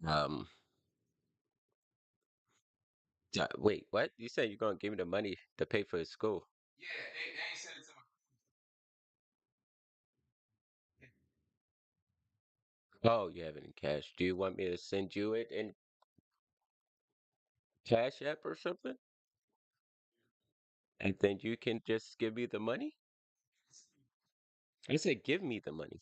Um, wait, what? You said you're gonna give me the money to pay for his school? Yeah, they ain't sent it to Oh, you have it in cash. Do you want me to send you it in Cash App or something? And then you can just give me the money? I said, give me the money.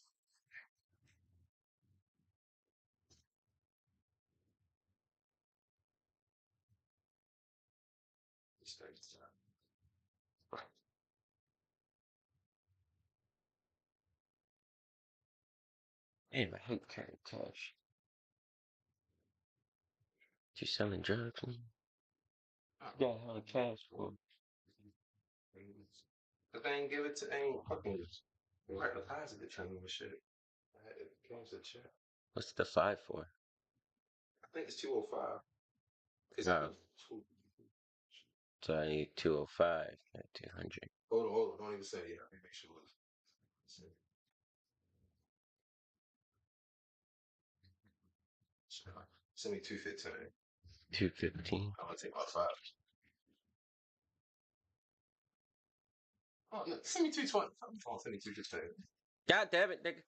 Damn, I hate carrying cash. You selling drugs? Man? You got hella cash for. But they ain't give it to ain't fucking right deposit the train with shit. I had it came to check. What's the 5 for? I think it's 205. It's Oh, so I need 205, not 200. hold on. Don't even say it yet. Let me make sure it's send me 215. 215. I'm gonna take my 5. Oh no, send me 220. Send me 215. God damn it, nigga.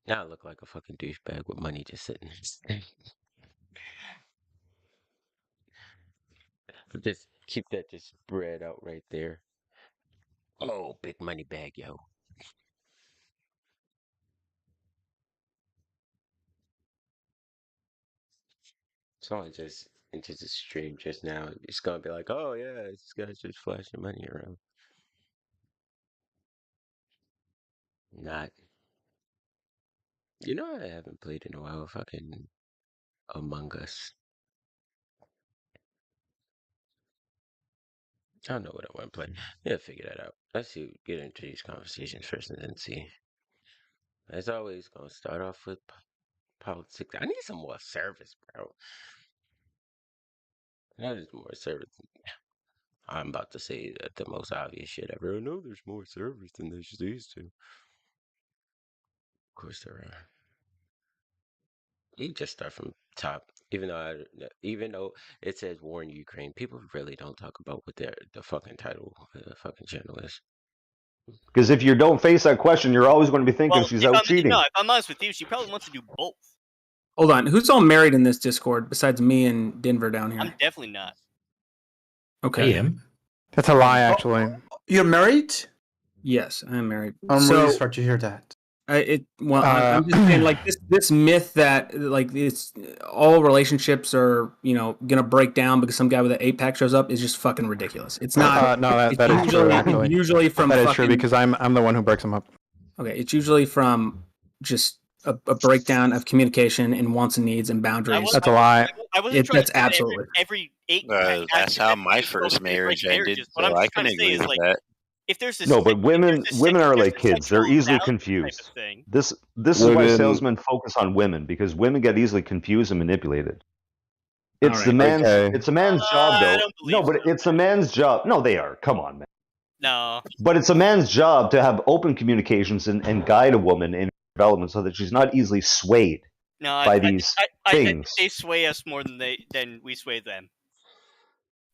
Now I look like a fucking douchebag with money just sitting there. Just keep that just spread out right there. Oh, big money bag, yo. Someone just into the stream just now. It's gonna be like, oh yeah, this guy's just flashing money around. Not. You know, I haven't played in a while. Fucking Among Us. I don't know what I want to play. Yeah, figure that out. Let's see. Get into these conversations first, and then see. As always, gonna start off with politics. I need some more service, bro. That is more service. I'm about to say the most obvious shit ever. No, there's more servers than there's these two. Of course there are. You just start from top. Even though it says war in Ukraine, people really don't talk about what the fucking title of the fucking channel is. Because if you don't face that question, you're always going to be thinking she's out cheating. No, if I'm honest with you, she probably wants to do both. Hold on, who's all married in this Discord besides me and Denver down here? I'm definitely not. Okay. I am. That's a lie, actually. You're married? Yes, I am married. I'm really sorry to hear that. I'm just saying, like this myth that like it's all relationships are gonna break down because some guy with an 8-pack shows up is just fucking ridiculous. It's not. No, that is true. Actually, usually from that is true because I'm the one who breaks them up. Okay, it's usually from just a breakdown of communication and wants and needs and boundaries. That's a lie. That's absolutely every 8. That's how my first marriage ended. So I can agree with that. If there's this, no, but women are like kids. They're easily confused. This is why salesmen focus on women, because women get easily confused and manipulated. It's right, it's a man's job though. No, but it's a man's job. No, they are. Come on, man. No. But it's a man's job to have open communications and guide a woman in development so that she's not easily swayed by these things. They sway us more than we sway them.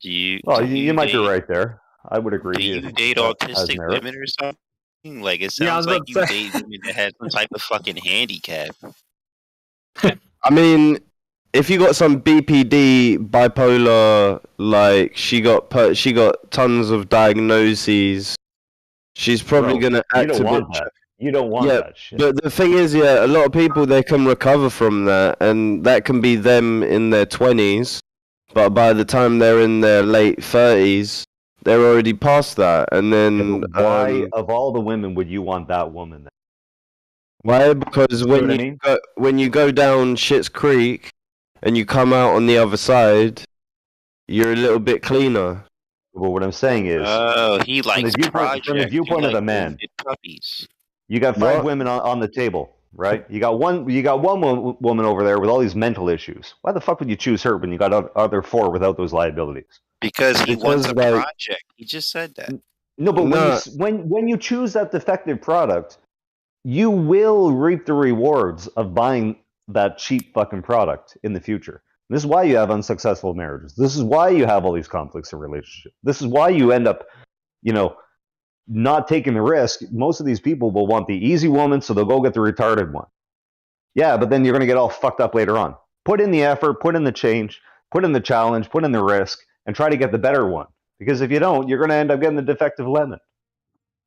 You might be right there. I would agree. Do you date autistic women or something? Like it sounds like you date women that have some type of fucking handicap. I mean, if you got some BPD, bipolar, like she got tons of diagnoses, she's probably gonna act a bit. You don't want that shit. But the thing is, a lot of people, they can recover from that, and that can be them in their 20s, but by the time they're in their late 30s, they're already past that. And then why, of all the women, would you want that woman then? Why? Because when you go down Schitt's Creek and you come out on the other side, you're a little bit cleaner. Well, what I'm saying is, he likes from the viewpoint of the man. Puppies. You got five women on the table, right? You got one woman over there with all these mental issues. Why the fuck would you choose her when you got other four without those liabilities? Because he wants a project. He just said that. No, but when you choose that defective product, you will reap the rewards of buying that cheap fucking product in the future. This is why you have unsuccessful marriages. This is why you have all these conflicts in relationships. This is why you end up, not taking the risk. Most of these people will want the easy woman, so they'll go get the retarded one. Yeah, but then you're going to get all fucked up later on. Put in the effort, put in the change, put in the challenge, put in the risk, and try to get the better one. Because if you don't, you're going to end up getting the defective lemon.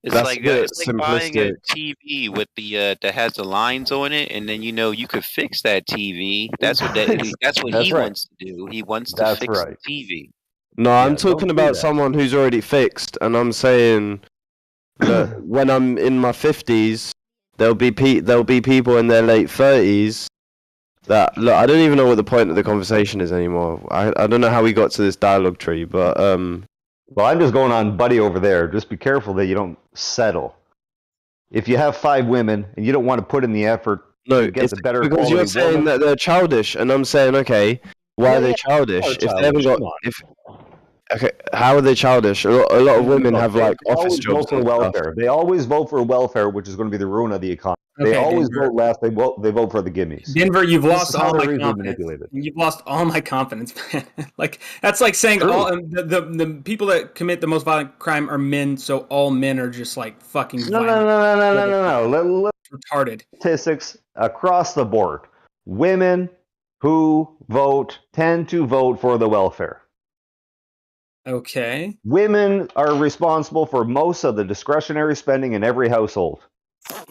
It's like buying a TV with that has the lines on it, and then you could fix that TV. That's what he wants to do. He wants to fix the TV. No, I'm talking about someone who's already fixed, and I'm saying that when I'm in my 50s, there'll be people in their late 30s that look. I don't even know what the point of the conversation is anymore. I don't know how we got to this dialogue tree, but Well, I'm just going on buddy over there. Just be careful that you don't settle. If you have 5 women and you don't want to put in the effort to get the better because you're saying that they're childish, and I'm saying, okay, why are they childish? If they haven't got, how are they childish? A lot of women have like office jobs. For welfare. They always vote for welfare, which is going to be the ruin of the economy. They always vote last. They vote for the gimmies. Denver, you've lost all my confidence. You've lost all my confidence, man. Like that's like saying all the people that commit the most violent crime are men, so all men are just like fucking violent. No. Retarded. Statistics across the board. Women who vote tend to vote for the welfare. Okay. Women are responsible for most of the discretionary spending in every household.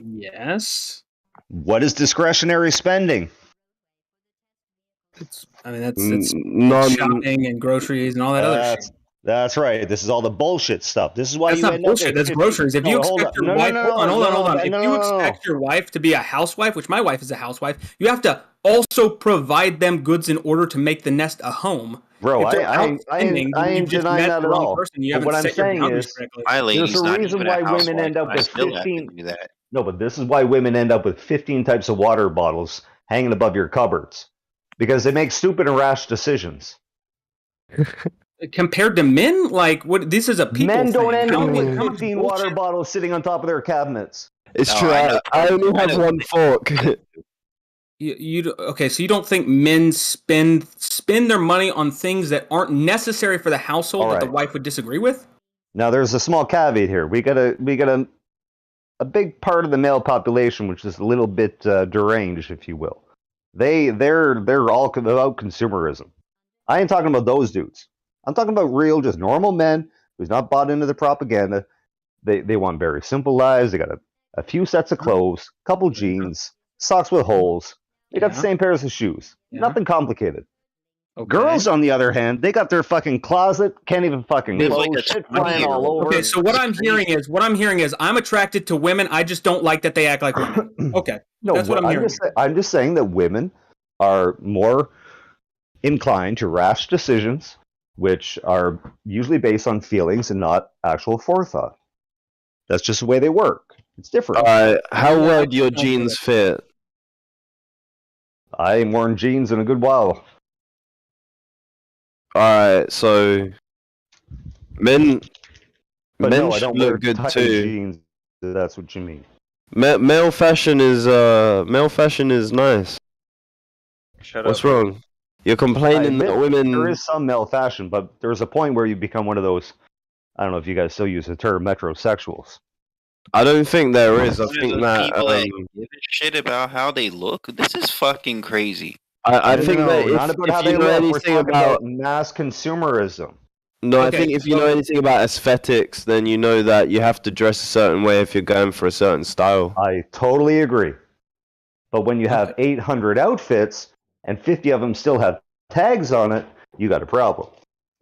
Yes. What is discretionary spending? That's shopping and groceries and all that other shit. That's right. This is all the bullshit stuff. This is why that's not bullshit. That's groceries. If you expect your wife, hold on. If you expect your wife to be a housewife, which my wife is a housewife, you have to also provide them goods in order to make the nest a home. Bro, I ain't denying that at all. What I'm saying is, there's a reason why women end up with 15. No, but this is why women end up with 15 types of water bottles hanging above your cupboards, because they make stupid and rash decisions. Compared to men, like what? This is a people men don't thing. end up with 15 water bottles sitting on top of their cabinets. It's true. I only have one fork. Okay, so you don't think men spend their money on things that aren't necessary for the household that the wife would disagree with? Now, there's a small caveat here. We got a big part of the male population, which is a little bit deranged, if you will. They're all about consumerism. I ain't talking about those dudes. I'm talking about real, just normal men who's not bought into the propaganda. They want very simple lives. They got a few sets of clothes, couple jeans, socks with holes. They got the same pairs of shoes. Nothing complicated. Okay. Girls, on the other hand, they got their fucking closet, can't even fucking close, shit flying all over. Okay, so what I'm hearing is I'm attracted to women. I just don't like that they act like women. Okay, no, that's what I'm hearing. I'm just saying that women are more inclined to rash decisions, which are usually based on feelings and not actual forethought. That's just the way they work. It's different. How well do your jeans fit? I ain't worn jeans in a good while. Alright, so men should look good too. Jeans, that's what you mean. Male fashion is nice. What's wrong? You're complaining that women. There is some male fashion, but there's a point where you become one of those. I don't know if you guys still use the term metrosexuals. I don't think there is. I think that people that give a shit about how they look. This is fucking crazy. I think that if you know anything about mass consumerism. No, I think if you know anything about aesthetics, then you know that you have to dress a certain way if you're going for a certain style. I totally agree. But when you have 800 outfits and 50 of them still have tags on it, you got a problem.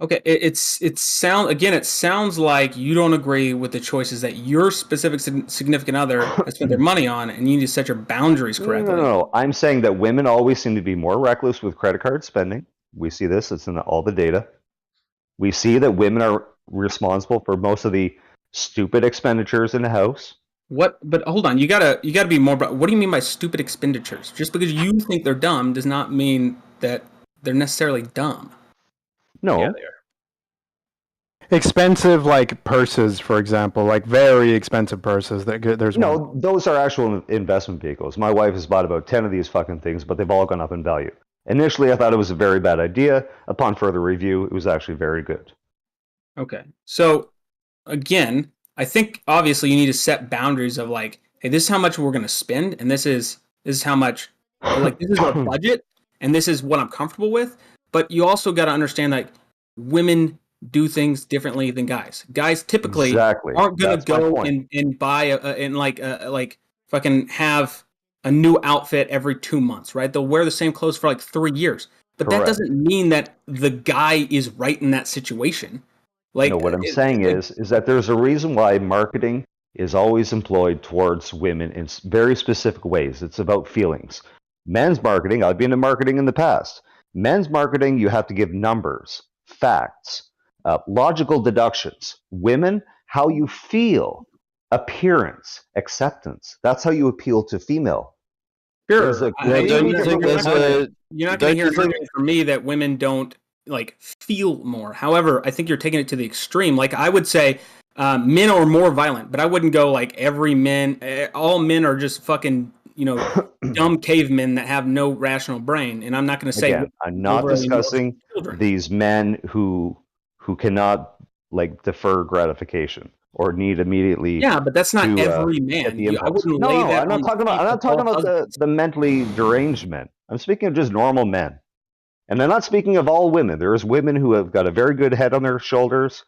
Okay, it sounds like you don't agree with the choices that your specific significant other has spent their money on, and you need to set your boundaries correctly. No. I'm saying that women always seem to be more reckless with credit card spending. We see this. It's in all the data. We see that women are responsible for most of the stupid expenditures in the house. What? But hold on, you gotta be more. What do you mean by stupid expenditures? Just because you think they're dumb does not mean that they're necessarily dumb. No. Yeah, they are. Expensive, like purses, for example, like very expensive purses. There's No, those are actual investment vehicles. My wife has bought about 10 of these fucking things, but they've all gone up in value. Initially, I thought it was a very bad idea. Upon further review, it was actually very good. Okay. So, again, I think obviously you need to set boundaries of like, hey, this is how much we're going to spend, and this is how much, like, this is our budget, and this is what I'm comfortable with. But you also got to understand that women do things differently than guys. Guys typically aren't going to go and buy like fucking have a new outfit every 2 months, right? They'll wear the same clothes for like 3 years. But Correct. that doesn't mean that the guy is right in that situation. Like, no, what I'm saying is that there's a reason why marketing is always employed towards women in very specific ways. It's about feelings. Men's marketing, I've been in marketing in the past. Men's marketing, you have to give numbers, facts, logical deductions. Women, how you feel, appearance, acceptance. That's how you appeal to female. Sure. You're not going to hear from me that women don't like feel more. However, I think you're taking it to the extreme. Like I would say, men are more violent, but I wouldn't go like all men are just fucking, dumb cavemen that have no rational brain. And I'm not going to say. Again, I'm not discussing these men who cannot like defer gratification or need immediately. Yeah, but that's not every man. I wouldn't lay that. I'm not talking about the mentally deranged men. I'm speaking of just normal men. And I'm not speaking of all women. There's women who have got a very good head on their shoulders,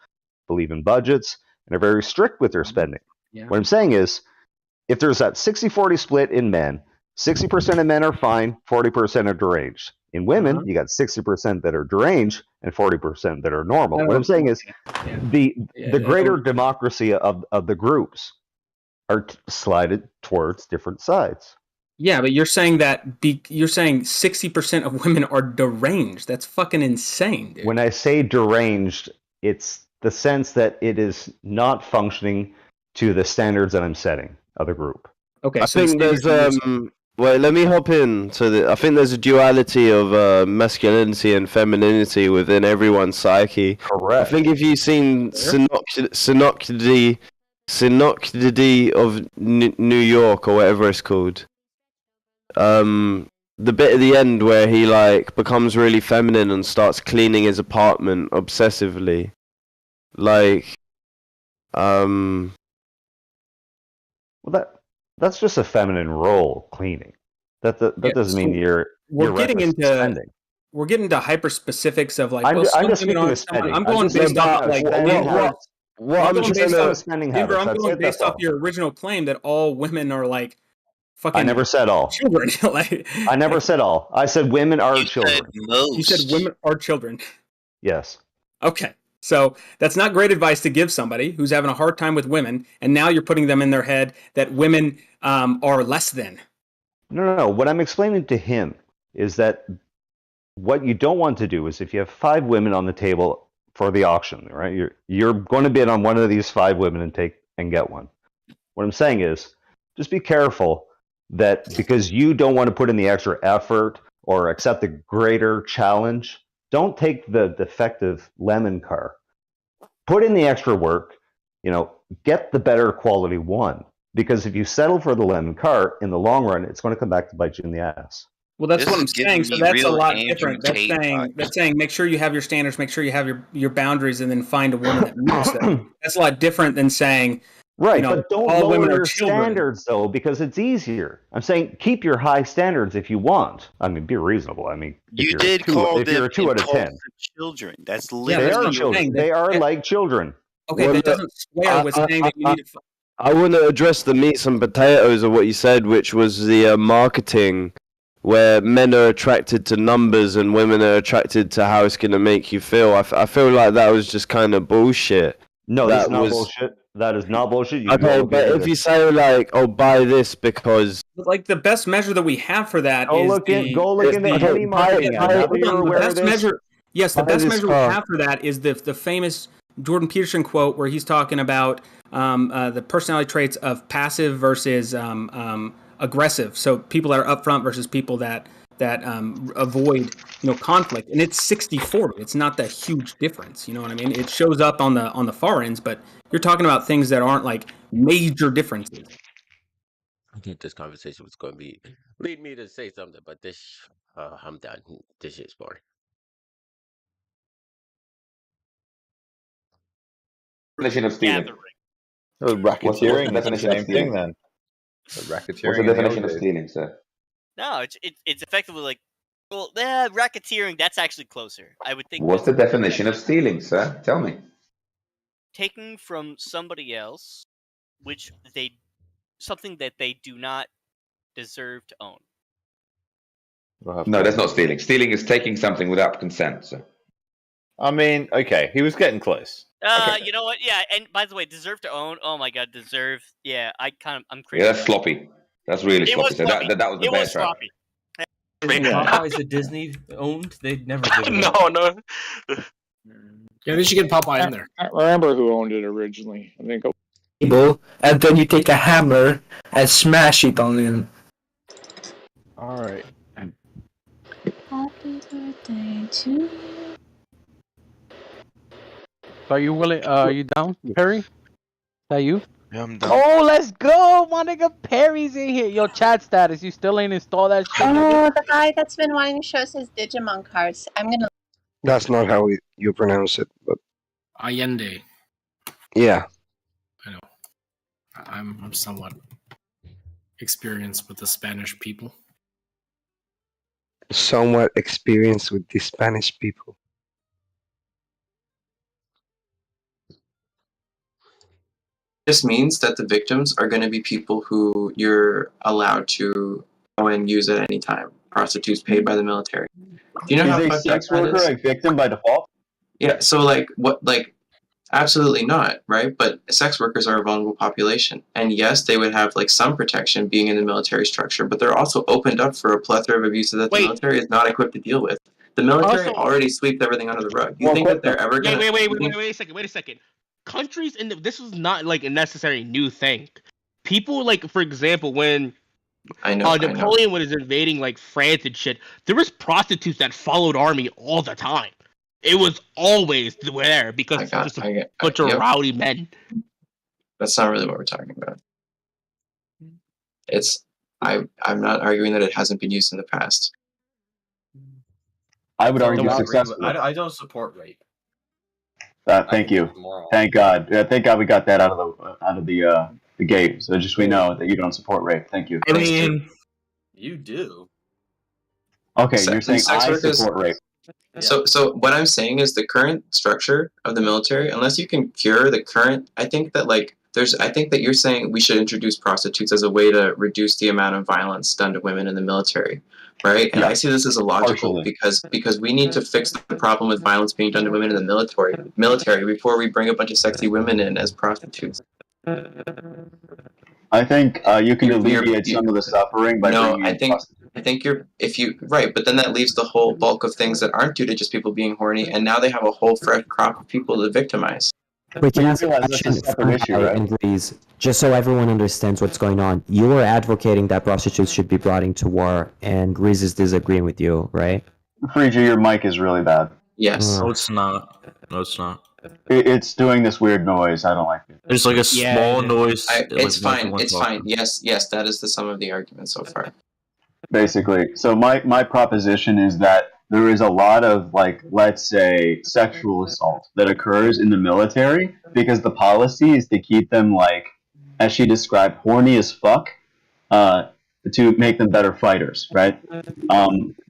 believe in budgets, and are very strict with their spending. Yeah. What I'm saying is, if there's that 60-40 split in men, 60% of men are fine, 40% are deranged. In women, you got 60% that are deranged and 40% that are normal. What I'm saying is, the greater democracy of the groups are slided towards different sides. Yeah, but you're saying that you're saying 60% of women are deranged. That's fucking insane, dude. When I say deranged, it's the sense that it is not functioning to the standards that I'm setting of the group. Okay, I think there's wait, let me hop in. I think there's a duality of masculinity and femininity within everyone's psyche. Correct. I think if you've seen Synecdoche of New York or whatever it's called, the bit at the end where he like becomes really feminine and starts cleaning his apartment obsessively, like, well, that's just a feminine role, cleaning. That doesn't mean you're getting into hyper specifics of like. I'm just speaking of spending. I'm going based off like I'm going based off your original claim that all women are like fucking. I never said all children. I never said all. I said women are children. You said women are children. Yes. Okay. So that's not great advice to give somebody who's having a hard time with women, and now you're putting them in their head that women are less than. No. What I'm explaining to him is that what you don't want to do is if you have 5 women on the table for the auction, right? You're going to bid on one of these 5 women and get one. What I'm saying is just be careful that because you don't want to put in the extra effort or accept the greater challenge, don't take the defective lemon car. Put in the extra work, get the better quality one. Because if you settle for the lemon car, in the long run, it's going to come back to bite you in the ass. Well, that's what I'm saying. So that's a lot different. That's saying make sure you have your standards, make sure you have your boundaries, and then find a woman that meets them. That's a lot different than saying, right, but don't lower your standards, though, because it's easier. I'm saying keep your high standards if you want. I mean, be reasonable. I mean, you did call them 2 out of 10 children. That's literally they are children. They are like children. Okay, that doesn't square with saying that you need to. I want to address the meats and potatoes of what you said, which was the marketing, where men are attracted to numbers and women are attracted to how it's going to make you feel. I feel like that was just kind of bullshit. No, that's not bullshit. That is not bullshit. Okay, but if you say like, "Oh, buy this because," like the best measure that we have for that go look in the marketing. The best measure we have for that is the famous Jordan Peterson quote where he's talking about the personality traits of passive versus aggressive. So people that are upfront versus people that avoid conflict, and it's 60-40. It's not that huge difference. You know what I mean? It shows up on the far ends, but you're talking about things that aren't like major differences. I think this conversation was going to lead me to say something, but I'm done. This shit's boring. Definition of stealing. Racketeering is the same thing then. Racketeering. What's the definition of stealing, sir? No, it's effectively like, well, racketeering. That's actually closer. I would think. What's the definition of stealing, sir? Tell me. Taking from somebody else, something that they do not deserve to own. No, that's not stealing. Stealing is taking something without consent, sir. I mean, okay, he was getting close. Okay. You know what? Yeah, and by the way, deserve to own. Oh my god, deserve. Yeah, I'm crazy. Yeah, that's sloppy. That's really sloppy. So that was the best round. Popeyes a Disney owned? They'd never give it No, up. no. Yeah, they should get Popeye in there. I remember who owned it originally. I think. And then you take a hammer and smash it on him. Alright. Happy birthday to you. Are you willing? Are you down, Perry? Is that you? Yeah, I'm down. Oh, let's go! My nigga Perry's in here. Yo, chat status. You still ain't installed that shit? Oh, the guy that's been wanting to show us his Digimon cards. I'm gonna. That's not how you pronounce it, but Allende. yeah. I know. I'm somewhat experienced with the Spanish people. Somewhat experienced with the Spanish people. This means that the victims are going to be people who you're allowed to go and use at any time. Prostitutes paid by the military. Do you know how Is a fucked sex up that worker is? a victim by default? Yeah, so absolutely not, right? But sex workers are a vulnerable population. And yes, they would have some protection being in the military structure, but they're also opened up for a plethora of abuses that the military is not equipped to deal with. The military already sweeps everything under the rug. You think that they're ever going to... Wait a second. Countries this is not a necessary new thing. People for example, when Napoleon was invading France and shit, there was prostitutes that followed army all the time. It was always there because it's just a bunch of rowdy men. That's not really what we're talking about. I'm not arguing that it hasn't been used in the past. I would argue successfully. I don't support rape. Thank you. Thank God. Thank God we got that out of the gate. So just we know that you don't support rape. Thank you. I mean, you do. Okay, you're saying I support rape. So what I'm saying is the current structure of the military, unless you can cure the current, I think that you're saying we should introduce prostitutes as a way to reduce the amount of violence done to women in the military, right? And I see this as illogical because we need to fix the problem with violence being done to women in the military before we bring a bunch of sexy women in as prostitutes. I think you can alleviate some of the suffering by bringing in prostitutes. I think right, but then that leaves the whole bulk of things that aren't due to just people being horny, and now they have a whole fresh crop of people to victimize. We can ask a question and please, just so everyone understands what's going on. You are advocating that prostitutes should be brought into war, and Grease is disagreeing with you, right? Frija, your mic is really bad. Yes. No, it's not. It's doing this weird noise. I don't like it. There's a small noise. It's fine. It's fine. Yes, that is the sum of the argument so far. Basically, so my proposition is that there is a lot of let's say sexual assault that occurs in the military because the policy is to keep them as she described, horny as fuck, to make them better fighters, right?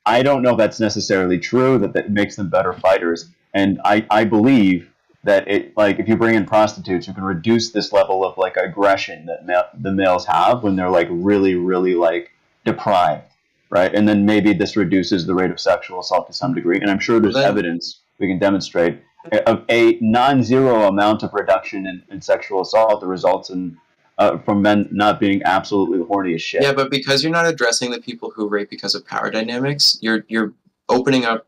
I don't know if that's necessarily true that makes them better fighters, and I believe that if you bring in prostitutes, you can reduce this level of aggression that the males have when they're really really deprived, right? And then maybe this reduces the rate of sexual assault to some degree. And I'm sure there's evidence we can demonstrate of a non-zero amount of reduction in sexual assault that results in from men not being absolutely horny as shit. Yeah, but because you're not addressing the people who rape because of power dynamics, you're opening up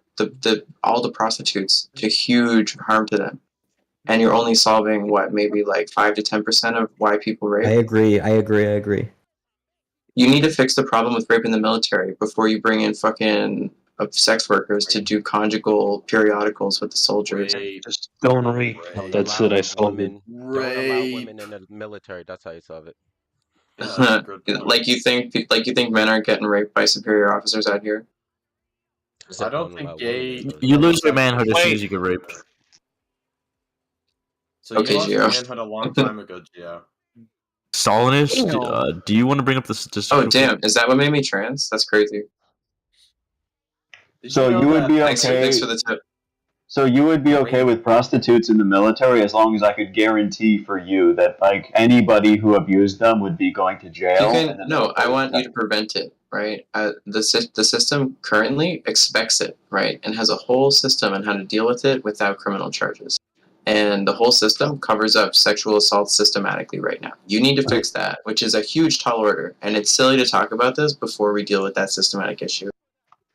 all the prostitutes to huge harm to them. and you're only solving what, maybe like 5 to 10% of why people rape. I agree. You need to fix the problem with rape in the military before you bring in fucking sex workers to do conjugal periodicals with the soldiers. Just don't rape. That's it. I solved it. Don't allow women in the military. That's how you solve it. like you think men aren't getting raped by superior officers out here? I don't think gay. You lose your manhood as soon as you get raped. So Okay, you lost Gio. your manhood a long time ago, Gio. Stalinist? Do you want to bring up the statistics? Oh damn! Is that what made me trans? That's crazy. So you would be okay. Thanks for the tip. So you would be okay with prostitutes in the military as long as I could guarantee for you that like anybody who abused them would be going to jail. I want you to prevent it, right? The system currently expects it, right, and has a whole system on how to deal with it without criminal charges. And the whole system covers up sexual assault systematically right now. You need to fix that, which is a huge tall order. And it's silly to talk about this before we deal with that systematic issue.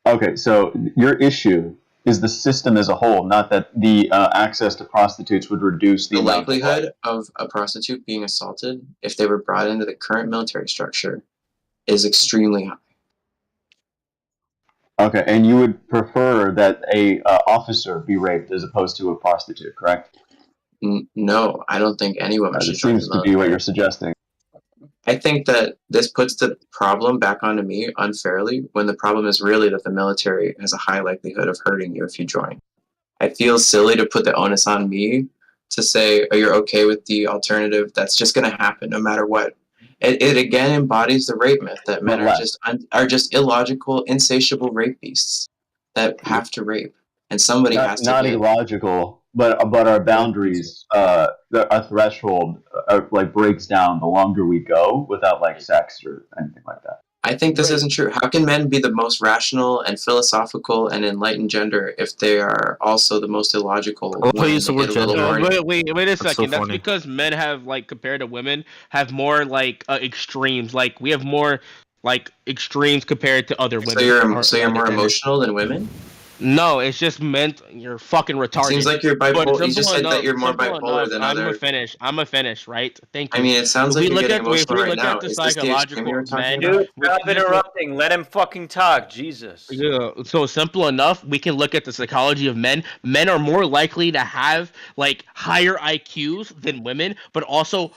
Okay, so your issue is the system as a whole, not that the access to prostitutes would reduce the likelihood of a prostitute being assaulted if they were brought into the current military structure is extremely high. Okay, and you would prefer that a officer be raped as opposed to a prostitute, correct? No, I don't think any woman should. It seems to be what you're suggesting. I think that this puts the problem back onto me unfairly when the problem is really that the military has a high likelihood of hurting you if you join. I feel silly to put the onus on me to say, oh, you're okay with the alternative that's just going to happen no matter what. It again embodies the rape myth that men are just illogical, insatiable rape beasts that have to rape, and somebody has to. Not illogical, but our boundaries, a threshold, like breaks down the longer we go without like sex or anything like that. I think this isn't true. How can men be the most rational and philosophical and enlightened gender if they are also the most illogical? Wait a second. That's because men have, like, compared to women, have more like extremes. Like we have more like extremes compared to other women. So you're more emotional than women? No, it's just meant you're fucking retarded. Seems like you're bipolar. You just said that you're more bipolar than others. I'm a finish, right? Thank you. I mean, it sounds like you're getting emotional right now. At the psychological men, dude, stop interrupting. Let him fucking talk. Jesus. Yeah. So simple enough. We can look at the psychology of men. Men are more likely to have like higher IQs than women, but also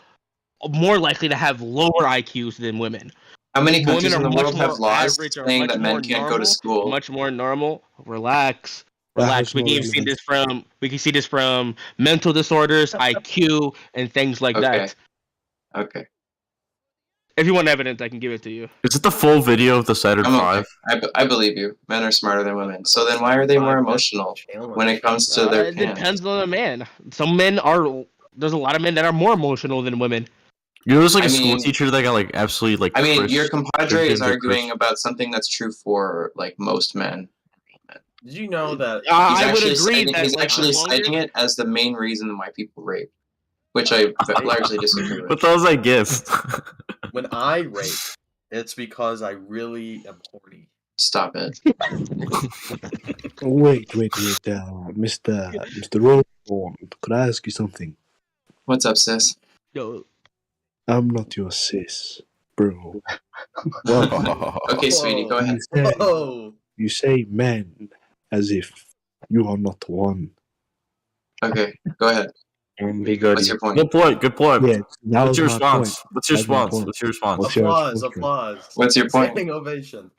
more likely to have lower IQs than women. How many countries in the world have laws saying that men can't go to school? Much more normal. Relax. We can see this from mental disorders, IQ, and things like that. Okay. If you want evidence, I can give it to you. Is it the full video of the Saturn V? I believe you. Men are smarter than women. So then why are they more emotional when it comes to their It depends on the man. Some men are... There's a lot of men that are more emotional than women. You're just like a school teacher that got like absolutely like. I mean, your compadre is arguing about something that's true for like most men. Did you know that? I would agree that he's actually citing it as the main reason why people rape, which I largely disagree with. But those I give. When I rape, it's because I really am horny. Stop it. Wait, Mr. Rollborn, could I ask you something? What's up, sis? Yo. I'm not your sis, bro. Okay, sweetie, go ahead. You say men as if you are not one. Okay, go ahead. What's your point? Good point. Yeah, What's your response? What's your response? Applause. What's your point? Standing ovation.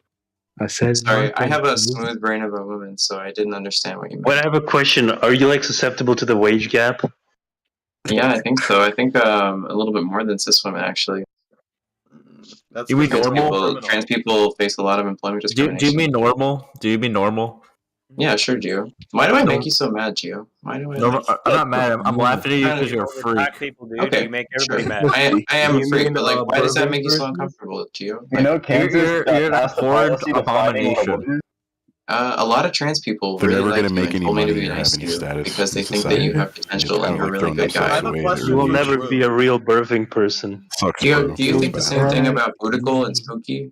I said. Sorry, I have a smooth brain of a woman, so I didn't understand what you meant. But I have a question. Are you like susceptible to the wage gap? Yeah, I think so. I think a little bit more than cis women actually. That's trans people face a lot of employment discrimination. Do you mean normal? Do you mean normal? Yeah, sure, Gio. Why do I make you so mad, Gio? Why do I? I'm not mad. I'm laughing at you because you're a freak. People, dude. Okay, you make everybody mad. I am a freak, but like, why does that make you so uncomfortable, Gio? You know, you're an abhorrent abomination. A lot of trans people They're really never like going to make any money or nice have any status because they think society. that you have potential and you're a really good guy. You will never be a real birthing person. Do you think the same thing about Boudical and Spooky?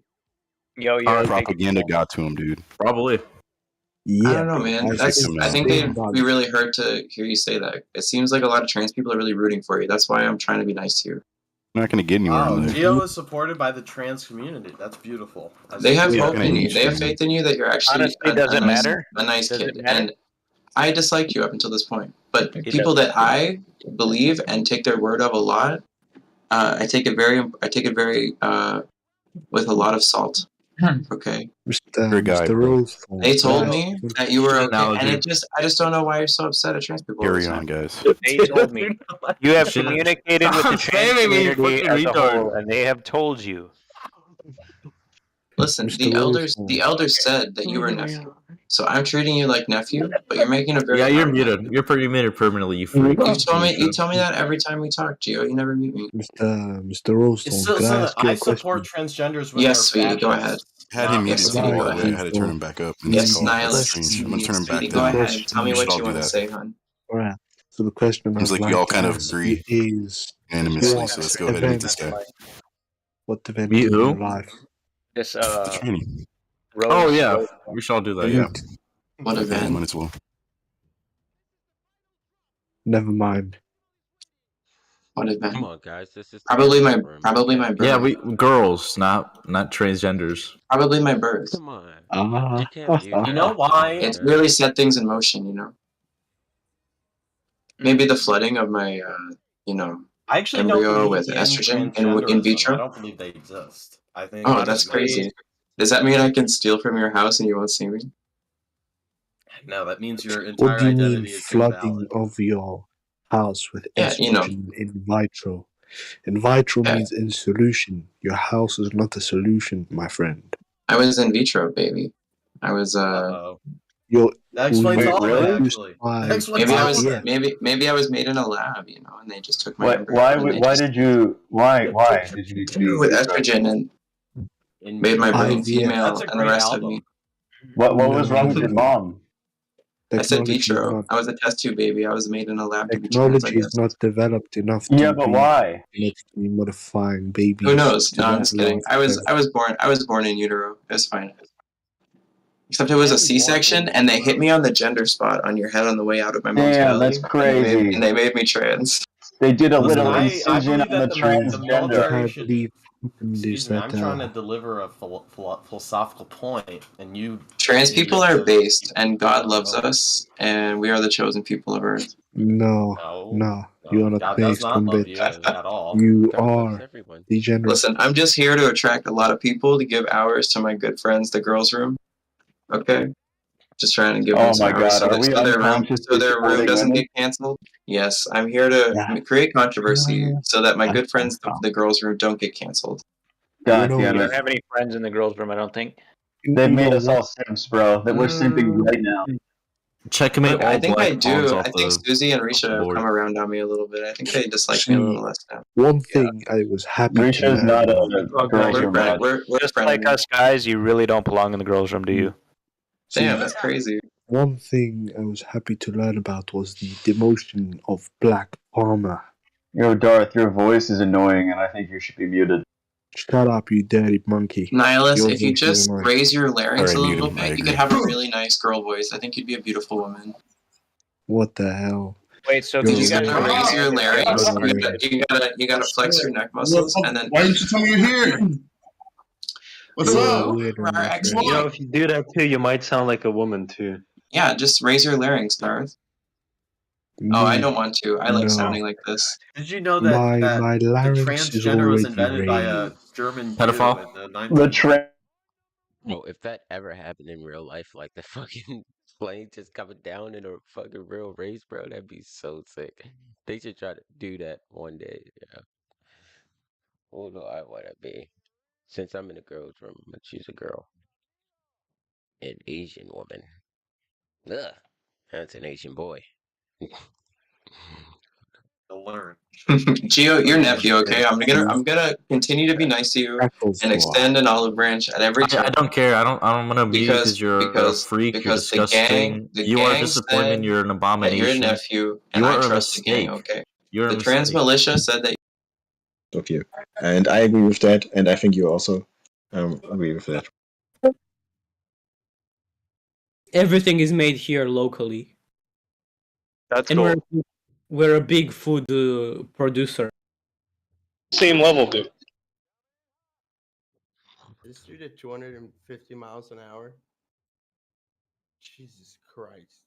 Yo, Our propaganda got to him, dude. Probably. Yeah, I don't know, man. I think it'd be really hurt to hear you say that. It seems like a lot of trans people are really rooting for you. That's why I'm trying to be nice to you. You're not going to get anywhere. Wow, Geo is supported by the trans community. That's beautiful. They have hope in you. They have faith in you that you're actually Honestly, does it matter? a nice Does kid. it matter? And I dislike you up until this point. But people that I believe and take their word of a lot, I take it very with a lot of salt. Okay. Mr. Rose. They told me that you were okay, and I just don't know why you're so upset at trans people. Carry on, guys. They told me. You have communicated with the trans community as a whole, and they have told you. Listen, the elders said that you were nephew. So I'm treating you like nephew, but you're making a very you're muted. You're pretty muted permanently. You freak. You tell me that every time we talk, Gio. You never mute me. Mr. Rose. I support transgenders. With yes, sweetie, go ahead. Had him muted. I had to turn him back up. Yes, Nihilus. I'm gonna turn him back Go down. ahead. Tell me what you want to say, hon. Alright. So the question Seems like we all kind of agree unanimously. So let's go ahead and meet this guy. What event in your life? This training. Oh yeah, we should all do that. Yeah. What event? When it's well. Never mind. What event? Come on, guys. This is probably my birth. Yeah, we girls, not transgenders. Probably my birth. Come on. You know why? It's really set things in motion. You know. Maybe the flooding of my, I actually embryo don't with believe estrogen in in vitro. I don't believe they exist. I think. Oh, that's crazy. Does that mean I can steal from your house and you won't see me? No, that means your entire What do you identity mean is flooding of your house with Yeah, estrogen in vitro? In vitro means in solution. Your house is not a solution, my friend. I was in vitro, baby. I was That explains all of it, actually. That explains maybe I all was of it. maybe I was made in a lab, and they just took my embryo Why and they did just you with estrogen and made my brain female and the rest of me. What was wrong with your mom? I said vitro. I was a test tube baby. I was made in a lab to be trans, I Technology is guess. not developed enough to Yeah, but be why? genetically modifying babies. Who knows? to No, I'm that just kidding. level. I was born in utero. It's fine. Except it was a C-section, and they hit me on the gender spot on your head on the way out of my mom's Damn, belly. that's crazy. And they made me trans. They did a little I incision believe on the that transgender. military should. Is Excuse me, that, I'm trying to deliver a philosophical point, and you. Trans you people just are said- based, and God loves us, and we are the chosen people of Earth. No, you are not God does based not on love bit. you at all. You are degenerate. Listen, I'm just here to attract a lot of people to give hours to my good friends, the girls' room. Okay? Just trying to give them Oh some my hours God, are we so their room unconsciously supporting doesn't women? get canceled. Yes, I'm here to create controversy so that my good friends, the girls' room, don't get canceled. God You know, damn You it. don't have any friends in the girls' room, I don't think. They made us all simps, bro. That we're simping right now. Checkmate Look, I all think I black pawns do. off I think the Susie and Risha have board. come around on me a little bit. I think they dislike me a little less now. One thing I was happy to Risha's learn. not a girl's room. We're Just like us guys, you really don't belong in the girls' room, do you? Damn, that's crazy. One thing I was happy to learn about was the demotion of Black Palmer. Yo, Darth, your voice is annoying, and I think you should be muted. Shut up, you dirty monkey. Nihilus, Your if you voice is just annoying. raise your larynx a Alright, little muted. I bit, you agree. could have a really nice girl voice. I think you'd be a beautiful woman. What the hell? Wait, so You're can You you just guys gotta raise your larynx. Alright. You gotta flex your neck muscles, and then Why didn't you tell me you're here? What's You're up? a weird one, my Rx. friend. You know, if you do that too, you might sound like a woman too. yeah, just raise your larynx, Darth. Oh, I Me? don't want to. I like No. sounding like this. Did you know that, My the larynx is transgender was already invented by a raised. German Pedophile? Jew in the The 19th? Well, if that ever happened in real life, like the fucking plane just coming down in a fucking real race, bro, that'd be so sick. They should try to do that one day. Yeah. Who do I want to be? Since I'm in the girls' room, I'm gonna choose a girl. An Asian woman. Ugh, that's an Asian boy. To learn. Gio, your nephew, okay? I'm gonna continue to be nice to you and extend an olive branch at every I turn. don't care. I don't want to be because you're a freak. You're because the disgusting. gang You are a said disappointment. You're an that abomination. you're a nephew, and You I are a trust the gang, mistake. okay? You're a The trans mistake. militia said that Of you. And I agree with that, and I think you also agree with that. everything is made here locally. That's and cool. We're a big food producer. Same level, dude. This dude at 250 miles an hour. Jesus Christ.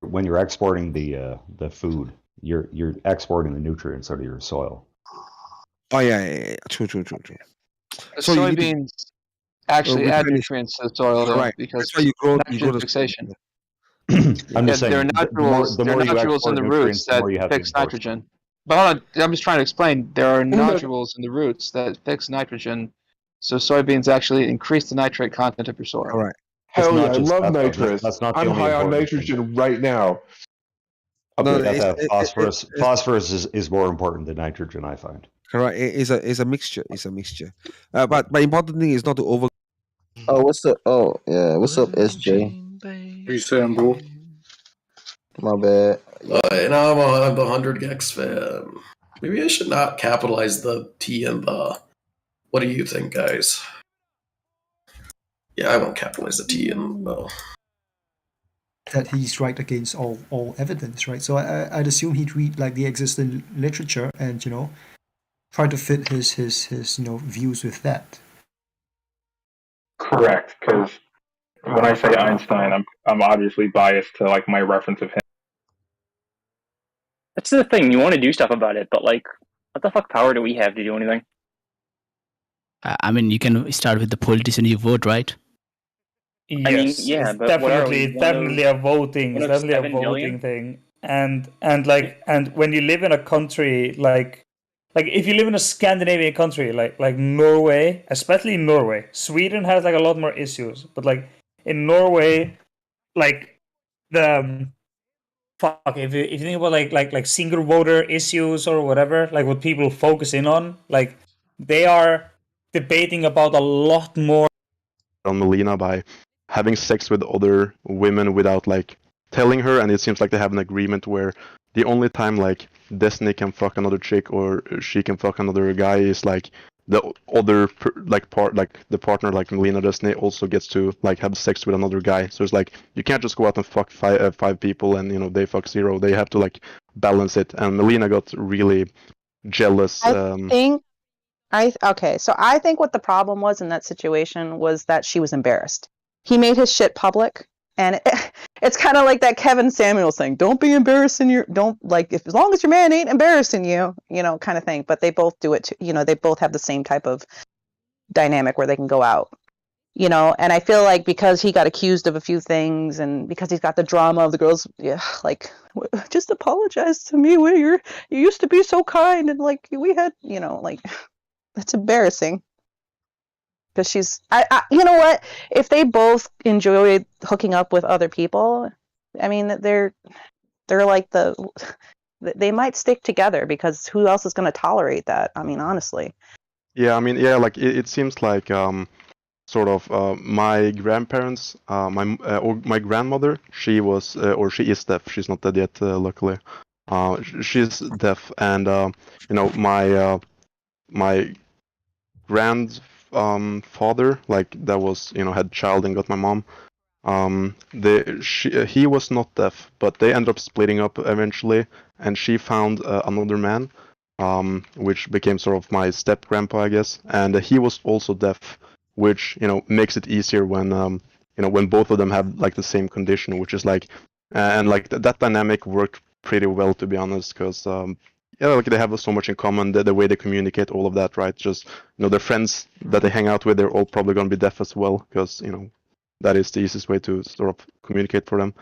When you're exporting the food, you're exporting the nutrients out of your soil. Oh yeah. True. So soybeans actually add nutrients to the soil, though, right? because That's why you grow nitrogen fixation. I'm just saying, there are naturals, the more you naturals in export the nutrients, roots the that more you have to fix import. nitrogen. But hold on, I'm just trying to explain. There are naturals in the roots that fix nitrogen, so soybeans actually increase the nitrate content of your soil. All right. Hell yeah, I love nitrous. I'm high on nitrogen right now. Okay, you have to have phosphorus. Phosphorus is more important than nitrogen, I find. Correct. It's a mixture. It's a mixture. But important thing is not to over. Oh, what's up? Oh, yeah. What's up, SJ? What you saying, bro? My bad. And I'm a 100 Gex fan. Maybe I should not capitalize the T and the. What do you think, guys? Yeah, I won't capitalize the T and the. That he's right against all evidence, right? So I'd assume he'd read like the existing literature and try to fit his views with that. Correct, because when I say Einstein, I'm obviously biased to like my reference of him. That's the thing. You want to do stuff about it, but like, what the fuck power do we have to do anything? I mean, you can start with the politician you vote, right? Yes, I mean, yeah, it's but definitely a voting. It's definitely a voting thing. And when you live in a country like if you live in a Scandinavian country like Norway, especially Norway, Sweden has like a lot more issues, but like in Norway, like the if you think about like single voter issues or whatever, like what people focus in on, like they are debating about a lot more on Melina by having sex with other women without like telling her, and it seems like they have an agreement where the only time like Destiny can fuck another chick or she can fuck another guy is like the other the partner like Melina Destiny also gets to like have sex with another guy. So it's like you can't just go out and fuck five people and they fuck 0. They have to like balance it, and Melina got really jealous. So I think what the problem was in that situation was that she was embarrassed. He made his shit public, and it's kind of like that Kevin Samuels thing. Don't be embarrassing as long as your man ain't embarrassing you, kind of thing. But they both do it too, they both have the same type of dynamic where they can go out, and I feel like because he got accused of a few things and because he's got the drama of the girls, just apologize to me where you used to be so kind and like we had, that's embarrassing. Because she's, you know what? If they both enjoy hooking up with other people, I mean, they're like they might stick together because who else is going to tolerate that? I mean, honestly. Yeah, I mean, like it seems like sort of my grandparents, my grandmother, she was or she is deaf. She's not dead yet, luckily. She's deaf, and my grandfather, like that was had child and got my mom. He was not deaf, but they ended up splitting up eventually, and she found another man, which became sort of my step grandpa, I guess, and he was also deaf, which makes it easier when when both of them have like the same condition, which is like, and like that dynamic worked pretty well, to be honest, because like they have so much in common, the way they communicate, all of that, right? Just their friends that they hang out with, they're all probably going to be deaf as well, because that is the easiest way to sort of communicate for them.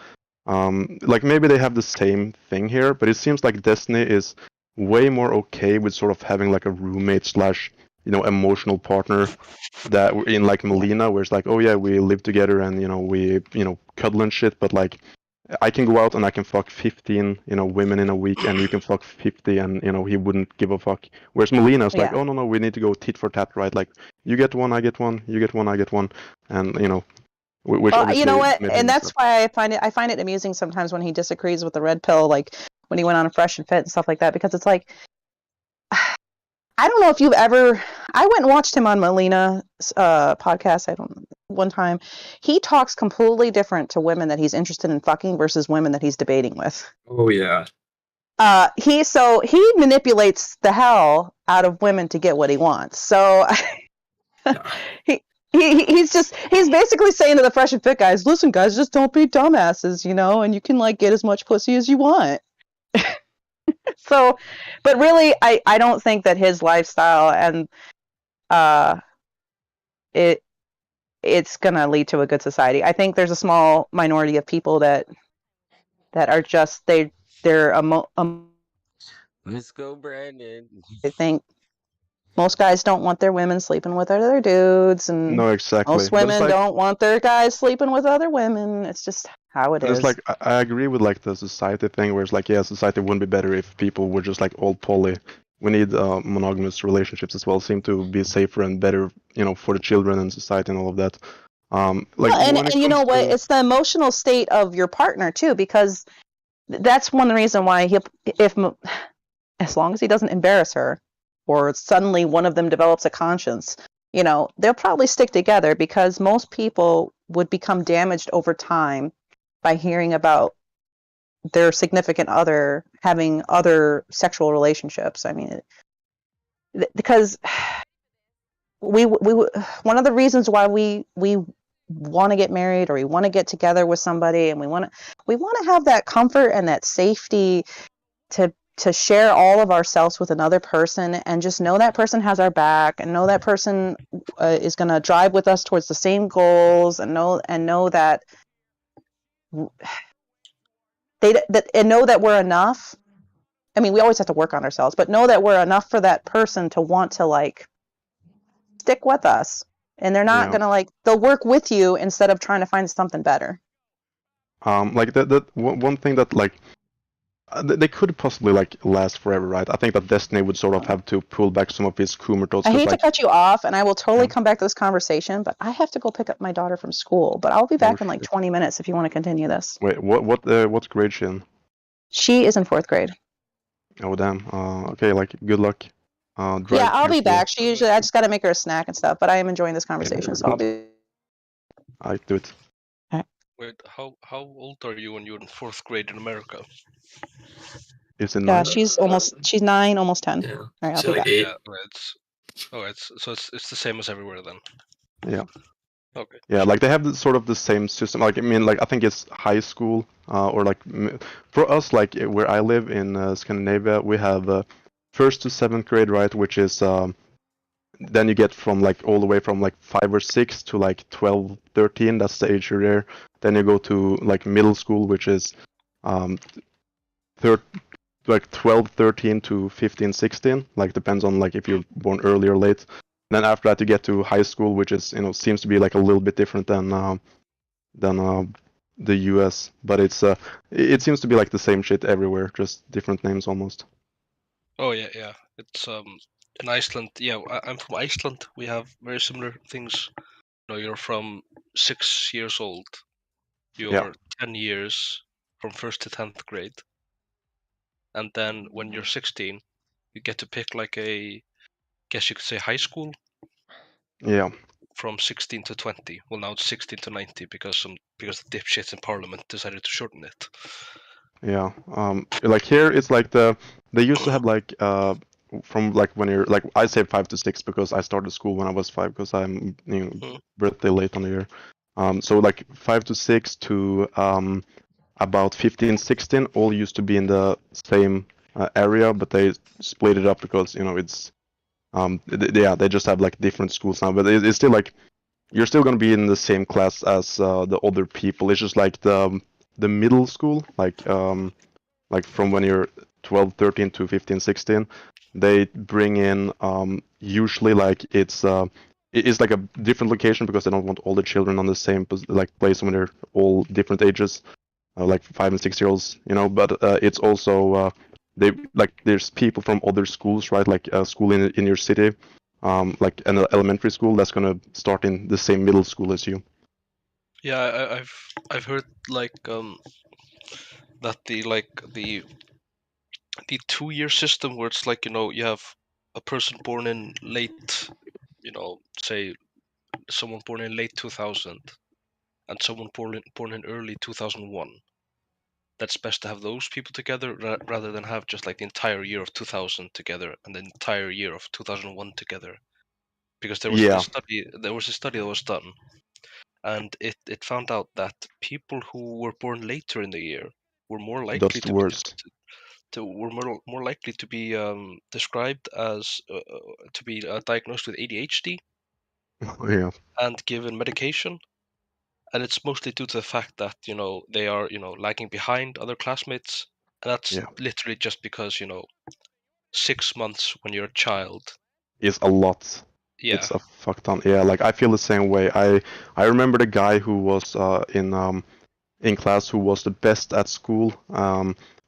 Like maybe they have the same thing here, but it seems like Destiny is way more okay with sort of having like a roommate / emotional partner that in like Melina, where it's like, oh yeah, we live together and we cuddle and shit, but like I can go out and I can fuck 15 women in a week, and you can fuck 50, and he wouldn't give a fuck. Whereas Melina's like, oh no, we need to go tit for tat, right? Like you get one, I get one, you get one, I get one, and which you know what? And that's why I find it amusing sometimes when he disagrees with the red pill, like when he went on a Fresh and Fit and stuff like that, because it's like, I don't know if you've ever. I went and watched him on Melina's podcast. one time, he talks completely different to women that he's interested in fucking versus women that he's debating with. Oh yeah. He manipulates the hell out of women to get what he wants. So he's basically saying to the fresh and fit guys, listen guys, just don't be dumbasses, and you can like get as much pussy as you want. So, but really, I don't think that his lifestyle and it's gonna lead to a good society. I think there's a small minority of people that are just they're Let's go, Brandon. I think most guys don't want their women sleeping with other dudes, and No, exactly. most women don't want their guys sleeping with other women. It's just how it is. It's like I agree with like the society thing, where it's like, yeah, society wouldn't be better if people were just like all poly. We need monogamous relationships as well. Seem to be safer and better, for the children and society and all of that. And you know what? It's the emotional state of your partner too, because that's one reason why as long as he doesn't embarrass her, or suddenly one of them develops a conscience, they'll probably stick together, because most people would become damaged over time by hearing about their significant other having other sexual relationships. I mean, because we one of the reasons why we want to get married, or we want to get together with somebody, and we want to have that comfort and that safety to share all of ourselves with another person, and just know that person has our back, and know that person is going to drive with us towards the same goals, and know that know that we're enough. I mean, we always have to work on ourselves, but know that we're enough for that person to want to like stick with us, and they're not gonna they'll work with you instead of trying to find something better. Like that one thing that like they could possibly like last forever, right? I think that Destiny would sort of have to pull back some of his Coomer thoughts. I hate to cut you off, and I will totally come back to this conversation, but I have to go pick up my daughter from school. But I'll be back in like 20 minutes if you want to continue this. Wait, what grade she in? She is in 4th grade. Oh damn. Okay, like good luck. Yeah, I'll be back. I just got to make her a snack and stuff, but I am enjoying this conversation, so I'll be. I do it. Wait, how old are you when you're in 4th grade in America? Is it 9? Yeah, she's 9, almost 10. Yeah. All right, I'll So be like back. 8. It's the same as everywhere then. Yeah. Okay. Yeah, like they have sort of the same system. Like I mean, like I think it's high school, or like for us, like where I live in Scandinavia, we have 1st to 7th grade, right? Which is then you get from like all the way from like 5 or 6 to like 12, 13. That's the age you're there. Then you go to like middle school, which is like 12, 13 to 15, 16. Like depends on like if you're born early or late. And then after that you get to high school, which is seems to be like a little bit different than the US, but it seems to be like the same shit everywhere, just different names almost. Oh yeah. It's in Iceland. Yeah, I'm from Iceland. We have very similar things. You're from 6 years old. You're 10 years from 1st to 10th grade, and then when you're 16, you get to pick like guess you could say high school. Yeah. From 16 to 20. Well, now it's 16 to 90 because the dipshits in Parliament decided to shorten it. Yeah. Like here it's like they used to have like from like when you're like I say 5 to 6 because I started school when I was 5 because I'm birthday late on the year. So like 5 to 6 to about 15, 16 all used to be in the same area, but they split it up because it's they just have like different schools now, but it's still like you're still gonna be in the same class as the other people. It's just like the middle school, like from when you're 12, 13 to 15, 16, they bring in usually like it's like a different location because they don't want all the children on the same place when they're all different ages, like 5 and 6 year olds, but it's also there's people from other schools, right? Like a school in your city, like an elementary school that's gonna start in the same middle school as you. Yeah, I've heard like that the 2-year system where it's like you have a person born in late, say someone born in late 2000 and someone born in early 2001, that's best to have those people together rather than have just like the entire year of 2000 together and the entire year of 2001 together. Because there was a study that was done, and it found out that people who were born later in the year were more likely more likely to be described as to be diagnosed with ADHD and given medication. And it's mostly due to the fact that they are lagging behind other classmates, and that's literally just because 6 months when you're a child is a lot. Yeah, it's a fuck ton. Yeah, like I feel the same way. I remember the guy who was in class who was the best at school,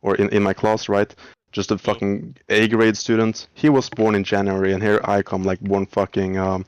or in my class, right? Just a fucking A grade student. He was born in January, and here I come like born fucking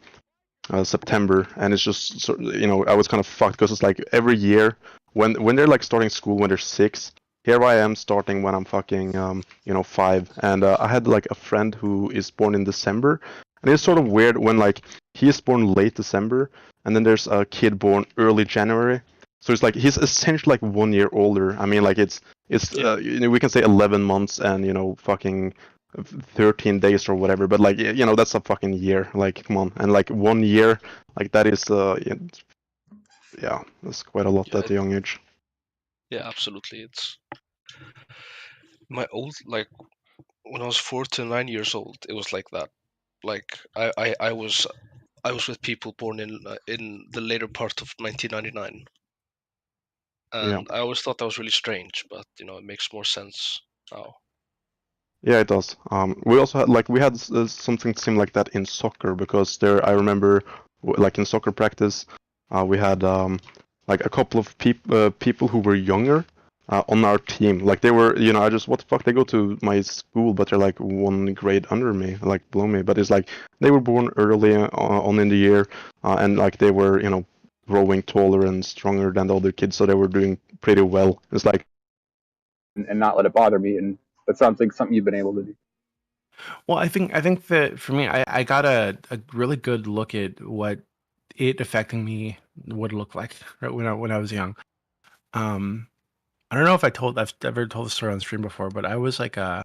September, and it's just I was kind of fucked because it's like every year when they're like starting school when they're 6, here I am starting when I'm fucking 5, and I had like a friend who is born in December, and it's sort of weird when like he is born late December, and then there's a kid born early January, so it's like he's essentially like 1 year older. I mean, like it's we can say 11 months and fucking 13 days or whatever, but like that's a fucking year. Like come on, and like 1 year, like that is that's quite a lot at a young age. Yeah, absolutely. It's my old, like when I was 4 to 9 years old, it was like that. Like I was with people born in the later part of 1999, and I always thought that was really strange, but it makes more sense now. Yeah, it does. We also had something similar like that in soccer, because there I remember like in soccer practice, we had like a couple of people who were younger on our team. Like they were, I just what the fuck, they go to my school, but they're like 1 grade under me, like below me. But it's like they were born early on in the year, and like they were growing taller and stronger than the other kids, so they were doing pretty well. It's like and not let it bother me, and that sounds like something you've been able to do. Well, I think that for me, I got a really good look at what it affecting me would look like right when I was young. I don't know if I've ever told the story on stream before, but I was like I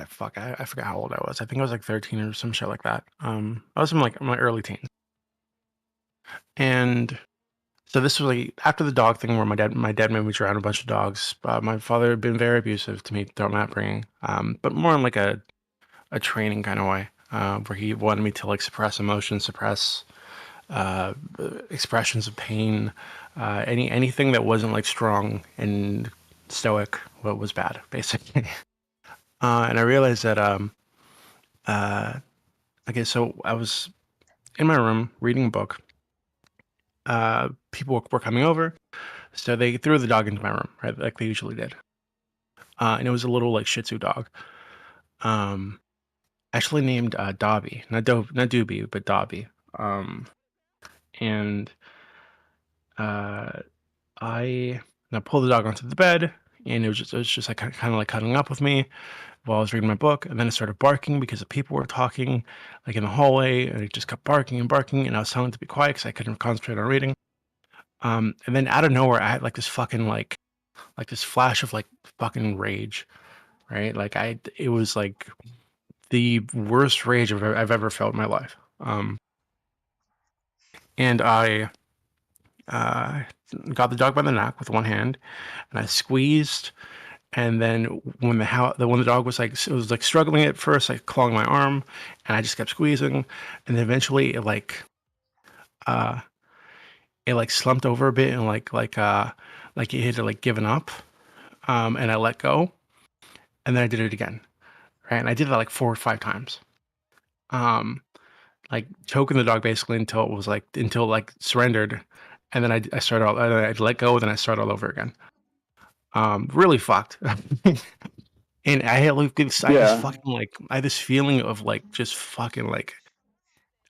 forgot how old I was. I think I was like 13 or some shit like that. I was in like my early teens, and so this was like after the dog thing where my dad made me around a bunch of dogs. My father had been very abusive to me throughout my upbringing, but more in like a training kind of way, where he wanted me to like suppress emotions, suppress expressions of pain, anything that wasn't like strong and stoic, what was bad, basically. And I realized that okay, so I was in my room reading a book. People were coming over, so they threw the dog into my room, right, like they usually did. And it was a little like Shih Tzu dog, actually named Dobby, not Doobie, but Dobby. And I pulled the dog onto the bed, and it was just like kind of like cuddling up with me while I was reading my book. And then it started barking because the people were talking like in the hallway, and it just kept barking and barking. And I was telling it to be quiet because I couldn't concentrate on reading. And then out of nowhere, I had like this fucking like this flash of like fucking rage, right? Like it was like the worst rage I've ever felt in my life. And I got the dog by the neck with one hand, and I squeezed. And then when the dog was like struggling at first, like clawing my arm, and I just kept squeezing, and then eventually it slumped over a bit, and like it had like given up, and I let go, and then I did it again, right? And I did that like 4 or 5 times, like choking the dog basically until it surrendered, and then I started all, I let go, then I started all over again. Really fucked. And I had like this, I had this feeling of like just fucking like,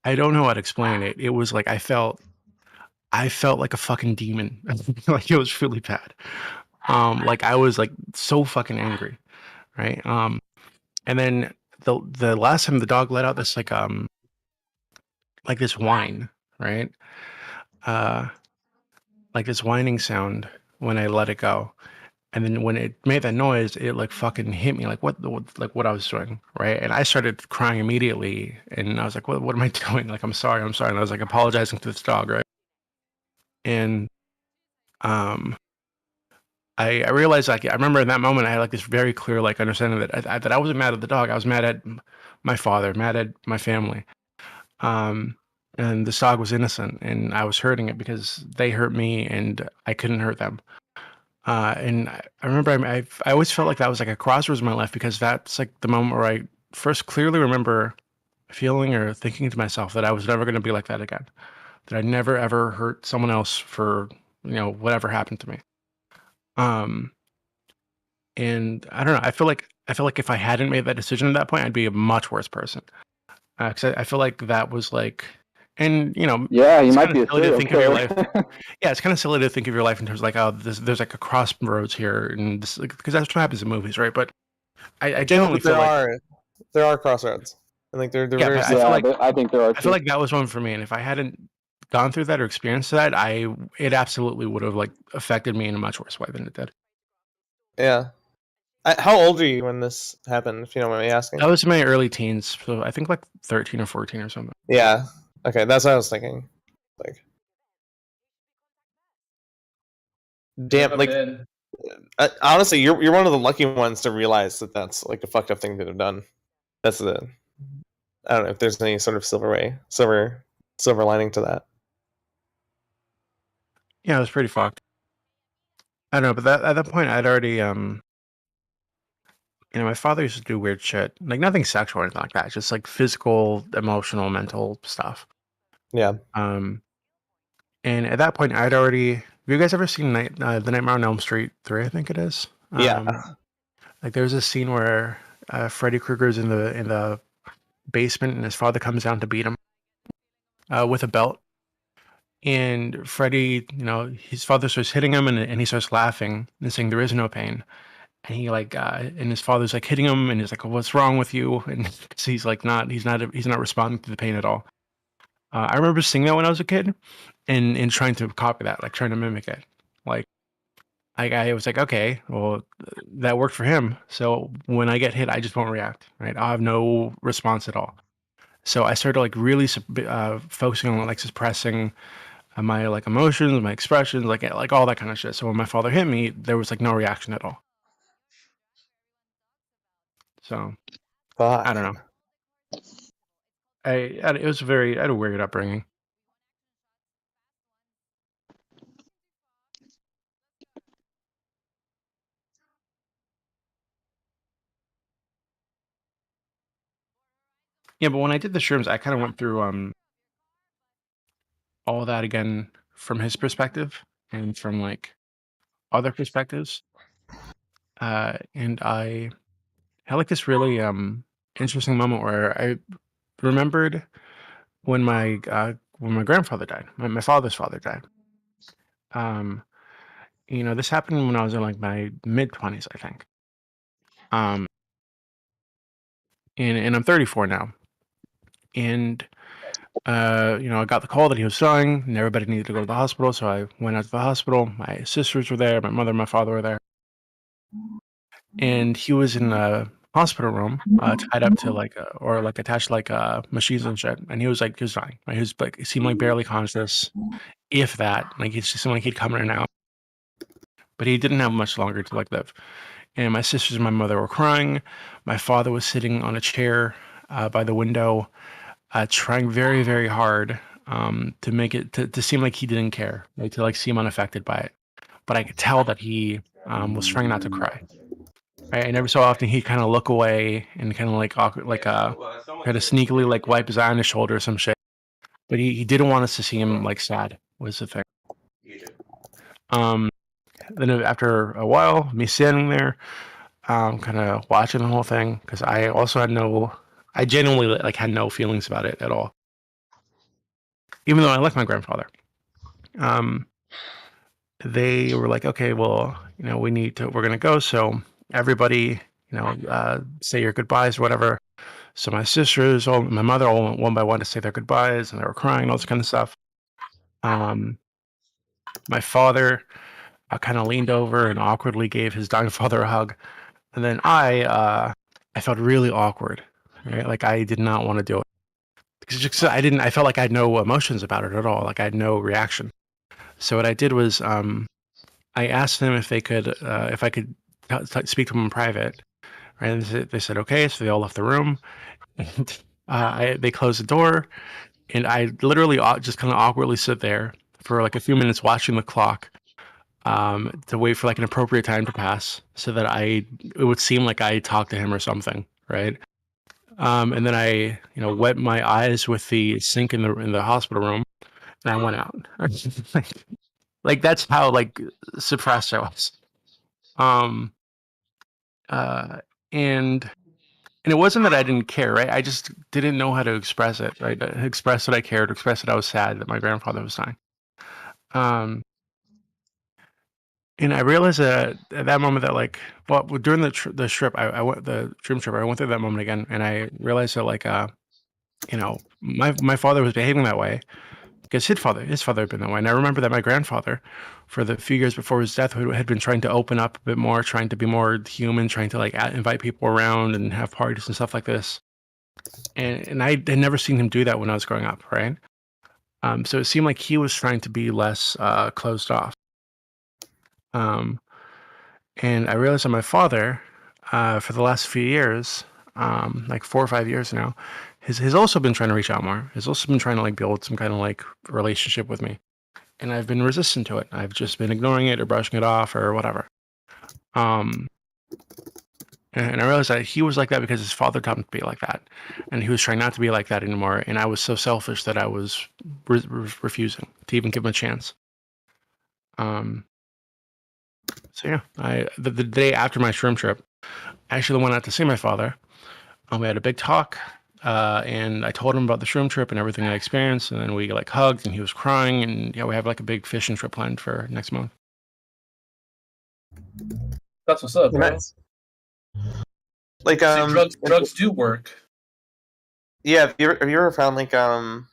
I don't know how to explain it. It was like I felt like a fucking demon. Like it was really bad. Like I was like so fucking angry, right? And then the last time the dog let out this like this whine, right? Like this whining sound when I let it go. And then when it made that noise, it like fucking hit me like what I was doing, right? And I started crying immediately, and I was like, what am I doing? Like, I'm sorry. And I was like apologizing to this dog, right? And I realized, like, I remember in that moment I had like this very clear like understanding that I wasn't mad at the dog. I was mad at my father, mad at my family. And this dog was innocent, and I was hurting it because they hurt me, and I couldn't hurt them. And I remember I always felt like that was like a crossroads in my life, because that's like the moment where I first clearly remember feeling or thinking to myself that I was never going to be like that again, that I never ever hurt someone else for, you know, whatever happened to me. And I don't know. I feel like if I hadn't made that decision at that point, I'd be a much worse person. Because I feel like that was like, and you know, Yeah, you it's might kinda be a silly to serial think of your killer. life. Yeah, it's kind of silly to think of your life in terms of like, oh, there's like a crossroads here, and this, because that's what happens in movies, right? But I genuinely feel like there are crossroads. I think they're yeah, very. but I feel like I think there are. I feel like that was one for me, and if I hadn't gone through that or experienced that, it absolutely would have like affected me in a much worse way than it did. Yeah. How old are you when this happened, if you don't mind me asking? That was in my early teens, so I think like 13 or 14 or something. Yeah. Okay, that's what I was thinking. Like, damn, like, honestly, you're one of the lucky ones to realize that that's like a fucked up thing to have done. That's I don't know if there's any sort of silver lining to that. Yeah, it was pretty fucked. I don't know, but at that point, I'd already you know, my father used to do weird shit, like nothing sexual or anything like that, just like physical, emotional, mental stuff. Yeah. And at that point, I'd already. Have you guys ever seen the Nightmare on Elm Street 3? I think it is. Yeah. Like there's a scene where Freddy Krueger's in the basement, and his father comes down to beat him with a belt. And Freddy, you know, his father starts hitting him, and he starts laughing and saying, "There is no pain." And he like, and his father's like hitting him, and he's like, "What's wrong with you?" And he's like, he's not responding to the pain at all. I remember seeing that when I was a kid, and trying to copy that, like trying to mimic it. Like, I was like, okay, well, that worked for him. So when I get hit, I just won't react. Right? I'll have no response at all. So I started like really focusing on like suppressing my like emotions, my expressions, like all that kind of shit. So when my father hit me, there was like no reaction at all. So I don't know. I had a weird upbringing. Yeah, but when I did the shrooms, I kind of went through all that again from his perspective and from like other perspectives. And I had like this really interesting moment where I remembered when my grandfather died, my father's father died. You know, this happened when I was in like my mid-20s, I think. And I'm 34 now. And you know, I got the call that he was dying, and everybody needed to go to the hospital. So I went out to the hospital. My sisters were there, my mother and my father were there, and he was in a hospital room, tied up to like or like attached like machines and shit. And he was dying. Right? He was like, it seemed like barely conscious, if that. Like it just seemed like he'd come in and out, but he didn't have much longer to like live. And my sisters and my mother were crying. My father was sitting on a chair by the window, trying very, very hard to make it to seem like he didn't care, like to like seem unaffected by it. But I could tell that he was trying not to cry. Right? And every so often he'd kind of look away and kind of like awkward, like kind of sneakily like wipe his eye on his shoulder or some shit. But he didn't want us to see him like sad, was the thing. Then after a while, me standing there, kind of watching the whole thing, because I also I genuinely like had no feelings about it at all. Even though I like my grandfather. They were like, okay, well, you know, we're going to go. So everybody, you know, say your goodbyes or whatever. So my sisters, my mother all went one by one to say their goodbyes, and they were crying and all this kind of stuff. My father kind of leaned over and awkwardly gave his dying father a hug, and then I felt really awkward, right? Like I did not want to do it because I felt like I had no emotions about it at all. Like I had no reaction. So what I did was I asked them if I could speak to them in private, right? And they said okay, so they all left the room, and they closed the door, and I literally just kind of awkwardly sit there for like a few minutes watching the clock, to wait for like an appropriate time to pass, so that it would seem like I talked to him or something, right? And then I, wet my eyes with the sink in the hospital room, and I went out. Like that's how like suppressed I was. And it wasn't that I didn't care, right? I just didn't know how to express it, right? Express that I cared, express that I was sad that my grandfather was dying. And I realized that at that moment that like, well, during the trip, I went the dream trip. I went through that moment again, and I realized that like, my father was behaving that way because his father had been that way. And I remember that my grandfather, for the few years before his death, had been trying to open up a bit more, trying to be more human, trying to like invite people around and have parties and stuff like this. And I had never seen him do that when I was growing up, right? So it seemed like he was trying to be less closed off. And I realized that my father, for the last few years, like 4 or 5 years now, has also been trying to reach out more. Has also been trying to like build some kind of like relationship with me, and I've been resistant to it. I've just been ignoring it or brushing it off or whatever. And I realized that he was like that because his father taught him to be like that, and he was trying not to be like that anymore. And I was so selfish that I was refusing to even give him a chance. So yeah, the day after my shroom trip, I actually went out to see my father. We had a big talk, and I told him about the shroom trip and everything I experienced, and then we like hugged, and he was crying, and yeah, we have like a big fishing trip planned for next month. That's what's up, bro. Nice. Like drugs do work. Yeah, have you ever found like the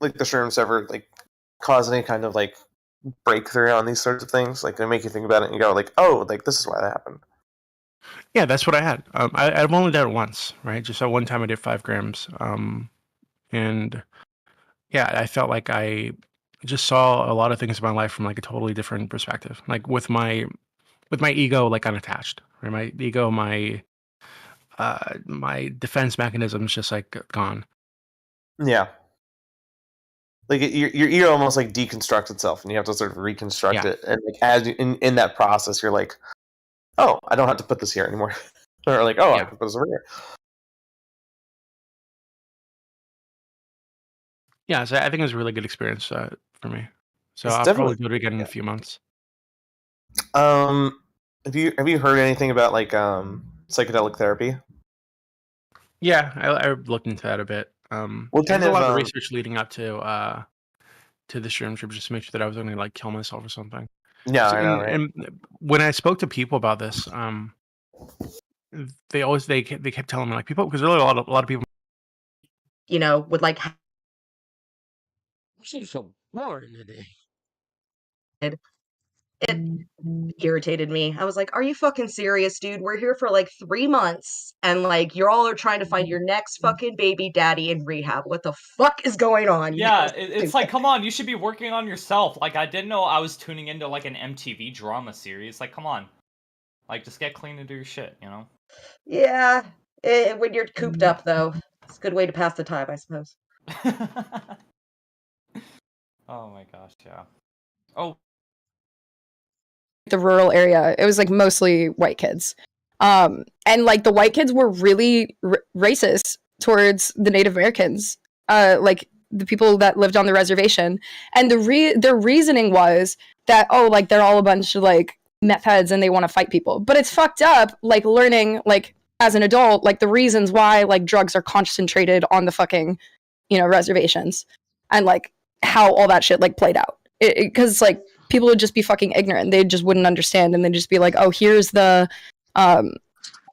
shrooms ever like cause any kind of like breakthrough on these sorts of things? Like they make you think about it and you go like, oh, like this is why that happened. Yeah, that's what I had. I've only done it once, right? Just at one time I did 5 grams. And yeah, I felt like I just saw a lot of things in my life from like a totally different perspective. Like with my ego like unattached, right? My ego, my defense mechanisms just like gone. Yeah. Like your ego almost like deconstructs itself, and you have to sort of reconstruct it. And like as in that process, you're like, oh, I don't have to put this here anymore, or like, oh, I can put this over here. Yeah, so I think it was a really good experience for me. So It's I'll definitely- probably do it again in a few months. Have you heard anything about like psychedelic therapy? Yeah, I looked into that a bit. What There's kind a lot of, of research leading up to the shroom trip just to make sure that I was going to like kill myself or something. Yeah, So- I know, right? and when I spoke to people about this, they kept telling me like people, because really a lot of people, would like She's so boring today. it irritated me. I was like, are you fucking serious, dude? We're here for like 3 months and like you all are trying to find your next fucking baby daddy in rehab. What the fuck is going on? Yeah, it's like, come on, you should be working on yourself. Like, I didn't know I was tuning into like an MTV drama series. Like, come on. Like, just get clean and do your shit, you know? Yeah. When you're cooped up though, it's a good way to pass the time, I suppose. Oh my gosh, yeah. Oh, the rural area, it was like mostly white kids, and like the white kids were really racist towards the Native Americans, like the people that lived on the reservation, and their reasoning was that, oh, like they're all a bunch of like meth heads and they want to fight people. But it's fucked up, like learning like as an adult like the reasons why like drugs are concentrated on the fucking reservations, and like how all that shit like played out, because like people would just be fucking ignorant. They just wouldn't understand, and they'd just be like, oh, here's the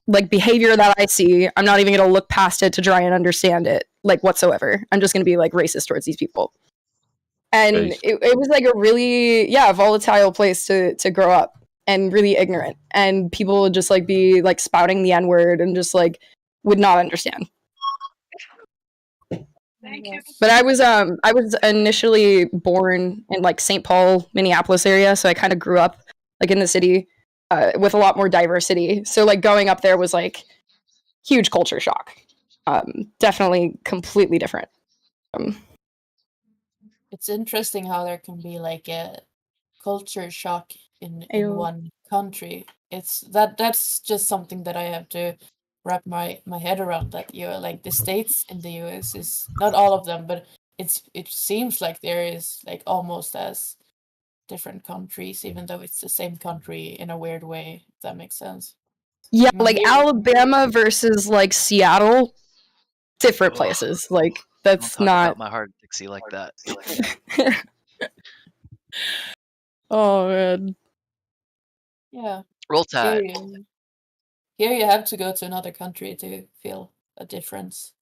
like behavior that I see. I'm not even going to look past it to try and understand it like whatsoever. I'm just going to be like racist towards these people. And Nice. it was like a really volatile place to grow up, and really ignorant, and people would just like be like spouting the N-word and just like would not understand. But I was initially born in like St. Paul, Minneapolis area, so I kind of grew up like in the city with a lot more diversity. So like going up there was like huge culture shock. Definitely completely different. It's interesting how there can be like a culture shock in Ayo. one country. That's just something that I have to wrap my head around, that like the states in the US is not all of them, but it seems like there is like almost as different countries, even though it's the same country in a weird way, if that makes sense. Yeah, I mean, like here- Alabama versus like Seattle, different places. Like that's Talk not. about my heart, Dixie, like that. Oh man. Yeah. Roll Tide. Here you have to go to another country to feel a difference.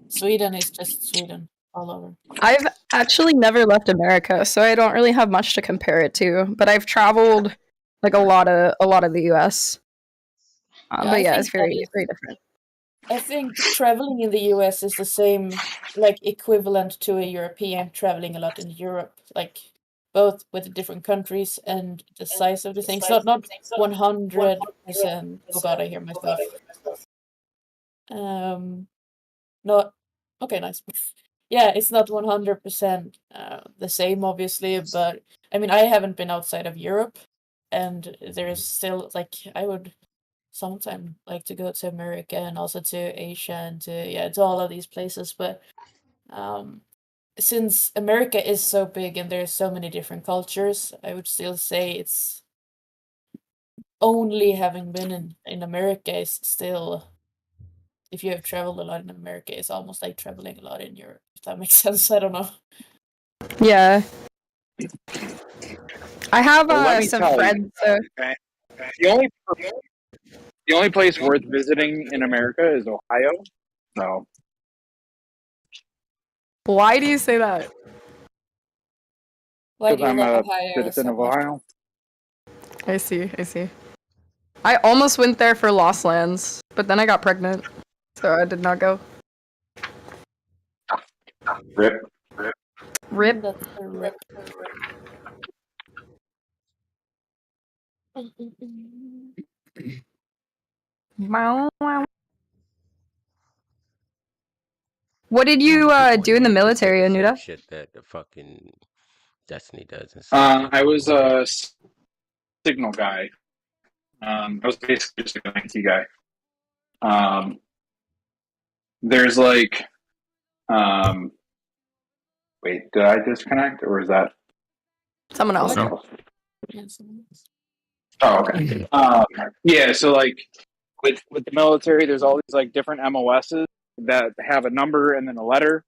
Sweden is just Sweden all over. I've actually never left America, so I don't really have much to compare it to. But I've traveled like a lot of the US. Yeah, But I yeah, think it's very that very different. I think traveling in the US is the same, like equivalent to a European traveling a lot in Europe, like both with the different countries and the size of the things. Not 100%. Oh god, I hear myself. Not okay, nice. Yeah, it's not 100% the same, obviously, but I mean, I haven't been outside of Europe, and there's still like I would sometime like to go to America and also to Asia and to all of these places, but since America is so big and there's so many different cultures, I would still say it's only having been in America is still, if you have traveled a lot in America, it's almost like traveling a lot in Europe, if that makes sense. I don't know. Yeah. I have Well, let me some tell you, friends. So okay? The only place worth visiting in America is Ohio. So why do you say that? Why because do you I'm love a Ohio citizen so of much? Ohio. I see. I almost went there for Lost Lands, but then I got pregnant, so I did not go. Rip. Rip. That's a rip. What did you do in the military, Anuda? Shit that the fucking Destiny does and stuff. I was a signal guy. I was basically just an IT guy. There's like, wait, did I disconnect or is that Someone else. No. Oh, okay. Yeah, so like with the military, there's all these like different MOSs that have a number and then a letter.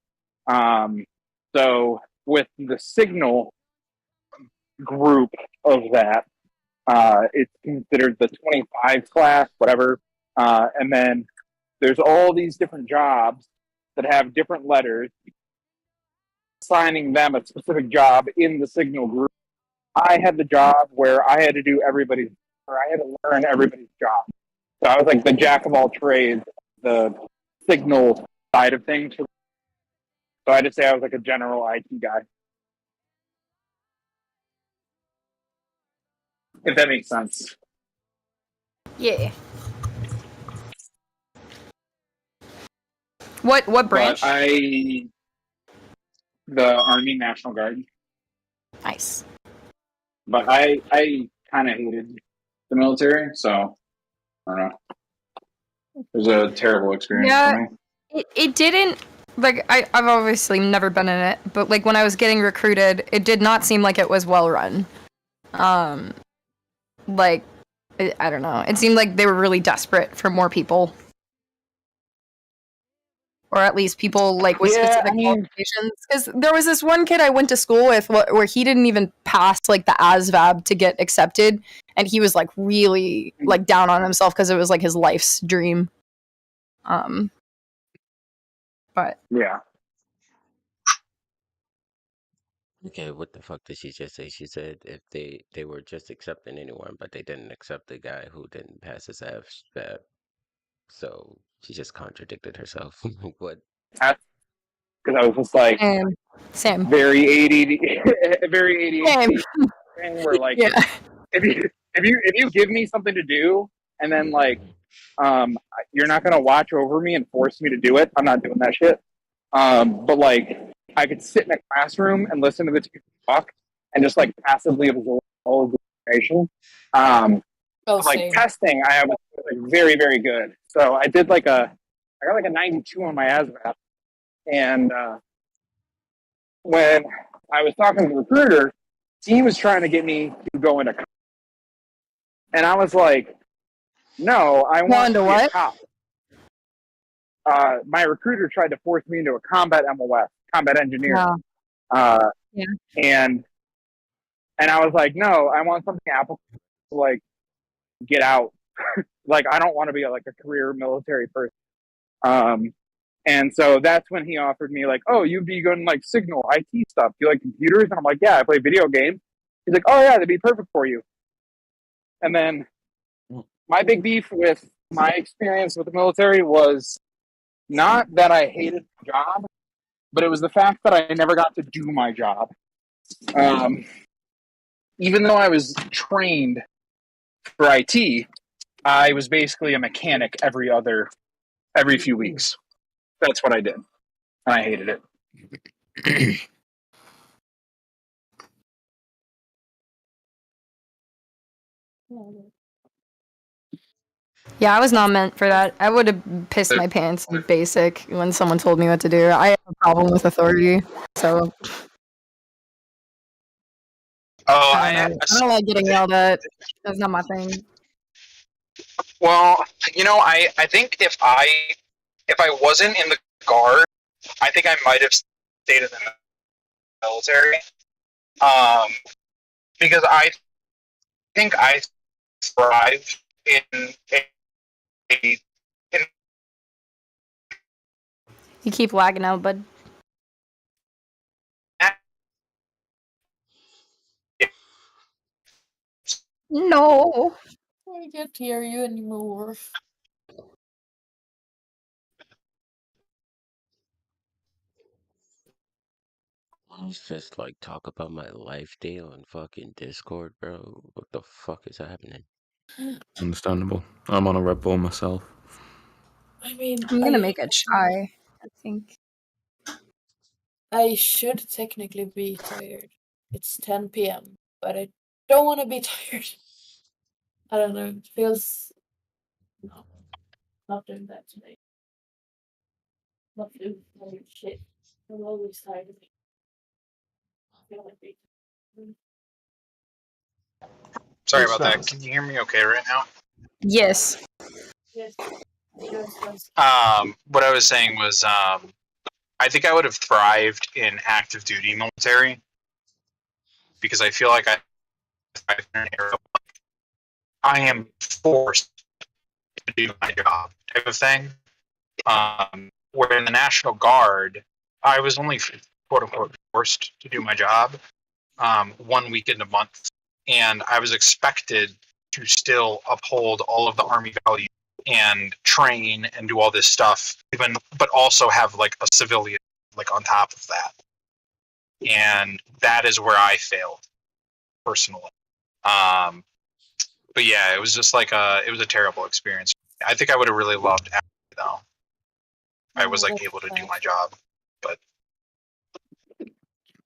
So with the signal group of that, it's considered the 25 class, whatever. And then there's all these different jobs that have different letters, assigning them a specific job in the signal group. I had the job where I had to do everybody's, or I had to learn everybody's job. So I was like the jack of all trades, the signal side of things. So I just say I was like a general IT guy. If that makes sense. Yeah. What branch? But the Army National Guard. Nice. But I kind of hated the military, so I don't know. It was a terrible experience for me. It didn't, like, I've obviously never been in it, but like when I was getting recruited, it did not seem like it was well run. Like, I don't know. It seemed like they were really desperate for more people. Or at least people like with specific qualifications. Because there was this one kid I went to school with where he didn't even pass like the ASVAB to get accepted, and he was like really like down on himself because it was like his life's dream. But yeah, Okay, what the fuck did she just say? She said if they were just accepting anyone, but they didn't accept the guy who didn't pass his AFSVAB. So she just contradicted herself. What? Because I was just like Same. very ADD, very Same. ADHD thing where like Yeah. if you give me something to do and then like you're not gonna watch over me and force me to do it, I'm not doing that shit. But like I could sit in a classroom and listen to the teacher talk and just like passively absorb all of the information. Like same. testing, I was like very, very good. So I got like a 92 on my ASVAB. And when I was talking to the recruiter, he was trying to get me to go into, and I was like, no, I want to be a cop. My recruiter tried to force me into a combat MOS, combat engineer. Yeah. And I was like, no, I want something applicable to like get out. Like I don't want to be like a career military person. And so that's when he offered me like, oh, you'd be good in like signal IT stuff. Do you like computers? And I'm like, yeah, I play video games. He's like, oh yeah, that'd be perfect for you. And then my big beef with my experience with the military was not that I hated the job, but it was the fact that I never got to do my job. Even though I was trained for IT, I was basically a mechanic every few weeks. That's what I did. And I hated it. Yeah, I was not meant for that. I would have pissed my pants in basic when someone told me what to do. I have a problem with authority, so Oh, I don't like getting yelled at. That's not my thing. Well, you know, I think if I wasn't in the Guard, I think I might have stayed in the military. Because I think I thrive in You keep lagging out, bud. No. I can't hear you anymore. Let's just like talk about my life day on fucking Discord, bro. What the fuck is happening? Understandable. I'm on a Red Bull myself. I mean, I'm gonna make a chai, I think. I should technically be tired. It's 10 p.m., but I don't want to be tired. I don't know. It feels no, not doing that today. Not doing tired shit. I'm always tired. I feel like Sorry about that. Can you hear me okay right now? Yes. Yes. What I was saying was, I think I would have thrived in active duty military because I feel like I am forced to do my job type of thing. Where in the National Guard, I was only quote unquote forced to do my job 1 weekend a month, and I was expected to still uphold all of the Army values and train and do all this stuff, but also have like a civilian like on top of that. And that is where I failed personally. But yeah, it was just like it was a terrible experience. I think I would have really loved it though. I was like able to do my job, but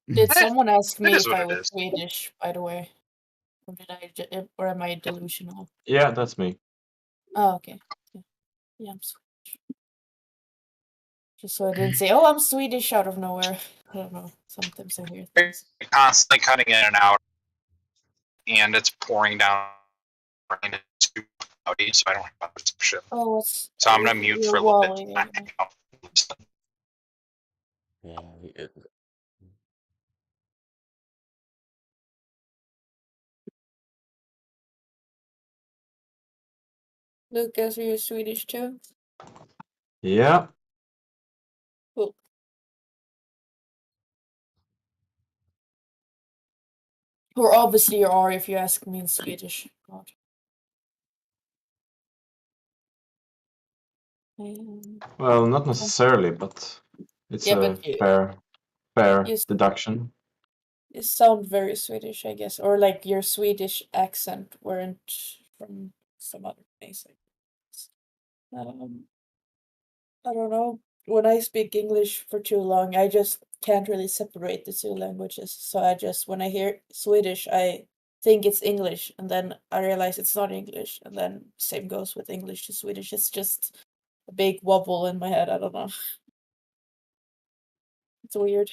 Did someone ask me is if what I it was is. Swedish, by the way? Or am I delusional? Yeah, that's me. Oh, okay. Yeah, I'm Swedish. Just so I didn't say, oh, I'm Swedish out of nowhere. I don't know. Sometimes I hear things. Constantly cutting in and out, and it's pouring down rain. It's super cloudy, so I don't have reception. Oh, it's. So I'm gonna mute for a little bit. Yeah, Lucas, are you Swedish too? Yeah. Cool. Or obviously you are if you ask me in Swedish. God. Well, not necessarily, but it's Yeah, a but you, fair you deduction. you sound very Swedish, I guess, or like your Swedish accent weren't from some other place. I guess. I don't know. When I speak English for too long, I just can't really separate the two languages. So I just, when I hear Swedish, I think it's English, and then I realize it's not English, and then same goes with English to Swedish. It's just a big wobble in my head. I don't know. It's weird.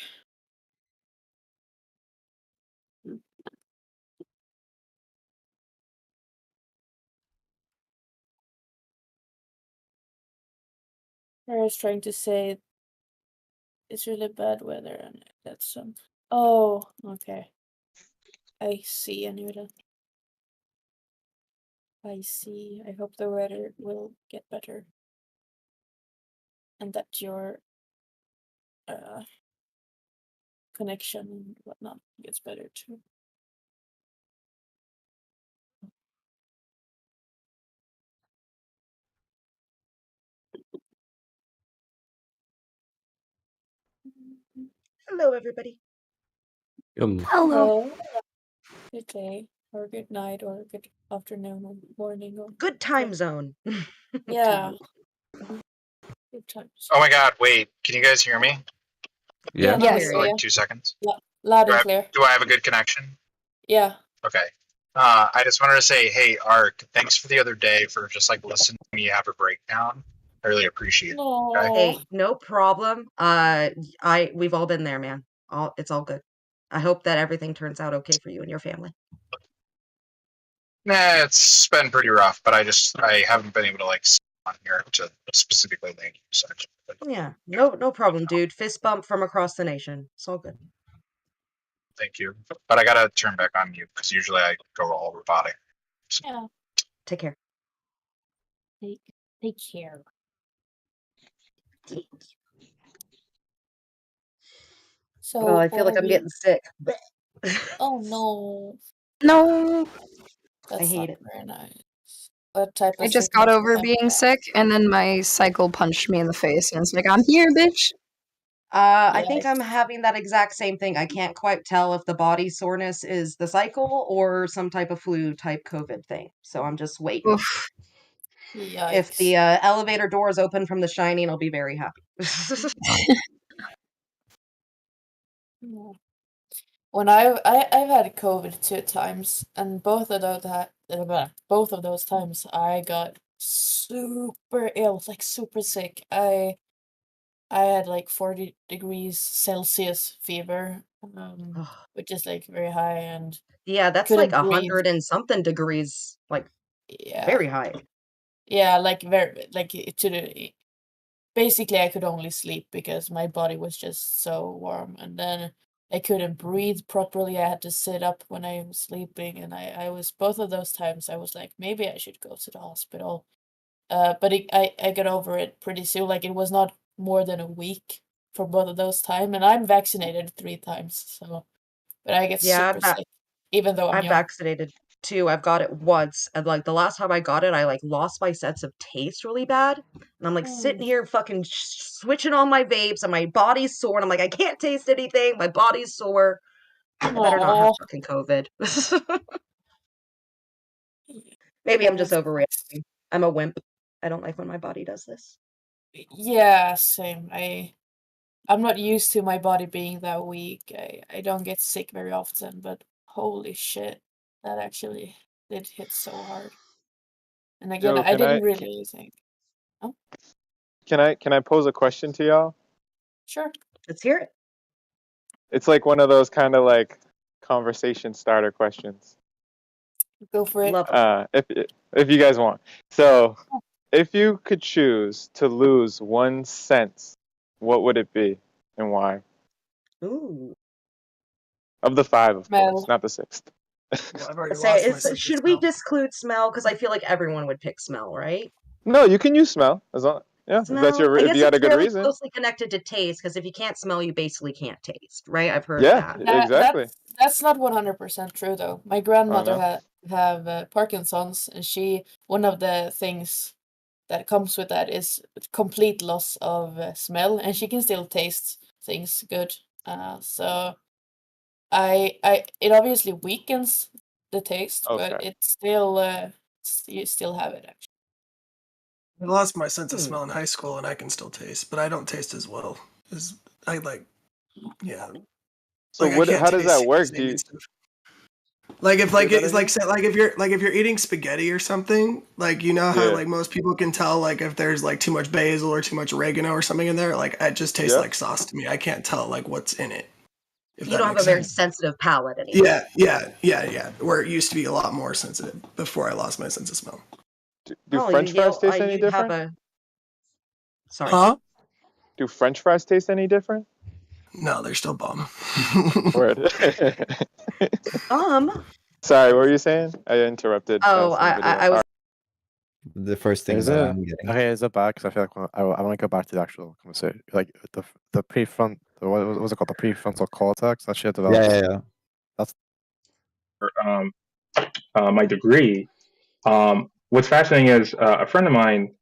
I was trying to say it's really bad weather, and that's some. Oh, okay. I see, Anita. I see. I hope the weather will get better, and that your connection and whatnot gets better too. Hello, everybody. Hello. Good day, or good night, or good afternoon, or morning, or Good time zone. yeah. Good times. Oh my god, wait. Can you guys hear me? Yeah, now we For hear like ya. 2 seconds. Loud Do and I, clear. do I have a good connection? Yeah. Okay. I just wanted to say, hey, Ark, thanks for the other day for just like listening to me have a breakdown. I really appreciate it. Okay? Hey, no problem. We've all been there, man. It's all good. I hope that everything turns out okay for you and your family. Nah, it's been pretty rough, but I haven't been able to like sit on here to specifically thank you. So Yeah, no problem, dude. Fist bump from across the nation. It's all good. thank you. But I gotta turn back on mute because usually I go all robotic. Yeah. Take care. Take care. So Oh, I feel like I'm getting sick. Oh no. No. That's hate not it. very nice. What type of I just got sickness over was being sick, and then my cycle punched me in the face, and it's like, I'm here, bitch. I think I'm having that exact same thing. I can't quite tell if the body soreness is the cycle or some type of flu type COVID thing. So I'm just waiting. If the elevator doors open from The Shining, I'll be very happy. Yeah. When I've had COVID 2 times, and both of those times I got super ill, like super sick. I had like 40 degrees Celsius fever, which is like very high, and Yeah, that's like couldn't breathe. 100 and something degrees, like Yeah. very high. Yeah, like very like to the basically I could only sleep because my body was just so warm, and then I couldn't breathe properly. I had to sit up when I was sleeping, and I was both of those times I was like, maybe I should go to the hospital. But I got over it pretty soon. Like it was not more than a week for both of those times, and I'm vaccinated 3 times, so but I get Yeah, super sick even though I'm I'm young. vaccinated too. I've got it once, and like the last time I got it, I like lost my sense of taste really bad. And I'm like sitting here fucking switching on my vapes, and my body's sore. And I'm like, I can't taste anything. My body's sore. I better not have Aw. fucking COVID. Maybe I'm just overreacting. I'm a wimp. I don't like when my body does this. Yeah, same. I'm not used to my body being that weak. I don't get sick very often, but holy shit, that actually did hit so hard. And again, Yo, I can I didn't really think. Oh, can I pose a question to y'all? sure. Let's hear it. It's like one of those kind of like conversation starter questions. Go for it. If you guys want. So, if you could choose to lose one sense, what would it be and why? Ooh. Of the 5, of Smell. course, not the 6th. Should we disclude smell? Because I feel like everyone would pick smell, right? No, you can use smell as long. Yeah, if Smell. that's your I if guess you got it's a good fairly reason. closely connected to taste because if you can't smell, you basically can't taste, right? I've heard Yeah, that. exactly. That's not 100% true though. My Oh grandmother no. have Parkinson's, and one of the things that comes with that is complete loss of smell, and she can still taste things good. So it obviously weakens the taste, but Okay. it's still you still have it actually. I lost my sense of smell in high school, and I can still taste, but I don't taste as well as I like. Yeah. So Like, I what? can't How does taste that work? seasoning Do you and stuff. Like if say like that it's like again? say, like if you're eating spaghetti or something, like you know how Yeah. like most people can tell like if there's like too much basil or too much oregano or something in there, like it just tastes Yeah. like sauce to me. I can't tell like what's in it. If You that don't have a makes very sense. sensitive palate anymore. Yeah. Where it used to be a lot more sensitive before I lost my sense of smell. Do Oh, French fries taste any you'd have different? a. Sorry. Huh? Do French fries taste any different? No, they're still bomb. Word. Sorry, what were you saying? I interrupted. Oh, somebody else. I was. The first thing Is that it I'm getting. okay? Is it bad? Because I feel like I want to go back to the actual conversation, like the what was it called? The prefrontal cortex. That shit develops. Yeah. That's my degree. What's fascinating is a friend of mine.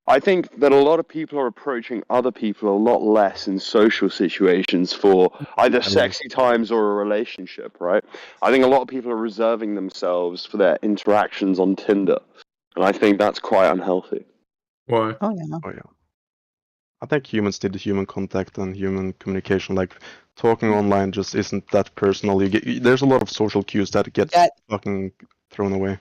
I think that a lot of people are approaching other people a lot less in social situations for either sexy times or a relationship, right? I think a lot of people are reserving themselves for their interactions on Tinder, and I think that's quite unhealthy. Why? Oh yeah. Oh yeah. I think humans need human contact and human communication. Like talking online just isn't that personal. There's a lot of social cues that get fucking thrown away.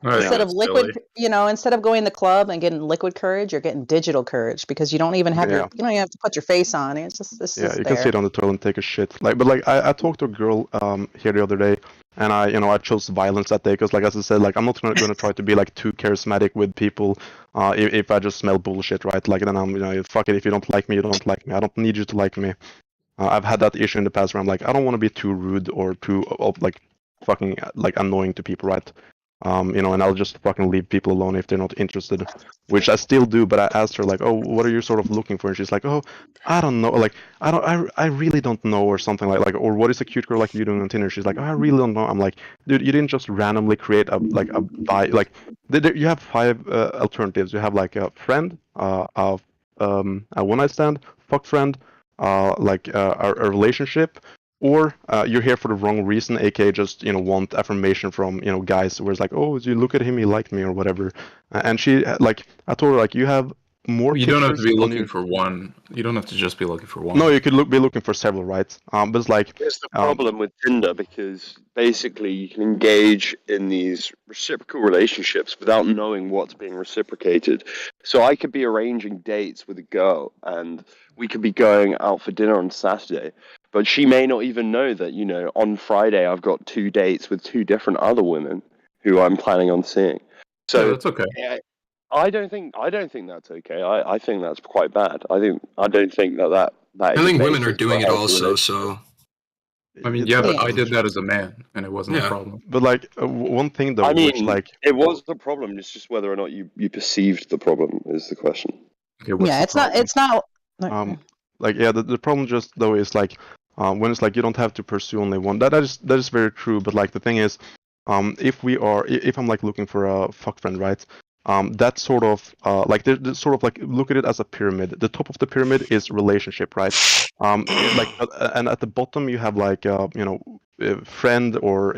Instead of liquid, instead of going to the club and getting liquid courage, you're getting digital courage because you don't even have Yeah. you don't even have to put your face on. It's just Yeah, you can sit on the toilet and take a shit. But I talked to a girl here the other day, and I chose violence that day because, like as I said, like I'm not gonna try to be like too charismatic with people. If I just smell bullshit, right? Like then I'm fuck it. If you don't like me, you don't like me. I don't need you to like me. I've had that issue in the past where I'm like I don't want to be too rude or too like fucking like annoying to people, right? And I'll just fucking leave people alone if they're not interested, which I still do. But I asked her like, oh, what are you sort of looking for? And she's like, oh, I don't know, like I really don't know, or something like, or what is a cute girl like you doing on Tinder? She's like, oh, I really don't know. I'm like, dude, you didn't just randomly create you have 5 alternatives. You have like a friend, a one night stand, fuck friend, a relationship. Or you're here for the wrong reason, aka just want affirmation from guys where it's like, oh, you look at him, he liked me or whatever. And she I told her like you have more. You don't have to pictures be on looking your... for one. You don't have to just be looking for one. No, you could be looking for several, right? But it's like Here's the problem with Tinder, because basically you can engage in these reciprocal relationships without knowing what's being reciprocated. So I could be arranging dates with a girl, and we could be going out for dinner on Saturday, but she may not even know that, on Friday I've got 2 dates with 2 different other women who I'm planning on seeing. So yeah, that's okay. I don't think that's okay. I think that's quite bad. I don't think that I is a think women are basis for doing a it healthy also, relationship. so. I mean, yeah, but I did that as a man, and it wasn't a problem. But one thing though, I mean, which it was the problem. It's just whether or not you perceived the problem is the question. Okay, Yeah, it's not. The problem just though is when it's like you don't have to pursue only one. That is very true. But like the thing is, if I'm like looking for a fuck friend, right? That's sort of there's sort of like look at it as a pyramid. The top of the pyramid is relationship, right? And at the bottom you have a friend or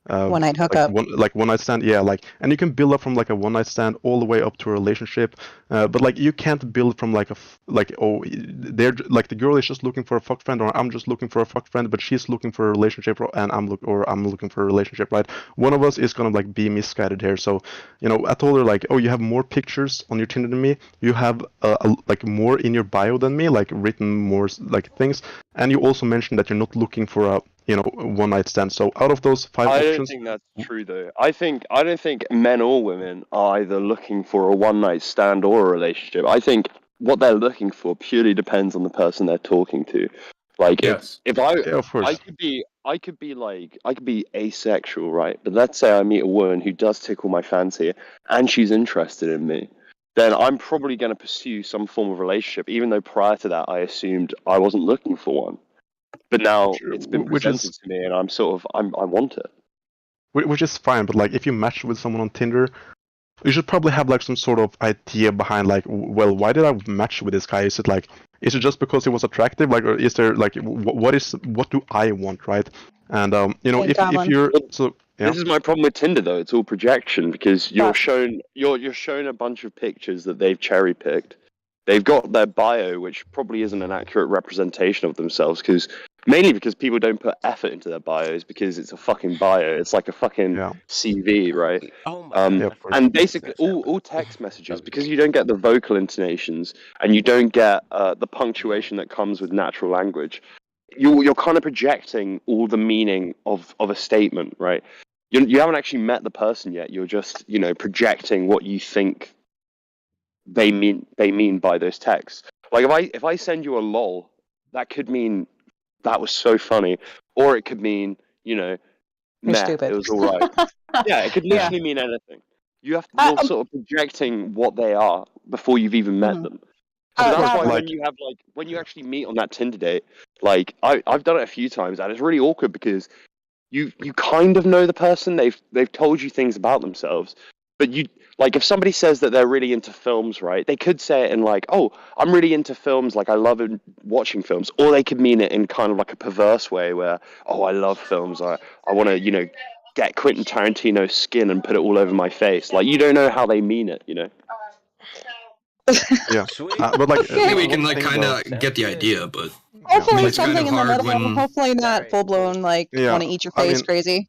one night hookup. One night stand, yeah, and you can build up from like a one night stand all the way up to a relationship, but you can't build from they're like the girl is just looking for a fuck friend, or I'm just looking for a fuck friend, but she's looking for a relationship, and I'm looking for a relationship, right? One of us is gonna be misguided here. So I told her oh, you have more pictures on your Tinder than me, you have more in your bio than me, written more things, and you also mentioned that you're not looking for a one night stand. So out of those 5 I options, don't think that's true, though. I don't think men or women are either looking for a one night stand or a relationship. I think what they're looking for purely depends on the person they're talking to. Yes. If Yeah, of course. I could be asexual, right? But let's say I meet a woman who does tickle my fancy and she's interested in me. Then I'm probably going to pursue some form of relationship, even though prior to that I assumed I wasn't looking for one. But now it's been Which presented is to me, and I want it. which is fine, but like if you match with someone on Tinder, you should probably have like some sort of idea behind like, well, why did I match with this guy? Is it just because he was attractive? Like, or is there like what do I want, right? And you know, if you're so yeah. This is my problem with Tinder, though. It's all projection because you're shown a bunch of pictures that they've cherry picked. They've got their bio, which probably isn't an accurate representation of themselves, mainly because people don't put effort into their bios because it's a fucking bio. It's like a fucking CV, right? And basically all text messages, because you don't get the vocal intonations and you don't get the punctuation that comes with natural language. You're kind of projecting all the meaning of a statement, right? You haven't actually met the person yet. You're just, projecting what you think they mean by those texts. Like if I send you a lol, that could mean that was so funny, or it could mean, meh, stupid. it was all right. Yeah, it could literally mean anything. You're sort of projecting what they are before you've even met them. So that's why when you actually meet on that Tinder date, like I've done it a few times, and it's really awkward because you kind of know the person. They've told you things about themselves, but you like if somebody says that they're really into films, right? They could say it in like, oh, I'm really into films, like I love watching films, or they could mean it in kind of like a perverse way where, oh, I love films, I want to get Quentin Tarantino's skin and put it all over my face. Like you don't know how they mean it, Yeah, but like I think we can like kind of get the idea, but Hopefully it's kind something of in the hard middle. when Hopefully not full blown like Yeah, want to eat your I face mean- crazy.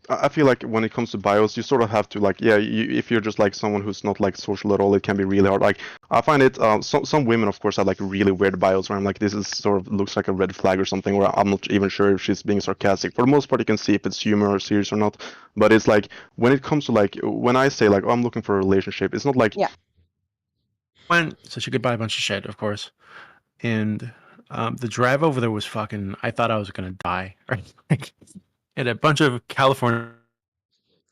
I feel like when it comes to bios, you sort of have to like, if you're just like someone who's not like social at all, it can be really hard. Like I find it, some women of course have like really weird bios where I'm like, this is sort of looks like a red flag or something, where I'm not even sure if she's being sarcastic. For the most part, you can see if it's humor or serious or not. But it's like when it comes to like when I say like, oh, I'm looking for a relationship, it's not like So she could buy a bunch of shit, of course. And the drive over there was fucking. I thought I was gonna die. Right? And a bunch of California.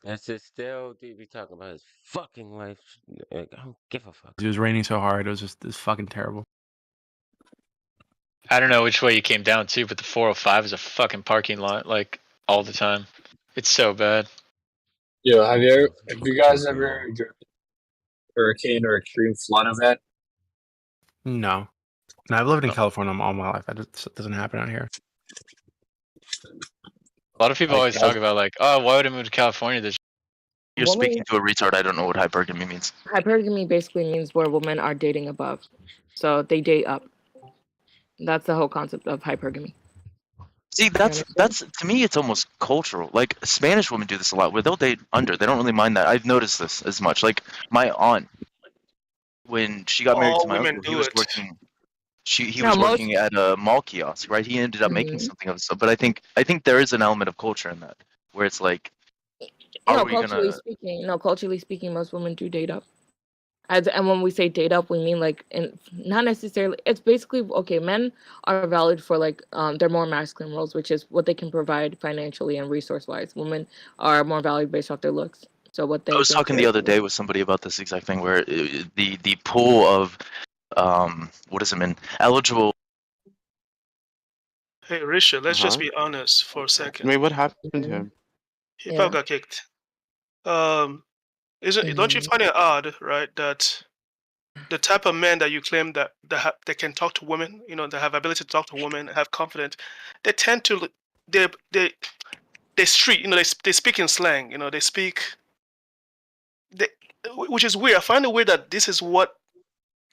That's it. Still, dude, be talking about his fucking life. I don't give a fuck. It was raining so hard. It was just fucking terrible. I don't know which way you came down to, but the 405 is a fucking parking lot, like all the time. It's so bad. Yo, have you guys ever driven a hurricane or extreme flood event? No, I've lived in California all my life. That doesn't happen out here. A lot of people always talk about like, oh, why would I move to California this You're Woman- speaking to a retard. I don't know what hypergamy means. Hypergamy basically means where women are dating above. So they date up. That's the whole concept of hypergamy. See, that's to me, it's almost cultural. Like Spanish women do this a lot, where they'll date under. They don't really mind that. I've noticed this as much. Like my aunt, when she got married to my uncle, he was working. He was working at a mall kiosk, right? He ended up making something of himself. But I think there is an element of culture in that, where it's like, Culturally speaking, most women do date up. And when we say date up, we mean like, not necessarily. It's basically okay. Men are valid for like they're more masculine roles, which is what they can provide financially and resource wise. Women are more valued based off their looks. So what they. I was talking the other day with somebody about this exact thing, where the pool of what is it, man? Eligible. Hey, Richard, let's just be honest for a second. Wait, what happened to him? He probably got kicked. Don't you find it odd, right, that the type of men that you claim that they can talk to women, that have ability to talk to women, have confidence, they tend to they street, they speak in slang, they speak, which is weird. I find it weird that this is what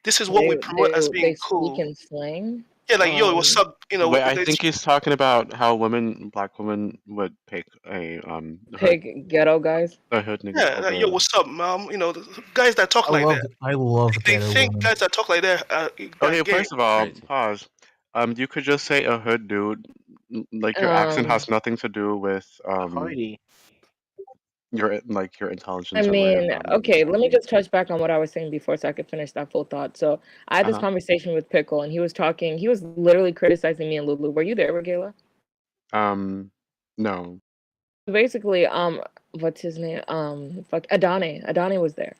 we promote as being cool. Speak in slang. Yeah, like yo, what's up? Wait, I think he's talking about how black women would pick a Pig ghetto guys. a hood nigga. Yeah, like, yo, what's up, mom? The guys that talk like that. I love They ghetto think women. guys that talk like that. Okay, gay. first of all, pause. You could just say a hood dude. Like your accent has nothing to do with your intelligence. I or mean, whatever. okay, let me just touch back on what I was saying before so I could finish that full thought. So I had this conversation with Pickle and he was literally criticizing me and Lulu. Were you there, Regala? No. Basically, what's his name? Adane. Adane was there.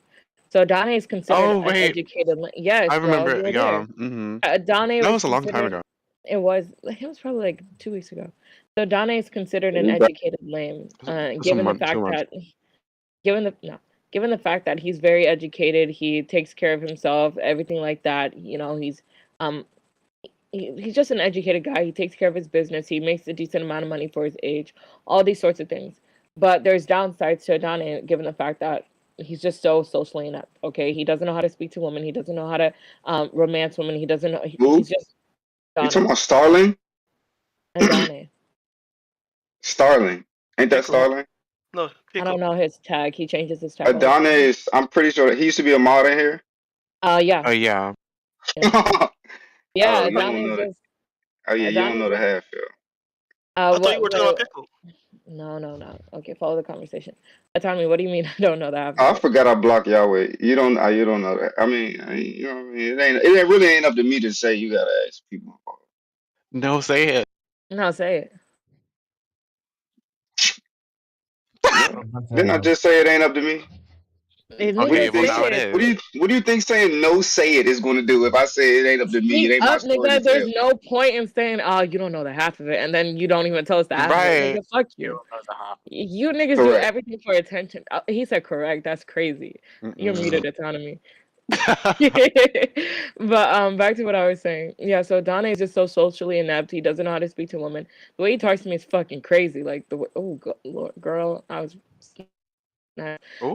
So Adane is considered Oh an wait, educated. Yes, I bro, remember you it. were Yeah. there. Mm-hmm. Adane That was was a long time considered. ago. It was probably like 2 weeks ago. So Adane is considered an That- educated lame, Some given the month, 2 fact months. that given the fact that he's very educated, he takes care of himself, everything like that. You know, he's he's just an educated guy. He takes care of his business. He makes a decent amount of money for his age. All these sorts of things. But there's downsides to Adane, given the fact that he's just so socially inept. Okay, he doesn't know how to speak to women. He doesn't know how to romance women. He doesn't know. Who? He's just You talking Adane. about Starling? Adane. Starling. Ain't that Starling? No, I don't know his tag. He changes his tag. all the Adana time. is, I'm pretty sure he used to be a mod in here. Yeah. Oh yeah. Yeah, Oh, you don't Adane know is the, just. oh yeah, you don't Adane know is the just. half, yo. I thought you were talking about What? Pickle. No. Okay, follow the conversation. Tell me, what do you mean? I don't know that. I forgot I blocked Yahweh. You don't know that. I mean, you know what I mean? It really ain't up to me to say. You gotta ask people. No, say it. No, say it. Didn't I just say it ain't up to me? Nigga, What do you say think? it. What do you think saying no, say it is going to do? If I say it ain't up to me, it Speak ain't my up, story nigga. to There's tell. no point in saying, "Oh, you don't know the half of it," and then you don't even tell us the half of it. Right. Nigga, fuck you. You niggas do Correct. everything for attention. He said correct. That's crazy. You're muted, autonomy. But back to what I was saying. Yeah, so Donna is just so socially inept. He doesn't know how to speak to women. The way he talks to me is fucking crazy. Like Lord, girl, I was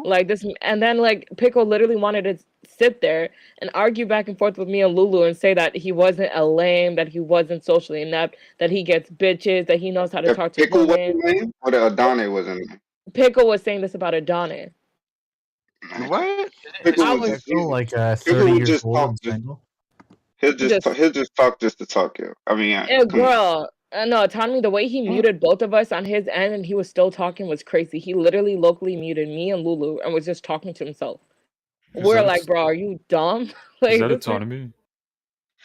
like this, and then like Pickle literally wanted to sit there and argue back and forth with me and Lulu and say that he wasn't a lame, that he wasn't socially inept, that he gets bitches, that he knows how to The talk to Pickle was women. the name, or the Adane was the name? Pickle was saying this about Adane. What? Pickle I was was just like Pickle 30 would years just old talk. and single. He'll just talk just to talk, yo. I mean, come on. Girl, no, autonomy. The way he muted both of us on his end and he was still talking was crazy. He literally locally muted me and Lulu and was just talking to himself. Is We're that like, bro, are you dumb? Like, Is that this man- autonomy?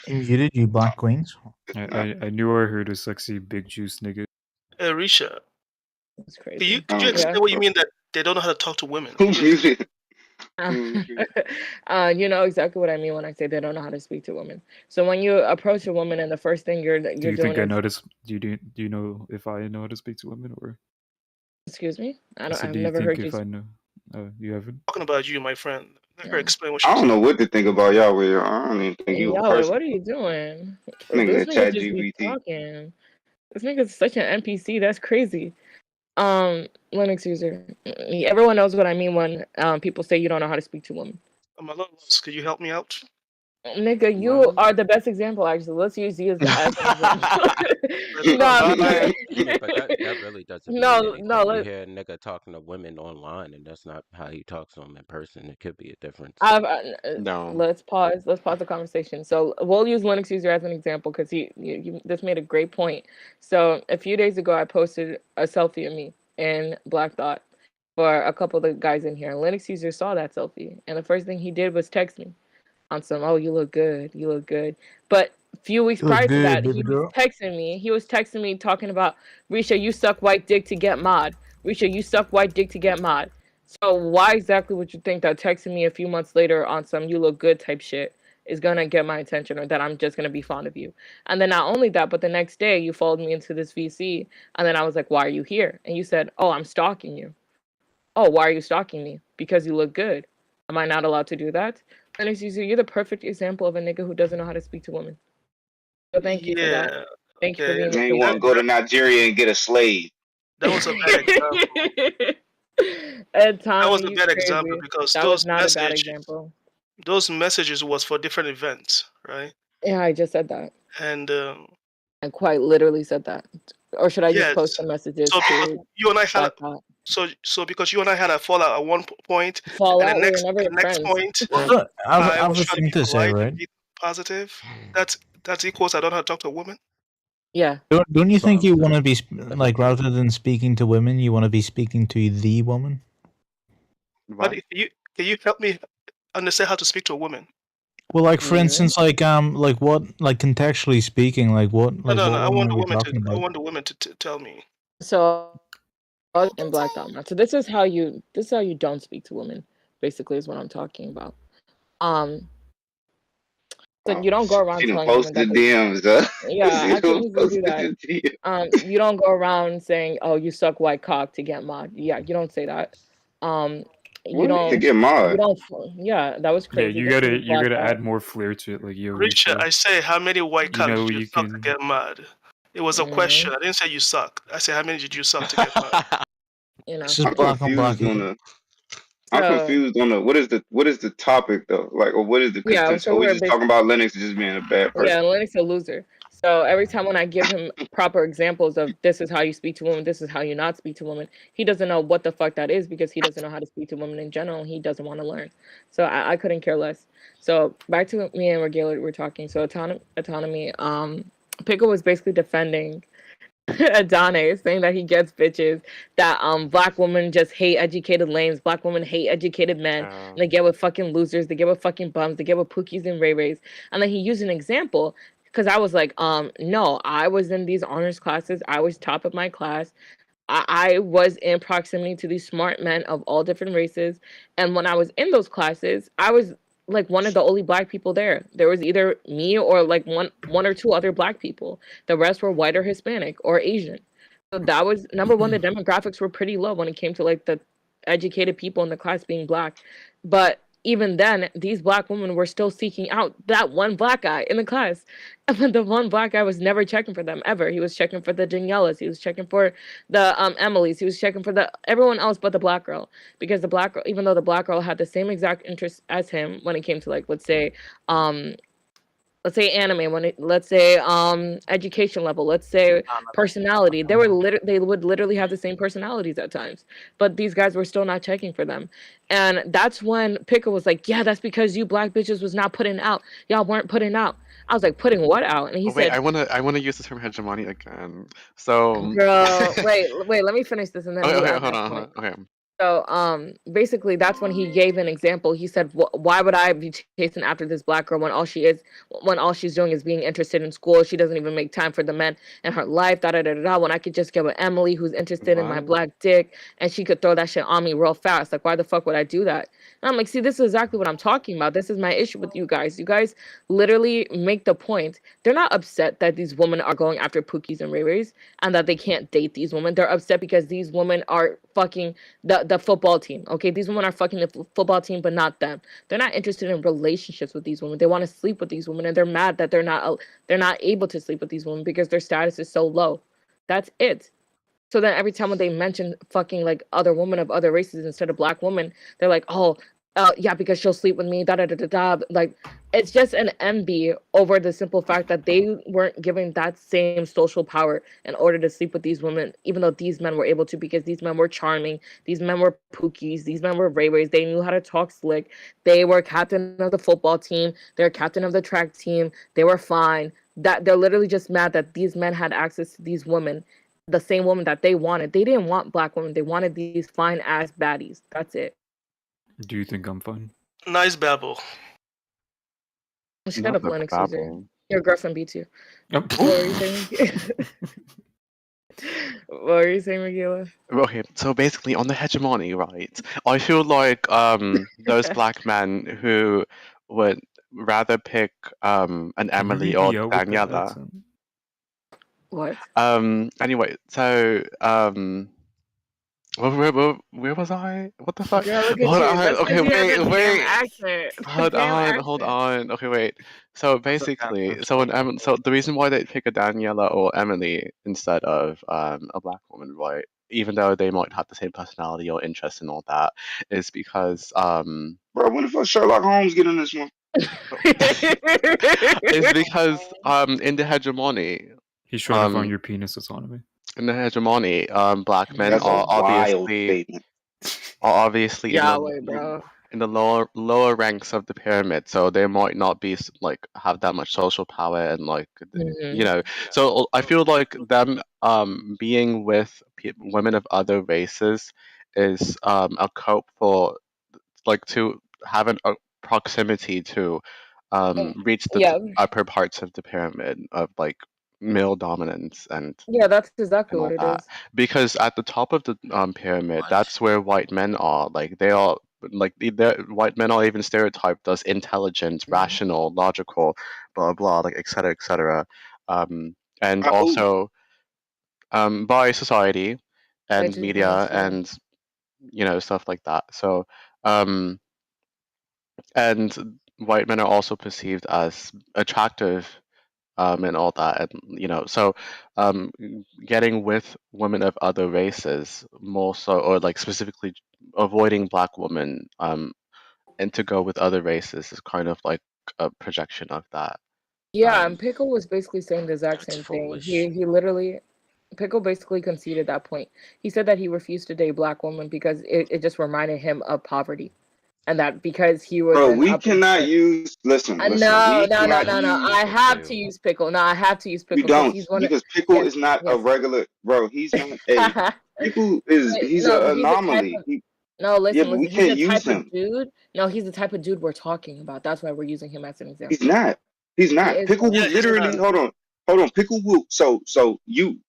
He muted you, Black Queens. I knew I heard a sexy big juice nigga. Risha, That's could crazy. you explain what you mean that they don't know how to talk to women? Who's muted? You know exactly what I mean when I say they don't know how to speak to women. So when you approach a woman and the first thing you're Do doing you think I is, notice? Do you know if I know how to speak to women or? excuse me, I said, I've do you never think heard you. if I know? You haven't. Talking about you, my friend. Never explain what I you don't said. know what to think about Yahweh. Yo. I don't even think you a Yahweh, person. what are you doing? Nigga, This nigga Chat just be GPT. talking. This nigga's such an NPC. That's crazy. Linux user. Everyone knows what I mean when people say you don't know how to speak to women. I'm a little lost. Could you help me out? Nigga, you are the best example. Actually, let's use you as an example. No, But that really doesn't mean no, anything. no. You Let, hear a nigga talking to women online, and that's not how he talks to them in person. It could be a difference. No. Let's pause. Let's pause the conversation. So we'll use Linux user as an example because you this made a great point. So a few days ago, I posted a selfie of me in Black Thought for a couple of the guys in here. Linux user saw that selfie, and the first thing he did was text me on some, "Oh, you look good. You look good." But a few weeks You look prior to good, that, baby he was girl. texting me. He was texting me talking about, "Risha, you suck white dick to get mod. Risha, you suck white dick to get mod." So why exactly would you think that texting me a few months later on some "you look good" type shit is gonna get my attention, or that I'm just gonna be fond of you? And then not only that, but the next day you followed me into this VC, and then I was like, "Why are you here?" And you said, "Oh, I'm stalking you." "Oh, why are you stalking me?" "Because you look good." Am I not allowed to do that? And it's usually, you're the perfect example of a nigga who doesn't know how to speak to women. So thank you for that. Yeah. Thank you for Okay. being They ain't want to go to Nigeria and get a slave. That was a bad example. Ed That was Tommy, a you bad crazy. example because That was not a bad example. those messages was for different events, right? Yeah, I just said that. And I quite literally said that. Or should I just post yes. the messages So because to you and I had Black a, Thought? so because you and I had a fallout at one point, and Fallout, the we were next never next friends. point, Well, I I have was a trying to thing be to say, polite right? and be positive. That's equals I don't know how to talk to a woman. Yeah. Don't you think you want to be like, rather than speaking to women, you want to be speaking to the woman? But if you can you help me understand how to speak to a woman? Well, like for instance, like what, like contextually speaking, like what, No, like no, what no. I woman want are the we woman to. talking I about? want the woman to tell me. So in Black Dogma. So this is how you don't speak to women, basically, is what I'm talking about. So you don't go around She done telling women posted that the DMs, huh? yeah, She I can done easily do posted that. the DMs. You don't go around saying, "Oh, you suck white cock to get mod." Yeah, you don't say that. You What? To don't. get You mod? don't. Yeah, that was Yeah, crazy. you This gotta was you blocked gotta out. add more flair to it. Like, yo, Richard, Lisa, I say, how many white you cocks know did you you suck to can. get mad? It was a question. I didn't say you sucked. I said, how many did you suck to get mad? You know. This is I'm black on black. confused on the. I'm So confused on the what is the topic though? Like, or what is the yeah, contention? so Are we we're just talking basically about Lennox just being a bad person? yeah, Lennox a loser. So every time when I give him proper examples of this is how you speak to women, this is how you not speak to women, he doesn't know what the fuck that is because he doesn't know how to speak to women in general. He doesn't want to learn. So I couldn't care less. So back to me and Regula were talking. So autonomy. Pickle was basically defending Adane, saying that he gets bitches, that black women just hate educated lames, black women hate educated men, and they get with fucking losers, they get with fucking bums, they get with pookies and ray rays. And then he used an example because I was like, no, I was in these honors classes, I was top of my class. I was in proximity to these smart men of all different races. And when I was in those classes, I was like one of the only black people there. There was either me or like one or two other black people. The rest were white or Hispanic or Asian. So that was number one. The demographics were pretty low when it came to like the educated people in the class being black. But even then, these black women were still seeking out that one black guy in the class. And the one black guy was never checking for them ever. He was checking for the Daniellas. He was checking for the Emily's. He was checking for the everyone else but the black girl. Because the black girl, even though the black girl had the same exact interests as him when it came to like let's say anime, let's say education level, let's say personality, they would literally have the same personalities at times, but these guys were still not checking for them. And that's when Pickle was like, yeah, that's because you black bitches was not putting out, y'all weren't putting out. I was like, putting what out? And he Wait, said, I wanna use the term hegemony again. So girl, wait, let me finish this and then you okay, add hold that on, point. okay. So basically that's when he gave an example. He said, why would I be chasing after this black girl when all she's doing is being interested in school? She doesn't even make time for the men in her life, da da da da, when I could just get with Emily, who's interested in my black dick, and she could throw that shit on me real fast. Like, why the fuck would I do that? And I'm like, see, this is exactly what I'm talking about. This is my issue with you guys. You guys literally make the point. They're not upset that these women are going after Pookies and Ray Rays and that they can't date these women. They're upset because these women are fucking the football team. Okay, these women are fucking the football team, but not them. They're not interested in relationships with these women. They want to sleep with these women, and they're mad that they're not able to sleep with these women because their status is so low. That's it. So then every time when they mention fucking like other women of other races instead of black women, they're like, oh, yeah, because she'll sleep with me, da da da da da. Like, it's just an envy over the simple fact that they weren't given that same social power in order to sleep with these women, even though these men were able to, because these men were charming, these men were pookies, these men were Ray Rays, they knew how to talk slick, they were captain of the football team, they were captain of the track team, they were fine. That they're literally just mad that these men had access to these women, the same woman that they wanted. They didn't want black women. They wanted these fine ass baddies. That's it. Do you think I'm fine? Nice babble. Shut Not up, the Linux user. babble. Your girlfriend beats you. Yep. What were you saying? What were you saying, Regula? Okay, so basically on the hegemony, right? I feel like those black men who would rather pick an Emily or Yo, with that Daniela. accent. What? Anyway, so where was I? What the fuck? Girl, look at Hold you. on. That's Okay, because you have the damn wait. accent. Hold Damn on. accent. Okay, wait. So basically, so so the reason why they pick a Daniela or Emily instead of a black woman, right? Even though they might have the same personality or interest and all that, is because Bro, when the fuck Sherlock Holmes get in this one? it's because in the hegemony, He's trying to find your penis autonomy. in the hegemony, black men That's a are wild obviously statement. Yahweh, bro. in the lower ranks of the pyramid, so they might not be like have that much social power and like you know. So I feel like them being with women of other races is a cope for like to have a proximity to reach the Yeah. upper parts of the pyramid of like male dominance and Yeah, that's exactly all what it that. is. Because at the top of the pyramid, that's where white men are. Like they are, like white men are even stereotyped as intelligent, rational, logical, blah blah, like etc. etc. And By who? also by society I and just media want to. and stuff like that. So um and white men are also perceived as attractive and all that, and so um getting with women of other races more so, or like specifically avoiding black women and to go with other races is kind of like a projection of that. Yeah, and Pickle was basically saying the exact That's same thing. foolish. He literally, Pickle basically conceded that point. He said that he refused to date black women because it just reminded him of poverty, and that because he was Bro, an we upper cannot use. Listen, listen. no, We no, no, cannot no, no. use. I have to use Pickle. No, I have to use We Pickle because don't, he's one of because Pickle yes, is not a yes. regular. Bro, he's not a. Pickle is. Wait, He's no, an he's the type anomaly. of no. Yeah, Listen, but we listen. He's can't the use type of him. dude. No, he's the type of dude we're talking about. That's why we're using him as an He's example. not. He's He not. is. Pickle will Yeah, he's literally. not. Hold on. Pickle will. So you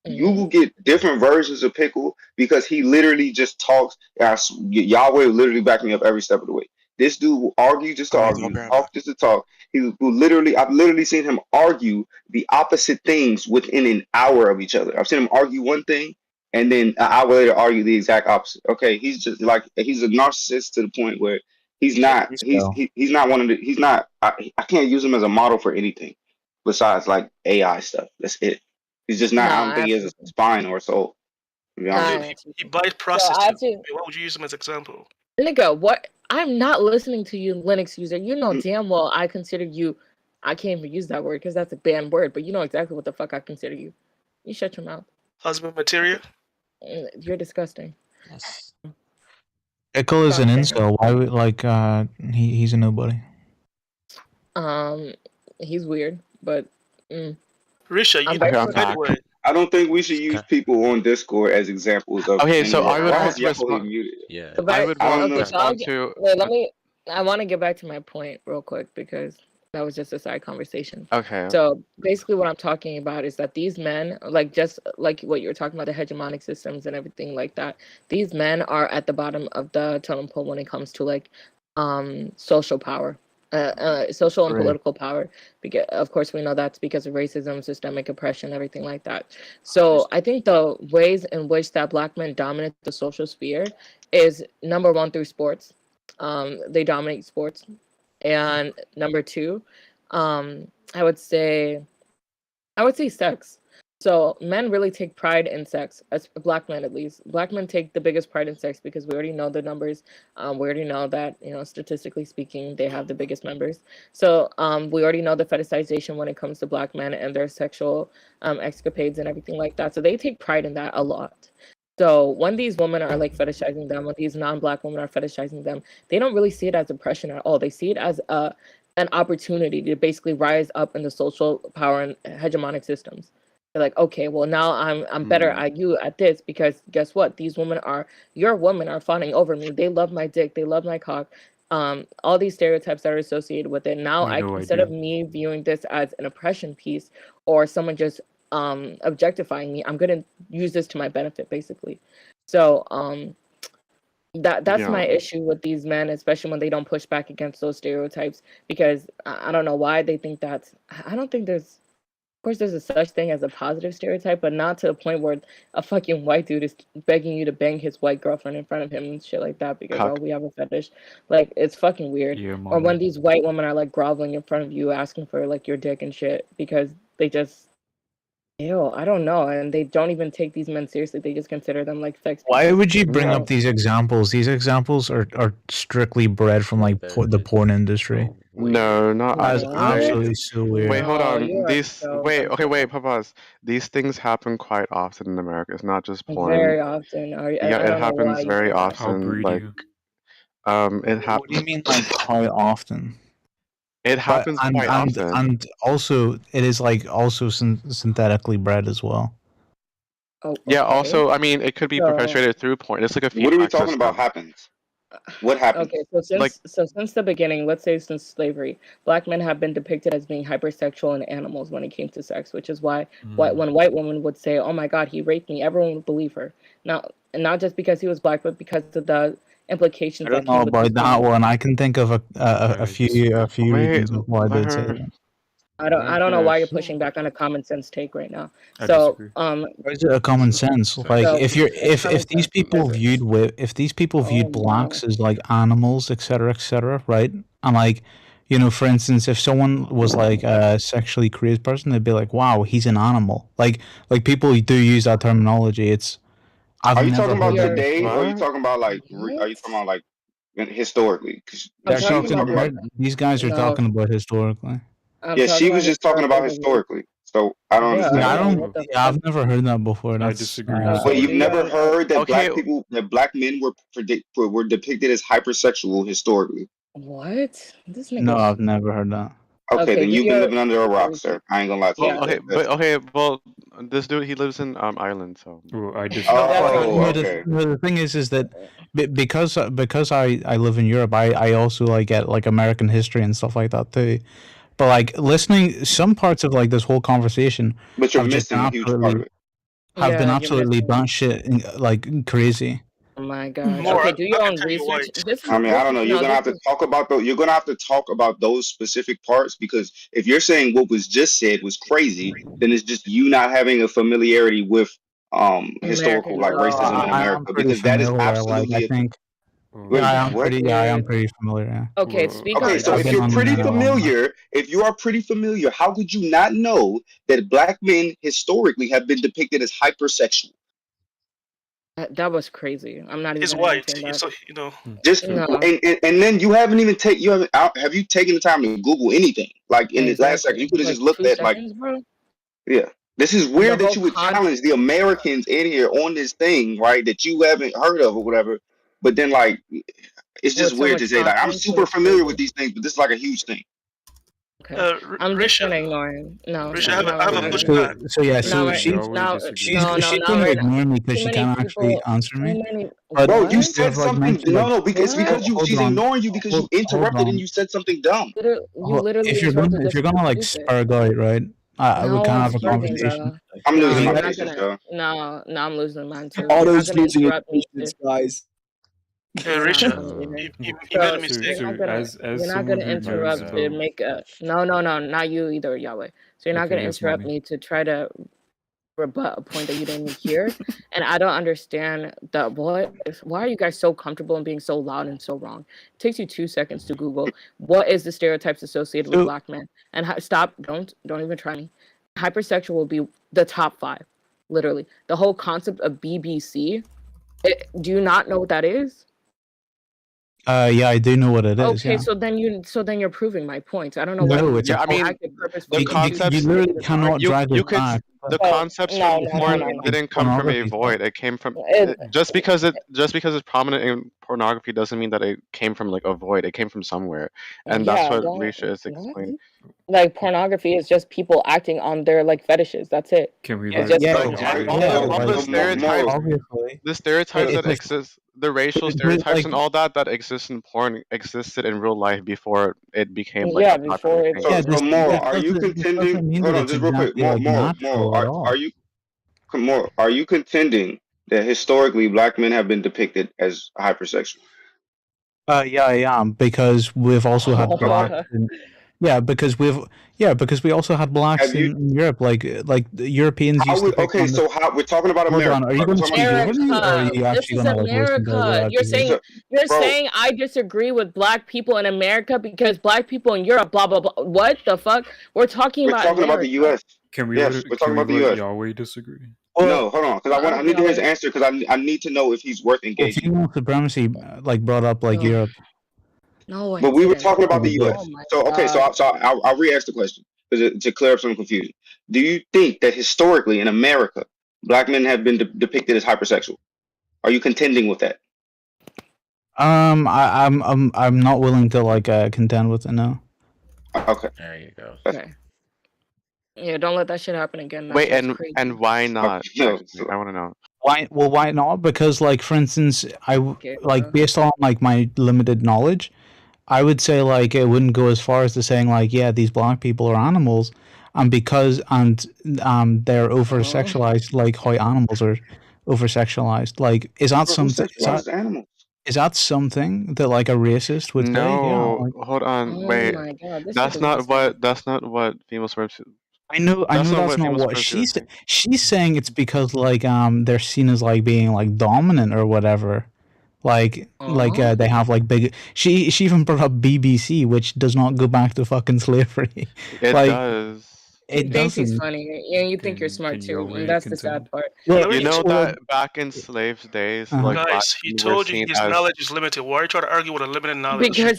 will get different versions of Pickle because he literally just talks. Y'all will literally back me up every step of the way. This dude will argue just to argue, talk just to talk. He will literally. I've literally seen him argue the opposite things within an hour of each other. I've seen him argue one thing and then an hour later argue the exact opposite. Okay, he's just like he's a narcissist to the point where he's not. He's not one of the. He's not. I can't use him as a model for anything besides like AI stuff. That's it. He's just not. I don't Nah, think he has a spine or a soul. To be honest. Dude, he buys So prostitutes. Why would you use him as example? nigga, what? I'm not listening to you, Linux user. You know damn well I consider you. I can't even use that word because that's a banned word. But you know exactly what the fuck I consider you. You shut your mouth. Husband material. You're disgusting. Pickle is an incel. Why would he's a nobody. He's weird, but Risha, you anyway. I don't think we should use people on Discord as examples of. Okay, so I would why want is to Yahoo respond. muted? Yeah, I would want to okay, so respond to. wait, let me. I want to get back to my point real quick because that was just a side conversation. Okay. So basically, what I'm talking about is that these men, like just like what you were talking about, the hegemonic systems and everything like that. These men are at the bottom of the totem pole when it comes to like social power. Social and Right. political power, because of course we know that's because of racism, systemic oppression, everything like that. So I think the ways in which that black men dominate the social sphere is number one through sports. They dominate sports, and number two, I would say sex. So men really take pride in sex, as black men at least. Black men take the biggest pride in sex because we already know the numbers. We already know that, statistically speaking, they have the biggest members. So we already know the fetishization when it comes to black men and their sexual escapades and everything like that. So they take pride in that a lot. So when these women are like fetishizing them, when these non-black women are fetishizing them, they don't really see it as oppression at all. They see it as an opportunity to basically rise up in the social power and hegemonic systems. They're like, okay, well now I'm better at you at this because guess what? These women are your women are fawning over me. They love my dick. They love my cock. All these stereotypes that are associated with it. Now instead of me viewing this as an oppression piece or someone just objectifying me, I'm gonna use this to my benefit basically. So that's my issue with these men, especially when they don't push back against those stereotypes, because I don't know why they think that's I don't think there's of course there's a such thing as a positive stereotype, but not to the point where a fucking white dude is begging you to bang his white girlfriend in front of him and shit like that because we have a fetish. Like it's fucking weird. Or when these white women are like groveling in front of you asking for like your dick and shit because they just I don't know, and they don't even take these men seriously. They just consider them like sex. Why would you bring up these examples? These examples are strictly bred from like the porn industry. No, not That's actually. absolutely so weird. Wait, hold on. you are These so wait, pause. These things happen quite often in America. It's not just porn. Very often. I Yeah, don't it know happens why you very think that. often. Like, it happens. What do you mean, like quite often? It happens quite often. And also, it is like also synthetically bred as well. Oh, Yeah. okay. Also, I mean, it could be So- perpetuated through porn. It's like a What are we feedback talking system. about happens? What happened? Okay, so since the beginning, let's say since slavery, black men have been depicted as being hypersexual and animals when it came to sex, which is why when white women would say, "Oh my God, he raped me," everyone would believe her. Now, and not just because he was black, but because of the implications I that don't know came with about his that being. one. I can think of a few reasons of why they'd say that. I don't know why you're pushing back on a common sense take right now. I So disagree. Why is it a common sense? Like So, if you're it's common if these sense people because viewed blacks as like animals, etc., right? And like, for instance, if someone was like a sexually crazed person, they'd be like, "Wow, he's an animal." Like people do use that terminology. I've Are you never talking about heard that today, before. or are you talking about like? Are you talking about like historically? 'Cause They're she was talking about. these guys are No. talking about historically. I'm Yeah, talking she about was just talking about historically. So I don't Yeah, understand. I've never heard that before. I That's disagree. But you've never heard that Okay. black men were depicted as hypersexual historically. What? This nigga. No, I've never heard that. Okay, Okay, then do you've been your living under a rock, sir. I ain't gonna lie to you. Well, okay, well, this dude he lives in Ireland, so. I disagree. Oh, No, okay. the thing is that because I live in Europe, I also like get like American history and stuff like that too. But like listening, some parts of like this whole conversation But you're have just been missing a huge part of it. have been Yeah, you're absolutely missing. batshit like crazy. Oh my gosh. More, Okay, do your I can own tell you why. research. This is I mean, I don't know. You're no, gonna have this to is talk about You're gonna have to talk about those specific parts, because if you're saying what was just said was crazy, then it's just you not having a familiarity with historical American. like racism in I am America, pretty because that is familiar. Like I absolutely. think, Wait, I am what? pretty. I am pretty familiar. Yeah. Okay, speak Okay, on. so I've if been you're on the pretty internet long enough. familiar, if you are pretty familiar, how could you not know that black men historically have been depicted as hypersexual? That was crazy. I'm not He's even white. entertain that. So Just No. and then you haven't even have you taken the time to Google anything? Like in the last second, you could have Like just looked 2 at like, seconds, bro. yeah. This is The weird that whole you would challenge the Americans in here on this thing, right? That you haven't heard of or whatever. But then like it's just With so weird much to say like I'm confidence, so super it's familiar crazy. with these things, but this is like a huge thing. Okay. I'm just gonna ignore him. No, Risha, no, I have a no, pushback. So yeah, no, so right, she's no, she's no, she's no, gonna right now. ignore me because Too she many can't actually people. answer Too me. many. But Bro, you What? said you've like something. mentioned No, like no, it's because hold she's on, ignoring you because you hold interrupted and on. you said something dumb. You literally If you're interrupted this. gonna like Stupid. spurg out, right? We No, can I'm have a starving, conversation. bro. I'm No, losing my you're not patience, gonna. yo. No, I'm losing mine too. You're Otto's not gonna losing his interrupt me. patience, guys. You're not Risha, gonna even. you made a So mistake. you're not gonna. as You're not someone gonna who knows interrupt to about make a. No, not you either, Yahweh. So you're not okay, gonna yes, interrupt mommy. me to try to rebut a point that you didn't hear, and I don't understand that. Why are you guys so comfortable in being so loud and so wrong? It takes you 2 seconds to Google what is the stereotypes associated with black men, and stop. Don't even try me. Hypersexual will be the top 5, literally. The whole concept of BBC. Do you not know what that is? Yeah, I do know what it is. Okay, Yeah. so then you're proving my point. I don't know why. No, it's Yeah, I mean, purposefully. the concept. You literally cannot drive You it could. back. The concepts from porn didn't come from a Pornography void. It came from It- just because it's prominent in pornography doesn't mean that it came from like a void. It came from somewhere, and that's Yeah, what well, Risha is explaining. like pornography is just people acting on their like fetishes. That's it. Can we It's let just Like the stereotypes that exist, the racial stereotypes and all that exist in porn existed in real life before it became like a popular thing. So more, are you contending? Hold on, just real quick. Are you contending that historically black men have been depicted as hypersexual? Yeah, I am, because we've also had blacks. Because we also had blacks in Europe, like the Europeans used to. Okay, so how we're talking about Hold America. on, are you going to speak over me, or are you this actually is going to like listen to what I America. have You're to say? saying I disagree with black people in America because black people in Europe, blah blah blah. What the fuck? We're talking about the U.S. Can we Yes, let, we're can talking we about the let U.S. Yahweh disagree? No, hold on, because I need to hear his answer, because I need to know if he's worth Well, engaging. female supremacy like brought up like Europe. No, But we were talking about the Yeah. U.S. So okay, so I'll re-ask the question to clear up some confusion. Do you think that historically in America, black men have been depicted as hypersexual? Are you contending with that? I'm not willing to like contend with it now. Okay. There you go. Okay. Yeah, don't let that shit happen again. That Wait, shit's crazy. and why not? No, Actually, I want to know. Why not? Because like for instance, Okay, like based on like my limited knowledge, I would say like it wouldn't go as far as to saying like, yeah, these black people are animals, and they're over sexualized like how animals are over sexualized. Like is that Who something? sexualizes animals? Is that something that like a racist would say? Yeah, No, like, hold on, Oh wait. my god, this shit That's is not disgusting. what. That's not what female supremacy. I know That's not that's what not female what supremacy is saying. she's saying. It's because like they're seen as like being like dominant or whatever. Like they have like big. She even brought up BBC, which does not go back to fucking slavery. It like does. it You think she's doesn't. funny. Yeah, you think you're smart too. And that's the sad part. Well, You know well, that back in slave days, Uh-huh. like black Guys, he people were told you seen his as. knowledge is limited. Why are you trying to argue with a limited knowledge? Because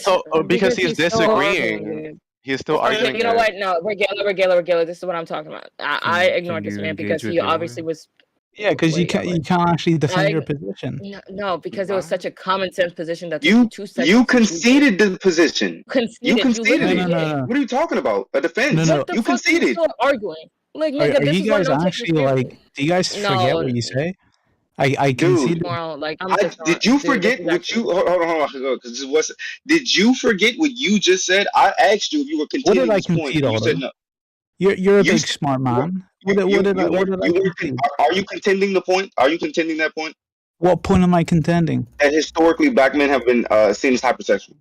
he's still disagreeing. arguing, dude. He's still Okay. arguing. You know it. what? No, Regala. This is what I'm talking about. I ignored this man because he obviously was. Yeah, because you can't actually defend your I- position. No, because it was such a common sense position that took You 2 seconds. you to do. conceded the position. Conceded. You You conceded literally it. did. What are you talking about? A defense. What the You fuck are you conceded. still arguing? Like, Are, nigga, are this you is why I guys don't take you actually seriously. like? Do you guys forget No, what you say? I Dude, conceded. Moral, like I'm just did not. you Dude, this forget is what actually. you hold on because this was did you forget what you just said? I asked you if you were What did contending I this point, concede, and you said Otto? no. You're a You big said smart man. you What did I weren't concede? are you contending the point? Are you contending that point? What point am I contending? That historically black men have been seen as hypersexual.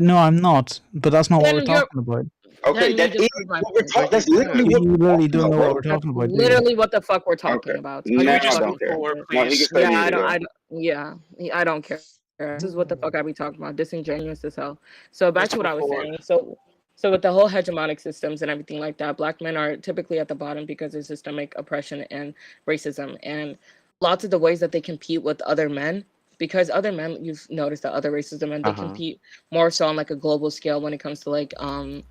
No, I'm not. But that's not what we're Then you're. talking about. Okay, Then you that just is proved my what we're point. talking. That's literally You, what you we're literally talking don't about, know bro. what we're That's talking about, do you? literally what the fuck we're talking Okay. about. Now Are you I fucking don't care. forward, Now he can please? stay Yeah, muted, though. I don't care. This is what the fuck I be talking about. Disingenuous as hell. So back to what I was saying. So with the whole hegemonic systems and everything like that, black men are typically at the bottom because of systemic oppression and racism, and lots of the ways that they compete with other men. Because other men, you've noticed that other races and men, they compete more so on like a global scale when it comes to like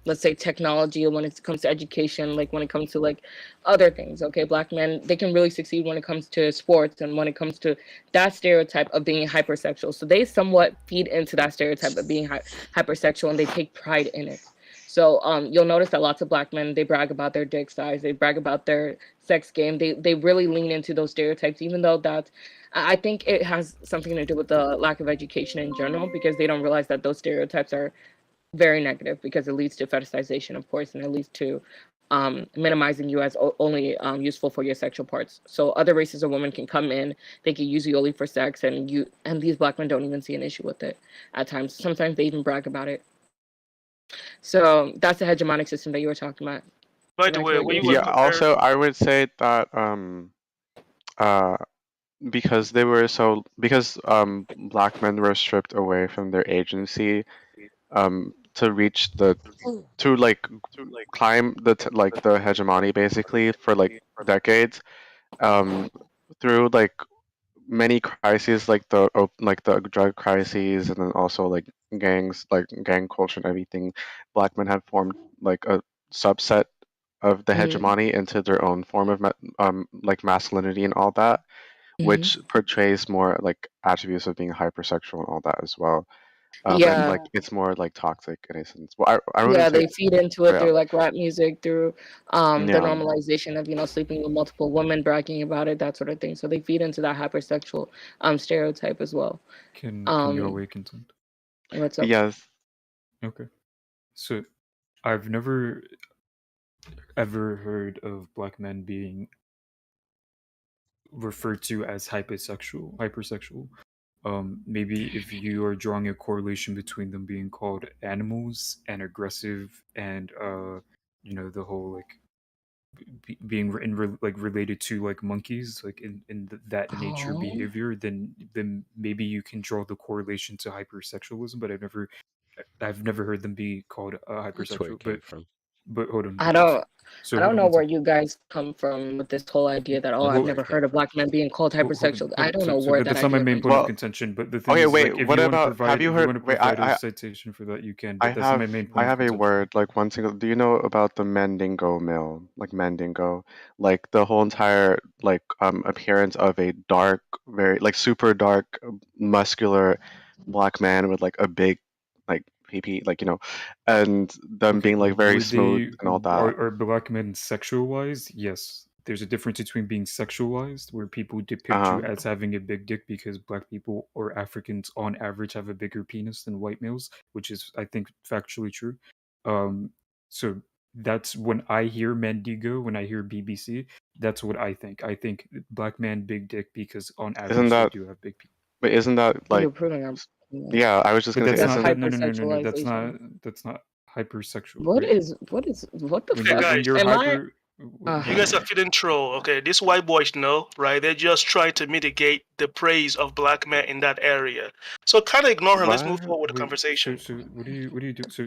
let's say technology, or when it comes to education, like when it comes to like other things. Okay, black men, they can really succeed when it comes to sports and when it comes to that stereotype of being hypersexual. So they somewhat feed into that stereotype of being hypersexual, and they take pride in it. So you'll notice that lots of black men, they brag about their dick size, they brag about their sex game. They really lean into those stereotypes, even though that I think it has something to do with the lack of education in general, because they don't realize that those stereotypes are very negative, because it leads to fetishization, of course, and it leads to minimizing you as only useful for your sexual parts. So other races of women can come in, they can use you only for sex, and these black men don't even see an issue with it at times. Sometimes they even brag about it. So that's the hegemonic system that you were talking about. By the way, when you were Also, I would say that because black men were stripped away from their agency to reach to climb the hegemony basically for like decades through like many crises like the drug crises, and then also like gangs, like gang culture and everything. Black men had formed like a subset of the hegemony into their own form of like masculinity and all that, which portrays more like attributes of being hypersexual and all that as well. And like it's more like toxic in a sense. Well, I wouldn't say they feed into it yeah. through like rap music, through the Yeah. normalization of sleeping with multiple women, bragging about it, that sort of thing. So they feed into that hypersexual stereotype as well. Can you away consent? What's up? Yes. Okay. So I've never ever heard of black men being referred to as hypersexual. Maybe if you are drawing a correlation between them being called animals and aggressive, and the whole like being related to like monkeys, like in that nature behavior, then maybe you can draw the correlation to hypersexualism. But I've never heard them be called That's where hypersexual. it came from. But hold on. I don't So I hold don't on know one where second. you guys come from with this whole idea that I've Well, never heard of black men being called hold on. hypersexual. I don't know So where that that's not my idea main comes point from. of contention. But the thing Okay, is, wait. like, if What you want to about? provide, Have you if you heard? want to Wait, provide a citation for that, you can. But that's not my main point I of have a contention. word, like one single. Do you know about the Mandingo mill? Like Mandingo, like the whole entire like appearance of a dark, very like super dark, muscular black man with like a big like PP, like and them being like very smooth and all that. Are black men sexualized? Yes. There's a difference between being sexualized, where people depict you as having a big dick because black people or Africans on average have a bigger penis than white males, which is, I think, factually true. So that's when I hear Mendigo, when I hear BBC, that's what I think. I think black man, big dick, because on average they do have big penis. But isn't that like? You're proving our. Yeah, I was just gonna say. No. That's not hypersexual. What right? is what the Okay, fuck? guys, Am I? you guys are feeling troll. Okay, these white boys know, right? They're just trying to mitigate the praise of black men in that area. So kind of ignore her. Let's move forward with the conversation. So what do you do? So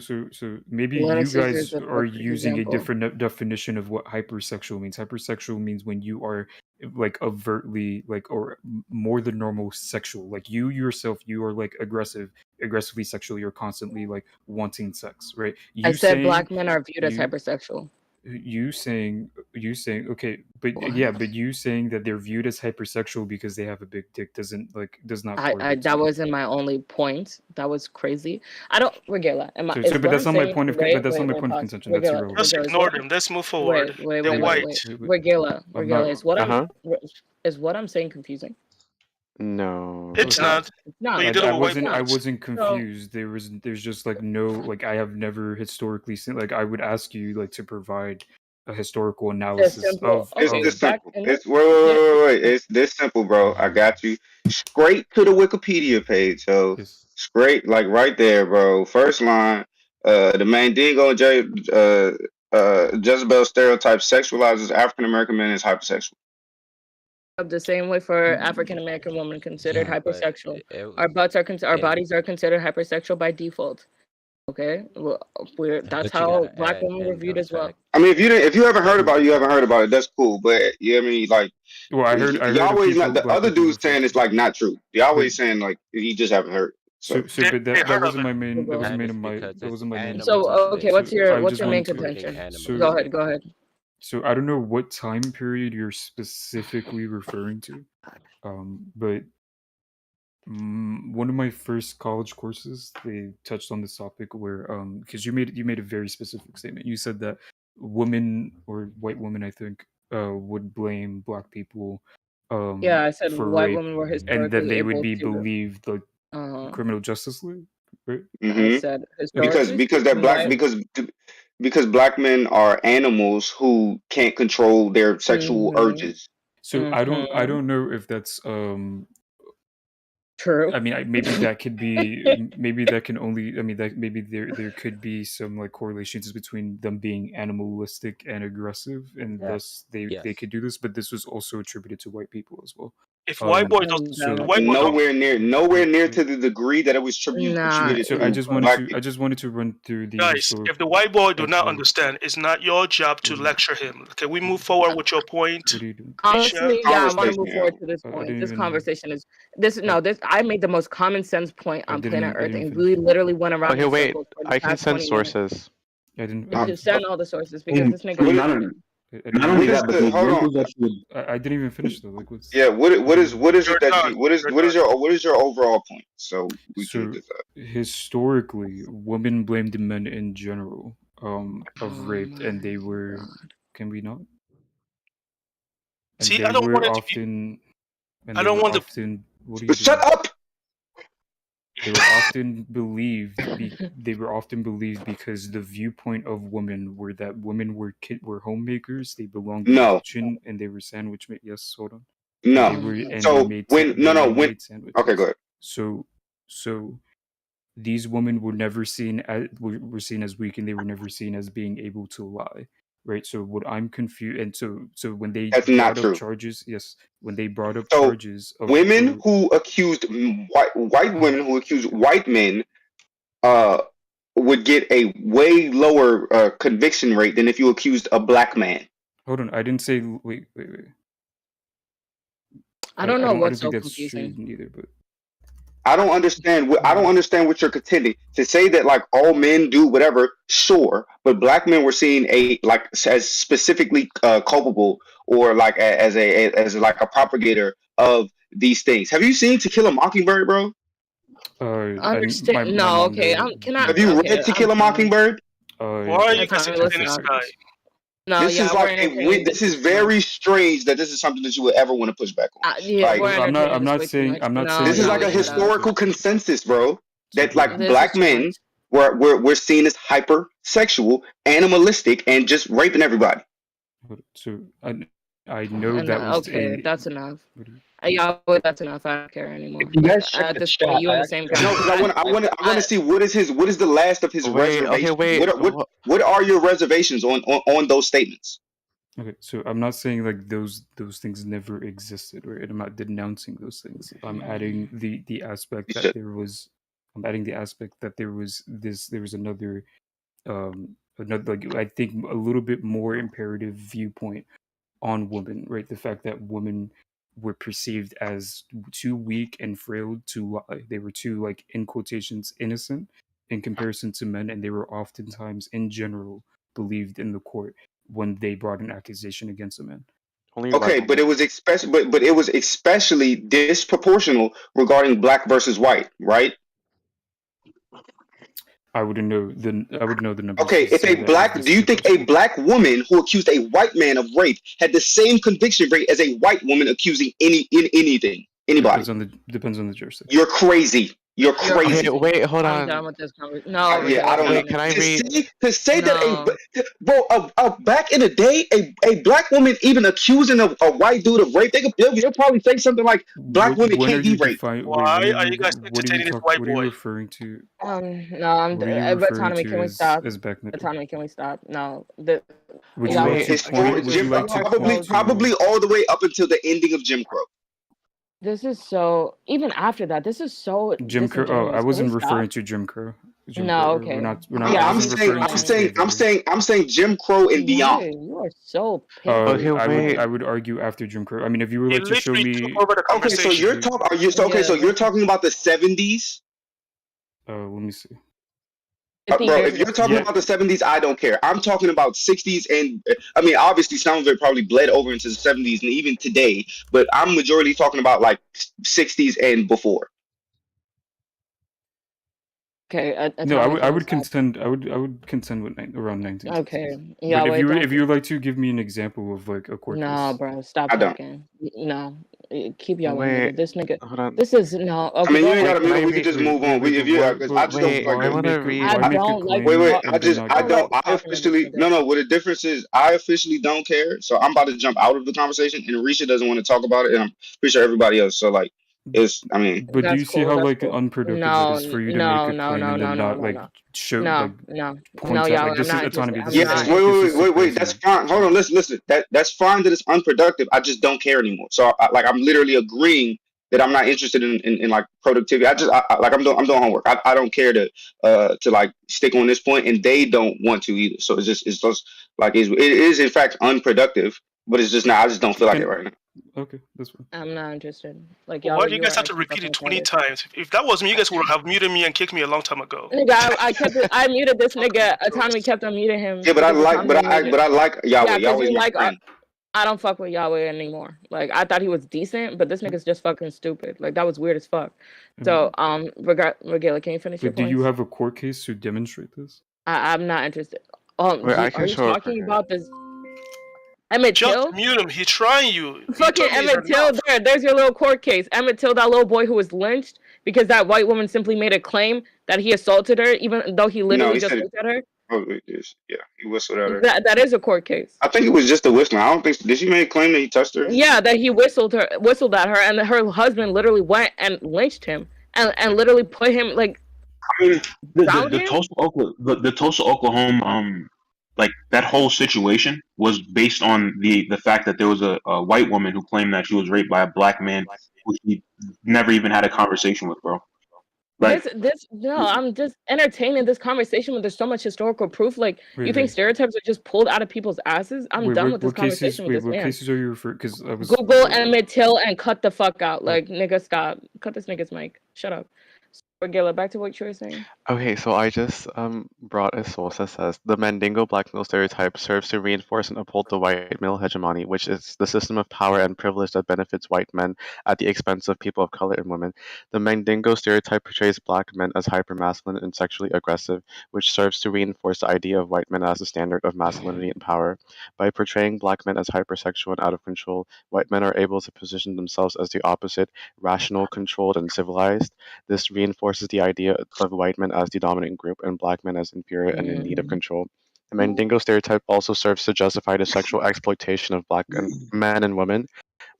maybe You wanna you see here's guys a are perfect using a example? different definition of what hypersexual means. Hypersexual means when you are like overtly like or more than normal sexual. Like you yourself, you are like aggressively sexual. You're constantly like wanting sex, right? I said black men are viewed as hypersexual. You saying okay, but yeah, but you saying that they're viewed as hypersexual because they have a big dick does not correlate. That wasn't my only point. That was crazy. I don't Regala. But that's not my point of contention. That's irrelevant. Just ignore them. Let's move forward. They're white. Regala, is what I'm saying confusing? No, it's not. No, I wasn't confused. There's just like no, like I have never historically seen. Like I would ask you like to provide a historical analysis of. It's this simple. It's wait. It's this simple, bro. I got you. Straight to the Wikipedia page. So straight, like right there, bro. First line. The Mandingo Jezebel stereotype sexualizes African American men as hypersexual. The same way for African American women considered hypersexual. Our bodies are considered hypersexual by default. Okay, that's how black women were viewed as well. I mean, if you haven't heard about it, you haven't heard about it. That's cool, but I mean, like, well, I heard always the other dude's saying it's like not true. They always saying like you just haven't heard. So but that wasn't my main. That wasn't my main. So okay, what's your main contention? Go ahead. So I don't know what time period you're specifically referring to, but one of my first college courses, they touched on this topic where because you made a very specific statement. You said that women or white women, I think, would blame black people. Yeah, I said for white rape, women were historically and that they would be able to- believed like criminal justice league, right? I said because black men are animals who can't control their sexual urges. So I don't know if that's true. I mean, maybe that could be, maybe that can only, I mean, that maybe there could be some like correlations between them being animalistic and aggressive, and thus they could do this. But this was also attributed to white people as well. If white boys nowhere near to the degree that it was attributed so to I just wanted to run through the guys. If the white boy do not understand, it's not your job to lecture him. Can we move forward with your point? Honestly, I want to move forward to this point. This conversation is I made the most common sense point on planet Earth, and we literally went around. Okay, wait. I can send sources. I didn't. You should send all the sources because this nigga. Not only that, but I didn't even finish though. Like, what's... Yeah, what is it that what is your overall point? So historically, women blamed men in general of rape, and they were. Can we not? And see, I don't want it to be. I don't want to. Shut up. They were often believed. They were often believed because the viewpoint of women were that women were homemakers. They belonged in the kitchen and they were sandwich made. Yes, hold on. No. Sandwiches. Okay, go ahead. So these women were never seen as weak, and they were never seen as being able to lie. Right. So what I'm confused, and so when they brought up charges, when they brought up charges of women who accused white women who accused white men, would get a way lower conviction rate than if you accused a black man. Hold on, I didn't say wait. I don't know what's so confusing either, but. I don't understand what you're contending. To say that like all men do whatever, sure, but black men were seen as specifically culpable or like as a propagator of these things. Have you seen To Kill a Mockingbird, bro? Understand? No, okay. Can I? Have you Okay, read To Kill a Mockingbird? Why are you guys Let's entertaining this not. guy? No, This yeah, is we're like entertaining this this is too very much. strange that this is something that you would ever want to push back on. Yeah, Like, we're I'm entertaining not this way too saying. I'm much. not No, saying. this is like Yahweh, a shut up. historical consensus, bro. That like This is black too men much. were seen as hypersexual, animalistic, and just raping everybody. So I know And that was okay, a. that's enough. Yahweh, that's enough. I don't care anymore. If you guys check At the this chat, point, you in I the same actually No, category. because I want to see what is the last of his reservations. What are your reservations on those statements? Okay, so I'm not saying like those things never existed, right? I'm not denouncing those things. I'm adding the aspect that there was. I'm adding the aspect that there was another, like I think a little bit more imperative viewpoint on women, right? The fact that women were perceived as too weak and frail to lie. They were too, like, in quotations, innocent in comparison to men, and they were oftentimes, in general, believed in the court when they brought an accusation against a man. Okay, but it was but it was especially disproportional regarding black versus white, right? I wouldn't know the numbers. Okay, if a black, do you think a black woman who accused a white man of rape had the same conviction rate as a white woman accusing anything, anybody? Depends on the jurisdiction. You're crazy. You're crazy. Okay, wait, hold I'm on. done with this conversation. No, Yeah, I don't know. Can I read? To say that back in the day, a black woman even accusing a white dude of rape, they'll probably say something like black women can't be raped. Why are you guys entertaining this white What are you boy? referring to? No, I'm. What are you referring Autonomy, to can we as- stop? as back in the day? Autonomy, can we stop? No, Would you like to point? Would you like to point to? Probably all the way up until the ending of Jim Crow. This is so. Even after that, this is so. Jim Crow. Oh, disingenuous. I Can wasn't we stop? referring to Jim Crow. No, okay. We're not. Yeah, I'm saying Jim Crow and beyond. You are so. I would argue after Jim Crow. I mean, if you were like to show me. Okay, so you're talking. So you're talking about the 70s. Let me see. Bro, if you're talking about the 70s, I don't care. I'm talking about 60s, and I mean, obviously, some of it probably bled over into the 70s and even today. But I'm majority talking about like 60s and before. Okay. No, I would contend. I would contend with around 19. Okay. Yeah. But if you would like to give me an example of like a court No, case. bro, stop I don't. talking. No, keep y'all Wait, muted. This nigga. hold on. This is no. Okay, I mean, you go ain't ahead. gotta. We can just move on. If you, because I just don't like. I want to read. I don't like. Wait. talk- I don't. I officially. No. What the difference is, I officially don't care. So I'm about to jump out of the conversation, and Risha doesn't want to talk about it, and I'm pretty sure everybody else. So like, it's. I mean. But do you That's see cool, how that's like cool. unproductive No, it is for you to no, make a no, claim no, and no, then no, not no, like no. show No, like no, point no, out y'all. like I'm this is not autonomy. interested. This I'm is not. Yes. Wait. That's supposedly- fine. Hold on. Listen. That's fine that it's unproductive. I just don't care anymore. So I'm literally agreeing that I'm not interested in like productivity. I'm doing homework. I don't care to like stick on this point, and they don't want to either. So it's just like it is in fact unproductive, but it's just not. I just don't feel like it right now. Okay, that's fine. I'm not interested. Like Why y'all. do you guys have to repeat it 20 times? If that was me, you guys would have muted me and kicked me a long time ago. Nigga, I muted this nigga. Autonomy kept on muting him. Yeah, but I because like, Autonomy but I like Yahweh. Yeah, 'cause Yahweh's you my like. friend. I don't fuck with Yahweh anymore. Like I thought he was decent, but this nigga's just fucking stupid. Like that was weird as fuck. So Regala, can you finish your But do points? you have a court case to demonstrate this? I'm not interested. Wait, I Are can you show it talking for about this? Emmett Till? Just mute him. He's trying you. Fucking Emmett Till. There's your little court case. Emmett Till, that little boy who was lynched because that white woman simply made a claim that he assaulted her, even though he literally he just said- looked at her. Oh, yeah, he whistled at her. That is a court case. I think it was just a whistling. I don't think. Did she make a claim that he touched her? Yeah, that he whistled at her, and her husband literally went and lynched him and literally put him like. I mean, the Found Tulsa, Oklahoma, like that whole situation was based on the fact that there was a white woman who claimed that she was raped by a black man who she never even had a conversation with, bro. Like, I'm just entertaining this conversation when there's so much historical proof. Like, you think stereotypes are just pulled out of people's asses? I'm done with this conversation with this what man. cases are you referring? Because I was Google Emmett Till and cut the fuck out. Like, nigga, stop. Cut this nigga's mic. Shut up. Gila, back to what you were saying. Okay, so I just brought a source that says the Mandingo black male stereotype serves to reinforce and uphold the white male hegemony, which is the system of power and privilege that benefits white men at the expense of people of color and women. The Mandingo stereotype portrays black men as hypermasculine and sexually aggressive, which serves to reinforce the idea of white men as the standard of masculinity and power. By portraying black men as hypersexual and out of control, white men are able to position themselves as the opposite, rational, controlled, and civilized. This reinforces the idea of white men as the dominant group and black men as inferior and in need of control. The Mandingo stereotype also serves to justify the sexual exploitation of black men and women,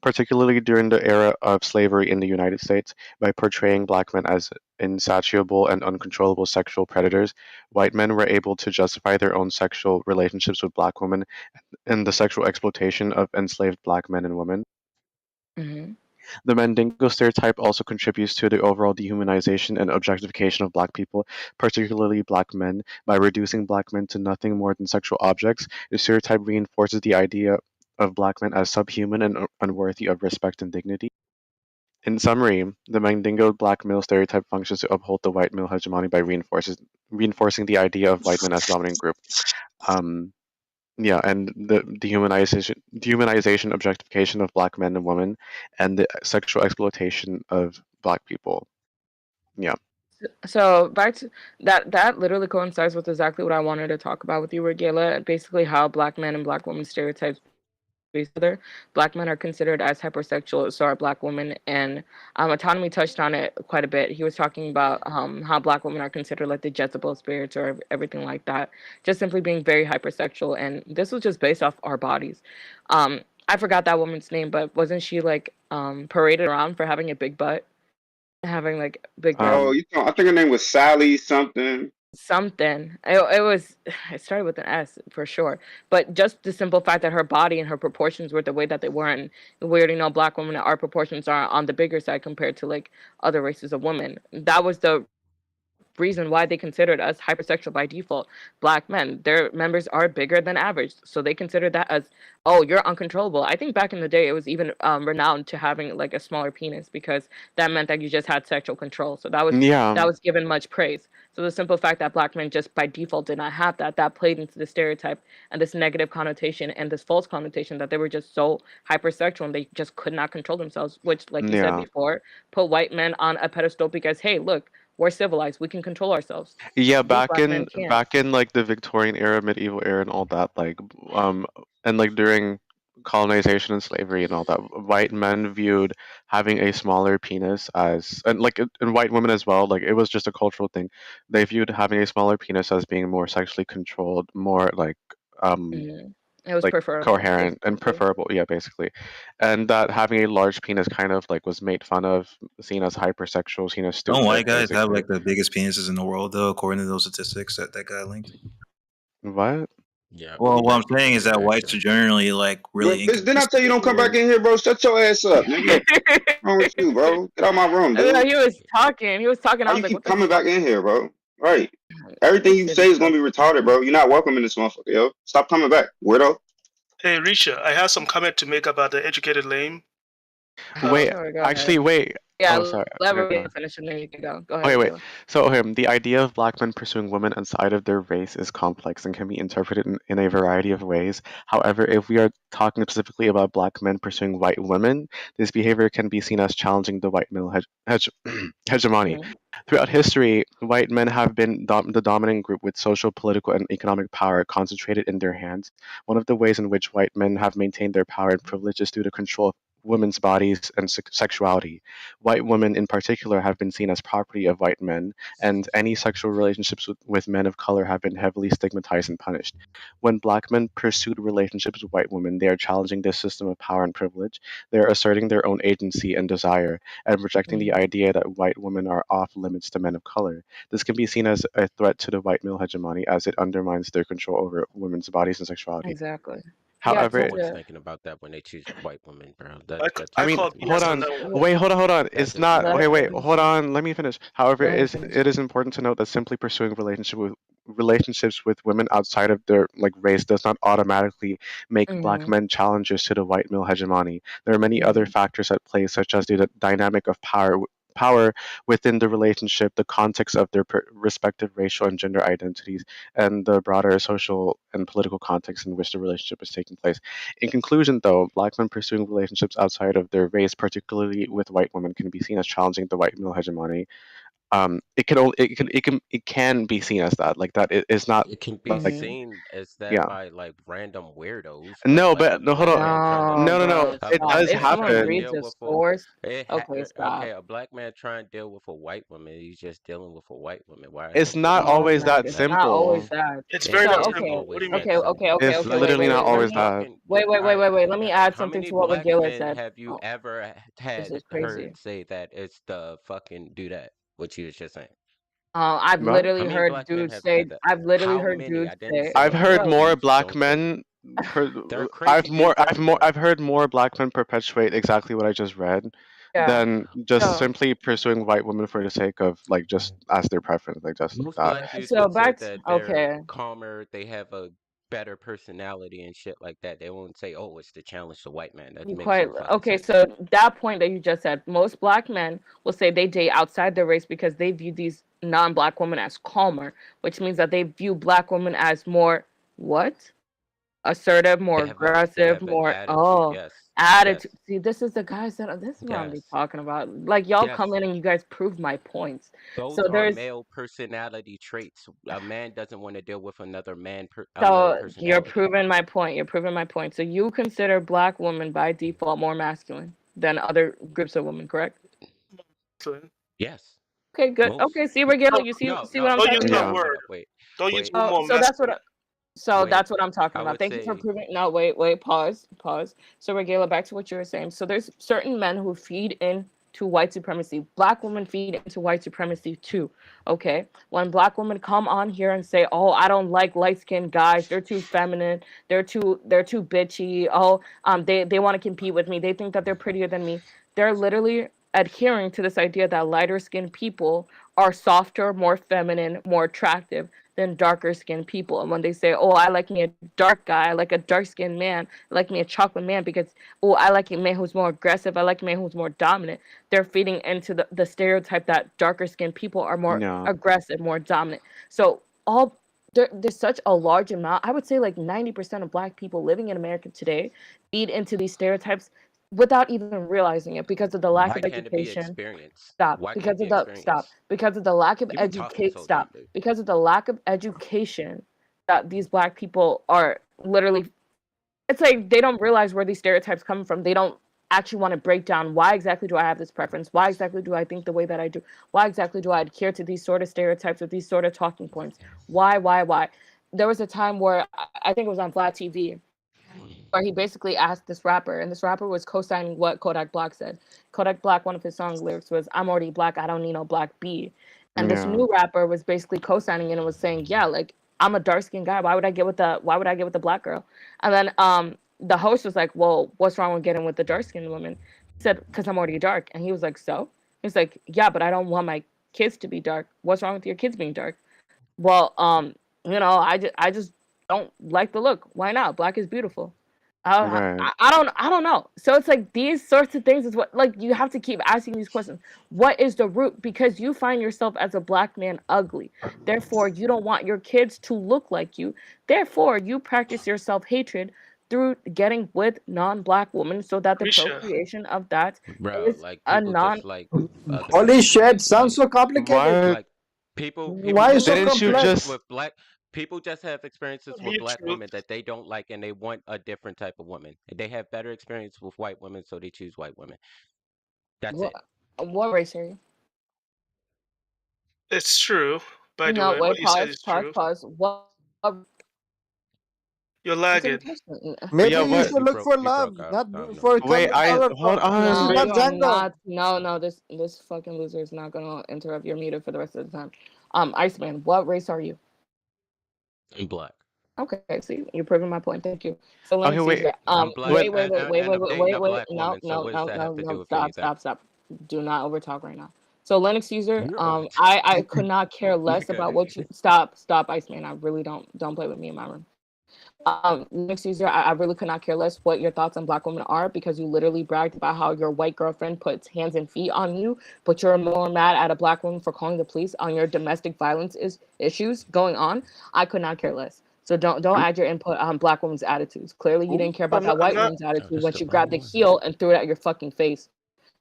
particularly during the era of slavery in the United States. By portraying black men as insatiable and uncontrollable sexual predators, white men were able to justify their own sexual relationships with black women and the sexual exploitation of enslaved black men and women. Mm-hmm. The Mandingo stereotype also contributes to the overall dehumanization and objectification of black people, particularly black men. By reducing black men to nothing more than sexual objects, the stereotype reinforces the idea of black men as subhuman and unworthy of respect and dignity. In summary, the Mandingo black male stereotype functions to uphold the white male hegemony by reinforcing the idea of white men as dominant group. Yeah, and the dehumanization, objectification of black men and women, and the sexual exploitation of black people. Yeah. So back to that literally coincides with exactly what I wanted to talk about with you, Regala. Basically, how black men and black women stereotypes each other. Black men are considered as hypersexual, so are black women, and Autonomy touched on it quite a bit. He was talking about how black women are considered like the Jezebel spirits or everything like that, just simply being very hypersexual, and this was just based off our bodies. I forgot that woman's name, but wasn't she like paraded around for having a big butt, having like big breasts? Oh, I think her name was Sally something. Something. It was. It started with an S for sure. But just the simple fact that her body and her proportions were the way that they were, and we already know black women, our proportions are on the bigger side compared to like other races of women. That was the reason why they considered us hypersexual by default. Black men, their members are bigger than average, so they considered that as, oh, you're uncontrollable. I think back in the day it was even renowned to having like a smaller penis because that meant that you just had sexual control. So that was given much praise. So the simple fact that black men just by default did not have that played into the stereotype and this negative connotation and this false connotation that they were just so hypersexual and they just could not control themselves, which, like you said before, put white men on a pedestal because, hey, look, we're civilized. We can control ourselves. Yeah, These back black men in can't. back in like the Victorian era, medieval era, and all that, like and like during colonization and slavery and all that, white men viewed having a smaller penis as, and like and white women as well, like it was just a cultural thing. They viewed having a smaller penis as being more sexually controlled, more like It was like preferable. coherent and preferable, yeah, basically. And that having a large penis kind of like was made fun of, seen as hypersexual, seen as stupid. Don't white guys have basically. like the biggest penises in the world though, according to those statistics that guy linked? What? Yeah. Well, what I'm saying is that whites are generally like really. Bitch, didn't I tell you don't come back in here, bro? Shut your ass up, nigga. What's wrong with you, bro? Get out my room, dude. He was talking. He was talking. I Why was you like, keep what the coming back in here, bro? Right. Everything you say is gonna be retarded, bro. You're not welcome in this motherfucker, yo. Stop coming back, weirdo. Hey, Risha, I have some comment to make about the educated lame. Wait, sorry, go actually, ahead. wait. Yeah, Oh, sorry. let Okay, me go. finish and then you can go. Go ahead. Okay, wait. Gila. So, the idea of black men pursuing women outside of their race is complex and can be interpreted in a variety of ways. However, if we are talking specifically about black men pursuing white women, this behavior can be seen as challenging the white male hegemony. Throughout history, white men have been the dominant group with social, political, and economic power concentrated in their hands. One of the ways in which white men have maintained their power and privilege is through the control of women's bodies and sexuality. White women, in particular, have been seen as property of white men, and any sexual relationships with men of color have been heavily stigmatized and punished. When black men pursued relationships with white women, they are challenging this system of power and privilege. They are asserting their own agency and desire, and rejecting the idea that white women are off limits to men of color. This can be seen as a threat to the white male hegemony, as it undermines their control over women's bodies and sexuality. Exactly. However, I'm always thinking about that when they choose white women, bro. That's I mean, call hold BS on. on that one. Wait, hold on. That's It's just not wild. okay. Wait, hold on. Let me finish. However, Go ahead, it is important to note that simply pursuing relationships with women outside of their like race does not automatically make black men challengers to the white male hegemony. There are many other factors at play, such as the dynamic of power within the relationship, the context of their respective racial and gender identities, and the broader social and political context in which the relationship is taking place. In conclusion, though, Black men pursuing relationships outside of their race, particularly with white women, can be seen as challenging the white male hegemony. It can be seen as that, like that. It is not It can be like seen as that yeah. by like random weirdos, No, like a but no, hold black on. man trying to No, no, no. a It black does man If someone trying to happen. reads deal a with source, okay, stop. a black man trying to deal with a white woman, he's just dealing with a white woman. Why It's is not it No, it's always not. that It's not always simple. that. It's It very So not is simple. okay, What do you always mean? that simple. okay. It's Wait, literally wait, not wait. Let always me that. wait. Let me add How something many to what black Regula men said. have you Oh, ever this had is crazy. heard say that it's the fucking do that? What you was just saying. I've What? literally How many heard black men dudes have say. said that? I've literally How heard many? dudes I didn't say, say I've heard all. more "Bro, black Don't say men. they're crazy I've heard more black men perpetuate exactly what I just read yeah." than just So, simply pursuing white women for the sake of like just as their preference, like just Most that. black dudes so would say back to that they're okay. calmer, they have a better personality and shit like that. They won't say, "Oh, it's the challenge to white man." That You makes quite no fucking okay. sense. So that point that you just said, most black men will say they date outside their race because they view these non-black women as calmer, which means that they view black women as more what? Assertive, more They aggressive, have an more attitude. Yes, yes, attitude. See, this is the guys that this is what I'm be yes, talking about. Like y'all yes. come in and you guys prove my points. Those So are there's male personality traits. A man doesn't want to deal with another a male so you're personality. proving my point. You're proving my point. So you consider black women by default more masculine than other groups of women, correct? Yes, Okay, good. most. Okay, see, Regula, you see No, what I'm Don't no, use talking that about? Yeah. word. wait, Don't use wait, the word more So that's what. masculine. So wait. that's what I'm talking I about. would Thank you for say proving. No, wait, pause. So, Regula, back to what you were saying. So, there's certain men who feed into white supremacy. Black women feed into white supremacy too. Okay, when black women come on here and say, "Oh, I don't like light skinned guys. They're too feminine. They're too bitchy. Oh, they want to compete with me. They think that they're prettier than me." They're literally adhering to this idea that lighter skinned people are softer, more feminine, more attractive than darker skinned people. And when they say, "Oh, I like me a dark guy, I like a dark skinned man, I like me a chocolate man because oh, I like a man who's more aggressive, I like a man who's more dominant," they're feeding into the stereotype that darker skinned people are more Yeah. aggressive, more dominant. So there's such a large amount. I would say like 90% of black people living in America today feed into these stereotypes without even realizing it because of the lack why of can't it be education. experience? Stop. Why can't it Because be of the stop. experience? Because of the lack of You be talking educate. so Stop. dumb, dude. Because of the lack of education that these black people are literally. It's like they don't realize where these stereotypes come from. They don't actually want to break down why exactly do I have this preference? Why exactly do I think the way that I do? Why exactly do I adhere to these sort of stereotypes with these sort of talking points? Why? There was a time where I think it was on Vlad TV where he basically asked this rapper, and this rapper was co-signing what Kodak Black said. Kodak Black, one of his song lyrics was, "I'm already black, I don't need no black B." And this Yeah. new rapper was basically co-signing it and was saying, "Yeah, like I'm a dark-skinned guy. Why would I get with the black girl?" And then the host was like, "Well, what's wrong with getting with the dark-skinned woman?" He said, "Because I'm already dark." And he was like, "So?" He's like, "Yeah, but I don't want my kids to be dark. What's wrong with your kids being dark?" Well, I just don't like the look. Why not? Black is beautiful. Right. I don't know. So it's like these sorts of things is what like you have to keep asking these questions. What is the root? Because you find yourself as a black man ugly. Therefore, you don't want your kids to look like you. Therefore, you practice your self-hatred through getting with non-black women so that the Risha. procreation of that Bro, is like a people non just like Holy ugly shit, women. sounds so complicated. Why Like people Why is just so have didn't you complex? experiences just with black people just have experiences with Mute black truth. women that they don't like and they want a different type of woman. They have better experience with white women, so they choose white women. That's what, it. what race are you? It's true. By the No, way, what wait, you said pause, is pause, true. pause. What You're answer the lagging. question? Maybe yeah, you what should look for You love, broke out. not I don't know. for wait, I color. hold This is No, on. not you are jungle. not. No. This fucking loser is not gonna interrupt your meter for the rest of the time. Iceman, what race are you? I'm black. Okay, see, you're proving my point. Thank you. So Okay, Linux wait. user, I'm black wait, What wait, wait, wait, and wait, I'm wait, dating wait, a wait. black No, woman, so no, what does no, that have no, to do no. with Stop, anything? stop, stop. Do not overtalk right now. So Linux user, You're over I could not care less nigga. about what you. Stop, Iceman. I really don't play with me in my room. Next user, I really could not care less what your thoughts on Black women are, because you literally bragged about how your white girlfriend puts hands and feet on you, but you're more mad at a Black woman for calling the police on your domestic violence issues going on. I could not care less. So don't add your input on Black women's attitudes. Clearly, you didn't care about that white woman's attitude when she grabbed the heel and threw it at your fucking face.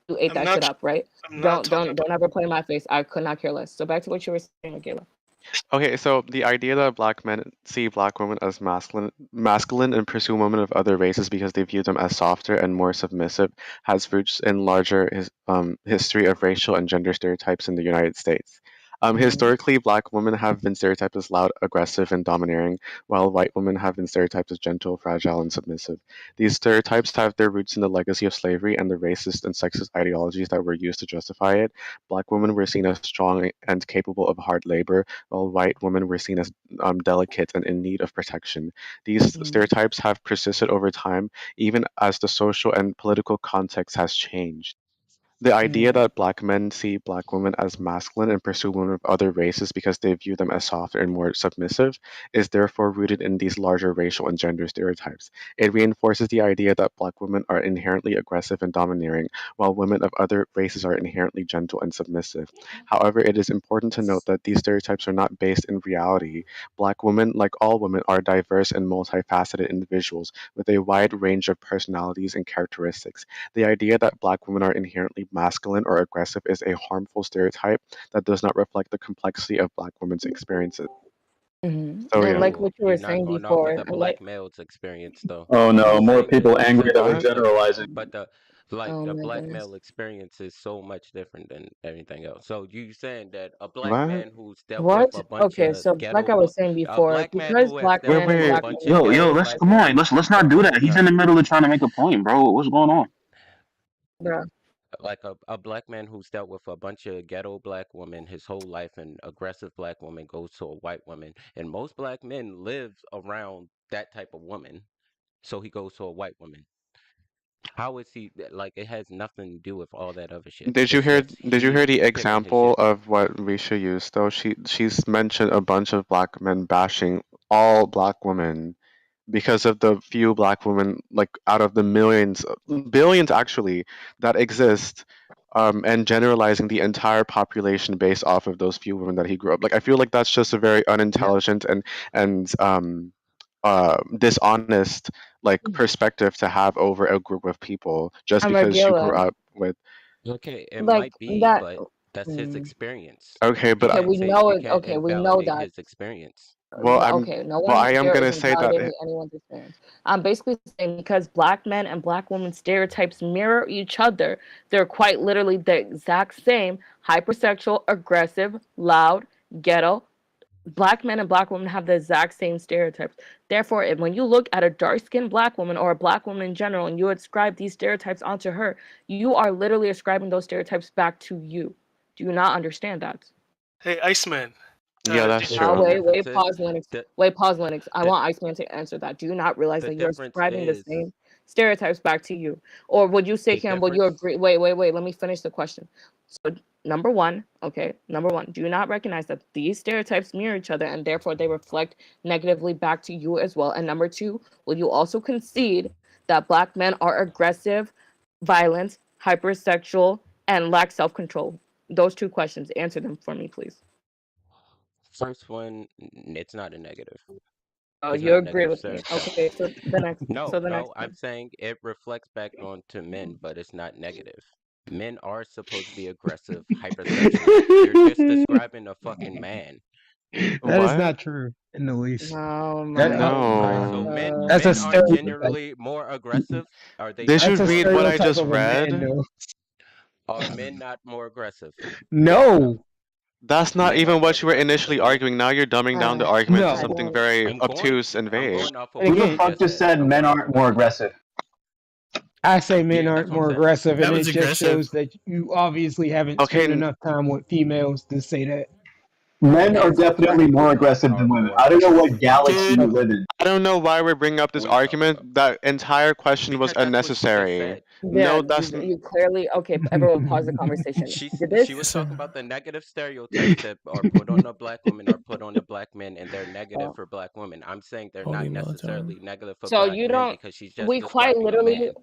You ate that shit up, right? Don't ever play in my face. I could not care less. So back to what you were saying, Michaela. Okay, so the idea that black men see black women as masculine and pursue women of other races because they view them as softer and more submissive has roots in larger history of racial and gender stereotypes in the United States. Historically, black women have been stereotyped as loud, aggressive, and domineering, while white women have been stereotyped as gentle, fragile, and submissive. These stereotypes have their roots in the legacy of slavery and the racist and sexist ideologies that were used to justify it. Black women were seen as strong and capable of hard labor, while white women were seen as delicate and in need of protection. These stereotypes have persisted over time, even as the social and political context has changed. The idea that black men see black women as masculine and pursue women of other races because they view them as softer and more submissive is therefore rooted in these larger racial and gender stereotypes. It reinforces the idea that black women are inherently aggressive and domineering, while women of other races are inherently gentle and submissive. However, it is important to note that these stereotypes are not based in reality. Black women, like all women, are diverse and multifaceted individuals with a wide range of personalities and characteristics. The idea that black women are inherently masculine or aggressive is a harmful stereotype that does not reflect the complexity of black women's experiences. So, And yeah. like what you were You're not saying going off before, with a and black like male's experience, though. Oh no, You more saying people you angry that we're saying generalizing. but the oh my black goodness. male experience is so much different than everything else. So you saying that a black What? man who's dealt with What? a bunch Okay, of so like I was saying a before, black man because who has black dealt men and with a black bunch of women Yo, are let's black come on. women. Let's not do that. He's in the middle of trying to make a point, bro. What's going on? bruh. Like a black man who's dealt with a bunch of ghetto black women his whole life, and aggressive black woman goes to a white woman, and most black men live around that type of woman, so he goes to a white woman. How is he like? It has nothing to do with all that other shit. Did you It's hear? just Did you hear the picking his example shit. of what Risha used though? She's mentioned a bunch of black men bashing all black women because of the few black women, like out of the millions, billions actually, that exist, and generalizing the entire population based off of those few women that he grew up. Like I feel like that's just a very unintelligent and dishonest like perspective to have over a group of people just I'm because you grew Regilla. up with. Okay, it Like might be, that. but that's his experience. Okay, You but Okay, can't we say know you it. can't Okay, we know invalidate that. his experience. well, Okay, no well, I one am here gonna is say that invalidating anyone's experience. I'm basically saying because black men and black women stereotypes mirror each other, they're quite literally the exact same: hypersexual, aggressive, loud, ghetto. Black men and black women have the exact same stereotypes. Therefore, when you look at a dark-skinned black woman or a black woman in general, and you ascribe these stereotypes onto her, you are literally ascribing those stereotypes back to you. Do you not understand that? Hey, Iceman. yeah, that's Did true. Wait, pause, Linux. Wait, pause, Linux. I the want Iceman to answer that. Do you not realize the that you're difference ascribing the is same stereotypes back to you? Or would you say, the Cam, would you difference. agree? Wait, let me finish the question. So, number one, do you not recognize that these stereotypes mirror each other and therefore they reflect negatively back to you as well? And number two, will you also concede that black men are aggressive, violent, hypersexual, and lack self-control? Those two questions. Answer them for me, please. First one, it's not a negative. Oh, It's you not a agree negative with me. stereotype. Okay, so the next No, I'm one. saying it reflects back onto men, but it's not negative. Men are supposed to be aggressive, hypersexual. You're just describing a fucking man. That is What? not true in the least. Oh That, my Alright, so No. that's a men aren't stereotype. generally more aggressive. Are they Did not you That's a more read what I aggressive? stereotype just of a man, read? though. Are men not more aggressive? No, That's not Men are even more what you were aggressive. initially arguing. Now you're dumbing down the argument to no. something very I'm obtuse and I'm vague. going off of Who what the you fuck just just said. said I'm men going off aren't of what more you just aggressive? I say men Yeah, aren't that's what I'm more saying. aggressive, That and it was just aggressive. shows that you obviously haven't Okay, spent enough time with females to say that. Men are definitely more aggressive than women. I don't know what galaxy you live in. I don't know why we're bringing up this argument. That entire question was unnecessary. No, Yeah, that's you clearly okay. Everyone, pause the conversation. She was talking about the negative stereotypes that are put on a black woman or put on the black men, and they're negative for black women. I'm saying they're not necessarily negative for So black you men don't. because she's just We quite describing a man.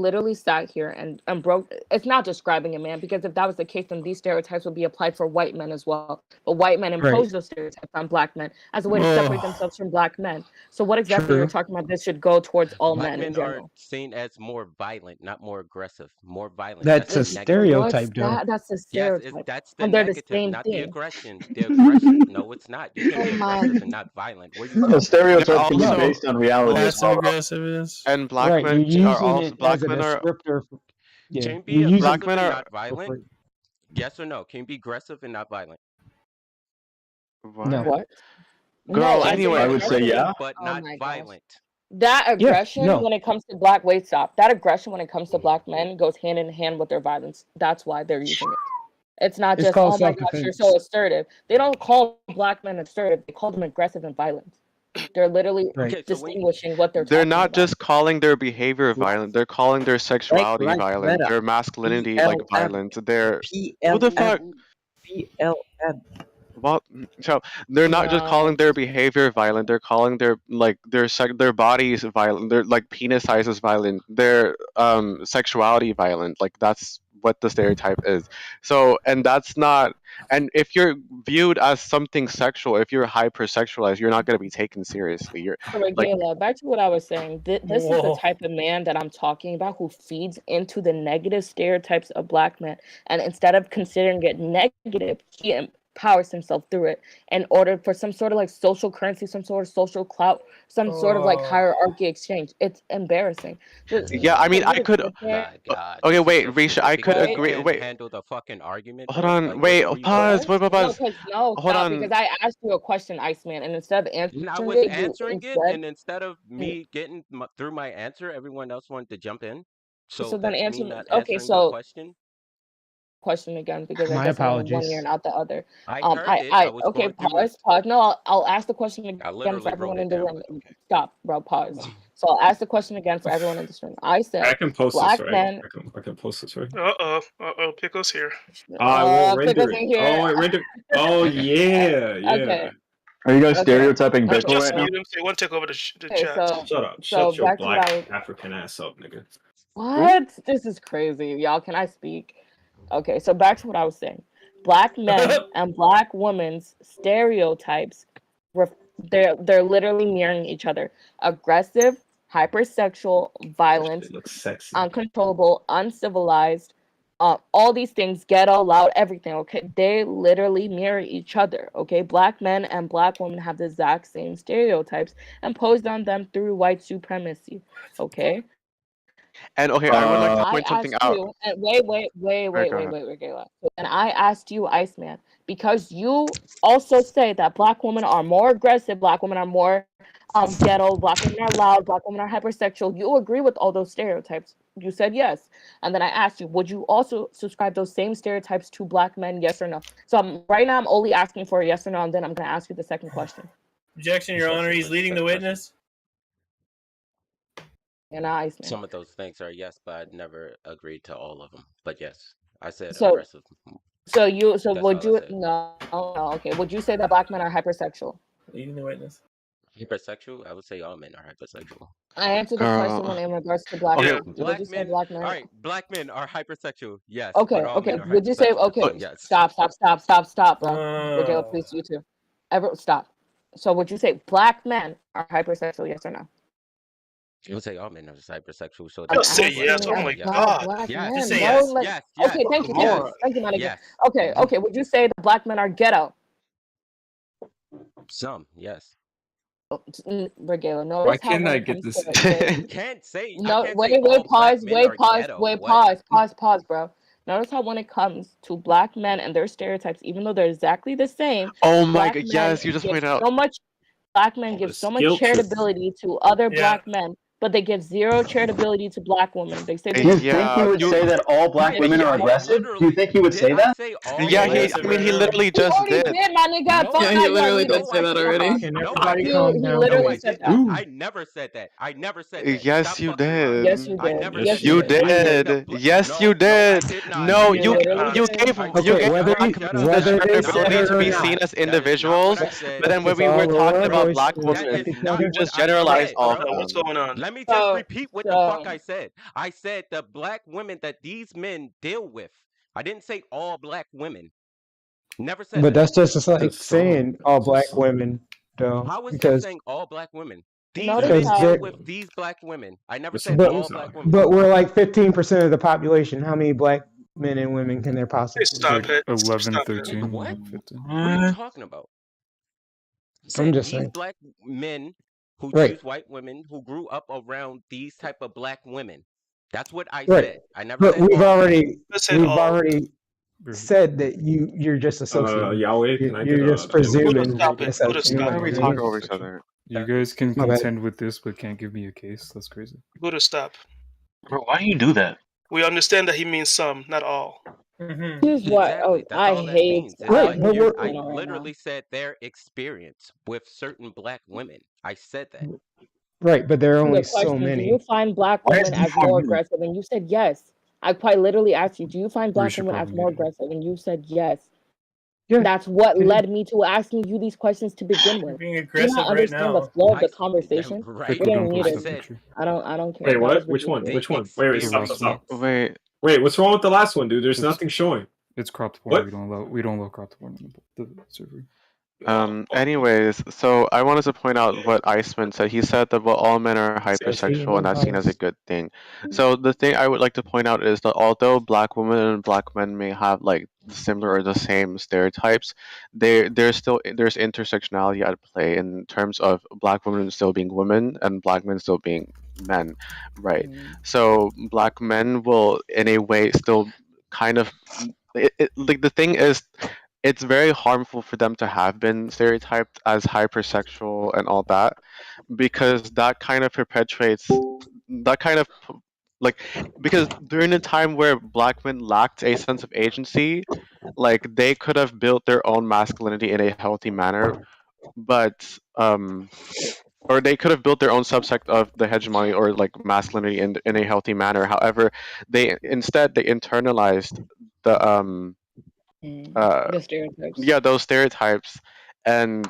literally sat here and broke. It's not describing a man because if that was the case, then these stereotypes would be applied for white men as well. But white men impose those stereotypes on black men as a way to separate themselves from black men. So what exactly you're talking about? This should go towards all Black men in men general. are seen as more violent, not more aggressive. More violent. That's a negative. stereotype, Joe. That's a Yes, stereotype. that's the And they're the negative, same not the thing. aggression. The aggression, no, it's not. You can be Oh my. aggressive and not violent. What are you The talking about? stereotype can be based on reality as Passive well. aggressive is. and black Right, men you're are using also it black as a men are descriptor. Yeah, Can you be you're using black aggressive men and are not violent? Yes or no? Can you be aggressive and not violent? no. What? Girl, No, anyway, I would say yeah. But Oh not my gosh. violent. That aggression no. when it comes to black wait stop. That aggression when it comes to black men goes hand in hand with their violence. That's why they're using it. It's not It's just called oh my gosh, you're self-defense. so assertive. They don't call black men assertive. They call them aggressive and violent. They're literally Right. Okay, so when you, distinguishing what they're they're talking not about. just calling their behavior violent. They're calling their sexuality like violent. Greta. Their masculinity like PLM. violent. They're who the fuck? PLM. Well, so they're not just No. calling their behavior violent. They're calling their their bodies violent. Their like penis sizes violent. Their sexuality violent. Like that's what the stereotype is. So and that's not. And if you're viewed as something sexual, if you're hypersexualized, you're not going to be taken seriously. You're So, like Gayla, back to what I was saying. This is the type of man that I'm talking about who feeds into the negative stereotypes of black men. And instead of considering it negative, he empowers himself through it in order for some sort of like social currency, some sort of social clout, some sort of like hierarchy exchange. It's embarrassing. yeah. I mean, I could. my God. Okay, This is wait, so Risha. stupid I could because you agree. can't Wait, handle the fucking argument. hold bro. on. Like, Wait, what are you pause. doing? Wait, pause. No, Hold stop, on. because I asked you a question, Iceman, and instead of answering And I was it, you answering it, instead and instead of me getting through my answer, everyone else wanted to jump in. so So then that's answer me not okay, answering the so question. question again because I My guess I went one apologies. ear and out the other. I heard it. I I was okay, going through it. pause. No, I'll ask the question I again for literally wrote everyone it in the down, room. but okay. Stop, bro. Pause. So I'll ask the question again for everyone in this room. I I said can post black this, right? men. I can post this, right? Pickles here. I won't render Pickles it. in here. Oh, wait, render. Oh, yeah, yeah. Okay. Are you guys Okay. stereotyping Okay. Pickle Just right now? mute him so he won't take over the Okay. chat. Shut up. So Shut your back to what I black was. African ass up, nigga. What? This is crazy, y'all. Can I speak? Okay. So back to what I was saying. Black men and black women's stereotypes, they're literally mirroring each other. Aggressive, hypersexual, violent, Looks sexy. uncontrollable, uncivilized, all these things, ghetto, loud, everything. Okay, they literally mirror each other. Okay, black men and black women have the exact same stereotypes imposed on them through white supremacy. Okay. And okay, I would like to I point something asked out. you, and wait, Gayla. And I asked you, Iceman, because you also say that black women are more aggressive, black women are more ghetto, black women are loud, black women are hypersexual. You agree with all those stereotypes. You said yes. And then I asked you, would you also subscribe those same stereotypes to black men, yes or no? So right now I'm only asking for a yes or no, and then I'm going to ask you the second question. Objection, Your Honor. He's leading the witness. And Iceman. Some of those things are yes, but I'd never agreed to all of them. But yes, I said So, aggressive. so That's would all I you, said. no, okay. Would you say that black men are hypersexual? Leading the witness. Hypersexual? I would say all men are hypersexual. I answered the question when in regards to black Okay, men. Would black you say men. black men? All right, black men are hypersexual. Yes. Okay, but all okay. men are Would you say hypersexual. okay? Yes. Stop, bro. Regale, please, you too. Stop. So would you say black men are hypersexual? Yes or no? I would say all men are hypersexual. So Just say black yes. men Oh are my yes. God. Black Yes. men, Just say bro. yes. Like, Yes. Yes. okay, thank you, Yes. Monica. Yes. Okay. Would you say that black men are ghetto? Some. Yes. Regale, no. Why can't I get this? Can't say. No, I can't wait, say all pause, black men are ghetto. pause, bro. Notice how when it comes to black men and their stereotypes, even though they're exactly the same, Oh my black god, men yes, you just give pointed out. so much. Black men give so much skill tree. charitability to other black men but they give zero charitability to black women. They say Do you think he would say that all black women are aggressive? Do you think he would say that? Yeah, I mean, he literally He just already did. did, my nigga. Fuck Yeah, that. he literally did say that already. Can everybody Dude, calm he down? literally said that. I never said that. I never said that. Yes, Stop you fucking lying. did. Yes, you I did. never Yes, said You that. I said did. the Yes, you did. No, You you literally you did. gave Okay, black whether men whether the they said credibility it to or be not. seen as That is not individuals, what I said. but then when Let's we were all lower talking our about voice. black That women, is not you what just I generalized said, all bro. of What's them. going on? Let me just repeat what the fuck So I said. I said the black women that these men deal with. I didn't say all black women. Never said But that. that's just like That's so saying all black women, though, How is that because saying all black women? These notice men how deal they're with these black women. I never That's said some all bullshit. black women. but we're like 15% of the population. How many black men and women can there Hey, possibly stop be? it. 11, Stop it. 13, What? 15. What are you talking about? I'm Said just these saying. black men who Right, choose white women who grew up around these type of black women. That's what I right. said. I never But said we've all. already said that you're just associating. Yahweh, can I get You're just a presuming Stop it. it's a Buddha, stop Why are we it. talking over each other? You guys can My bad. contend with this, but can't give me a case. That's crazy. Buddha, stop. Bro, why do you do that? We understand that he means some, not all. here's what. Oh, Exactly. That's I all that hate means. It's how Right, like but he's we're I going on right now. literally said their experience with certain black women. I said that. right, but there are The only so question: do many. you find black Why is women he as for more you? aggressive? And you said yes. I quite literally asked you, do you find We black should women as probably more get it. aggressive? And you said yes. Yeah, That's what I do. led me to asking you these questions to begin You're with. being Do you aggressive not right understand the now. flow of I the conversation? right. You're Pickle, getting don't post I muted. that said picture. I don't care. Wait, That what? was Which one? they ridiculous. Which one? Wait, stop, stop, stop. experience. Wait, Wait, what's wrong with the last one, dude? There's It's nothing showing. it's cropped porn. What? We don't allow cropped porn on the server. anyways, so I wanted to point out what Iceman said. He said that well, all men are Says he hypersexual and no that's seen as a bias. good thing. So the thing I would like to point out is that although black women and black men may have like similar or the same stereotypes, there's intersectionality at play in terms of black women still being women and black men still being men, right? So black men will in a way still kind of like the thing is it's very harmful for them to have been stereotyped as hypersexual and all that because that kind of perpetuates that kind of like because during a time where black men lacked a sense of agency, like they could have built their own masculinity in a healthy manner, but or they could have built their own subsect of the hegemony or like masculinity in a healthy manner. However, they internalized the The stereotypes. yeah, those stereotypes, and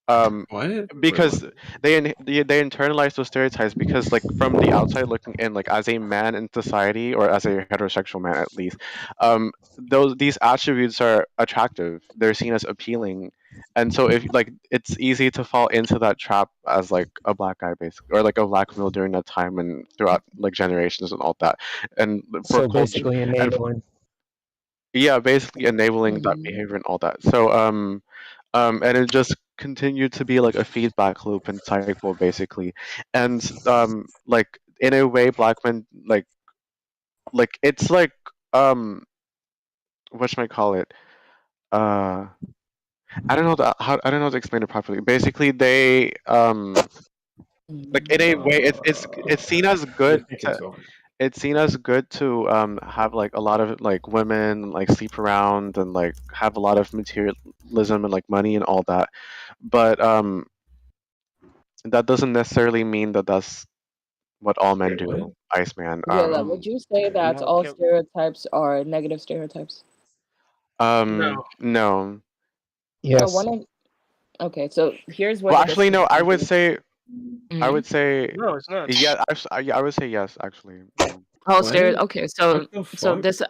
What? because they internalize those stereotypes because like from the outside looking in, like as a man in society or as a heterosexual man at least, these attributes are attractive, they're seen as appealing, and so if like it's easy to fall into that trap as like a black guy basically or like a black male during that time and throughout like generations and all that, and for So culture basically and enabling. yeah, basically enabling that behavior and all that. So and it just continued to be like a feedback loop and cycle basically, and like in a way, black men like it's like what should I call it? Uh, I don't know how I don't know how to explain it properly. Basically, they like in a way, it's seen as good to it's seen as good to have like a lot of like women like sleep around and like have a lot of materialism and like money and all that, but that doesn't necessarily mean that that's what all men do, Iceman. Viola, would you say that all stereotypes are negative stereotypes? No. So one of okay, so here's where Well, the actually, no. I would say, I would Mhm. say, No, it's not. yeah. I would say yes. Actually. Oh, okay, so this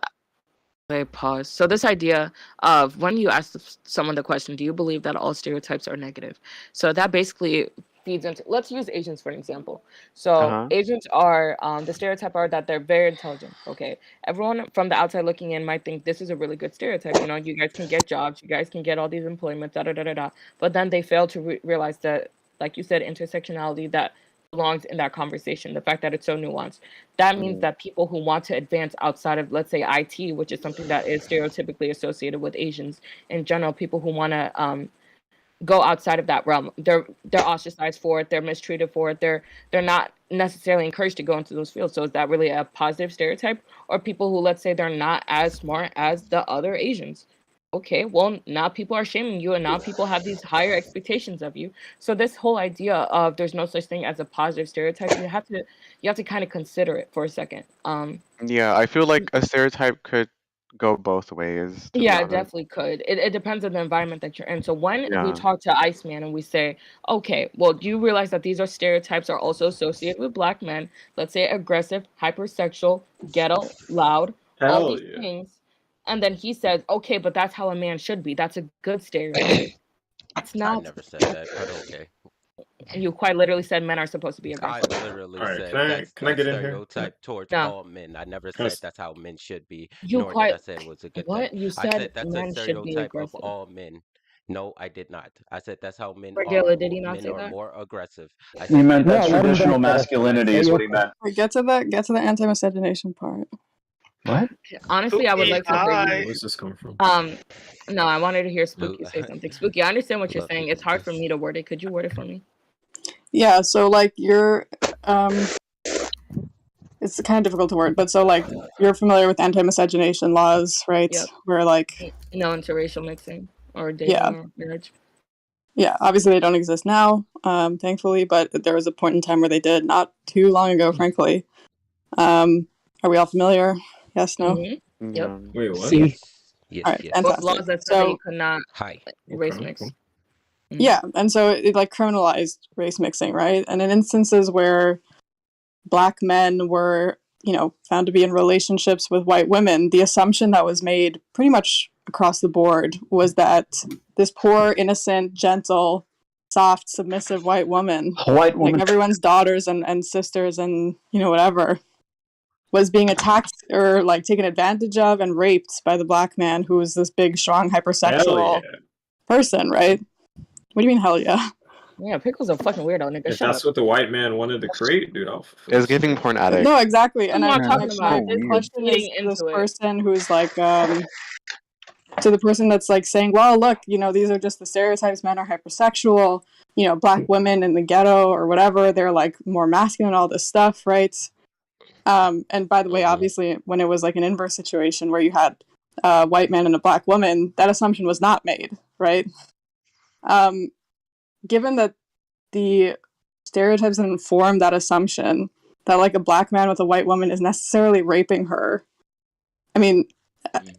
wait, pause. So this idea of when you ask someone the question, do you believe that all stereotypes are negative? So that basically feeds into. Let's use Asians for an example. So Asians are the stereotype are that they're very intelligent. Okay, everyone from the outside looking in might think this is a really good stereotype. You know, you guys can get jobs, you guys can get all these employments, da da da da da. But then they fail to realize that, like you said, intersectionality that belongs in that conversation, the fact that it's so nuanced. That means that people who want to advance outside of, let's say, IT, which is something that is stereotypically associated with Asians in general, people who want to go outside of that realm. They're ostracized for it. They're mistreated for it. They're not necessarily encouraged to go into those fields. So is that really a positive stereotype? Or people who, let's say, they're not as smart as the other Asians? Okay, well, now people are shaming you, and now people have these higher expectations of you. So this whole idea of there's no such thing as a positive stereotype, you have to kind of consider it for a second. Yeah, I feel like a stereotype could go both ways. To be Yeah, it honest. definitely could. It depends on the environment that you're in. So when we Yeah. talk to Iceman and we say, okay, well, do you realize that these are stereotypes are also associated with black men? Let's say aggressive, hypersexual, ghetto, loud, all Hell these yeah. things. And then he says, okay, but that's how a man should be. That's a good stereotype. It's I not. never said that, but okay. You quite literally said men are supposed to be I aggressive. literally Alright, said can I that's get in here? stereotype towards No. all men. I never Can I said that's how men should be, You nor did I quite say it was a good what? thing. You I said said that's a men should be stereotype of aggressive. all men. No, I did not. I said that's how men Regilla, are. did he not Men say are that? more aggressive. I He said meant men that are let him traditional back there. masculinity Say is your what he meant. Wait, get to the anti-miscegenation part. What? Honestly, I would Spooky, like to hear hi. you. Where's this coming from? No, I wanted to hear Lou- Spooky say something. Spooky, I understand what you're Love saying. it. It's hard for me to word it. Could you word it for me? Yeah, so like you're it's kind of difficult to word, but so like you're familiar with anti-miscegenation laws, right? Yep. Where like No interracial mixing or dating yeah, or marriage. yeah, obviously they don't exist now, thankfully, but there was a point in time where they did, not too long ago, frankly. Are we all familiar? Yes, no? Mm-hmm. Yep. Wait, what? See, Yes, All right, yes. Both fantastic. laws that said that you So could not Hi. race Okay, mix. cool. yeah, and so it like criminalized race mixing, right? And in instances where black men were, you know, found to be in relationships with white women, the assumption that was made pretty much across the board was that this poor, innocent, gentle, soft, submissive white woman, White woman. like everyone's daughters and sisters and, you know, whatever, was being attacked or like taken advantage of and raped by the black man who was this big, strong, Hell hypersexual yeah. person, right? What do you mean, hell yeah? Yeah, Pickle's a fucking weirdo, nigga. If Shut that's up. what the white man wanted to create, dude, I'll It's giving porn addict. No, exactly. That's And what I, I'm talking my, about. my This question is leading to this into it. person who's like, to the person that's like saying, well, look, you know, these are just the stereotypes. Men are hypersexual, you know, black women in the ghetto or whatever, they're like more masculine, all this stuff, right? And by the way, obviously, when it was like an inverse situation where you had a white man and a black woman, that assumption was not made, right? Given that the stereotypes that inform that assumption that like a black man with a white woman is necessarily raping her, I mean,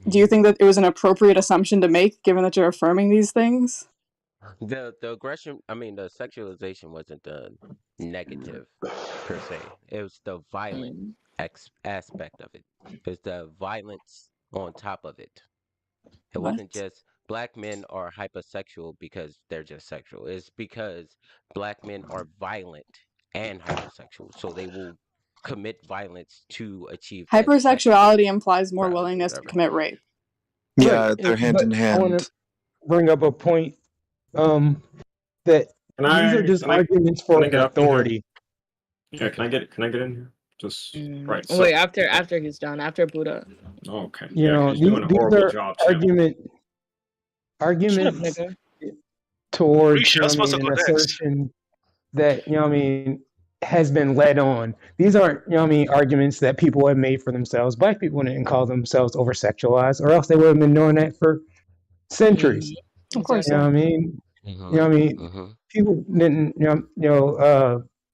do you think that it was an appropriate assumption to make given that you're affirming these things? The aggression, I mean, the sexualization wasn't the negative per se. It was the violent aspect of it. It's the violence on top of it. It wasn't What? just black men are hypersexual because they're just sexual. It's because black men are violent and hypersexual. So they will commit violence to achieve that Hypersexuality implies more prowess or willingness to whatever. commit rape. Yeah, they're hand but in I want hand. to bring up a point that Can these are just arguments for get up in here? authority. Yeah, can I get in here? Just right. So, Wait, after he's done, after Buddha. okay. You Yeah, know, he's doing a these horrible are job. Too. arguments nigga. towards, you know Risha, what I supposed to mean, go an next. assertion that, you know what I mean, has been led on. These aren't, you know what I mean, arguments that people have made for themselves. Black people didn't call themselves over-sexualized, or else they would have been doing that for centuries. Of course, You know yeah. what I mean? You know what I mean? People didn't,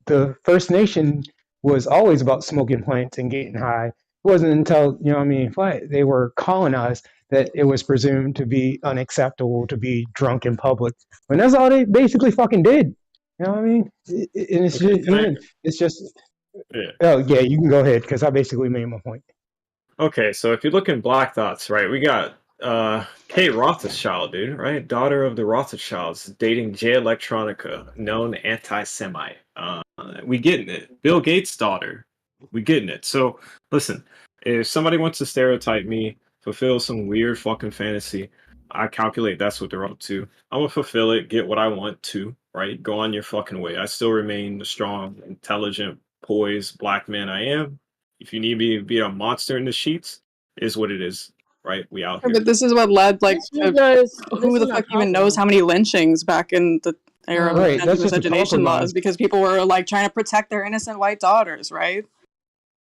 the First Nation was always about smoking plants and getting high. It wasn't until, you know what I mean, they were colonized that it was presumed to be unacceptable to be drunk in public. And that's all they basically fucking did. You know what I mean? And it's Okay, just, man, it's just, Yeah. oh, yeah, you can go ahead because I basically made my point. Okay, so if you look in Black Thoughts, right, we got Kate Rothschild, dude, right? Daughter of the Rothschilds, dating Jay Electronica, known anti-Semite. We getting it. Bill Gates' daughter. We getting it. So, listen, if somebody wants to stereotype me, fulfill some weird fucking fantasy, I calculate that's what they're up to. I'm gonna fulfill it, get what I want to, right? Go on your fucking way. I still remain the strong, intelligent, poised black man I am. If you need me to be a monster in the sheets, is what it is, right? We out Yeah, here. but this is what led, like, It's because who this the is fuck not even knows possible. how many lynchings back in the era of Right, that's just a miscegenation laws? compromise. Because people were like trying to protect their innocent white daughters, right?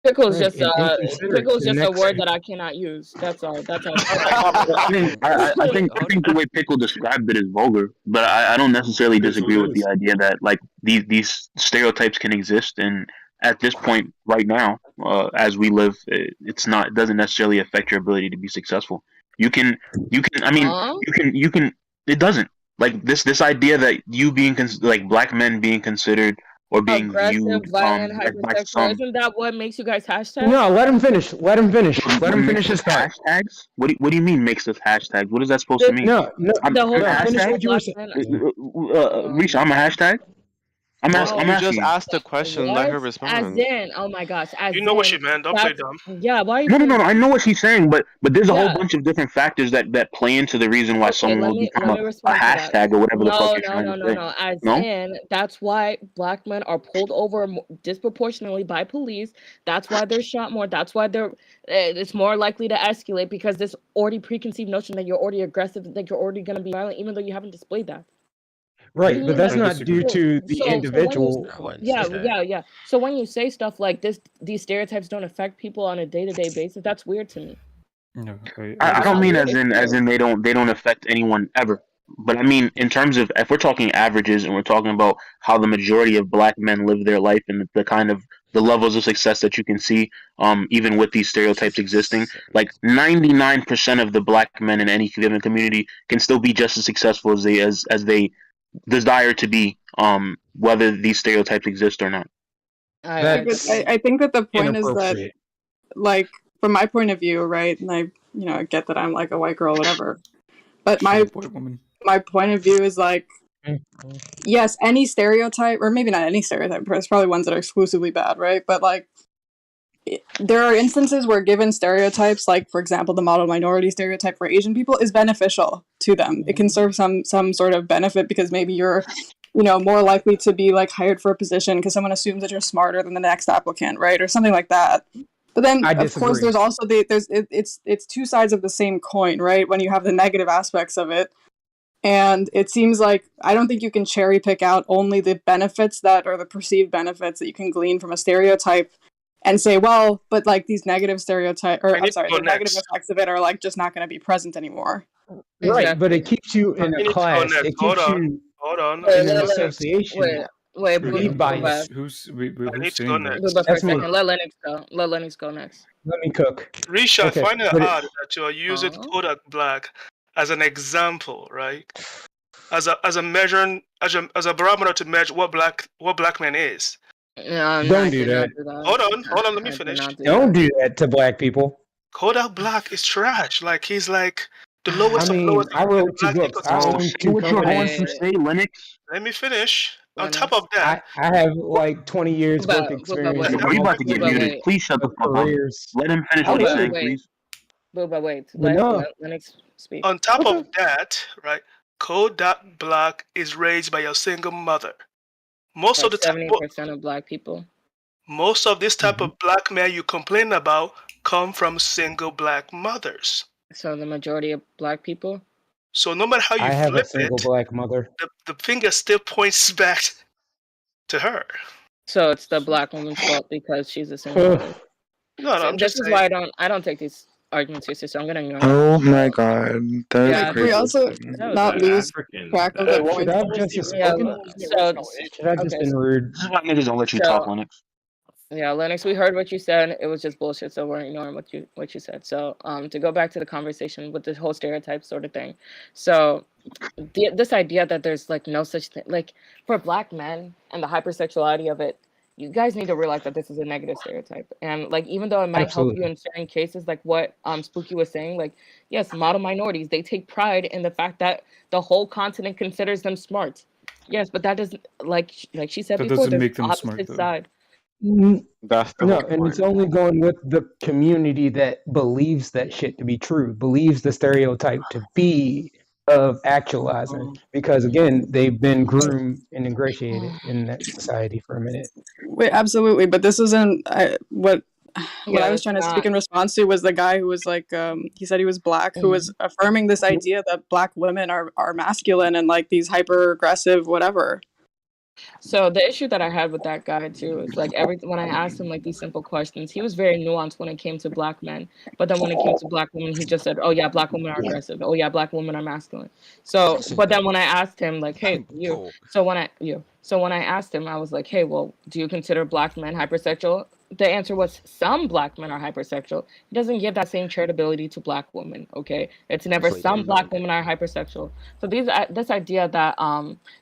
Pickle is Right, just and inconsiderate pickle is to the just a next. word that I cannot use. That's all. That's all. I think the way Pickle described it is vulgar, but I don't necessarily It is what disagree it with the is. idea that like these stereotypes can exist, and at this point right now, as we live, it doesn't necessarily affect your ability to be successful. You can I mean Huh? you can it doesn't like this idea that you being like black men being considered or being Aggressive, viewed violent, like by hypersexual. some. Isn't that what makes you guys hashtag? No, let him finish. Let him finish. Let What him makes finish his us thought. hashtags? What do you mean makes us hashtags? What is that supposed to mean? No, no, I'm The whole no. Finish hashtag. what you were black saying. men. Risha, I'm a hashtag. I'm No, I'm You asking just you. asked a question. Let her what? As respond. in, oh my gosh, as You know what in, she meant. Don't play that's dumb. yeah. Why are you No, no, playing no, no. I dumb? know what she's saying, but there's a whole Yeah. bunch of different factors that play into the reason why Okay, someone let will me become a respond to that. hashtag or whatever the fuck No, you're no, trying no, to no, say. no. As No? in, that's why black men are pulled over disproportionately by police. That's why they're shot more. That's why it's more likely to escalate because this already preconceived notion that you're already aggressive, that you're already gonna be violent, even though you haven't displayed that. What do Right, you but mean that's by not due to the so when you individual. I wouldn't yeah, say that. yeah. So when you say stuff like this, these stereotypes don't affect people on a day-to-day basis. That's weird to me. No, Like I it's don't not mean weird. as It's in true. they don't affect anyone ever. But I mean in terms of if we're talking averages and we're talking about how the majority of black men live their life and the kind of the levels of success that you can see, even with these stereotypes existing, like 99% of the black men in any given community can still be just as successful as they desire to be, whether these stereotypes exist or not. Yeah, but I think that the point is that, inappropriate. like, from my point of view, right, and I get that I'm like a white girl, whatever, but Shut up, white woman. my point of view is like, yes, any stereotype, or maybe not any stereotype, there's probably ones that are exclusively bad, right? But like, there are instances where given stereotypes, like for example, the model minority stereotype for Asian people is beneficial to them. It can serve some sort of benefit because maybe you're, more likely to be like hired for a position because someone assumes that you're smarter than the next applicant, right, or something like that. But then, I of course, disagree. there's also it's two sides of the same coin, right? When you have the negative aspects of it. And it seems like I don't think you can cherry pick out only the benefits or the perceived benefits that you can glean from a stereotype and say, well, but like these negative the negative effects of it are like just not going to be present anymore. Right, but it keeps you in You a need to go class. next. It Hold keeps on. you Hold on. in an association. Wait, Wait, Be biased. who's I need who's to go saying that? next. But for a That's me. second, let Lennox go. Let Lennox go next. Let me cook. Risha, I Okay, find it but odd that you are using Kodak Black as an example, right? As a measuring as a barometer to measure what black man is. No, don't do that. Hold on, let me finish. Don't do that to black people. Kodak Black is trash. Like he's like the lowest I of mean, lowest I in the wrote 2 black books. I ecosystem. own Say 2 what you're going companies. to say, Lennox. Let me finish. On top of that, I have like 20 years work But experience. wait. in Are you about to But get muted? wait. Please shut the of fuck up. careers. Let him finish I what he's will. saying, Wait. please. But wait. But no. Let Lennox speak. on top Okay. of that, right? Kodak Black is raised by a single mother. Most of Like the time, 70% of black people. most of this type of black men you complain about come from single black mothers. So the majority of black people. So no matter how you I have a flip single it, black mother. the finger still points back to her. So it's the black woman's fault because she's a single mother. No, So I'm this just is saying. why I don't take these arguments seriously. So I'm gonna ignore Oh them. my god, that is Yeah, crazy. We also not lose African. track of the Should points. I have just Yeah. spoken? So Should I have just okay. been rude? This is why niggas don't let you So talk, Lennox. yeah, Lennox, we heard what you said. It was just bullshit, so we're ignoring what you said. So to go back to the conversation with this whole stereotype sort of thing. So this idea that there's like no such thing, like for black men and the hypersexuality of it, you guys need to realize that this is a negative stereotype. And like even though it might help you Absolutely. in certain cases, like what Spooky was saying, like yes, model minorities, they take pride in the fact that the whole continent considers them smart. Yes, but that doesn't like she said That before, doesn't there's make the them smart, opposite though. side. That's the No, whole and point. it's only going with the community that believes that shit to be true, believes the stereotype to be of actualizing. Because again, they've been groomed and ingratiated in that society for a minute. Wait, absolutely, but this isn't what what Yeah, I was that's trying to speak not. in response to was the guy who was like, he said he was black, who was affirming this idea that black women are masculine and like these hyper aggressive whatever. So the issue that I had with that guy too is like when I asked him like these simple questions, he was very nuanced when it came to black men. But then when it came to black women, he just said, "Oh yeah, black women are aggressive. Oh yeah, black women are masculine." So, but then when I asked him like, "Hey, you," so when I asked him, I was like, "Hey, well, do you consider black men hypersexual?" The answer was some black men are hypersexual. It doesn't give that same charitability to black women. Okay, it's never some black women are hypersexual. So this idea that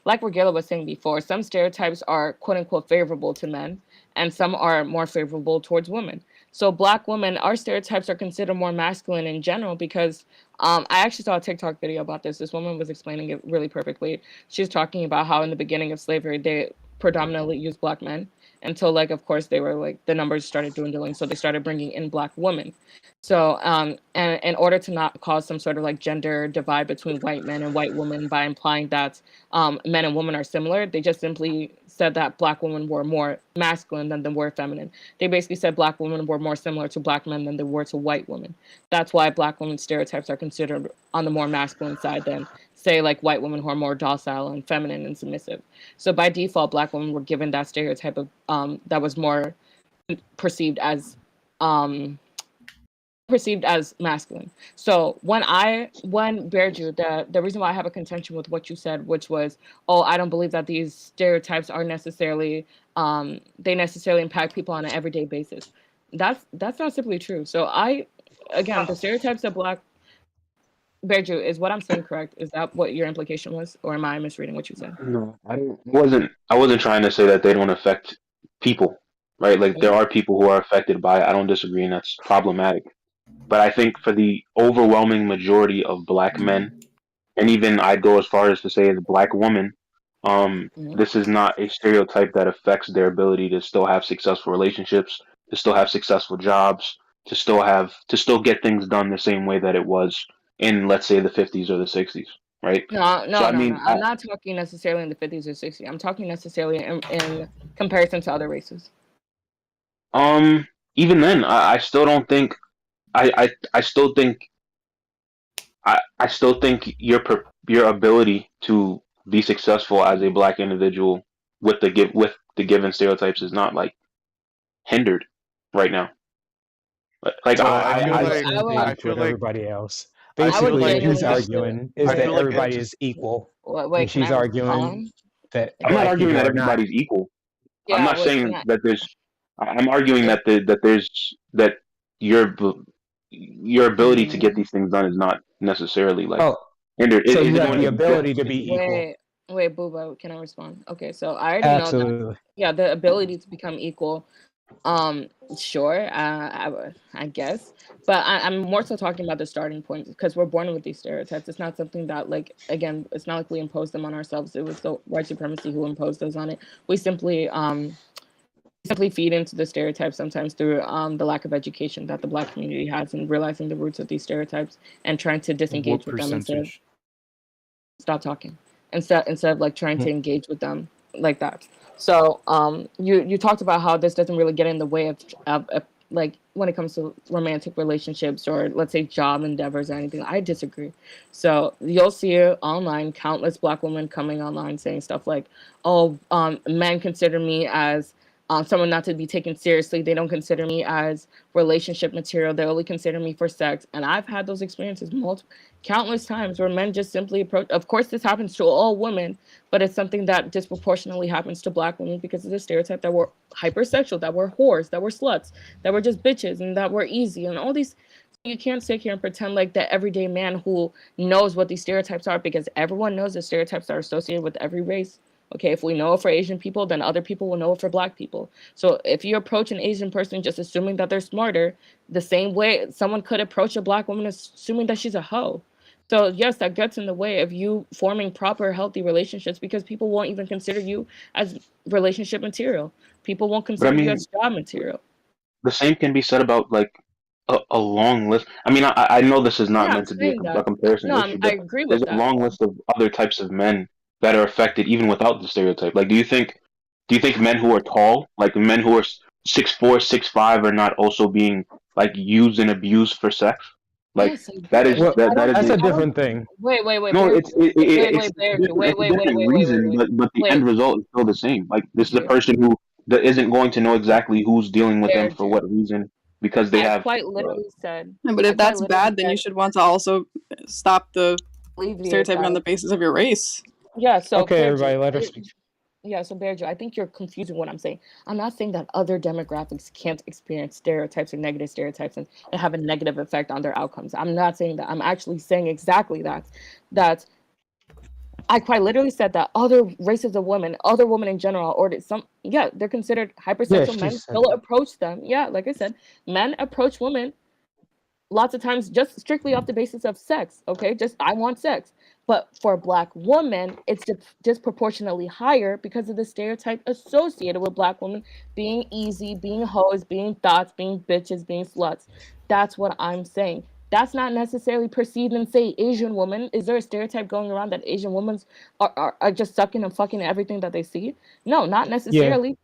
like Regala was saying before, some stereotypes are quote unquote favorable to men and some are more favorable towards women. So black women, our stereotypes are considered more masculine in general because I actually saw a TikTok video about this. This woman was explaining it really perfectly. She was talking about how in the beginning of slavery, they predominantly used black men until like, of course, they were like, the numbers started dwindling. So they started bringing in black women. So, and in order to not cause some sort of like gender divide between white men and white women by implying that men and women are similar, they just simply said that black women were more masculine than they were feminine. They basically said black women were more similar to black men than they were to white women. That's why black women stereotypes are considered on the more masculine side than say like white women who are more docile and feminine and submissive. So by default, black women were given that stereotype of that was more perceived as masculine. So when Bearju, the reason why I have a contention with what you said, which was, oh, I don't believe that these stereotypes are necessarily they necessarily impact people on an everyday basis. That's not simply true. So the stereotypes of black Bearju, is what I'm saying correct? Is that what your implication was, or am I misreading what you said? No, I wasn't trying to say that they don't affect people, right? Like there are people who are affected by it. I don't disagree, and that's problematic. But I think for the overwhelming majority of black men, and even I'd go as far as to say as a black woman, this is not a stereotype that affects their ability to still have successful relationships, to still have successful jobs, to still get things done the same way that it was in, let's say, the 50s or the 60s, right? No. I'm not talking necessarily in the 50s or 60s. I'm talking necessarily in comparison to other races. Even then, I still don't think. I still think. I still think your ability to be successful as a black individual with the given stereotypes is not like hindered right now. Like I feel like everybody else. Basically, what he's arguing is that everybody is equal. Wait, and she's arguing that I'm not arguing that people are not. everybody's equal. Yeah, I'm not saying that there's. I'm arguing that that your ability to get these things done is not necessarily like hindered. So you have the ability to be equal. Wait, Booba, can I respond? Okay, so I already know that. Yeah, the ability to become equal. Sure, I guess, but I'm more so talking about the starting point because we're born with these stereotypes. It's not something that, like, again, it's not like we imposed them on ourselves. It was the white supremacy who imposed those on it. We simply feed into the stereotypes sometimes through the lack of education that the black community has and realizing the roots of these stereotypes and trying to disengage with them instead of stop talking instead of like trying to engage with them like that. So you talked about how this doesn't really get in the way of like when it comes to romantic relationships or let's say job endeavors or anything. I disagree. So you'll see online countless black women coming online saying stuff like, oh, men consider me as someone not to be taken seriously. They don't consider me as relationship material. They only consider me for sex. And I've had those experiences countless times where men just simply approach. Of course, this happens to all women, but it's something that disproportionately happens to black women because of the stereotype that we're hypersexual, that we're whores, that we're sluts, that we're just bitches, and that we're easy, and all these. You can't sit here and pretend like the everyday man who knows what these stereotypes are, because everyone knows the stereotypes are associated with every race. Okay, if we know it for Asian people, then other people will know it for black people. So if you approach an Asian person just assuming that they're smarter, the same way someone could approach a black woman assuming that she's a hoe. So yes, that gets in the way of you forming proper, healthy relationships because people won't even consider you as relationship material. People won't consider you as job material. The same can be said about like a long list. I mean, I know this is not meant to be a comparison issue, but I agree with there's a long list of other types of men that are affected even without the stereotype. Like, do you think men who are tall, like men who are 6'4", 6'5" are not also being like used and abused for sex? Like Yes, I that get is it. that I is don't. That's a I don't. different thing. Wait, wait, wait, no, Bear. it's Wait, wait, it's Bear. it's Wait, a wait, wait, different wait, wait, wait, reason, wait. but the end Wait, result is still the same. Like this is a Bear. person who that isn't going to know exactly who's dealing with them Bear. for what reason because they I have. quite literally said. Yeah, but I if quite that's literally bad, then you said. should want to also stop the Alleviate stereotyping on that. the basis of your race. Yeah. So Okay, Bear. everybody, let her speak. Yeah, so Bearjo, I think you're confusing what I'm saying. I'm not saying that other demographics can't experience stereotypes or negative stereotypes and have a negative effect on their outcomes. I'm not saying that. I'm actually saying exactly that. That I quite literally said that other races of women, other women in general, or they're considered hypersexual. Yes, Men she said still that. approach them. Yeah, like I said, men approach women lots of times just strictly off the basis of sex. Okay, just I want sex. But for a Black woman, it's disproportionately higher because of the stereotype associated with Black women being easy, being hoes, being thoughts, being bitches, being sluts. That's what I'm saying. That's not necessarily perceived in, say, Asian women. Is there a stereotype going around that Asian women are just sucking and fucking everything that they see? No, not Yeah. necessarily.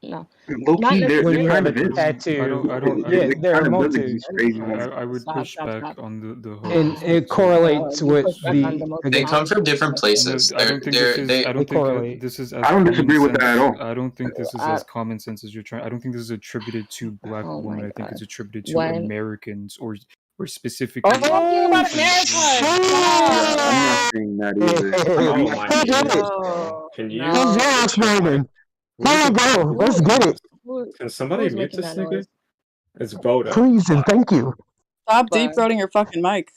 No, Low not key, there When you have kind a of is. tattoo, I don't. yeah, There there are kind of does multitudes. exist crazy I, women. I would stop, push stop, back stop. on the whole And aspect. it So, correlates You with push back on the the most They come from common different places. I don't think this is. They I don't it think correlates. this is I as don't common disagree with that at sense. all. I don't think this is Uh, as common sense as you're trying. I don't think this is attributed to Black oh my women. I think it's god. attributed to When Americans or specifically. talking about America, Yeah, I'm not stop. saying that either. Oh I'm my not saying goodness, that. No, Can you no. Yes, check my? Roman. Who is There you it? go. Let's get it. Can somebody Who's mute making this that nigga? noise? It's Voda. Please and thank you. Stop deep But throating your fucking mic.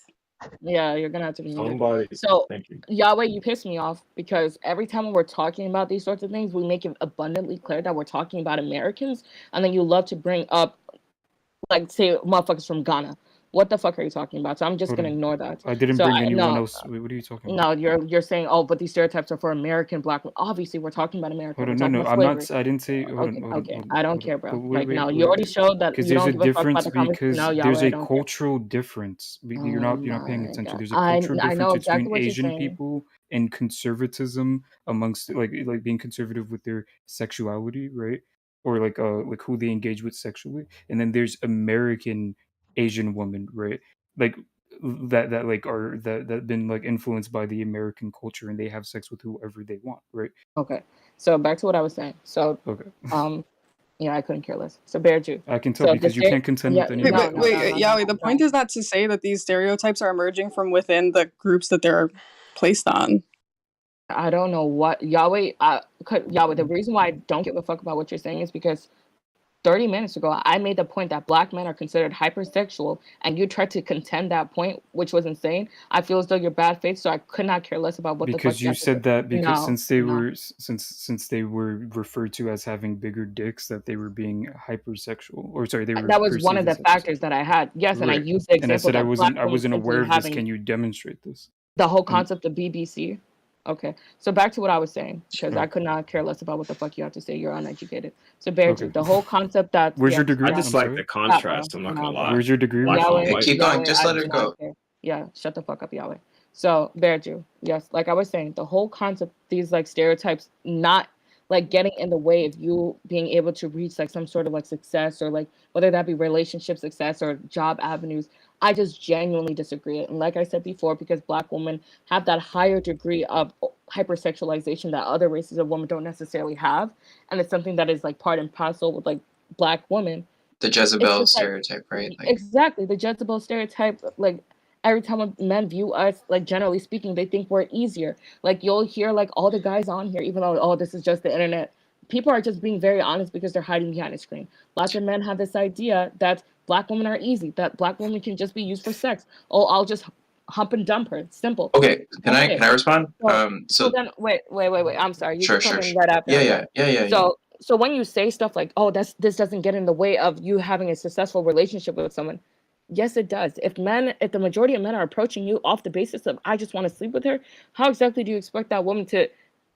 yeah, you're gonna have to be muted. Somebody. So Thank you. Yahweh, you piss me off because every time when we're talking about these sorts of things, we make it abundantly clear that we're talking about Americans, and then you love to bring up, like, say, motherfuckers from Ghana. What the fuck are you talking about? So I'm just Hold gonna on. ignore that. I didn't So bring anyone no, else. Wait, what are you talking about? no, you're saying, oh, but these stereotypes are for American Black women. Obviously, we're talking about America. Hold We're on, no, talking no, about I'm not. slavery. I didn't say. Hold on, Okay, hold on, okay. hold on, I don't hold care, on. bro. But wait, Like, wait, no, wait, you already wait. showed that Because you there's don't a give a fuck about difference. the comments. Because No, there's Yahweh, I a don't care. cultural difference. You're Oh not paying my attention. god. There's a I cultural I know difference exactly between what you're Asian saying. people and conservatism amongst like being conservative with their sexuality, right? Or like who they engage with sexually. And then there's American Asian women, right? Like that like are that been like influenced by the American culture and they have sex with whoever they want, right? Okay. So back to what I was saying. So Okay. yeah, I couldn't care less. So Bear Jew. I can tell So because you can't contend yeah, with Wait, anyone. wait, wait, Yahweh, the point is not to say that these stereotypes are emerging from within the groups that they're placed on. I don't know what Yahweh. Yahweh. The reason why I don't give a fuck about what you're saying is because 30 minutes ago I made the point that Black men are considered hypersexual, and you tried to contend that point, which was insane. I feel as though you're bad faith, so I could not care less about what the fuck Because you you have to say. said that because No, since they no. were since they were referred to as having bigger dicks, that they were being hypersexual, or sorry, they were That was one of perceived the as factors that I had. Yes, and I right. used the And I example said I that Black women wasn't simply aware of this. having Can you demonstrate this? the whole And concept of BBC. Okay, so back to what I was saying, because I Alright. could not care less about what the fuck you have to say. You're uneducated. So Bear Okay. Jew, the whole concept that Where's your yes, degree? I just I'm like sorry. the contrast. I'm not gonna lie. Where's your degree? Black on Yahweh, white. Keep going. Yahweh, Just I let do it not go. care. Yeah, shut the fuck up, Yahweh. So Bear Jew, yes, like I was saying, the whole concept, these like stereotypes, not like getting in the way of you being able to reach like some sort of like success, or like whether that be relationship success or job avenues. I just genuinely disagree. And like I said before, because Black women have that higher degree of hypersexualization that other races of women don't necessarily have, and it's something that is like part and parcel with like Black women. The It's Jezebel just like stereotype, right? Like exactly the Jezebel stereotype. Like every time when men view us, like generally speaking, they think we're easier. Like you'll hear like all the guys on here, even though this is just the internet. People are just being very honest because they're hiding behind a screen. Lots of men have this idea that Black women are easy, that Black women can just be used for sex. Oh, I'll just hump and dump her. Simple. okay, can That's I it. respond? So So then wait. I'm sorry. You sure, can sure, come in sure. right after. Yeah, I'm yeah, sorry. So when you say stuff like, "Oh, this doesn't get in the way of you having a successful relationship with someone," yes, it does. If the majority of men are approaching you off the basis of "I just want to sleep with her," how exactly do you expect that woman to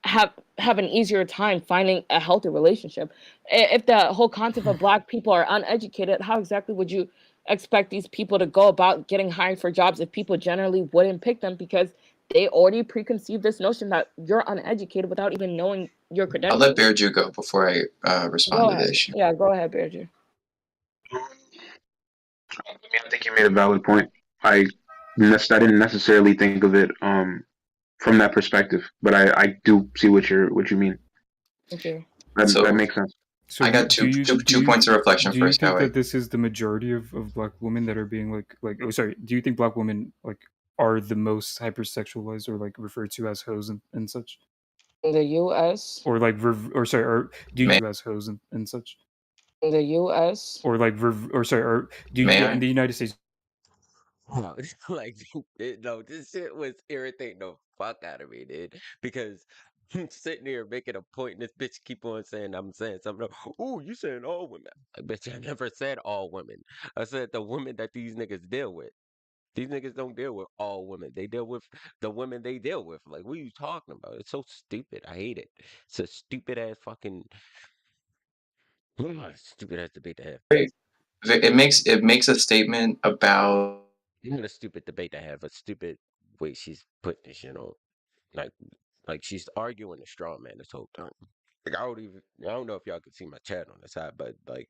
have an easier time finding a healthy relationship? If the whole concept of Black people are uneducated, how exactly would you expect these people to go about getting hired for jobs if people generally wouldn't pick them because they already preconceived this notion that you're uneducated without even knowing your I'll credentials. let Bearju go before I respond Go to the ahead. issue. Yeah, go ahead, Bearju. I think you made a valid point. I didn't necessarily think of it from that perspective, but I do see what you mean. Okay. That makes sense. So I got two points of reflection Do you first, think Howie. that this is the majority of black women that are being oh sorry, do you think black women like are the most hypersexualized or like referred to as hoes and such? In the U.S. Or like or do you as hoes and such? In the U.S. Or like or sorry, or do you in the United States? No, like, no, this shit was irritating the fuck out of me, dude. Because I'm sitting here making a point, and this bitch keep on saying I'm saying something. Oh, you saying all women? Like, bitch, I never said all women. I said the women that these niggas deal with. These niggas don't deal with all women. They deal with the women they deal with. Like, what are you talking about? It's so stupid. I hate it. It's a stupid ass fucking stupid ass debate to have. It makes a statement about. Not a stupid debate to have. A stupid way she's putting this shit on. Like she's arguing a straw man this whole time. Like I don't know if y'all can see my chat on the side, but like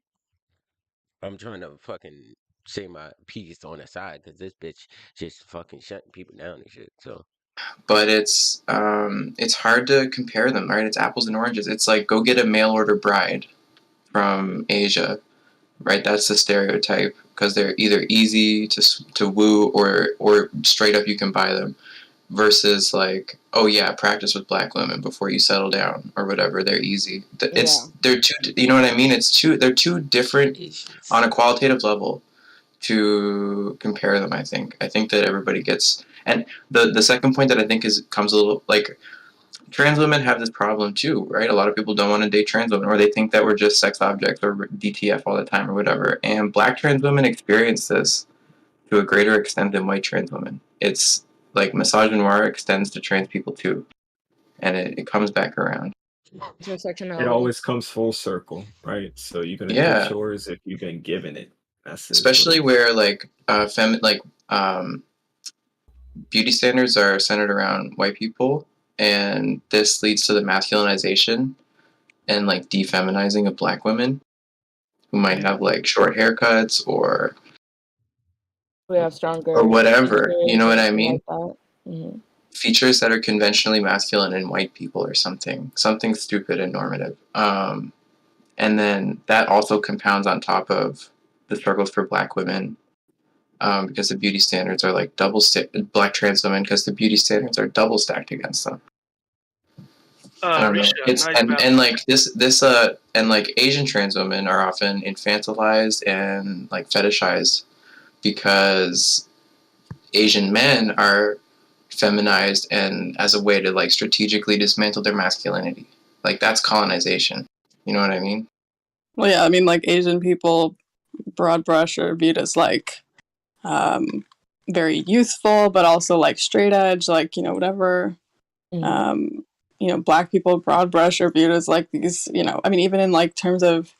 I'm trying to fucking say my piece on the side because this bitch just fucking shutting people down and shit. So, but it's hard to compare them, right? It's apples and oranges. It's like go get a mail order bride from Asia, right? That's the stereotype because they're either easy to woo or straight up you can buy them. Versus like, oh yeah, practice with black women before you settle down or whatever. They're easy. They're two. You know what I mean? They're two different on a qualitative level to compare them. I think that everybody gets. And the second point that I think comes a little like trans women have this problem too, right? A lot of people don't want to date trans women or they think that we're just sex objects or DTF all the time or whatever. And black trans women experience this to a greater extent than white trans women. It's like misogynoir extends to trans people too, and it comes back around. It always comes full circle, right? So you're gonna Yeah. get yours if you've been given it. That's it. Especially where like beauty standards are centered around white people, and this leads to the masculinization and like defeminizing of black women who might have like short haircuts or We have stronger or whatever. features You know what or I something mean? like that. Mhm. Features that are conventionally masculine in white people or something stupid and normative. And then that also compounds on top of the struggles for black women because the beauty standards are like black trans women because the beauty standards are double stacked against them. I don't know. It's and like this and like Asian trans women are often infantilized and like fetishized because Asian men are feminized and as a way to like strategically dismantle their masculinity. Like that's colonization. You know what I mean? Well, yeah, I mean, like Asian people, broad brush are viewed as like very youthful, but also like straight edge, like whatever. Black people, broad brush are viewed as like these. I mean, even in like terms of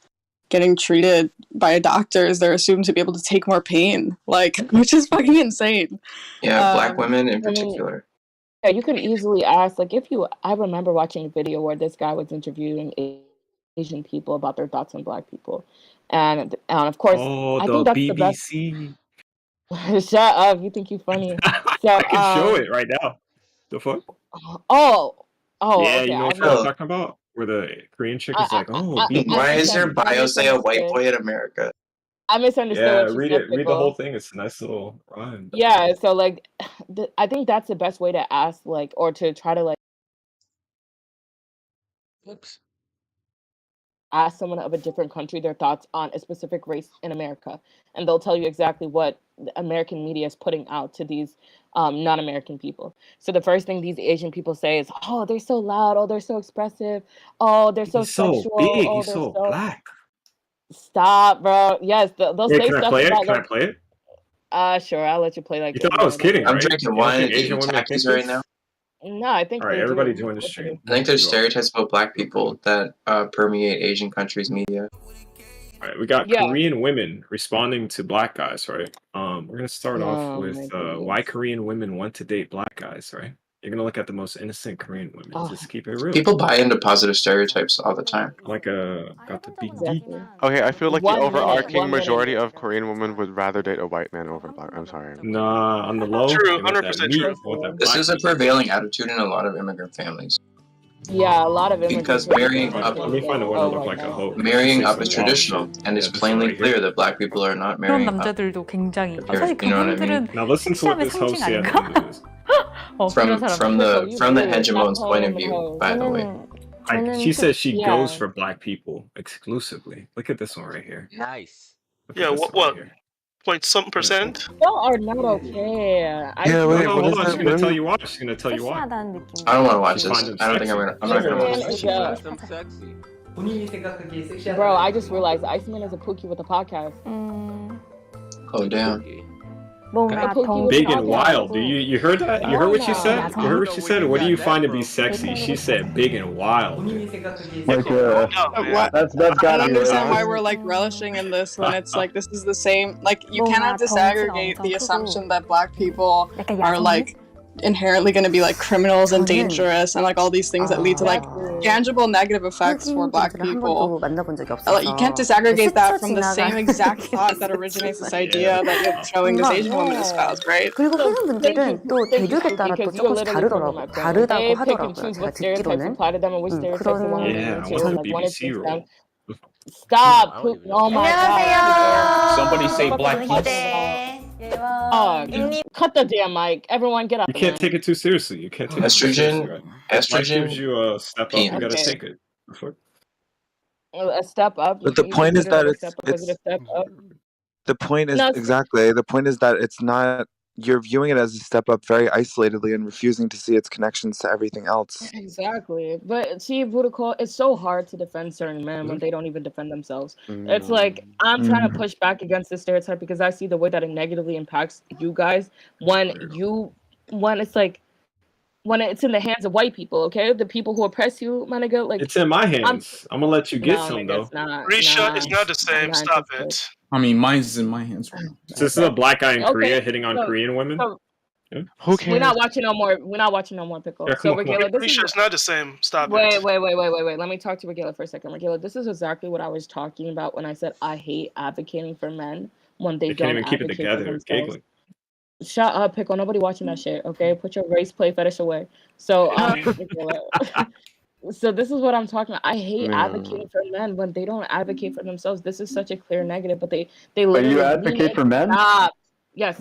getting treated by doctors, they're assumed to be able to take more pain, like which is fucking insane. Yeah, black women in particular. Yeah, you could easily ask, like, I remember watching a video where this guy was interviewing Asian people about their thoughts on black people. And of course, I think that's BBC. the best. Shut up, you think you're funny. So, I can show it right now. The fuck? Yeah, yeah, okay. you know what I'm talking about? Where the Korean chick is like, why is your bio say a white boy in America? I misunderstood Yeah, what you read said, it. Read the Pickle. whole thing. It's a nice little rhyme. Yeah, so like, I think that's the best way to ask, like, or to try to like ask someone of a different country their thoughts on a specific race in America, and they'll tell you exactly what the American media is putting out to these non-American people. So the first thing these Asian people say is, "Oh, they're so loud. Oh, they're so expressive. Oh, they're so He's so sexual. big. Oh, He's they're so so." black. Stop, bro. Yes, they'll Wait, say can I stuff play it? about Can I like. play it? Sure, I'll let you play like. You thought I was kidding, I'm right? drinking You don't wine think and Asian eating women think Takis right this? now. No, I think All right, they everybody do. join the stream. I think there's stereotypes about black people that permeate Asian countries' media. All right, we got Korean women responding to black guys, right? We're gonna start off Oh, with my goodness. why Korean women want to date black guys, right? You're gonna look at the most innocent Korean women. Oh. Just keep it real. People buy into positive stereotypes all the time. Like got the big D. Okay, I feel like the 1 minute, overarching 1 minute. majority of Korean women would rather date a white man over a black. I'm sorry. Nah, on the low. True, they want that 100% meat, true. they want that This black is a meat. prevailing attitude in a lot of immigrant families. Yeah, a lot of immigrants. Because really marrying think up, Let me find a one oh, that look right like a now. hoe. marrying up is Say some wild traditional, shit. and it's Yeah, this plainly right here. clear that black people are not 그런 marrying up. 남자들도 굉장히 If you're- 사실 you know what I mean? 그분들은 Now listen to what 시험의 this hoe 상징 said 아닌가? on the news. 그런 사람 From the You from the do. hegemon's Stop point of calling them view, hoes. by the way. She says she Yeah. goes for black people exclusively. Look at this one right here. Nice. Look Yeah, at this what one what? right here. Point something percent? Y'all are not okay. No, wait, no, what hold is on. that? She's gonna tell you why. She's gonna tell you why. 섹시하다는 느낌. I don't want to watch She this. finds him I don't think I'm sexy. not gonna watch Iceman this. is a Find them sexy. 본인이 생각하기에 섹시하다. bro. I just realized Iceman is a pookie with a podcast. Oh damn. 뭔가 더 Big and wild. Do you heard that? You heard what she said? Yeah. You heard what she said? What do you find to be sexy? She said big and wild. 본인이 생각하기에 Like, What? that's I gotta don't be understand right. why we're like relishing in this when it's like this is the same. Like you cannot disaggregate the assumption that black people are like inherently going to be like criminals and dangerous and like all these things that lead to like tangible negative effects for black people. Like you can't disaggregate that from the same exact thought that originates this idea that you're showing this Asian woman espouse, right? 그리고 흑인 분들은 또 대륙에 따라 또 조금씩 다르더라고. 다르다고 하더라고요. 제가 듣기로는. 그런 Yeah, I watched the BBC role. Stop. Oh my god. Somebody say black people. Cut the damn mic. Everyone get up. You can't take it too seriously. You can't take it too seriously, right? If life gives you a step up, you gotta Okay. take it. Before. A step up. But the You point is consider that it a step up? Was it a step up? the point is No, it's- exactly the point is that it's not. You're viewing it as a step up very isolatedly and refusing to see its connections to everything else. Exactly. But see, Budakol, it's so hard to defend certain men when they don't even defend themselves. It's like I'm trying to push back against this stereotype because I see the way that it negatively impacts you guys when it's like when it's in the hands of white people, okay? The people who oppress you, my nigga, like It's in my hands. I'm gonna let you get no, some nigga, though. it's not. Reshot Nah, is not the same. not Stop interested. it. I mean, mine's in my hands right now. So this is a black guy in Okay, Korea hitting on so- Korean women. so- Yeah. Who We're cares? not watching no more. We're not watching no more pickle. Yeah, So come on, come on. Regala, this is Reshot's not the same. Stop wait. it. Let me talk to Regala for a second. Regala, this is exactly what I was talking about when I said I hate advocating for men when they They don't can't even keep it advocate for together. themselves. Giggling. Shut up, pickle. Nobody watching that shit. Okay, put your race play fetish away. So, Regala, so this is what I'm talking about. I hate Man. advocating for men when they don't advocate for themselves. This is such a clear negative, but they But literally you lean advocate in- for men? Stop. Yes.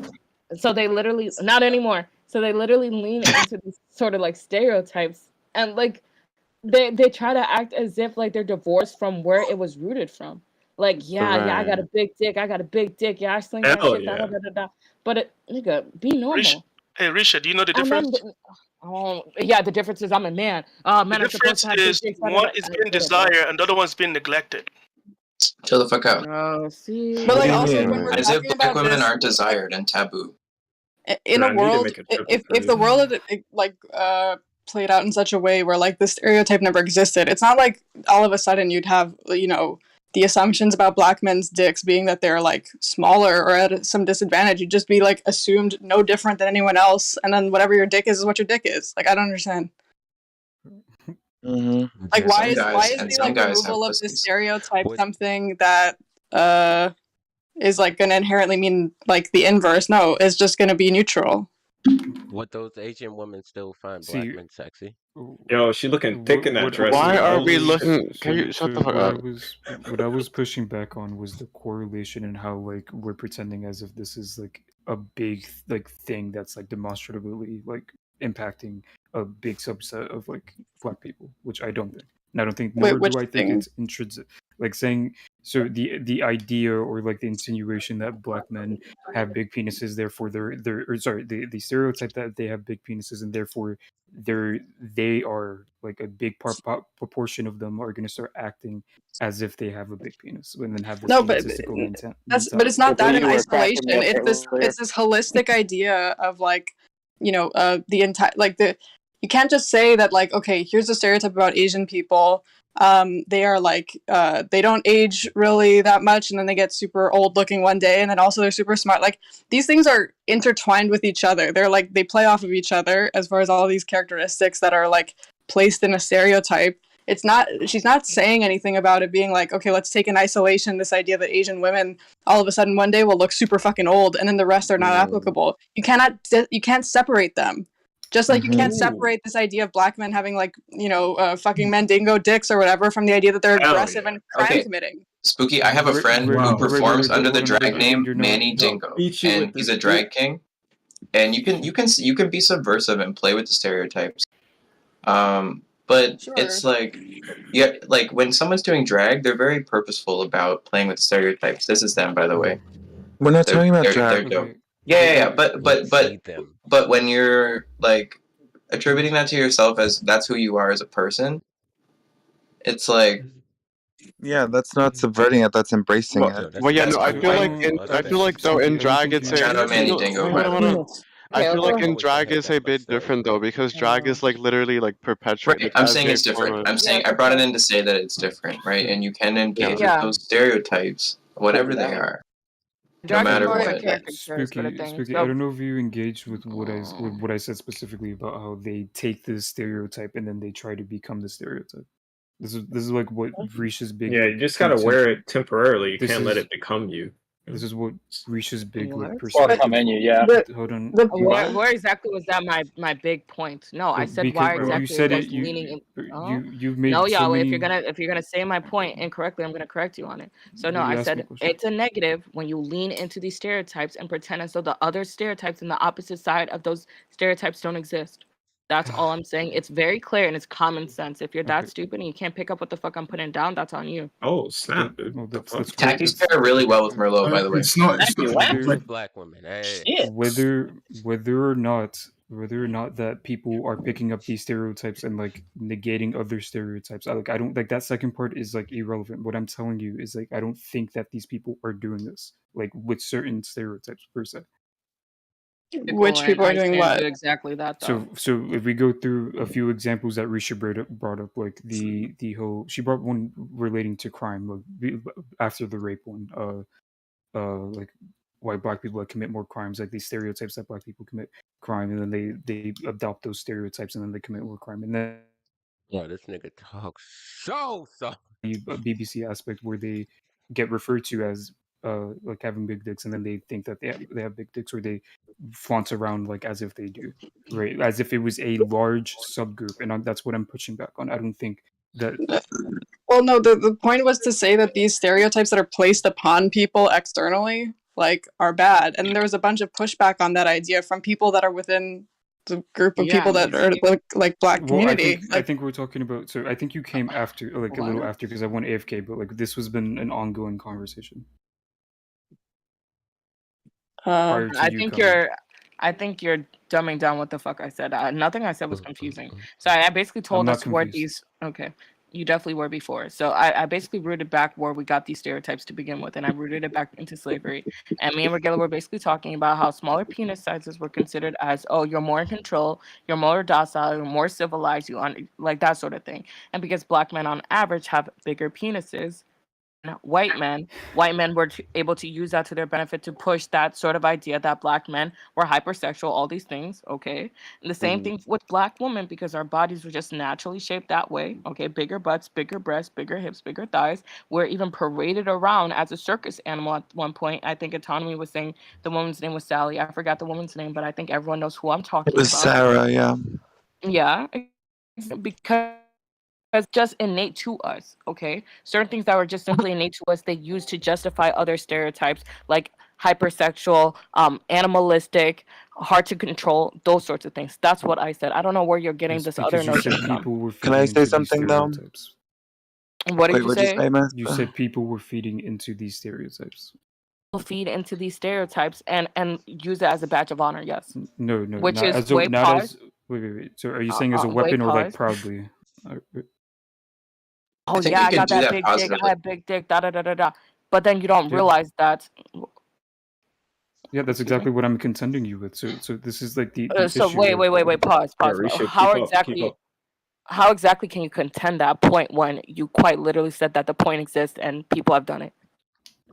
So they literally not anymore. So they literally lean into these sort of like stereotypes and like they try to act as if like they're divorced from where it was rooted from. Like, yeah, I got a big dick. Yeah, I sling that Hell shit. yeah. Da. But nigga, be normal. Hey, Risha, do you know the And then difference? yeah, the difference is I'm a man. The Men are supposed difference to have big is dicks. one is being desired and the other one's being neglected. Chill the fuck out. Oh, see. But like do you also mean? when we're As if talking black about women this aren't desired and taboo. in Dude, I a need to world, make a trip if to the Korea. world had like played out in such a way where like the stereotype never existed, it's not like all of a sudden you'd have the assumptions about black men's dicks being that they're like smaller or at some disadvantage. You'd just be like assumed no different than anyone else, and then whatever your dick is what your dick is. Like I don't understand. Like why is the like removal of this stereotype something that is like gonna inherently mean like the inverse? No, it's just gonna be neutral. Would those Asian women still find black men sexy? Yo, she looking thick in that dress. Why are we So- looking? Can you so shut the fuck what up? What I was pushing back on was the correlation and how like we're pretending as if this is like a big like thing that's like demonstrably like impacting a big subset of like black people, which I don't think. And I don't think Wait, nor which do I think thing? it's intrinsic. Like saying so the idea or like the insinuation that black men have big penises, therefore the stereotype that they have big penises and therefore they are like a big proportion of them are going to start acting as if they have a big penis and then have this No, but egotistical intent. but it's not that in You were cracking isolation. me up It's earlier. this holistic idea of like the entire like you can't just say that like okay, here's a stereotype about Asian people They are like they don't age really that much, and then they get super old looking one day, and then also they're super smart. Like these things are intertwined with each other. They're like they play off of each other as far as all these characteristics that are like placed in a stereotype. It's not she's not saying anything about it being like, okay, let's take in isolation this idea that Asian women all of a sudden one day will look super fucking old and then the rest are not applicable. You can't separate them. Just like you can't separate this idea of black men having like, fucking mandingo dicks or whatever from the idea that they're aggressive and crime committing. Spooky, I have a friend who performs under the drag name Manny Dingo, and he's a drag king. And you can be subversive and play with the stereotypes. But it's like, yeah, like when someone's doing drag, they're very purposeful about playing with stereotypes. This is them, by the way. We're not talking about drag. They're dope. Yeah. But when you're like attributing that to yourself as that's who you are as a person, it's like. Yeah, that's not subverting it. That's embracing it. Well, yeah, no, I feel like though in drag it's I feel like in drag is a bit different though, because drag is like literally like perpetuating. Right, I'm saying it's different. I'm saying I brought it in to say that it's different, right? And you can engage with those stereotypes, whatever they are. No matter what. Spooky, I don't know if you engaged with what I said specifically about how they take this stereotype and then they try to become the stereotype. This is like what Risha's big. Yeah, you just gotta wear it temporarily. You can't let it become you. This is what Risha's big like perspective. Hold on. Where exactly was that my big point? No, I said why exactly you said was it. Leaning in. You've made no, so Yahweh. many... If you're gonna say my point incorrectly, I'm gonna correct you on it. So no, I said it's a negative when you lean into these stereotypes and pretend as though the other stereotypes and the opposite side of those stereotypes don't exist. That's all I'm saying. It's very clear and it's common sense. If you're that stupid and you can't pick up what the fuck I'm putting down, that's on you. Oh snap! Tackies pair really well with Merlot, by the way. It's not black women. Hey. Whether or not that people are picking up these stereotypes and like negating other stereotypes, I don't like that second part is like irrelevant. What I'm telling you is like I don't think that these people are doing this like with certain stereotypes per se. Which people are doing what? Exactly that. Though. So if we go through a few examples that Risha brought up, like the whole, she brought one relating to crime, like after the rape one, like why black people commit more crimes, like these stereotypes that black people commit crime, and then they adopt those stereotypes and then they commit more crime, and then this nigga talks so a BBC aspect where they get referred to as like having big dicks, and then they think that they have big dicks, or they flaunt around like as if they do, right? As if it was a large subgroup, and that's what I'm pushing back on. I don't think that. Well, no, the point was to say that these stereotypes that are placed upon people externally, like, are bad, and there was a bunch of pushback on that idea from people that are within the group of people that are like black community. I think we're talking about. So I think you came after, like a little after, because I went AFK, but like this has been an ongoing conversation. I think you're dumbing down what the fuck I said. Nothing I said was confusing. So I basically told us where these. Okay, you definitely were before. So I basically rooted back where we got these stereotypes to begin with, and I rooted it back into slavery. And me and Regilla were basically talking about how smaller penis sizes were considered as, oh, you're more in control, you're more docile, you're more civilized, like that sort of thing. And because black men on average have bigger penises. White men were able to use that to their benefit to push that sort of idea that black men were hypersexual, all these things, okay? And the same thing with black women, because our bodies were just naturally shaped that way, okay? Bigger butts, bigger breasts, bigger hips, bigger thighs. We're even paraded around as a circus animal at one point. I think Autonomy was saying the woman's name was Sally. I forgot the woman's name, but I think everyone knows who I'm talking about. It was Sarah, yeah. Yeah, because it's just innate to us, okay? Certain things that were just simply innate to us, they used to justify other stereotypes like hypersexual, animalistic, hard to control, those sorts of things. That's what I said. I don't know where you're getting this other notion from. Can I say something though? What did you say? You said people were feeding into these stereotypes. Feed into these stereotypes and use it as a badge of honor, yes. No, which is way pause. Wait. So are you saying as a weapon or like proudly? Oh yeah, I got that big dick. I had big dick. Da. But then you don't realize that. Yeah, that's exactly what I'm contending you with. So this is like the so issue wait. Pause. Yeah, How exactly? how exactly can you contend that point when you quite literally said that the point exists and people have done it?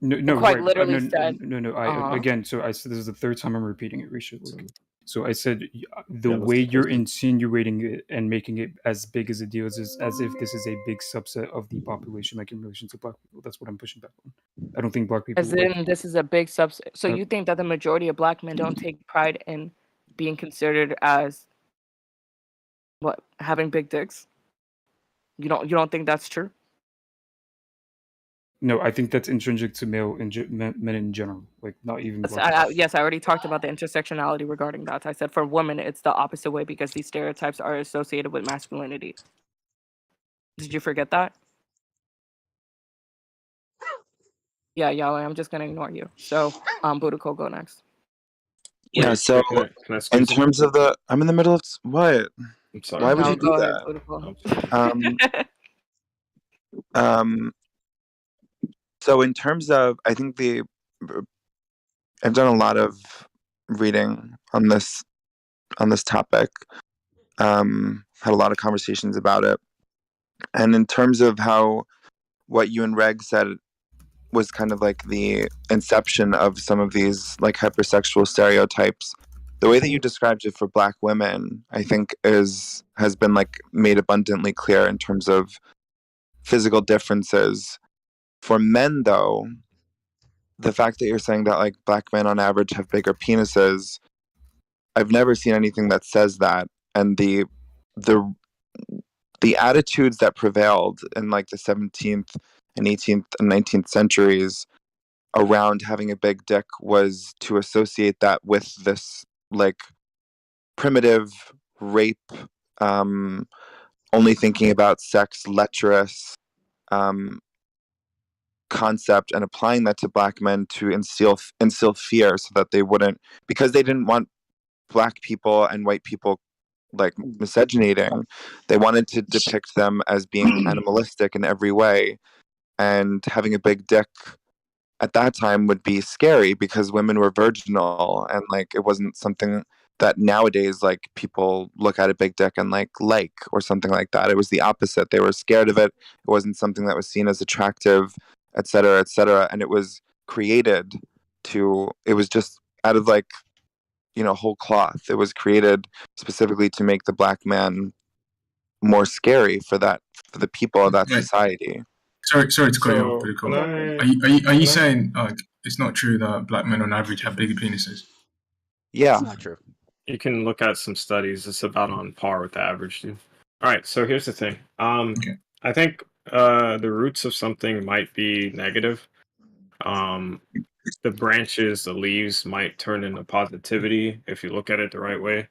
No, quite right. literally No, said. no. Again, so I said this is the third time I'm repeating it, Risha. So I said the Yeah, way you're insinuating it and making it as big as a deal is as if this is a big subset of the population, like in relation to black people. That's what I'm pushing back on. I don't think black people. As in, this is a big subset. So you think that the majority of black men don't take pride in being considered as what, having big dicks? You don't think that's true? No, I think that's intrinsic to men in general, like not even. Yes, I already talked about the intersectionality regarding that. I said for women, it's the opposite way because these stereotypes are associated with masculinity. Did you forget that? Yeah, Yahweh, I'm just gonna ignore you. So, Budako, go next. Yeah. So Can I in squeeze in? terms of I'm in the middle of what? I'm sorry. Why would No, you do go ahead, that? Budako. So in terms of, I think I've done a lot of reading on this topic. Had a lot of conversations about it, and in terms of how what you and Reg said was kind of like the inception of some of these like hypersexual stereotypes. The way that you described it for black women, I think has been like made abundantly clear in terms of physical differences. For men, though, the fact that you're saying that like black men on average have bigger penises, I've never seen anything that says that. And the attitudes that prevailed in like the 17th and 18th and 19th centuries around having a big dick was to associate that with this like primitive rape, only thinking about sex, lecherous concept, and applying that to black men to instill fear so that they wouldn't, because they didn't want black people and white people like miscegenating, they wanted to depict them as being animalistic in every way, and having a big dick at that time would be scary because women were virginal, and like it wasn't something that nowadays like people look at a big dick and like or something like that. It was the opposite. They were scared of it. It wasn't something that was seen as attractive, etc., etc. And it was created it was just out of like, whole cloth. It was created specifically to make the black man more scary for the people of that society. Sorry to cut you off, pretty cool. Are you saying it's not true that black men on average have bigger penises? Yeah, It's not true. You can look at some studies. It's about on par with the average, dude. All right, so here's the thing. I think the roots of something might be negative. The branches, the leaves might turn into positivity if you look at it the right way.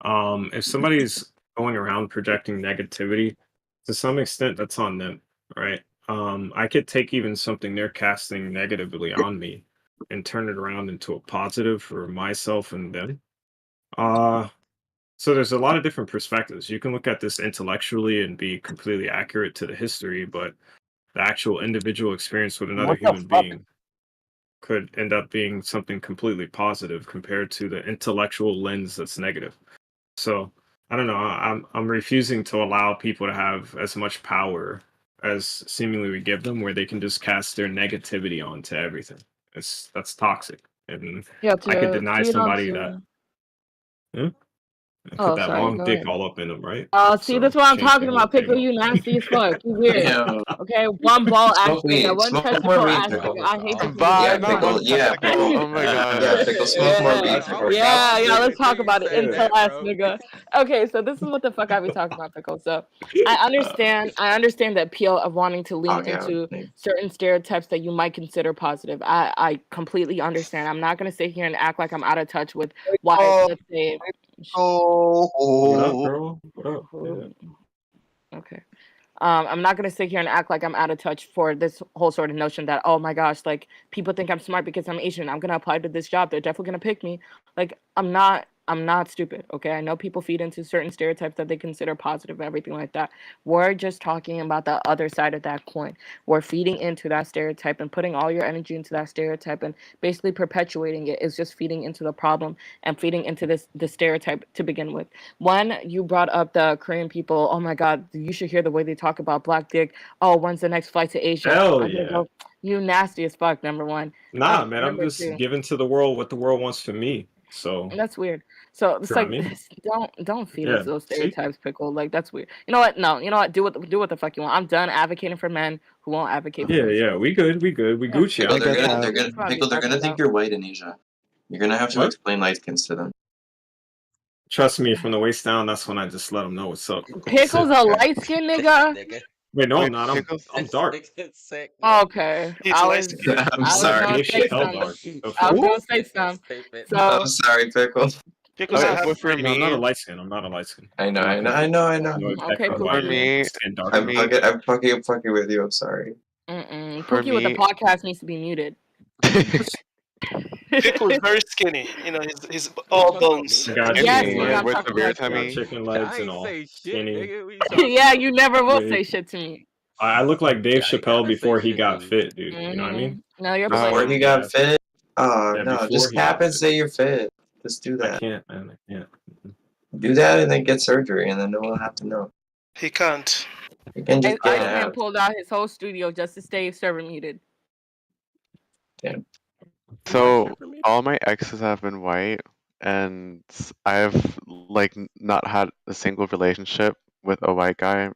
If somebody's going around projecting negativity, to some extent, that's on them, right? I could take even something they're casting negatively on me and turn it around into a positive for myself and them. So there's a lot of different perspectives. You can look at this intellectually and be completely accurate to the history, but the actual individual experience with another human being could end up being something completely positive compared to the intellectual lens that's negative. So I don't know. I'm refusing to allow people to have as much power as seemingly we give them, where they can just cast their negativity onto everything. That's toxic, and Yeah, I could deny somebody that. that. And Oh, put that sorry, long go dick ahead. all up in them, right? See, So that's what I'm change talking the whole about. Pickle, thing. you nasty as fuck. You weird. Yo, Okay, one ball ass smoke weed. nigga, one Smoke more testicle weed, ass Pickle. nigga. I hate this Yeah, nigga. Pickle. Yeah, Pickle. Oh my god. Yeah, Pickle. Smoke more weed. Pickle. Yeah, let's talk about it. Intel ass nigga. Okay, so this is what the fuck I be talking about, Pickle. So I understand the appeal of wanting to lean into certain stereotypes that you might consider positive. I completely understand. I'm not gonna sit here and act like I'm out of touch with why, let's say. What up, girl? What up? Yeah. Okay. I'm not gonna sit here and act like I'm out of touch for this whole sort of notion that, oh my gosh, like people think I'm smart because I'm Asian. I'm gonna apply to this job. They're definitely gonna pick me. Like I'm not I'm not stupid, okay? I know people feed into certain stereotypes that they consider positive, everything like that. We're just talking about the other side of that coin. We're feeding into that stereotype and putting all your energy into that stereotype and basically perpetuating it is just feeding into the problem and feeding into the stereotype to begin with. When you brought up the Korean people, oh my God, you should hear the way they talk about black dick. Oh, when's the next flight to Asia? Hell I'm gonna yeah. go, you nasty as fuck, number one. Nah, man, I'm Number just two, giving to the world what the world wants from me. So that's weird. So it's you know like what I mean? don't feed Yeah. us those See? stereotypes, Pickle. Like that's weird. You know what? No, you know what? Do what the fuck you want. I'm done advocating for men who won't advocate for Yeah, themselves. yeah, we good, we Gucci. Pickle, I'm they're good. gonna That's what I'll be Pickle, they're talking gonna think about. you're white in Asia. You're gonna have to What? explain light skins to them. Trust me, from the waist down, that's when I just let them know what's up. Pickle's a light skinned nigga. Wait, no, Wait, I'm not. I'm dark. Sick. Okay. He's I light was skinned. I'm I was sorry. gonna Dave say Chappelle something. dark. The I was fuck? gonna say something. So I'm sorry, Pickle. Pickle's Okay, a half but for breed. No, I'm not a me, light skin. I'm not a light skin. I know, I'm I not know, gonna I know, I know. no okay, attack Pookie. for me, skin dark. for me, I'm fucking with you. I'm sorry. for Pookie with the me, podcast needs to be muted. Pickle is very skinny. You know, he's all bones. Got Yes, chicken nigga, legs, I'm with talking severe about got tummy. chicken I legs and ain't all. say shit, Skinny. nigga. What you talking Yeah, about? you never will With, say shit to me. I look like Dave Yeah, I Chappelle gotta say before he shit got to me. fit, dude. You know what I mean? No, you're Before playing. he got fit? Oh Yeah, no, before just he tap got and fit. say you're fit. Just do I that. can't, man. I can't. Do that and then get surgery, and then no one will have to know. He can't. You can just get Iceman out. pulled out his whole studio just to stay server muted. Damn. So all my exes have been white, and I've like not had a single relationship with a white guy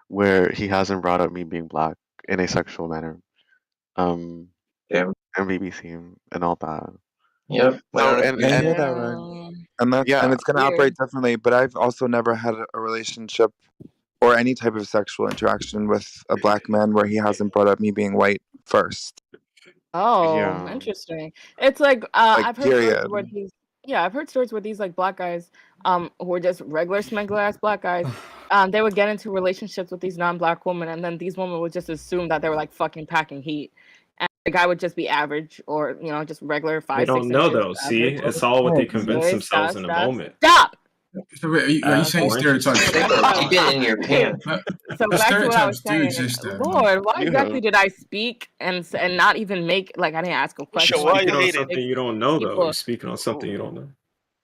where he hasn't brought up me being black in a sexual manner. Damn. And BBC and all that. Yep. So Well, and I and hear that, right? And that's yeah, and it's gonna operate differently. But I've also never had a relationship or any type of sexual interaction with a black man where he hasn't brought up me being white first. Oh, yeah, interesting. It's like Like I've heard stories period. where these I've heard stories where these like black guys who were just regular smuggler ass black guys they would get into relationships with these non-black women and then these women would just assume that they were like fucking packing heat. And the guy would just be average or just regular They 5, 6 don't know inches though. See, average. it's all what they Wait, convince themselves in a stop. moment. Stop! So wait, are you saying stereotypes? Keep it in your pants. So The back to what I was stereotypes do saying. exist, though. Lord, why Yeah. exactly did I speak and not even make like I didn't ask a question? Sure, why you Speaking on hate it? something you don't know, though. People- You're speaking on something you don't know.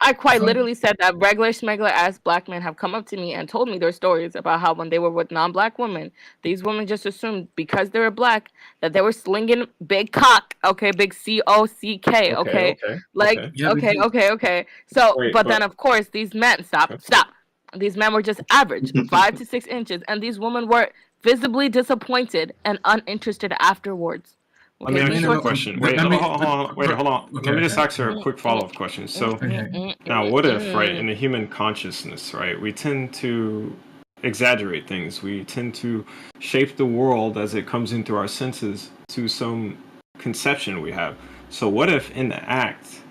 I quite literally said that regular smuggler ass black men have come up to me and told me their stories about how when they were with non-black women, these women just assumed because they were black that they were slinging big cock, okay, big COCK, okay, like okay. Yeah, they okay. So, Wait, but then but- of course these men stop. These men were just average, 5 to 6 inches, and these women were visibly disappointed and uninterested afterwards. Let me Okay, ask these you a were- question. Wait, hold on. Wait, hold on. Let me just ask her a quick follow-up question. So, now, what if, right, in the human consciousness, right, we tend to exaggerate things. We tend to shape the world as it comes in through our senses to some conception we have. So, what if, in the act,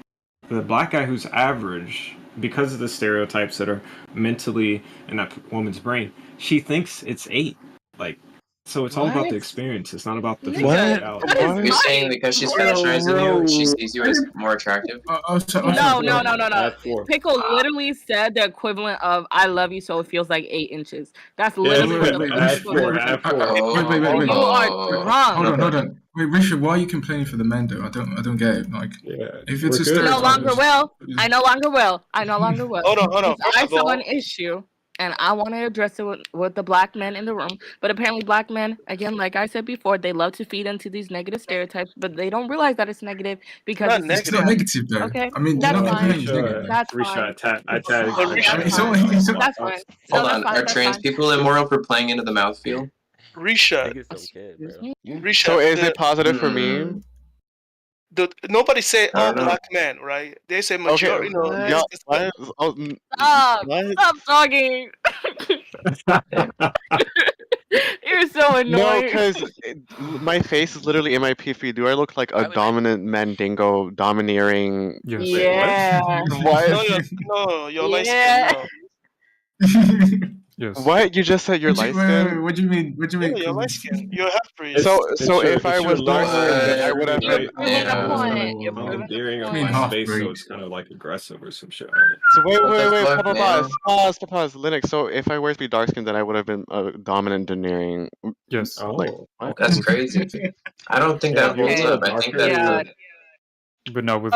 the black guy who's average, because of the stereotypes that are mentally in that woman's brain, she thinks it's 8. Like, so it's all about the What? experience. It's not about the Nigga, physicality. that is You're nice. saying because she's Bro, fetishizing you, she sees you as more attractive? No. Pickle literally said the equivalent of "I love you," so it feels like 8 inches. That's literally what the Add Pickle four. You are drunk. Hold on. Wait, Richard, why are you complaining for the men though? I don't get it. Like, if it's a I stereotype, no longer will. I no longer will. Hold on. If I First of saw all, an issue and I want to address it with the black men in the room, but apparently black men, again, like I said before, they love to feed into these negative stereotypes, but they don't realize that it's negative because it's not negative though. Okay, I mean, that's you're not fine. complaining it's negative. That's fine. I tag. That's fine. That's fine. Hold No, on, that's fine. are That's trans fine. people immoral for playing into the mouthfeel? Risha. So is it positive for me? Nobody say I all don't know. black men, right? They say Okay, majority. yeah, Stop! Stop talking. You're so No, annoying. because my face is literally in my PFP. Do I look like a dominant mandingo, domineering? Yes. Yeah. What? No, you're light Yeah. skinned. Yes. What? You just said you're light skinned? What do you mean? What do you mean? You're light skin. You're half breed. So if I was darker, then I would have been. I'm endearing on my face, so it's kind of like aggressive or some shit on it. So wait, pause. Linux. So if I were to be dark skinned, then I would have been dominant, endearing. Yes. Like, what? That's crazy. I don't think that holds up. I think that. But not with.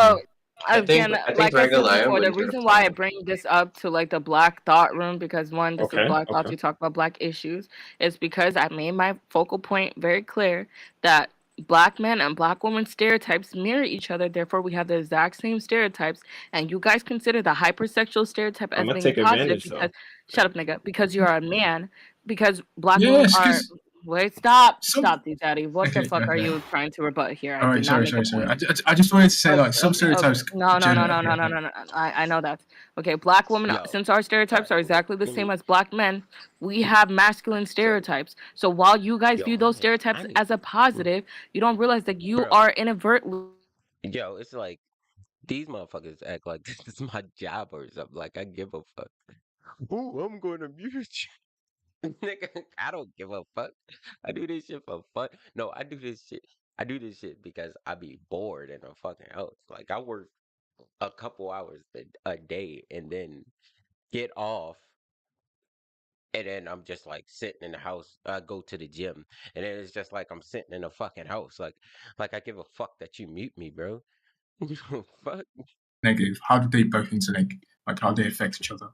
Again, I think like I said Regalaya before, the would reason why I bring this up to like the Black Thought room, because one, this is Black Thoughts, we talk about Black issues, is because I made my focal point very clear that Black men and Black women stereotypes mirror each other. Therefore, we have the exact same stereotypes, and you guys consider the hypersexual stereotype as being positive because shut up, nigga, because you're a man, because Black women are. Wait, stop, Deep Daddy. What the fuck are you trying to rebut here? All right, sorry. I just wanted to say, like, some stereotypes. No. I know that. Okay, Black women, since our stereotypes are exactly the same as Black men, we have masculine stereotypes. So while you guys view those stereotypes as a positive, you don't realize that you are inadvertently. Yo, it's like these motherfuckers act like this is my job or something. Like I give a fuck. Ooh, I'm going to mute you. Nigga, I don't give a fuck. I do this shit for fun. No, I do this shit because I be bored in a fucking house. Like I work a couple hours a day and then get off, and then I'm just like sitting in the house. I go to the gym, and then it's just like I'm sitting in a fucking house. Like I give a fuck that you mute me, bro. Fuck. Negative. How do they both interlink? Like how they affect each other?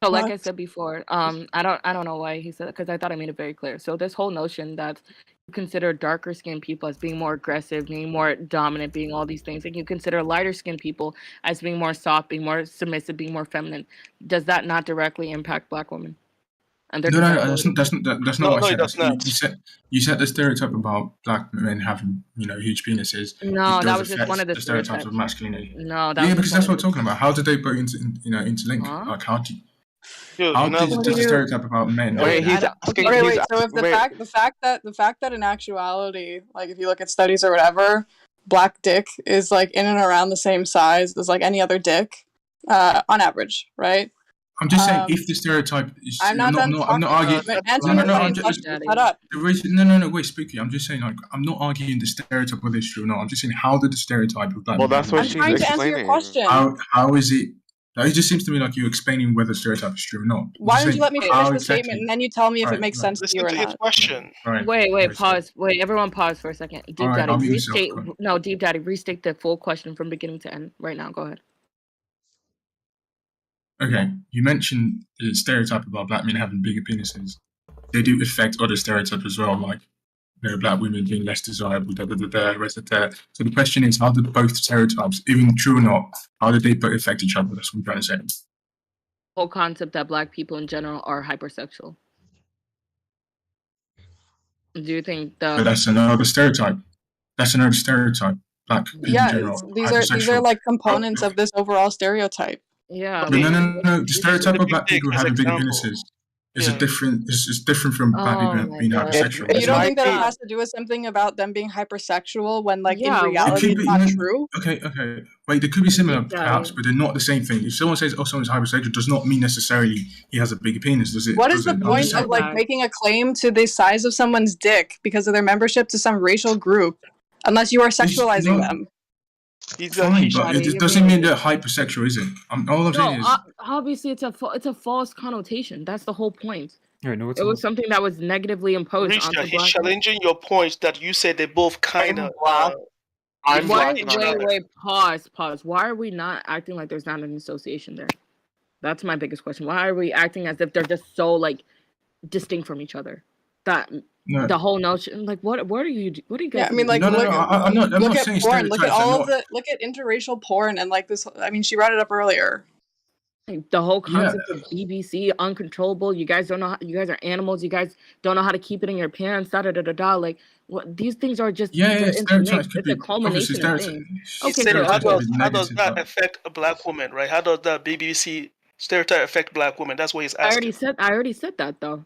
So like I said before, I don't know why he said it, because I thought I made it very clear. So this whole notion that you consider darker skinned people as being more aggressive, being more dominant, being all these things, and you consider lighter skinned people as being more soft, being more submissive, being more feminine, does that not directly impact Black women? And No, that's not what I said. You said the stereotype about Black men having, huge penises. No, that was just one of the stereotypes of masculinity. No, because that's what we're talking about. How do they both interlink? Like how do does the stereotype about men? Wait, so if the fact that in actuality, like if you look at studies or whatever, Black dick is like in and around the same size as like any other dick, on average, right? I'm just saying, if the stereotype is, I'm not arguing. Shut up. No, wait, Spooky. I'm just saying, like, I'm not arguing the stereotype whether it's true or not. I'm just saying, how did the stereotype of that? Well, that's what she's explaining. I'm trying to answer your question. How is it? It just seems to me like you're explaining whether the stereotype is true or not. Why don't you let me finish the statement and then you tell me if it makes sense to you or not? Question. Wait, pause. Wait, everyone pause for a second. Deep Daddy, Deep Daddy, restate the full question from beginning to end right now. Go ahead. Okay, you mentioned the stereotype about Black men having bigger penises. They do affect other stereotypes as well, like Black women being less desirable, So the question is, how did both stereotypes, even true or not, how did they both affect each other? That's what I'm trying to say. The whole concept that Black people in general are hypersexual. Do you think But that's another stereotype. Black people in general. These are like components of this overall stereotype. Yeah. But no. The stereotype of Black people having bigger penises is different. It's different from Black people being hypersexual. You don't think that it has to do with something about them being hypersexual when, like, in reality, it's not true? Okay. Wait, they could be similar, perhaps, but they're not the same thing. If someone says, "Oh, someone's hypersexual," does not mean necessarily he has a bigger penis, does it? What is the point of like making a claim to the size of someone's dick because of their membership to some racial group, unless you are sexualizing them? Fine, but it doesn't mean they're hypersexual, is it? All I'm saying is obviously it's a false connotation. That's the whole point. Yeah, no, it was something that was negatively imposed on the He's challenging your point that you said they both kind of. Wait, pause. Why are we not acting like there's not an association there? That's my biggest question. Why are we acting as if they're just so like distinct from each other? The whole notion, like, what are you guys? Yeah, I mean, like, I'm not at saying porn. Look at stereotypes. look at interracial porn and like this. I mean, she brought it up earlier. Like, the whole concept of BBC, uncontrollable. You guys don't know. You guys are animals. You guys don't know how to keep it in your pants. Like, what? These things are just stereotypes. It's a culmination of things. Okay, how does that affect a Black woman, right? How does that BBC stereotype affect Black women? That's what he's asking. I already said that though.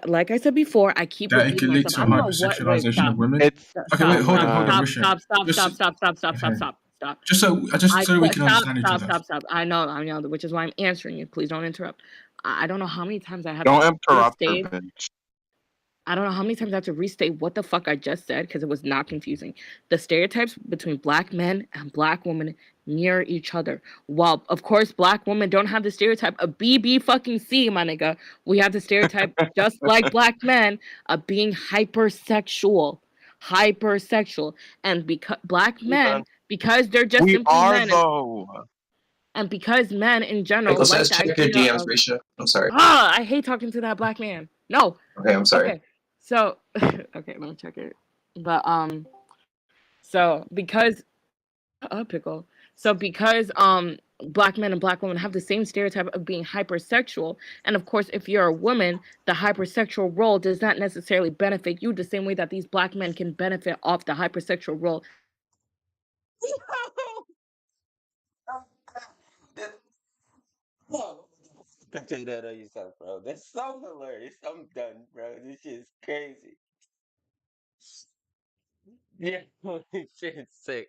Like I said before, I keep that it can lead to hypersexualization of women. Okay, wait, hold on. Stop. Just so we can understand each other. Stop. I know, which is why I'm answering you. Please don't interrupt. I don't know how many times I have Don't to interrupt her, restate. bitch. I don't know how many times I have to restate what the fuck I just said because it was not confusing. The stereotypes between black men and black women mirror each other. While of course black women don't have the stereotype of BB fucking C, my nigga. We have the stereotype just like black men of being hypersexual. And because black men, because they're just We simply are men, though. and because men in general Pickle like says the check your idea DMs, of, Risha. I'm sorry. I hate talking to that black man. No. Okay, I'm sorry. Okay. So okay, let me check it. But so because pickle. So because black men and black women have the same stereotype of being hypersexual, and of course if you're a woman, the hypersexual role does not necessarily benefit you the same way that these black men can benefit off the hypersexual role. Take that on yourself, bro. That's so hilarious. I'm done, bro. This shit is crazy. Yeah, shit's sick.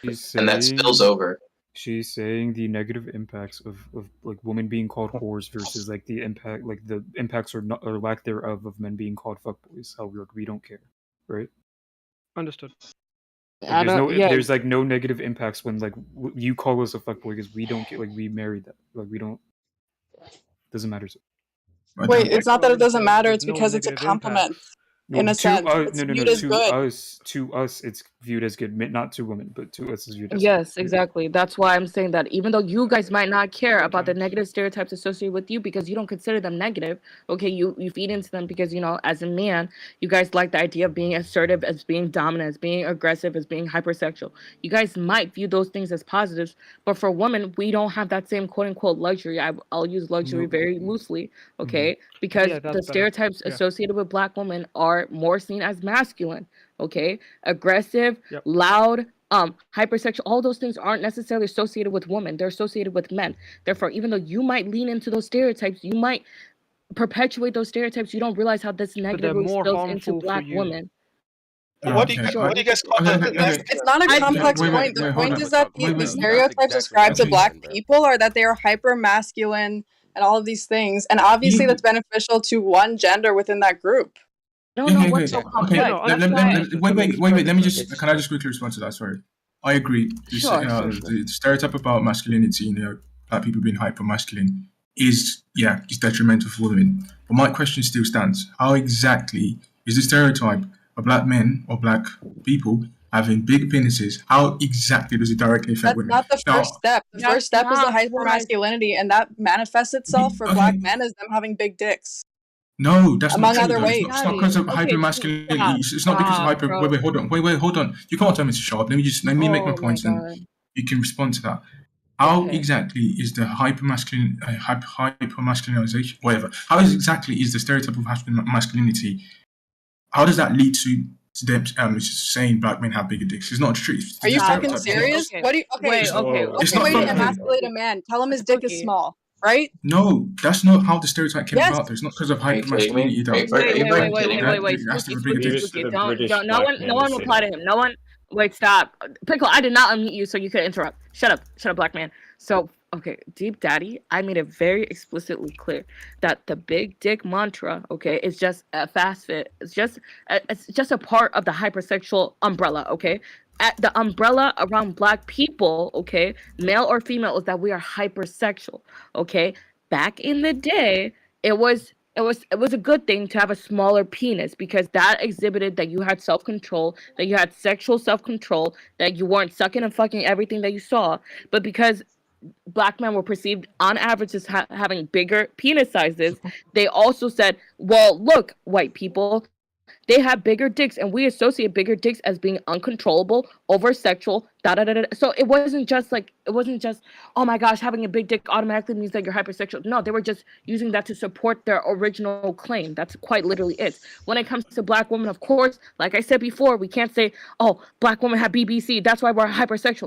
And that spills over. She's saying the negative impacts of like women being called whores versus like the impacts or not or lack thereof of men being called fuckboys. How we don't care, right? Understood. Like, there's like no negative impacts when like you call us a fuckboy because we don't get like we married that like we don't doesn't matter. Wait, it's not that it doesn't matter. It's because it's a compliment. In a sense, it's viewed as good. To us, it's viewed as good. Not to women, but to us, it's viewed as Yes, good. exactly. That's why I'm saying that even though you guys might not care about the negative stereotypes associated with you because you don't consider them negative, okay, you feed into them because, you know, as a man, you guys like the idea of being assertive, as being dominant, as being aggressive, as being hypersexual. You guys might view those things as positives, but for women, we don't have that same quote-unquote luxury. I'll use luxury very loosely, okay, because the stereotypes associated with black women are more seen as masculine, okay, aggressive, loud, hypersexual. All those things aren't necessarily associated with women, they're associated with men. Therefore, even though you might lean into those stereotypes, you might perpetuate those stereotypes, you don't realize how this negatively spills into black women. What do you guys call that? It's not a complex point. The point is that the stereotypes ascribed to black people are that they are hyper masculine and all of these things, and obviously that's beneficial to one gender within that group. Wait. Let me just. Can I just quickly respond to that? Sorry, I agree. The stereotype about masculinity, you know, black people being hyper masculine, is detrimental for women. But my question still stands: how exactly is the stereotype of black men or black people having big penises? How exactly does it directly affect women? That's not the first step. The first step is the hypermasculinity, and that manifests itself for black men as them having big dicks. No, that's among not true. other ways. It's not because of hypermasculinity. It's not because of hyper. Wait, hold on. You can't tell me to shut up. Let me make my points, and you can respond to that. How exactly is the hypermasculinization, whatever? How exactly is the stereotype of masculinity? How does that lead to them saying black men have bigger dicks? It's not true. Are you fucking serious? What do you? Okay, It's way to emasculate a man. Tell him his dick is small, right? No, that's not how the stereotype came about. It's not because of hypermasculinity. Wait. No one reply to him. No one. Wait, stop. Pickle, I did not unmute you, so you could interrupt. Shut up, black man. So, okay, Deep Daddy, I made it very explicitly clear that the big dick mantra, okay, is just a fast fit. It's just a part of the hypersexual umbrella, okay? At the umbrella around black people, okay, male or female, is that we are hypersexual, okay? Back in the day, it was a good thing to have a smaller penis because that exhibited that you had self-control, that you had sexual self-control, that you weren't sucking and fucking everything that you saw. But because black men were perceived on average as having bigger penis sizes, they also said, well, look, white people, they have bigger dicks, and we associate bigger dicks as being uncontrollable, over-sexual, da-da-da-da. So it wasn't just, oh my gosh, having a big dick automatically means that you're hypersexual. No, they were just using that to support their original claim. That's quite literally it. When it comes to black women, of course, like I said before, we can't say, oh, black women have BBC, that's why we're hypersexual.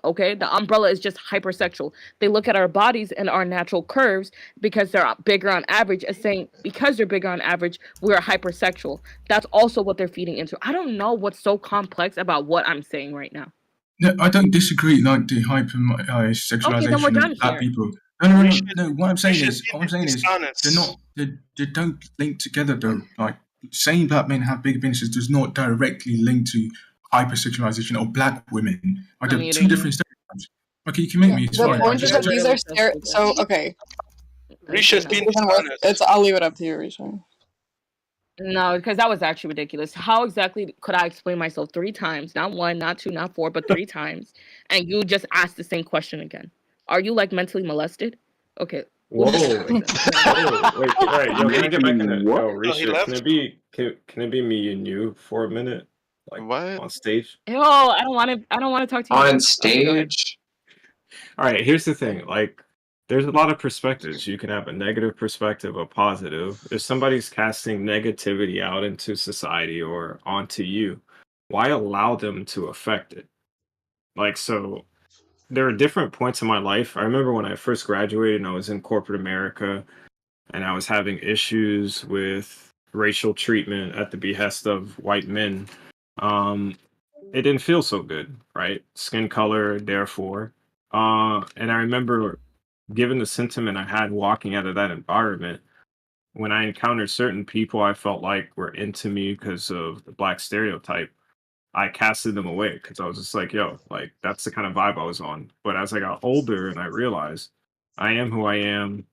Okay, the umbrella is just hypersexual. They look at our bodies and our natural curves because they're bigger on average as saying because they're bigger on average, we are hypersexual. That's also what they're feeding into. I don't know what's so complex about what I'm saying right now. No, I don't disagree. Like the hypersexualization of black people. No. What I'm saying is, dishonest. they're not. They don't link together though. Like saying black men have bigger penises does not directly link to hypersexualization of black women. Like they're two different stereotypes. Okay, you can make me. It's The fine. point is that these are so okay. Risha's being dishonest. I'll leave it up to you, Risha. No, because that was actually ridiculous. How exactly could I explain myself 3 times? Not 1, not 2, not 4, but 3 times. And you just asked the same question again. Are you like mentally molested? Okay. Whoa. Wait, yo, can I get back in it? Yo, Risha, can it be me and you for a minute? Like on stage? Ew, I don't want to talk to you. On stage. All right, here's the thing. Like, there's a lot of perspectives. You can have a negative perspective, a positive. If somebody's casting negativity out into society or onto you, why allow them to affect it? Like, so there are different points in my life. I remember when I first graduated and I was in corporate America and I was having issues with racial treatment at the behest of white men. It didn't feel so good, right? Skin color, therefore. And I remember, given the sentiment I had walking out of that environment, when I encountered certain people I felt like were into me because of the black stereotype, I casted them away because I was just like, yo, like that's the kind of vibe I was on. But as I got older and I realized I am who I am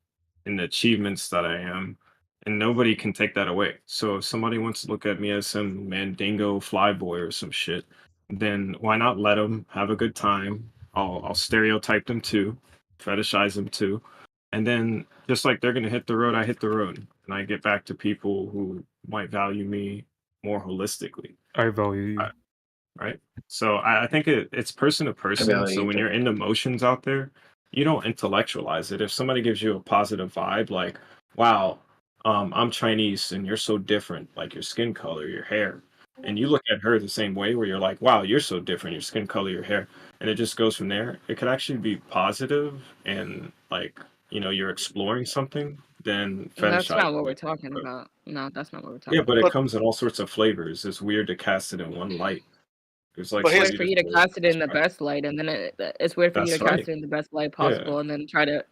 and the achievements that I am, and nobody can take that away. So if somebody wants to look at me as some mandingo flyboy or some shit, then why not let them have a good time? I'll stereotype them too, fetishize them too, and then just like they're gonna hit the road, I hit the road, and I get back to people who might value me more holistically. I value you. Right. So I think it's person to person. So when you're in the motions out there, you don't intellectualize it. If somebody gives you a positive vibe, like, wow, I'm Chinese and you're so different, like your skin color, your hair, and you look at her the same way where you're like, wow, you're so different, your skin color, your hair, and it just goes from there. It could actually be positive and like, you're exploring something, then That's not fetishize. what we're talking about. No, that's not what we're talking Yeah, about. but it comes in all sorts of flavors. It's weird to cast it in one light. It's like It's weird for you to cast it in the best light, and then it's weird for you That's to cast right. it in the best light Yeah. possible, and then try to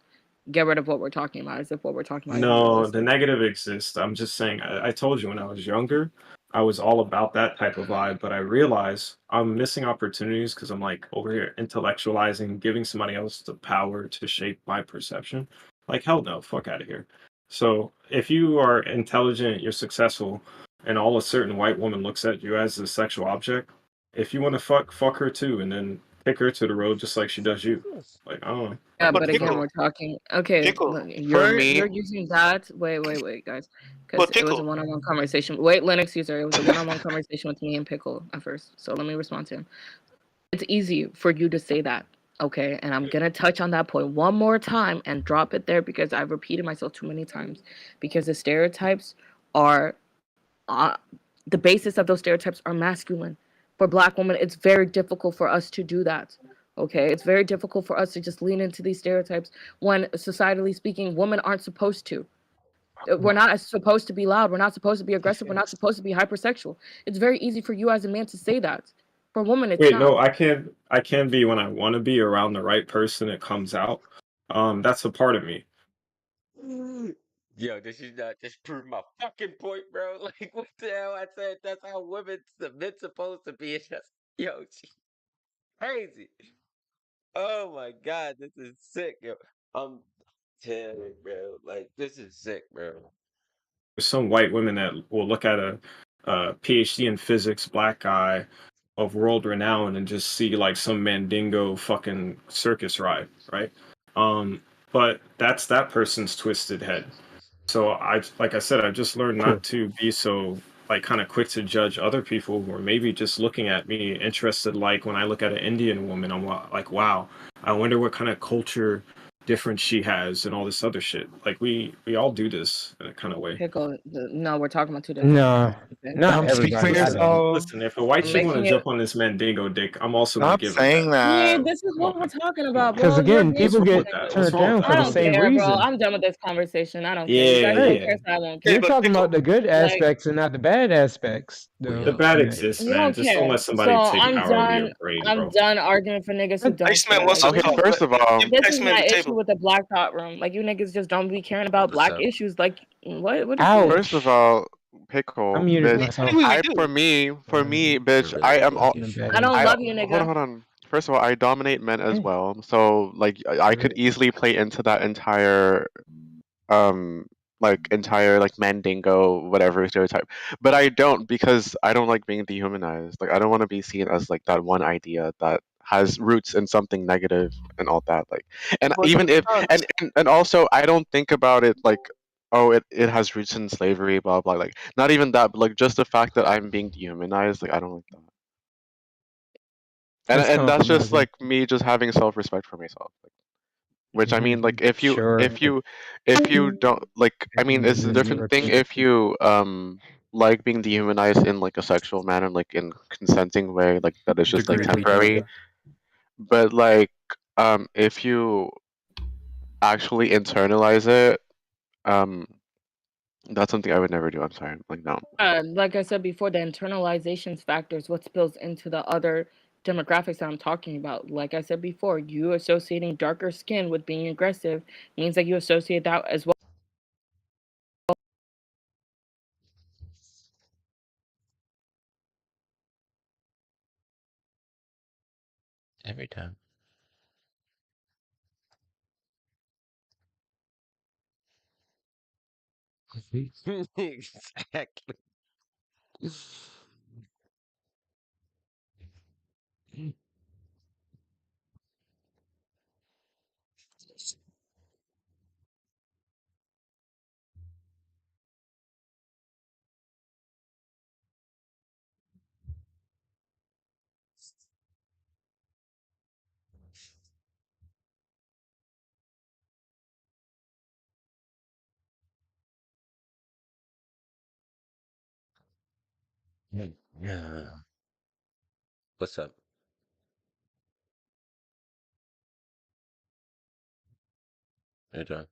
get rid of what we're talking about, as if what we're talking about. No, the negative exists. I'm just saying, I told you when I was younger, I was all about that type of vibe, but I realize I'm missing opportunities because I'm like over here intellectualizing, giving somebody else the power to shape my perception. Like, hell no, fuck out of here. So if you are intelligent, you're successful, and all a certain white woman looks at you as a sexual object, if you want to fuck her too, and then take her to the road just like she does you. Like, I don't know. Yeah, but again, we're talking. Okay, look, you're using that. Wait, guys, because it was a one-on-one conversation. Wait, Linux user, it was a one-on-one conversation with me and Pickle at first. So let me respond to him. It's easy for you to say that, okay? And I'm gonna touch on that point one more time and drop it there because I've repeated myself too many times. Because the stereotypes are, the basis of those stereotypes are masculine. For Black women, it's very difficult for us to do that. Okay, it's very difficult for us to just lean into these stereotypes when, societally speaking, women aren't supposed to. We're not supposed to be loud. We're not supposed to be aggressive. We're not supposed to be hypersexual. It's very easy for you as a man to say that. For women, it's Wait, not. no, I can be when I want to be around the right person. It comes out. That's a part of me. Yo, this is not just prove my fucking point, bro. Like, what the hell? I said that's how women's men supposed to be. It's just, yo, she's crazy. Oh my god, this is sick, yo. I'm telling you, bro. Like, this is sick, bro. There's some white women that will look at a PhD in physics black guy of world renown and just see like some mandingo fucking circus ride, right? But that's that person's twisted head. So like I said, I just learned not to be so like kind of quick to judge other people who are maybe just looking at me interested. Like when I look at an Indian woman, I'm like, wow, I wonder what kind of culture difference she has and all this other shit. Like we all do this in a kind of way. Pickle, no, we're talking about two different. No, not Speak for everybody. yourself. Listen, if a white chick want to making jump on this mandingo dick, I'm also gonna Stop give saying her that. Yeah, this is what we're talking about, bro. Because again, You're people being get ridiculous. turned down for I the don't same care, reason. bro. I'm done with this conversation. I don't care. Yeah, You guys yeah, don't yeah. care, so I won't You're care. talking about the good Like, aspects and not the bad aspects. Though. The bad exists, you man. don't Just care. don't let somebody So take I'm power over done. your brain, I'm bro. done arguing for niggas who don't Iceman care. wants to Okay, talk. first of all, Give This is Iceman my the issue table. with the black thought room. Like you niggas just don't be caring about What's black up? issues. Like what is Ouch. this? First of all, Pickle, I muted bitch. myself. For me, bitch, I am all. I don't love you, Hold nigga. on, hold on. First of all, I dominate men as well, so like I could easily play into that entire, um, like Mandingo whatever stereotype, but I don't because I don't like being dehumanized. Like I don't want to be seen as like that one idea that has roots in something negative and all that. Like, and But even if sometimes- and also I don't think about it like. Oh, it has roots in slavery, blah blah. Like, not even that, but like just the fact that I'm being dehumanized, like I don't like that. And that's just like me just having self-respect for myself. Like, which I mean, like if you Sure. if you don't like, I mean, it's a different thing if you like being dehumanized in like a sexual manner, like in consenting way, like that is just like Degraded, temporary. yeah. But like if you actually internalize it, that's something I would never do. I'm sorry. Like no. Like I said before, the internalizations factors what spills into the other demographics that I'm talking about. Like I said before, you associating darker skin with being aggressive means that you associate that as well. Every time. Exactly. Yeah. What's up? Hey, John.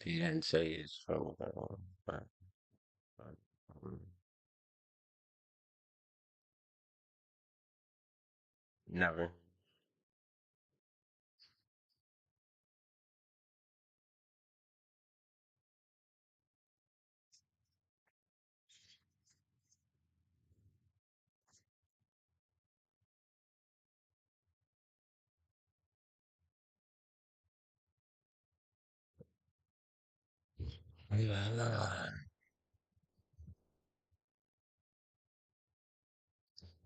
He didn't say his phone, but um, never.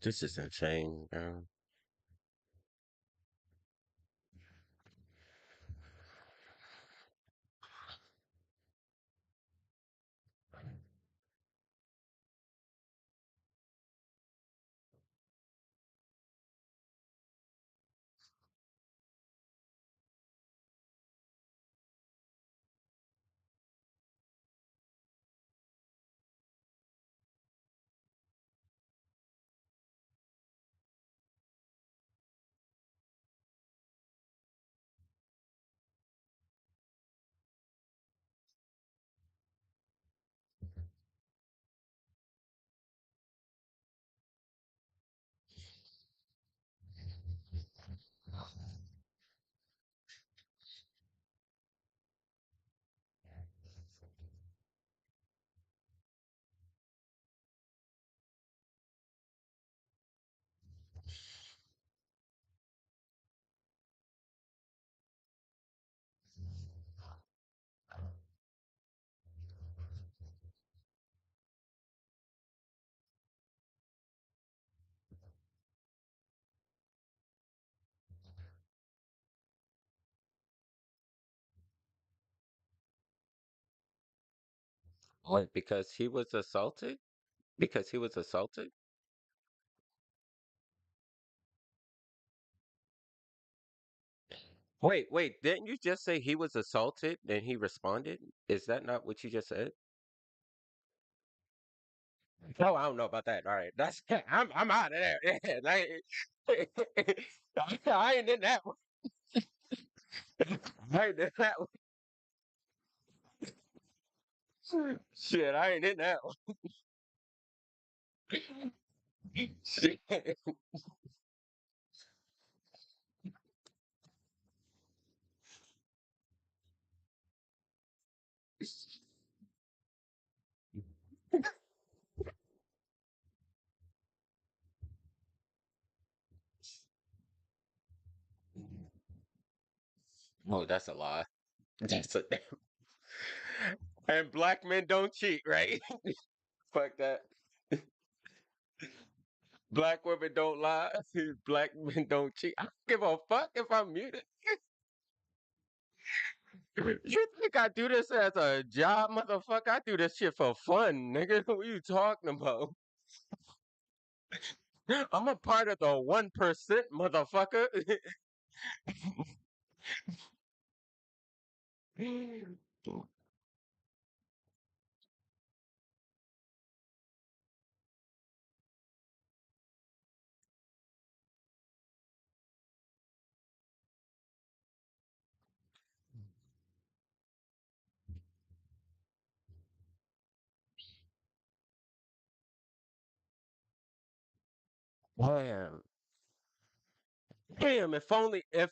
This is insane, bro. What? Because he was assaulted? Because he was assaulted? Wait, didn't you just say he was assaulted and he responded? Is that not what you just said? Oh, I don't know about that. All right, that's I'm out of there. Yeah, I ain't in that one. I ain't in that one. Shit, I ain't in that one. Shit. Oh, that's a lie. That's a and black men don't cheat, right? Fuck that. Black women don't lie. Black men don't cheat. I don't give a fuck if I'm muted. You think I do this as a job, motherfucker? I do this shit for fun, nigga. What you talking about? I'm a part of the 1%, motherfucker. Damn. Damn, if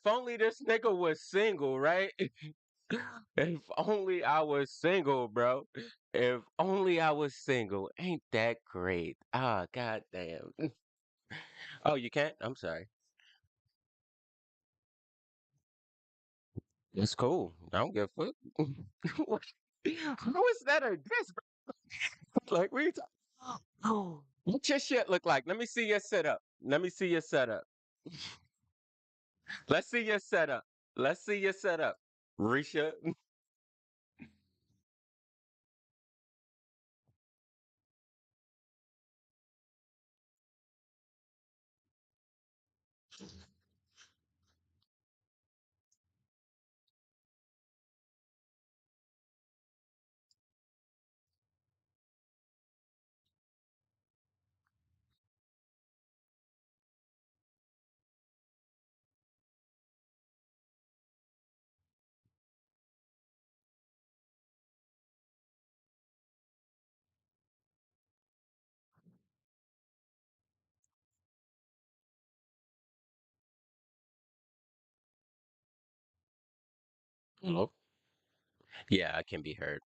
only this nigga was single, right? If only I was single, bro. If only I was single. Ain't that great? Ah, goddamn. Oh, you can't? I'm sorry. It's cool. I don't give a fuck. What- How is that a diss, bro? Like, what you talking? What your shit look like? Let me see your setup. Let me see your setup. Let's see your setup. Let's see your setup. Risha. Hello? Yeah, I can be heard.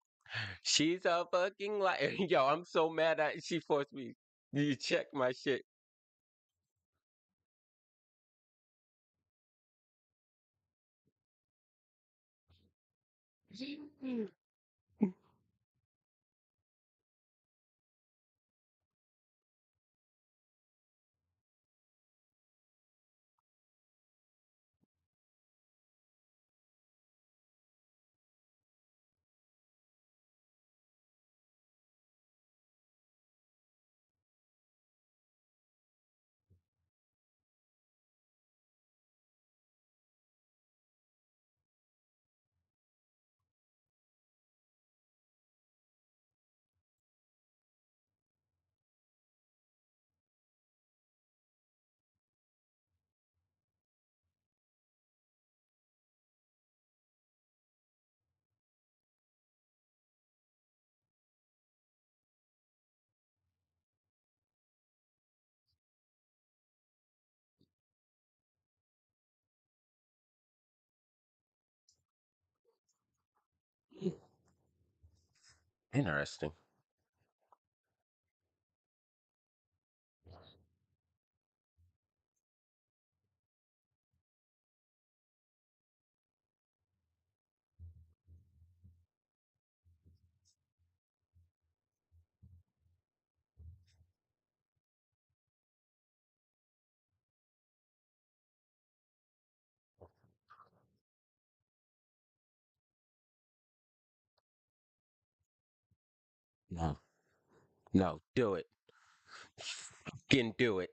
She's a fucking liar. Yo, I'm so mad at she forced me. You check my shit. Interesting. No, no, do it. Fucking do it.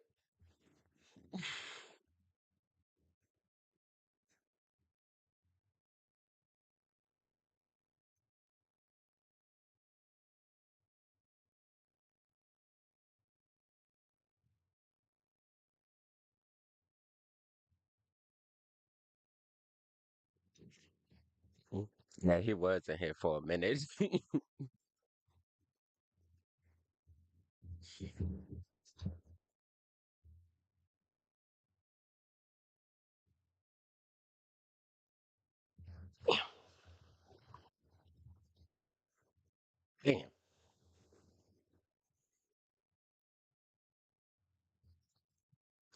Yeah, he was in here for a minute. Damn.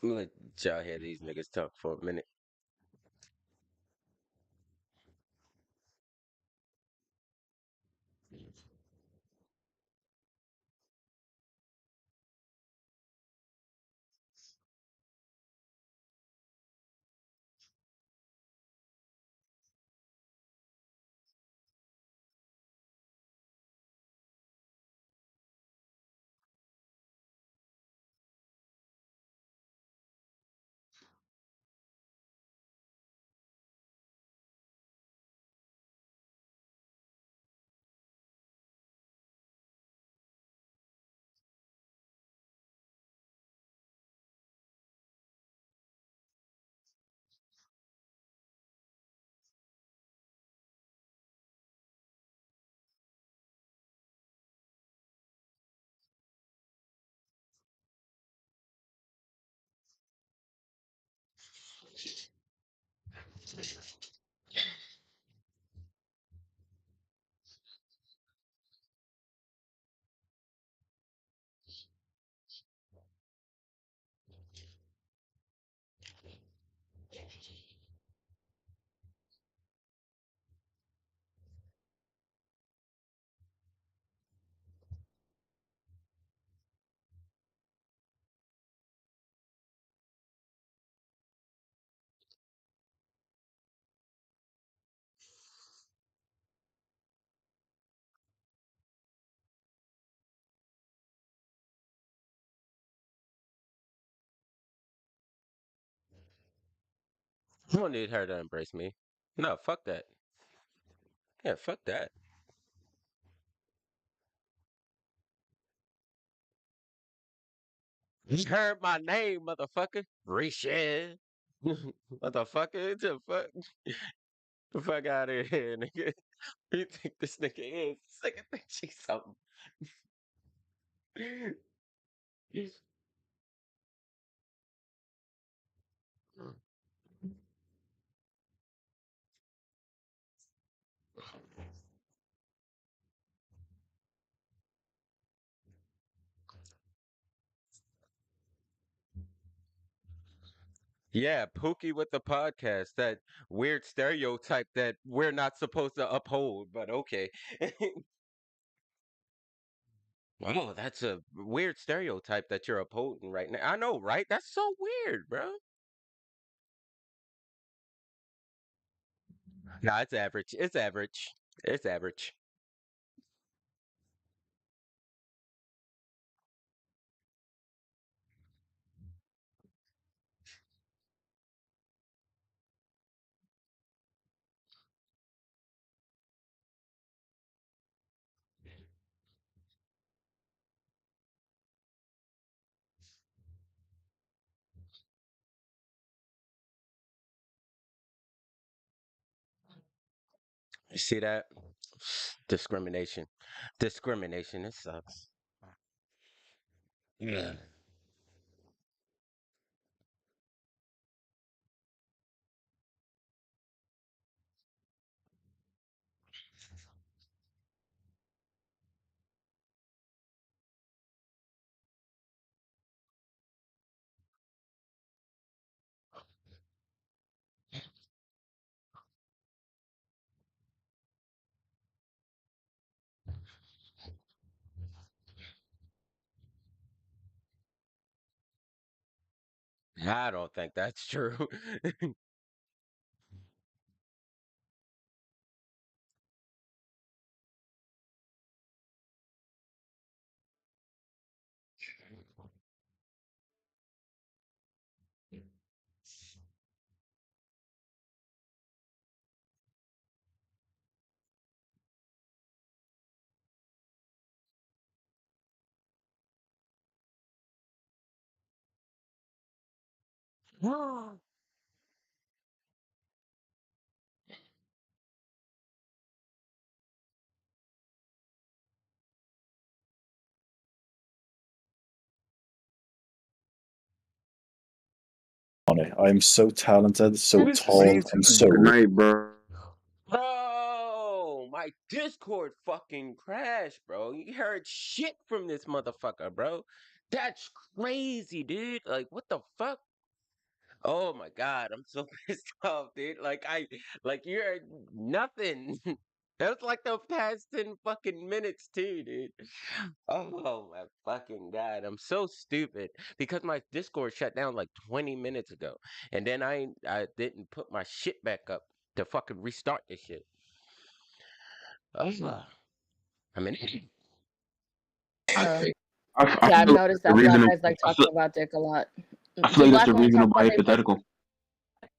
I'm gonna let y'all hear these niggas talk for a minute. I don't need her to embrace me. No, fuck that. Yeah, fuck that. You heard my name, motherfucker. Risha. Motherfucker, the fuck? The fuck out of here, nigga. Who you think this nigga is? This nigga think she's something. Yeah, Pookie with the podcast, that weird stereotype that we're not supposed to uphold, but okay. Oh, that's a weird stereotype that you're upholding right now. I know, right? That's so weird, bro. Nah, it's average. It's average. It's average. You see that? Discrimination. Discrimination. It sucks. Yeah. I don't think that's true. I'm so talented, so tall, and so Good night, bro. Bro, my Discord fucking crashed, bro. You heard shit from this motherfucker, bro. That's crazy, dude. Like, what the fuck? Oh my god, I'm so pissed off, dude. Like you heard nothing. That was like the past 10 fucking minutes too, dude. Oh my fucking god, I'm so stupid because my Discord shut down like 20 minutes ago, and then I didn't put my shit back up to fucking restart this shit. I'm an idiot. I Yeah, I've feel noticed that black guys like talking about dick a lot. I feel like that's a reasonable hypothetical.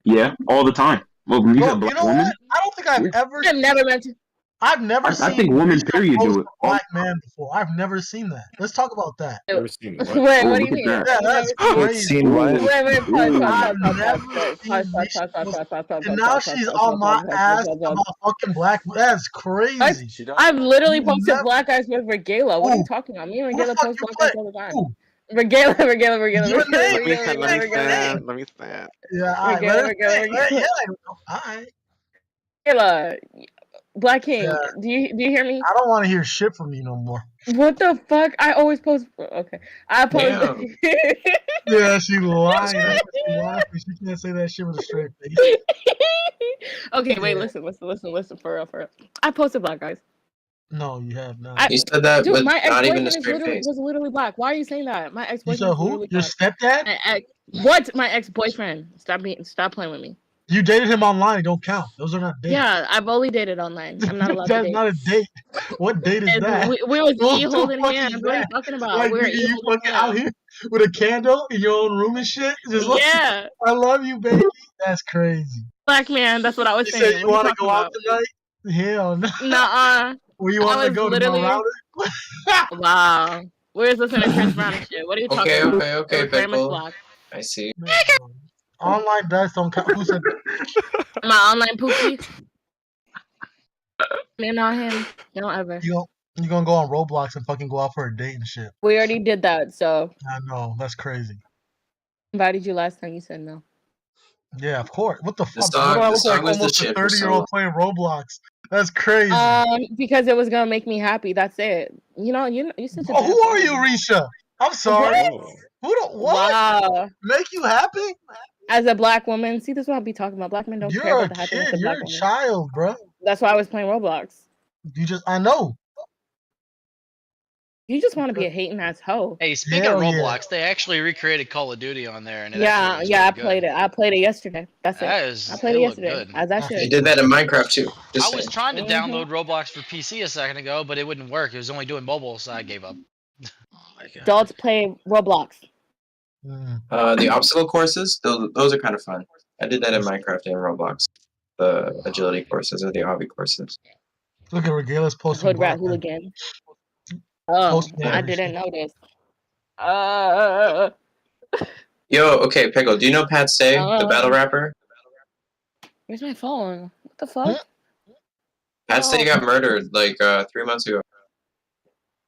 Yeah, all the time. Well, when you Well, said black you know woman, what? I don't think I've ever. I've never mentioned. I've never I seen. think women, Risha period, post do a it. black man before. I've never seen that. Let's talk about that. Never seen what? Wait, Oh, what do look you at mean? that. Yeah, that's crazy. Seen what? Wait, pause, I've never seen Risha post, and now she's on my ass about fucking black. That's crazy. I've literally posted Never- black guys with Regala. What are you Ooh. talking about? Me and Who the Regala fuck post you black play? guys all the time. Ooh. Regala. Let me stand. Yeah, all right, let it yeah, all right. Regala. Black King, Yeah. do you hear me? I don't want to hear shit from you no more. What the fuck? I always post. Okay, I post. Yeah, she lying. She laughing. She can't say that shit with a straight face. Okay, wait, listen, for real. I posted black guys. No, you have not. You said that Dude, with my not even ex-boyfriend a is straight face. was literally black. Why are you saying that? My You ex-boyfriend said is who? literally Your black. stepdad? What? My ex-boyfriend. Stop playing with me. You dated him online. It don't count. Those are not dates. Yeah, I've only dated online. I'm not allowed to That's date. not a date. What date is that? We was What the holding fuck hands. is What are you that? talking about? Like, We were nigga, you holding fucking out here with a candle in your own room and shit? Just like, Yeah. I love you, baby. That's crazy. Black man, that's what I was You saying. said you What want are to you go out talking tonight? Hell no. about? Nuh-uh. Where you want to go to my router? Wow. Where's listening to Chris Brown and shit? What are you talking about? Okay, It was very much Pickle. black. I see. Online dice don't count. Who said that? My online pookie. Man, not him. Don't ever. You gonna go on Roblox and fucking go out for a date and shit. We already did that, so. I know. That's crazy. Invited you last time. You said no. Yeah, of course. What the fuck? song- What do I the look like? song was the Almost a shit for 30-year-old so playing Roblox. That's crazy. Because it was gonna make me happy. That's it. You such a. Oh, who bad are you, person. Risha? I'm sorry. What? Who the what? Wow. Make you happy? As a black woman, see, this is what I'll be talking about. Black men don't care You're a about the happiness kid. of You're black a women. child, bro. That's why I was playing Roblox. I know. You just want to be a hating ass hoe. Hey, speaking of Roblox, they actually recreated Call of Duty on there, and it Yeah, actually I looks really played it. I played it yesterday. That's it. That is- I played it it looked yesterday. good. As I should. They did that in Minecraft too. I was trying to Mhm. download Roblox for PC a second ago, but it wouldn't work. It was only doing mobile, so I gave up. Adults play Roblox. The obstacle courses, those are kind of fun. I did that in Minecraft and Roblox. The agility courses or the hobby courses. Look at Regala's posting. Hood rat black man. hooligan. Oh, Post I that didn't know this. Yo, okay, Pickle, do you know Pat Stay, the battle rapper? Where's my phone? What the fuck? Pat Stay got murdered like 3 months ago.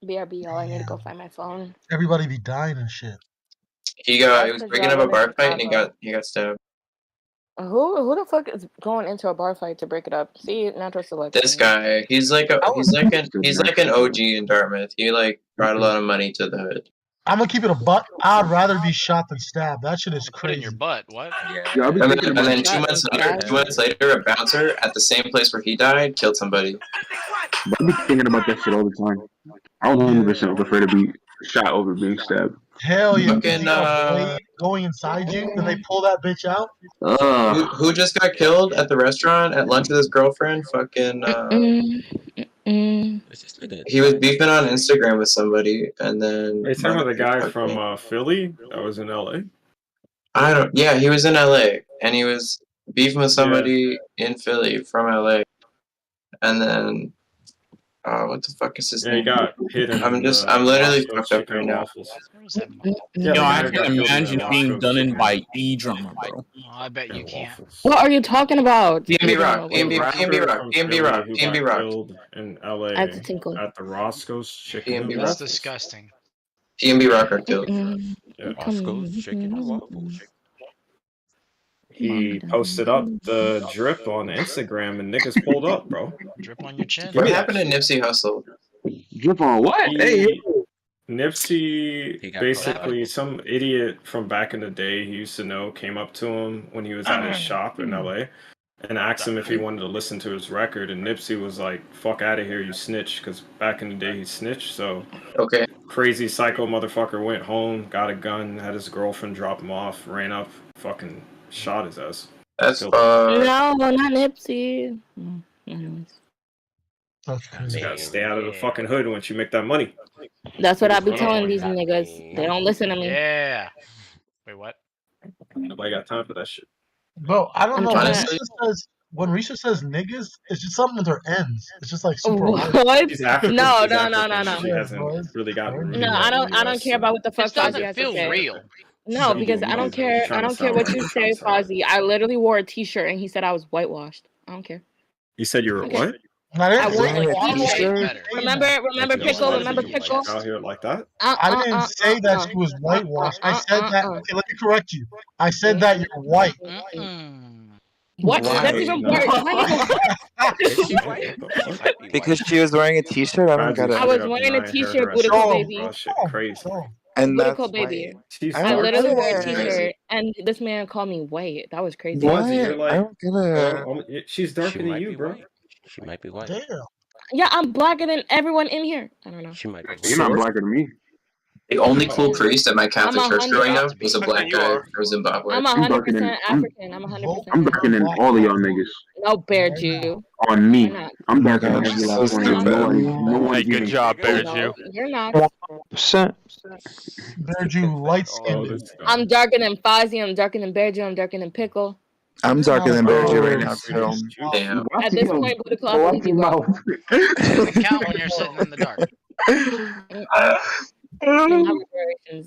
BRB, y'all. I need to go find my phone. Everybody be dying and shit. He was breaking up a bar fight and he got stabbed. Who the fuck is going into a bar fight to break it up? See, natural selection. This guy, he's like an OG in Dartmouth. He brought a lot of money to the hood. I'm gonna keep it a buck. I'd rather be shot than stabbed. That shit is Put in crazy. your butt. What? Yeah, I'll be And thinking about then it. 2 months later, a bouncer at the same place where he died killed somebody. I'll be thinking about that shit all the time. I would 100% prefer to be shot over being stabbed. Hell yeah. Fucking, See a blade going inside you and they pull that bitch out. Who just got killed at the restaurant at lunch with his girlfriend? Fucking. He was beefing on Instagram with somebody, and then. Are you talking about the guy from Philly that was in LA? Yeah, he was in LA, and he was beefing with somebody in Philly from LA, and then What the fuck is his Yeah, he name? got hidden. I'm literally fucked up right now. Yeah, Yo, I the guy can got killed imagine in being Roscoe's done in chicken. by E-Drama, bro. I bet you can't. What are you talking about? PNB Rock, Wait, PNB Rock, PNB Rock, Who PNB got Rock, killed in LA I have to tinkle. at the Roscoe's Chicken and PNB That's Rock. Waffles. disgusting. PNB Rock are killed. Yeah. Roscoe's Chicken and Waffles. He posted up the drip on Instagram and niggas pulled up, bro. Drip on your chin. What happened to Nipsey Hussle? Drip on what? Hey, yo. Nipsey, got basically, some idiot from back in the day he used to know came up to him when he was at his shop in LA and asked him if he wanted to listen to his record. And Nipsey was like, fuck out of here, you snitch. Because back in the day he snitched. So, okay. Crazy psycho motherfucker went home, got a gun, had his girlfriend drop him off, ran up, fucking shot his ass. That's No, not Nipsey. Anyways. You gotta stay out of the fucking hood once you make that money. That's what I be telling these niggas. They don't listen to me. Yeah. Wait, what? Nobody got time for that shit. Bro, I don't I'm know. trying When Risha says niggas, it's just something with her ends. It's just like super. What? She's African. No, she's no, African. no, no, She no. hasn't really gotten. No, I don't care about what the fuck This doesn't Fozzy has to feel say. real. No, because I don't care. I don't care what you say, Fozzy. I literally wore a T-shirt and he said I was whitewashed. I don't care. You said you were Okay. what? I wore Wearing a a T-shirt. T-shirt? Remember Pickle? Remember Pickle? Out here like that? I didn't say that she was whitewashed. I said that. Okay, let me correct you. I said that you're white. What? Why? That's even worse. Because she was wearing a T-shirt. I don't get it. I was wearing a T-shirt, Boudical baby. Crazy. And that's Boudical baby. I I literally wore a don't get it. T-shirt, and this man called me white. That was crazy. What? You're like, I don't get it. she's darker than you, bro. She might be white. Damn. Yeah, I'm blacker than everyone in here. I don't know. She might be You're not blacker than me. The only cool priest at my Catholic I'm church 100. growing up was a black guy from Zimbabwe. I'm I'm darker 100% than African. I'm 100%. I'm darker than all of y'all niggas. No, Bear Jew. On me, You're not. I'm darker than every last one of you. No one Hey, good job, Bear No, Jew. you're not. Bear Jew, light skinned. I'm darker than Fozzy. I'm darker than Bear Jew. I'm darker than Pickle. I'm darker than Bear Jew right now too. Damn. At this point, Boudical, I believe you are. Doesn't count when you're sitting in the dark.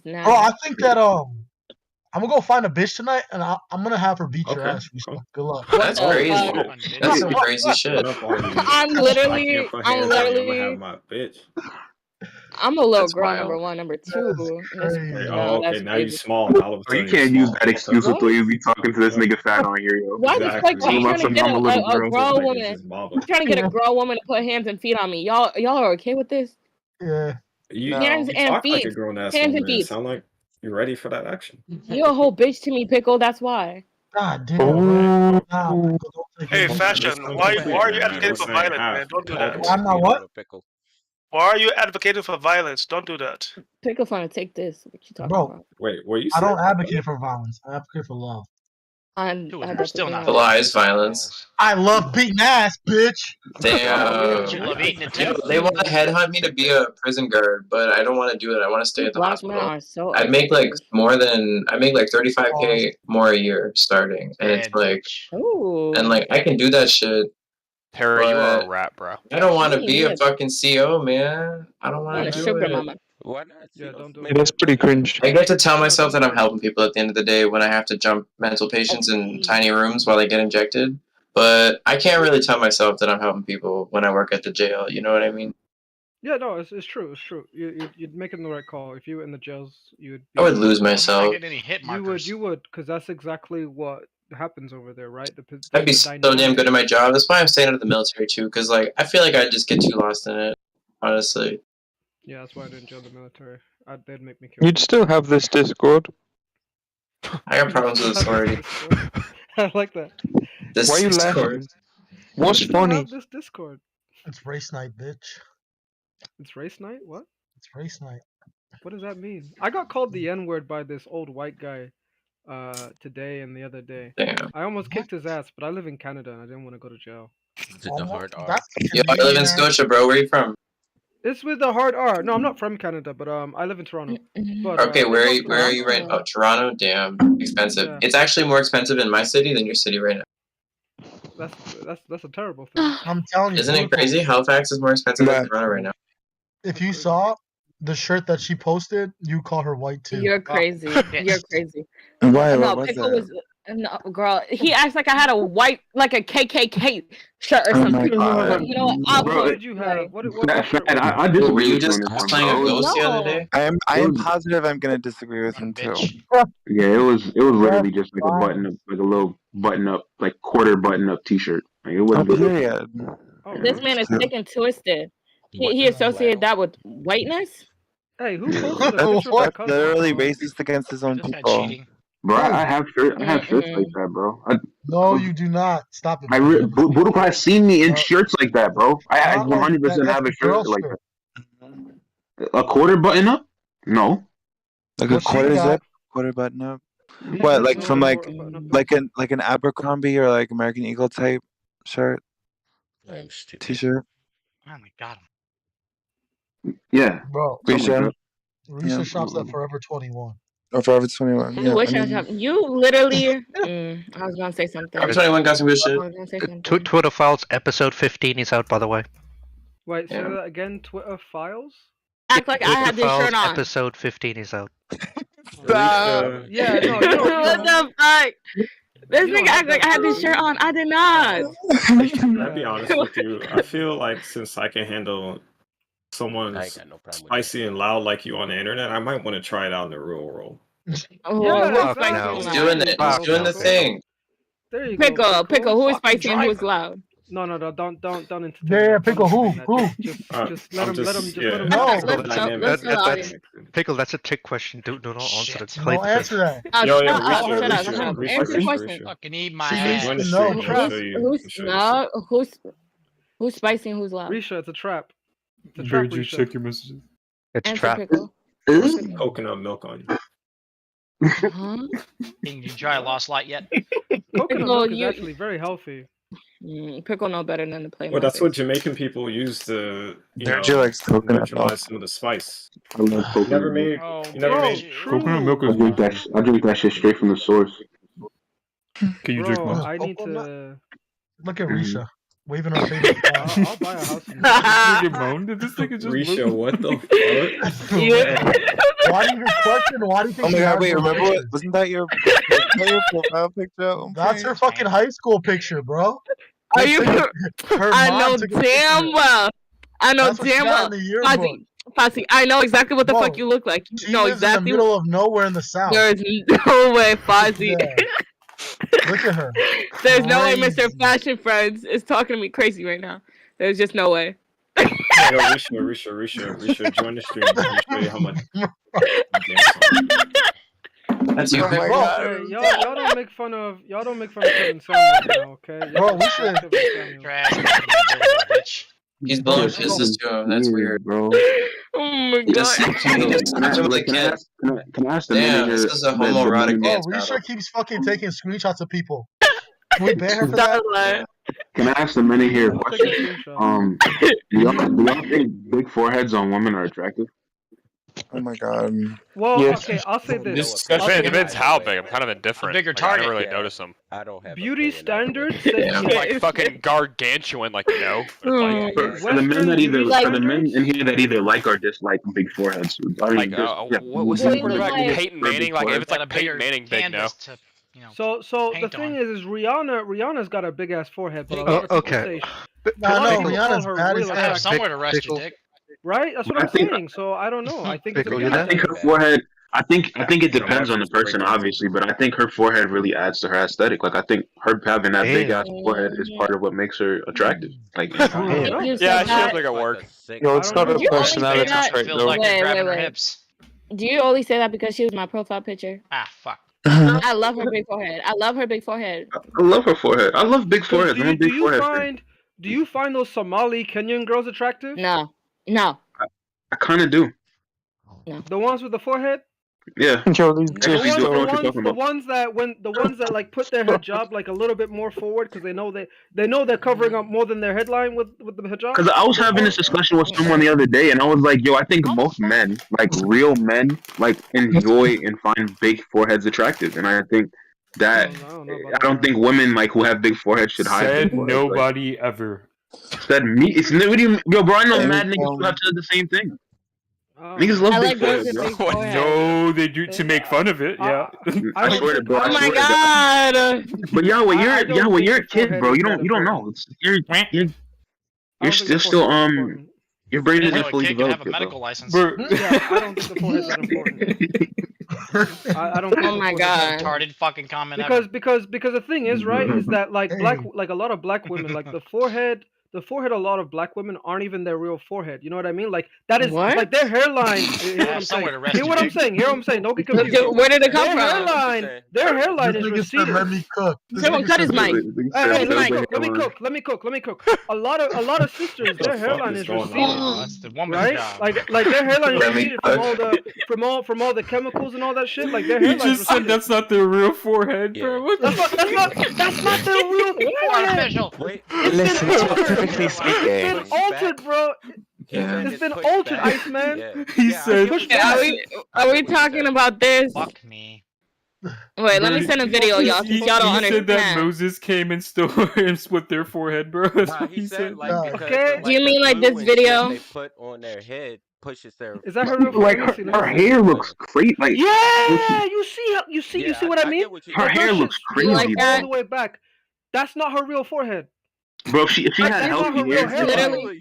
Now. Bro, I think that I'm gonna go find a bitch tonight, and I'm gonna have her beat your ass. Risha. Good luck. That's crazy. That's some crazy shit. I'm literally have my bitch. I'm a little That's girl. wild. Number one, number two. Oh, okay, now you small. Now all of a Bro, you sudden can't you're use small. that excuse until you be talking to this nigga fat on here, yo. Why the fuck are you trying to get I'm a little a girl. grown woman? You trying to get a grown woman to put hands and feet on me? Y'all are okay with this? Yeah. You, Hands you and talk like feet. a grown ass Hands and woman. It feet. sound like you're ready for that action. You're a whole bitch to me, Pickle. That's why. God damn. Nah, Hey, fashion. Why are you advocating for violence, man? Don't do that. I'm not what? Why are you advocating for violence? Don't do that. Pickle trying to take this. What you talking Bro, about? Wait, what you I said? don't advocate for violence. I advocate for love. I'm still not. The lie is violence. I love beating ass, bitch. Damn. You love eating it too. They want to headhunt me to be a prison guard, but I don't want to do it. I want to stay at the Black men hospital. are so. I make like 35K more a year starting, and it's like, Ooh. and like I can do that shit. Terry, you are but a rat, bro. I don't want to be a Yeah. fucking CO, man. I don't want I'm a to do sugar it. mama. Why not? Yeah, don't do Maybe it. That's pretty cringe. I get to tell myself that I'm helping people at the end of the day when I have to jump mental patients in tiny rooms while they get injected. But I can't really tell myself that I'm helping people when I work at the jail. You know what I mean? Yeah, no, it's true. It's true. You'd making the right call. If you were in the jails, you would. I would lose myself. Get any hit You markers. would, because that's exactly what happens over there, right? I'd be so damn good at my job. That's why I'm staying out of the military too, because like I feel like I'd just get too lost in it. Honestly. Yeah, that's why I didn't join the military. They'd make me kill. You'd still have this Discord. I got problems with authority. I like that. This Why are you Discord. laughing? What's You funny? have this Discord. It's race night, bitch. It's race night. What? It's race night. What does that mean? I got called the N-word by this old white guy today and the other day. Damn. I almost kicked his ass, but I live in Canada and I didn't want to go to jail. The hard R. Yo, I live in Scotia, bro. Where are you from? It's with the hard R. No, I'm not from Canada, but I live in Toronto. But, Okay, where are you right now? Oh, Toronto? Damn, expensive. Yeah. It's actually more expensive in my city than your city right now. That's a terrible thing. I'm telling you. Isn't it crazy? Halifax is more expensive than Toronto right now. If you saw the shirt that she posted, you call her white too. You're crazy. You're crazy. Why? No, What was Pickle that? was no, girl. He acts like I had a white, like a KKK shirt or Oh something. my God. You know what? I'll What put did you have? What I disagree Were you with you just on this one, playing a bro. ghost the other day? I am positive I'm gonna disagree with him too. Yeah, it was literally just like a button up, like a little button up, like quarter button up T-shirt. Like it Oh, wasn't. period. This man is sick and twisted. He associated that with whiteness. Hey, who posted a picture of my That's cousin? literally racist against his own people. Bro, I have shirts like that, bro. No, you do not. Stop it. Buruko has seen me in shirts like that, bro. I 100% have a shirt like that. A quarter button up? No. Like a quarter zip, quarter button up. What, like from like an Abercrombie or like American Eagle type shirt? T-shirt. Oh my god. Yeah. Bro, Risha. Risha shops at Forever 21. Or Forever 21. Yeah, Which I mean, you literally. I was gonna say something. Forever 21 got some good shit. I was gonna say something. Twitter Files episode 15 is out, by the way. Wait, say that again. Twitter Files. Act like I had this shirt on. Episode 15 is out. Yeah, no, you don't. What the fuck? This nigga act like I had this shirt on. I did not. I'll be honest with you. I feel like since I can handle someone spicy and loud like you on the internet, I might want to try it out in the real world. He's doing it. He's doing the thing. There you Pickle, go. Pickle. Who is spicy and who is loud? No, don't entertain. Yeah, Pickle. Who? Just let him. Just let him. No. Pickle, that's a trick question. Do not answer that. Don't answer that. Shut up. Answer the question. Fucking eat my She ass. needs to know. Who's spicy and who's loud? Risha, it's a trap. It's a trap, Risha. Check your messages. It's Answer trap. Pickle. Coconut milk on you. Huh? Did you try Lost Light yet? Coconut Pickle, milk is actually very healthy. Pickle know better than to play. Well, that's what Jamaican people use to, Andrew likes coconut neutralize milk. some of the spice. I love coconut Never milk. made. You never made Coconut milk I is. drink that shit straight from the source. Can you drink Bro, mine? I need to. Look at Risha waving her favorite I'll buy a house. Did moan? Did this nigga just Risha, move? what the fuck? Why do you question? Why do you think? Oh my she god, has wait, those remember what? pictures? Wasn't that your profile picture? That's her fucking high school picture, bro. Are you? Her I mom know took a damn picture. well. I know That's what she damn got well. in the yearbook. Fozzie, I know exactly what the Bro, fuck you look like. She You know lives in exactly. the middle of nowhere in the south. There's no way, Fozzie. Yeah. Look at her. There's no way Crazy. Mr. Fashion Friends is talking to me crazy right now. There's just no way. Yo, Risha, join the stream. Let me show you how much. That's you, Oh my Pickle. God. Hey, y'all don't make fun of Kevin Samuel now, okay? Bro, we should. Bitch. He's blowing kisses to him. That's weird, bro. Oh my He just god. touched him with a kid. Can I ask the Damn, manager? this is a homoerotic Bro, dance Risha battle. keeps fucking taking screenshots of people. Can we ban her for that? Stop lying. Can I ask the men in here a I'll take a question? screenshot. Do y'all think big foreheads on women are attractive? Oh my god. Well, Yes. okay, I'll say this. Discussion. I'll It say depends this. how big. I'm kind of indifferent. Bigger Like, I target. never really notice them. I don't have Beauty opinion either way. standards. Say Like fucking gargantuan, like no. Like, For the men that either, for the men in here that either like or dislike big foreheads, I mean, like yeah. what's Wait, that quarterback? wait. Peyton Manning. Like if it's Got a like Peyton bigger Manning big, no. canvas to, So the paint thing on. is Rihanna's got a big ass forehead, but Okay. No, no, people Rihanna's call her bad real as I hell. have somewhere to rest your Pickle. dick. right? That's what I I'm think- saying. So I don't know. I think it's a Pickle, big you there? I think her forehead. I think it depends on the person, obviously, but I think her forehead really adds to her aesthetic. Like I think her having that big ass forehead is part of what makes her attractive. Like You Yeah, said she that- does make it work. Yo, it's not a You only say personality that- trait, Feels though. like you're Wait, grabbing wait, her wait. hips. Do you only say that because she was my profile picture? Ah, fuck. I love her big forehead. I love her big forehead. I love her forehead. I love big foreheads. I'm a Do big forehead fan. you find those Somali Kenyan girls attractive? No. I kind of do. The ones with the forehead? Yeah. Yo, these Actually, chicks. do know what you're talking The about. ones that like put their hijab like a little bit more forward because they know they're covering up more than their headline with the hijab. Because I was having this discussion with someone the other day, and I was like, "Yo, I think most men, like real men, like enjoy and find big foreheads attractive." And I think that I don't think women like who have big foreheads should hide. Said big foreheads, nobody ever. Said me. It's what do you, yo, bro. I know mad niggas who have said the same thing. Niggas love big foreheads, bro. No, they do to make fun of it. Yeah. I swear to bro. Oh my god! But Yahweh, you're a kid, bro. You don't know. You're still your brain isn't fully developed. Have a medical license. Yeah, I don't think the forehead's that important. I don't. Oh my god! Retarded fucking comment. Because the thing is, right, is that like a lot of black women, like the forehead, a lot of black women aren't even their real forehead. You know what I mean? Like that is like their hairline. Hear what I'm saying? Don't get confused. Where did it come from? Their hairline is receded. Let me cook. Someone cut his mic. Hey, let me cook. A lot of sisters, their hairline is receded. Right? Like their hairline is receded from all the chemicals and all that shit. Like their You hairline. just said that's not their real forehead, bro. What the That's not their real forehead. Listen, typically It's speaking. been altered, bro. It's been altered, Iceman. He said. Are we talking about this? Fuck me. Wait, let me send a video, y'all, since y'all don't He said that understand. Moses came and stole and split their forehead, bro. That's what he said. Do you mean like this video? They put on their head pushes their. Is that her real Like her hair looks great. Like Yeah, you see what I mean? Her hair looks crazy. All the way back. That's not her real forehead. Bro, if she had healthy hair. Literally.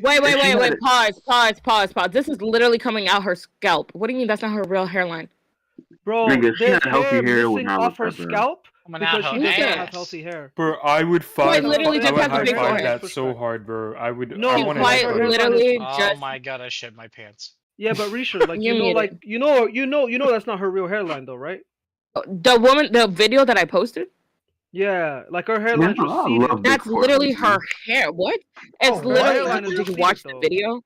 Wait. Pause. This is literally coming out her scalp. What do you mean that's not her real hairline? Bro, Nigga, if she had healthy hair, it would missing not off look her like that. scalp Coming because out she her doesn't ass. have healthy hair. Bro, I would literally just has a high big five forehead. that so hard, bro. I would. No, I wanna quite high five. literally Oh just. my god, I shit my pants. Yeah, but Risha, like you know that's not her real hairline though, right? The video that I posted. Yeah, like her hairline receded. That's literally her hair. What? It's her literally. hairline is Did you receded, watch though. the video?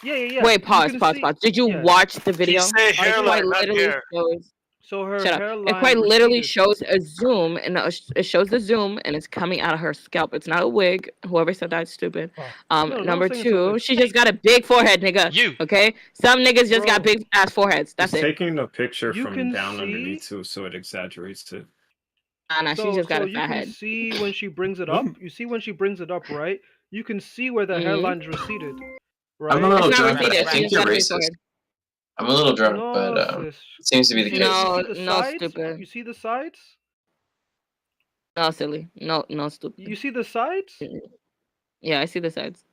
Yeah. Wait, You pause. can see- Did you yeah. watch the video? say It hairline, quite not literally hair. shows. So her Shut up. hairline. It quite literally receded. shows a zoom, and it shows the zoom, and it's coming out of her scalp. It's not a wig. Whoever said that's stupid. No, Number saying it's two, okay. she just got a big forehead, nigga. You. Okay? Some niggas just got Bro. big ass foreheads. That's He's it. taking the picture You from can down see- underneath too, so it exaggerates it. Nah, she just got a you fat can head. see when she brings it up. You see when she brings it up, right? You can see where the Mhm. hairline's receded. Right? I'm a little It's not drunk, but I receded. She think just you're got a big racist. forehead. I'm a little drunk, No, but sis. it seems to be the case. No, You see the no, sides? stupid. You see the sides? No, silly. No, stupid. You see the sides? Yeah, I see the sides.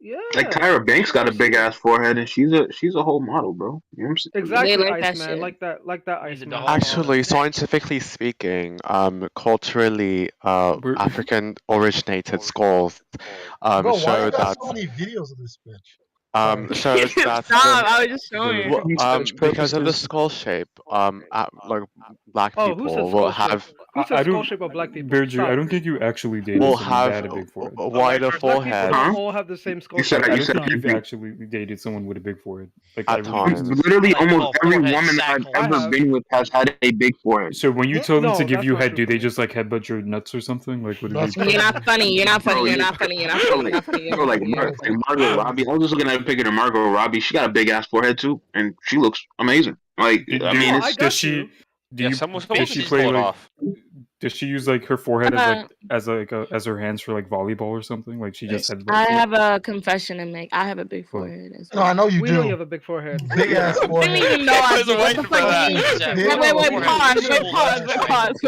Yeah. Like Tyra Banks got a big ass forehead, and she's a whole model, bro. You know what I'm saying? Exactly, like that Iceman. shit. Like that, Iceman. Actually, scientifically speaking, culturally, African originated skulls Bro, why show you got that so many videos of this bitch? shows that Stop! I was just showing you. because of the skull shape, like black Oh, who said people skull will shape? have Who said I skull don't. shape of black people? Berger, Stop. I don't think you actually dated will someone that have had a big forehead. a wider Black people forehead. don't all have the same skull You said shape. I you don't said think you've every- actually dated someone with a big forehead. Like At I really times. don't. Literally, Like, almost every forehead woman sack I've hole. ever I have. been with has had a big forehead. So when you tell them No, to give that's you not head, true do for they me. just like headbutt your nuts or something? Like what do That's they do? You're not funny. You're not funny. Bro, You're you- not funny. You're not Bro, funny. You're like, not funny. You're bro, not like, funny. You're not funny. Margot Robbie. I was just looking at a picture of Margot Robbie. She got a big ass forehead too, and she looks amazing. Like, I mean, I it's got Does she? you. Do Yeah, you? someone Does she just play pull it like? off. Does she use like her forehead as her hands for like volleyball or something? Like she just I headbutts it? have a confession to make. I have a big forehead. As No, well. I know you We know you do. have a big forehead. Big ass I forehead. didn't even know I was did. What waiting the for fuck that. do you mean? Yeah, Wait, forehead. pause.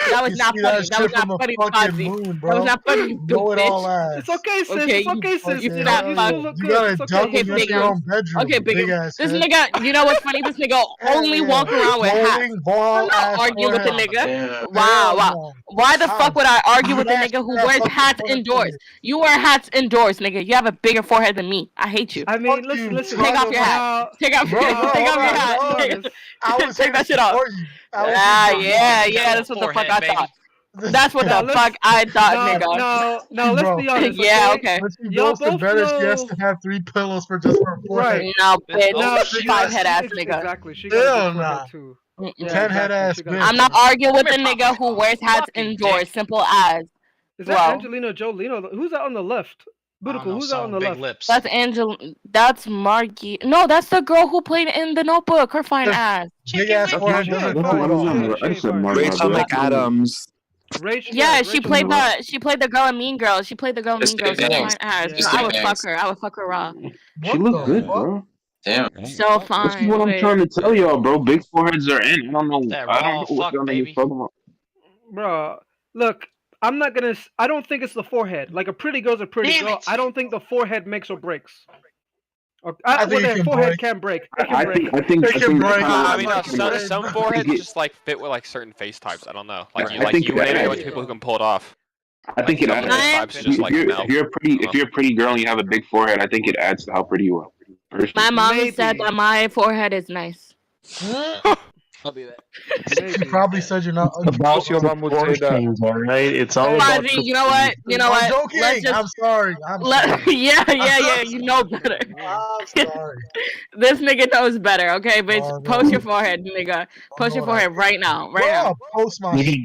That was You not see funny. that That was shit from not a funny, fucking Fozzie. moon, That was bro. not funny, you Know it all bitch. ass. It's okay, sis. Okay, It's okay, sis. you fucking fat You fuck. still look You good. got It's a okay. double Okay, against big your ass. own bedroom. Okay, Big big. ass This head. nigga, you know what's funny? This nigga only walk around with hats. Rolling ball I'm not ass arguing with the forehead. nigga. Yeah. Wow. No. Why the fuck would I argue with the I'd ask nigga who that wears fucking hats forehead indoors? for You wear hats indoors, nigga. You have a bigger forehead than me. I hate you. I mean, Fuck listen, you. listen. Take off your hat. Now, Take off your Bro, hat. Take off your hat. hold on. Take- I was Take here that to shit off. support you. I was Ah, here to yeah, support you. yeah. That's what the fuck I Forehead, thought. That's what Now the let's- fuck I thought, nigga. now, let's Bro. be honest. Yeah, okay? okay. When she Y'all goes to both bed, she has know- to have 3 pillows for just her forehead. Right. No, bitch. Now, Five head ass nigga. Exactly. She got a Hell big forehead nah. too. Mm-mm. Yeah, 10 head exactly. ass She got a bitch. big I'm not forehead. arguing with the nigga who wears hats Fucking indoors. dick. Simple as. Is that Bro. Angelina Jolie? Who's that on the left? Beautiful. Who's that on the big left? lips. That's Angela. That's Margie. No, that's the girl who played in The Notebook. Her fine ass. Big ass forehead doesn't count at all. Rachel McAdams. Rachel, Yeah, she played the girl in Mean Girls. She played the girl in Mean Girls. She Banks. fine ass. Just I would Banks. fuck her. I would fuck her raw. She look good, bro. Damn. So fine. This is what I'm trying to tell y'all, bro. Big foreheads are in. I don't know. That I raw don't know what fuck, y'all niggas baby. talking about. Bro, look, I don't think it's the forehead. Like a pretty girl's a pretty Damn girl. it. I don't think the forehead makes or breaks. Or, I think it the can forehead break. can break. It can I break. think It can break. I mean, no, Break. some foreheads just like fit with like certain face types. I don't know. Like you, I think you it and a adds. bunch of people who can pull it off. I think it Some adds. types just like If melt. you're a pretty girl and you have a big forehead, I think it adds to how pretty you are. Personally. My mom Maybe. said that my forehead is nice. I'll be back. She probably said you're not. About your mom would say that. Alright, it's all about. Fozzie, you know what? You know I'm what? joking. Let's just I'm sorry. I'm sorry. yeah. You know better. I'm sorry. This nigga knows better, okay, bitch? Oh, no. Post your forehead, nigga. Post your no, forehead right now. Right Bro, now. I'll post my shit.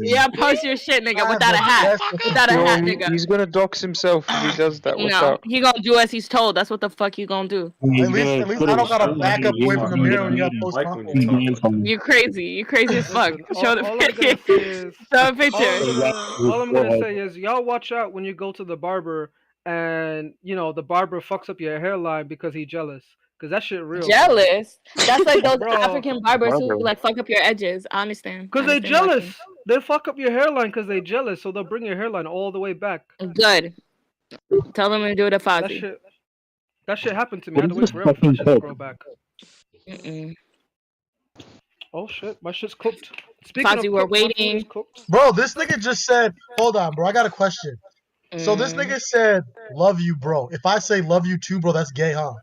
Yeah, post your shit, nigga, without a hat. Without a hat, nigga. He's gonna dox himself if he does that. Watch No, out. he gonna do as he's told. That's what the fuck you gonna do. At least I don't gotta back up away from the mirror when you gotta post my. You crazy. You crazy as fuck. Show the All I'm gonna picture. say is, Show a picture. all I'm gonna say is, y'all watch out when you go to the barber and the barber fucks up your hairline because he's jealous. Cause that shit real. Jealous? That's like those Bro. African barbers who like fuck up your edges. I understand. Cause I they understand what jealous. They fuck up your hairline because they jealous. So they'll bring your hairline all the way back. you're saying. Good. Tell them to do it to Fozzie. That shit happened to me. I had to wait forever for that shit to grow back. Mm-mm. Oh shit, my shit's cooked. Speaking Fozzie, of we're cooked, my food waiting. is cooked. Bro, this nigga just said. Hold on, bro. I got a question. So this nigga said, "Love you, bro." If I say "love you too, bro," that's gay, huh?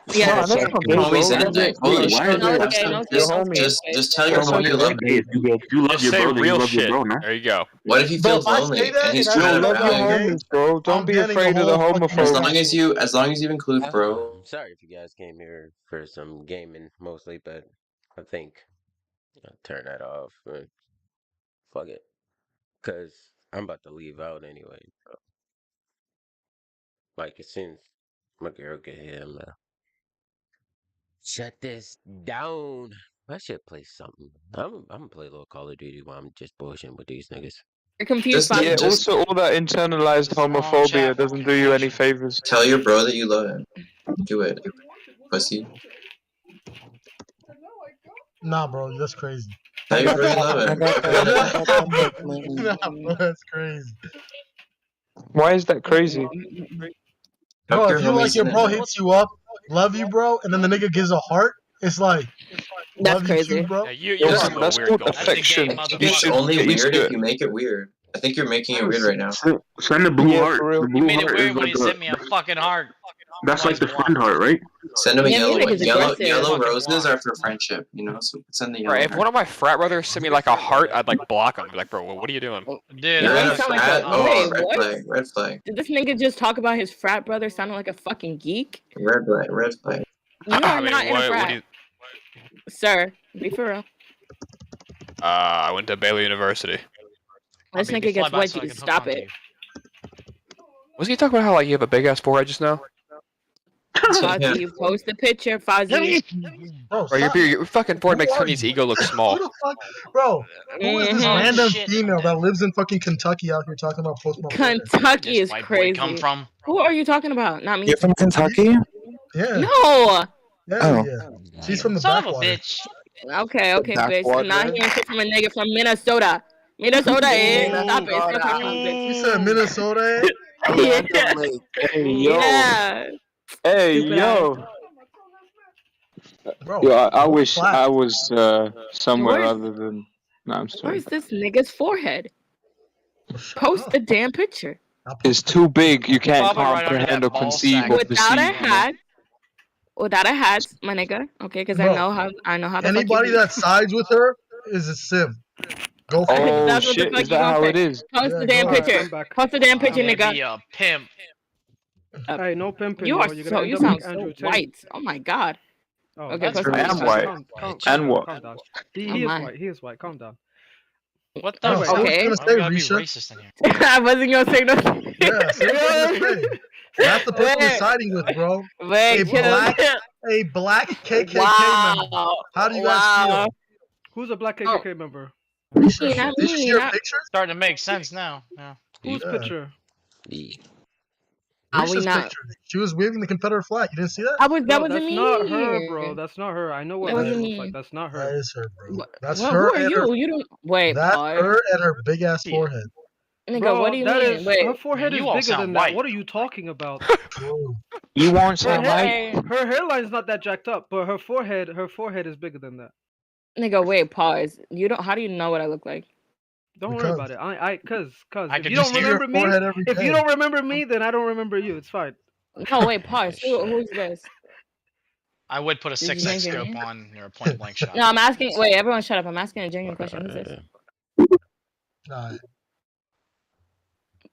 Yeah, that's not gay, Homies bro. and that. Holy Why shit. is that? No, okay, no, Just, okay, just, okay. just tell your homie you love Hey, him. if you love Just your say bro, then you real love your shit. bro, no? There you go. What if he Bro, feels if I lonely say that and he's and trying I to Love your gay, homies, bro. Don't I'm be banning the afraid of the whole fucking As homophobes. long as you include bro. I'm sorry if you guys came here for some gaming mostly, but I think I'll turn that off. Fuck it. Cause I'm about to leave out anyway. So. Like as soon as my girl get here, I'm gonna shut this down. I should play something. I'm gonna play a little Call of Duty while I'm just bullshitting with these niggas. You're confused, Just- Fozzie. Yeah, just- also all that internalized homophobia doesn't do you any favors. Tell your bro that you love him. Do it, pussy. Nah, bro, that's crazy. Tell your bro you love him. Nah, bro, that's crazy. Why is that crazy? Bro, Fuck your if you like homies your in bro it. hits you up, love you, bro, and then the nigga gives a heart, it's like, That's love you crazy. too, bro. Yeah, you're That's a little that's weird. called Goldie. affection. That's the You game, It's should only get used weird to if it. you make it weird. I think you're making it weird right now. Send the blue Yeah, heart. for real. The You blue made it heart weird is when like you sent me a fucking heart. that's like the friend heart, right? Send him a Yeah, yellow music one. is Yellow aggressive. roses are for friendship, you know. So send the yellow. Right, if heart. one of my frat brothers sent me like a heart, I'd like block him. Be like, bro, what are you doing? Dude, You're Yeah, in you a sound like frat. a- Oh, wait, red what? flag. Red flag. Did this nigga just talk about his frat brother sounding like a fucking geek? Red flag. Red flag. You are I mean, not in a what frat. do you, Sir, be for real. I went to Baylor University. This Baby, nigga fly gets by so I wedgie. can hook Stop onto it. you. Wasn't he talking about how like you have a big ass forehead just now? Fozzie, you post the picture, Fozzie. Bro, Bro, stop. your fucking forehead makes Who are Tony's you? ego look Who small. the fuck, bro? Who is this Mhm. random Shit. female that lives in fucking Kentucky out here talking about Post Malone? Kentucky is White boy crazy. come from? Who are you talking about? Not me. You're from Kentucky? Yeah, No. yeah, Oh. yeah. She's from the Son of a backwater. bitch. Okay, bitch. I'm not Backwater? hearing shit from a nigga from Minnesota. Minnesota is. Stop it. Stop talking about You bitch. said Minnesota? Eh? Yeah. Hey yo, Yeah. hey Stupid yo. Bro, Yo, I wish flat. I was somewhere Where's- other than. No, I'm sorry. Where's this nigga's forehead? Post the damn picture. It's too big. You can't Probably right under comprehend that or ball conceive sack. of the Without a scene. hat. Without a hat, my nigga. Okay, because I Bro, know how the Anybody fuck you that sides with her is a sim. Go for Oh it. That's what the shit! fuck Is you that gonna how say. it is? Post Yeah, the damn go Alright, picture. I'm back. Post the damn picture, Maybe nigga. a pimp. Hey, no pimping. You yo. are You're so. gonna You end up sound like Andrew so Tate. white. Oh my god. Oh, Okay, That's post the I'm picture. white. Calm And what? down. He Oh is my. white. He is white. Calm down. What the No, fuck? say what Okay. you're Why gonna we gotta say, be Risha. racist in here? I wasn't gonna say nothing. Yeah, say what you're gonna say. That's the person you're siding with, bro. A black KKK member. How do you guys feel? Who's a black KKK member? Did you see her picture? Starting to make sense now. Yeah. Whose picture? Are we Risha's not? picture. She was waving the Confederate flag. You didn't see that? That wasn't That's me. not her, bro. That's not her. I know what That Risha wasn't looks me. like. That's not her. That is her, bro. That's Well, her who are and you? her. You don't wait. That's pause. her and her big ass forehead. Nigga, Bro, what do you that mean? is- Wait. her forehead You is all bigger sound than white. that. What are you talking about? You won't her, sound hair, right. her hairline's not that jacked up, but her forehead is bigger than that. Nigga, wait. Pause. You don't. How do you know what I look like? Don't worry about it. Cause I if could you just don't see your remember me, forehead every if day. you don't remember me, then I don't remember you. It's fine. No, wait. Pause. Who's this? I would put a Did you 6x mention scope me? on your point blank shot. No, I'm asking. Wait, everyone, shut up. I'm asking a genuine question. Who's this? Nah,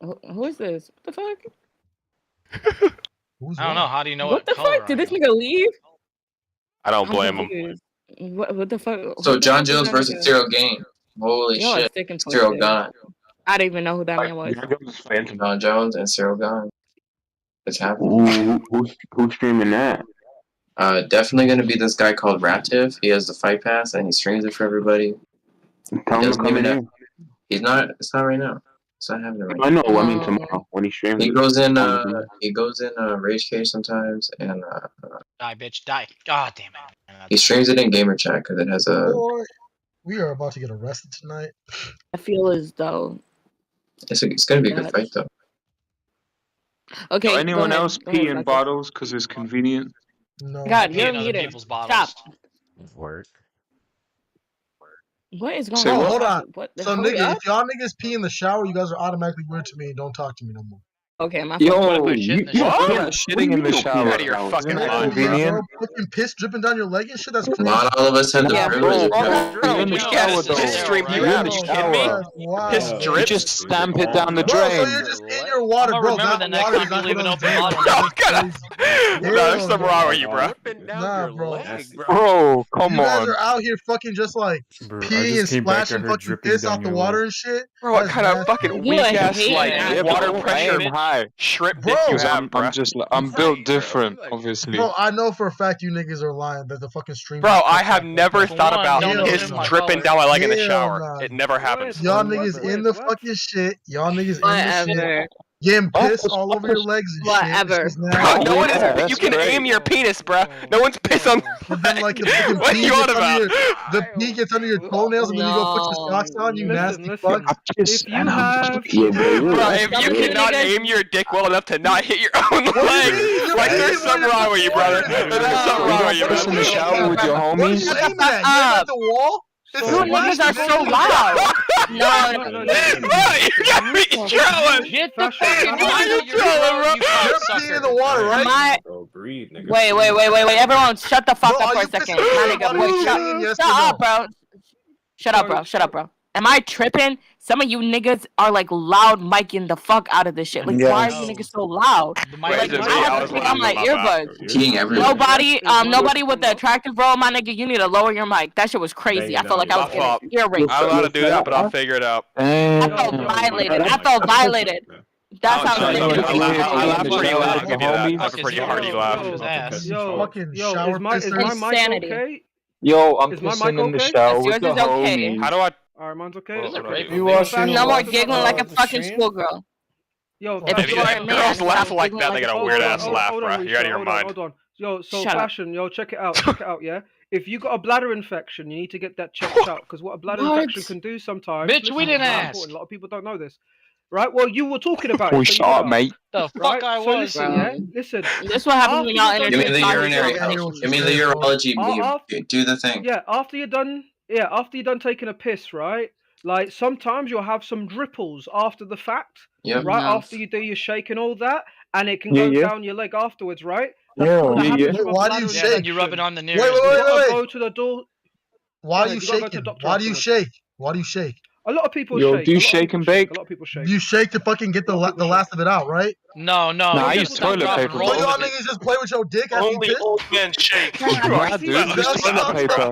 Who is this? What the fuck? who's I don't know. How do you know What the color fuck? Did I this nigga leave? I don't I'm blame him. confused. What the fuck? So Who the John fuck is Jones that versus nigga? Cyril Gain. Holy Y'all are shit. sick and Cyril twisted. gone. I didn't even know who that man was. John Jones and Cyril gone. It's happening. Who's streaming that? Definitely gonna be this guy called Raptive. He has the fight pass and he streams it for everybody. Tell him to come in. He's not. It's not right now. It's not happening right now. I know. I mean tomorrow when he streams. He it. goes in. He goes in Rage Cage sometimes, and Die, bitch, die. God damn it. he streams it in Gamer Chat because it has a. Boy, we are about to get arrested tonight. I feel as though. It's gonna be a good fight though. Okay. Does anyone go ahead. else Go pee ahead, in Fletcher. bottles because it's convenient? No. God, Pee you're in other muted. people's bottles. Stop. Work. What is going Say on? Bro, what? hold on. What the So hell? niggas, if y'all niggas pee in the shower, you guys are automatically weird to me. Don't talk to me no more. Okay, my fault. Yo, shit in you the shower? can't shitting in the shower. Out of your fucking Isn't that mind. convenient? Bro, fucking piss dripping down your leg and shit. That's crazy. Not all of us have the Yeah. privilege. Bro, of you're in the shower though. Piss stream you You're in have. the You kidding me? shower. Wow. Piss You drip. just stamp it down the Bro, so drain. you're just in your water, I'm bro. gonna remember the Not next water. time Not you leave an gonna open drain. bottle. No, gotta. No, there's something wrong with you, bro. Dripping down Nah, your bro. leg, bro. Bro, come You guys on. are out here fucking just like Bro, I peeing just and came back at splashing her fucking dripping piss down off the your water leg. and shit. Bro, what That's kind of nasty. fucking You weak a ass hater. like Yeah, water but pressure I'm high. shrimp Bro. dick you Because have, I'm bro? just I'm built different, obviously. Bro, I know for a fact you niggas are lying that the fucking stream. Bro, I have never thought about Hell piss nah. dripping down my leg in the Hell shower. nah. It never happens. Y'all What? niggas in Wait, the what? fucking shit. Y'all niggas in the shit. Whatever. Getting pissed all over your legs and Whatever. shit. Bro, no one is. that's You can great. aim your penis, bro. No one's piss on. But then, like, the fucking What are pee you gets on under about? your, the pee gets under your toenails, and then you go put your socks on. You nasty fuck. If you have, Bro, if you cannot aim your dick well enough to not hit your own leg, like there's something wrong with you, brother. There's something wrong with you, Piss in the brother. shower with your What are you homies. aiming at? You at the wall? You niggas are so loud. No. Bro, you got me trolling. Get the fucking Why are you trolling, bro? You're peeing in the water, right? Am I? Bro, breathe, nigga. Wait. Everyone, shut the fuck Bro, up for are a you second. pissing My in the nigga, water? boy, You shut saying yes shut or up, no? bro. Shut up, bro. Am I tripping? Some of you niggas are like loud micing the fuck out of this shit. Like, why are you niggas so loud? Like, Wait, I have to was put on my laughing about earbuds. Peeing everywhere. Nobody with the attractive bro, my nigga, you need to lower your mic. That shit was crazy. I felt like I was My fault. getting ear raped. I'm allowed to do that, but I'll figure it out. I felt violated. That's how I laugh niggas pretty loud. I'll give you that. Homies. That's a pretty hearty laugh. Fucking yo, shower is my pissers. mic Insanity. okay? Yo, I'm Is my pissing mic in the okay? shower Yours with the is okay. homies. How do I? Alright, mine's okay. Those are great. You watching? No more the- giggling like a the fucking stream? schoolgirl. Yo, If If you are a girls man, laugh stop like giggling that, they got a hold weird on, ass hold laugh, on, bro. Risha, You're out of your hold on, mind. Hold on. Yo, so Shut up. fashion, yo, check it out, yeah. If you got a bladder infection, you need to get that checked out because what a bladder What? infection can do sometimes. Bitch, we listen, didn't it's very ask. important, a lot of people don't know this, right? Well, you were talking about Oh, it. So shut you up, know. mate. The Right? fuck I So was. listen, Bro. yeah, listen. This is what happens when y'all After Give me entertain the toxic urinary. conversations. Give me the urology. After- Do the thing. Yeah, after you're done taking a piss, right? Like sometimes you'll have some dripples after the fact, Yep. right? No. After you do your shake and all that, and it can Yeah, go yeah. down your leg afterwards, right? Yeah, That yeah, happens yeah. from a Why do you bladder Yeah, shake? then you rub it on the nearest. Wait, You gotta wait. go to the door. Why are Yeah, you you gotta go to shaking? the doctor Why do you afterwards. shake? Why do you shake? A lot of people Yo, shake. do a you lot of shake people and bake? A lot of people shake. You shake to fucking get the last of it out, right? No. Nah, I you use just toilet drop and paper, roll So bro. y'all with it. niggas just play with your dick after you Only piss? old men shake. Nah, dude, just toilet paper.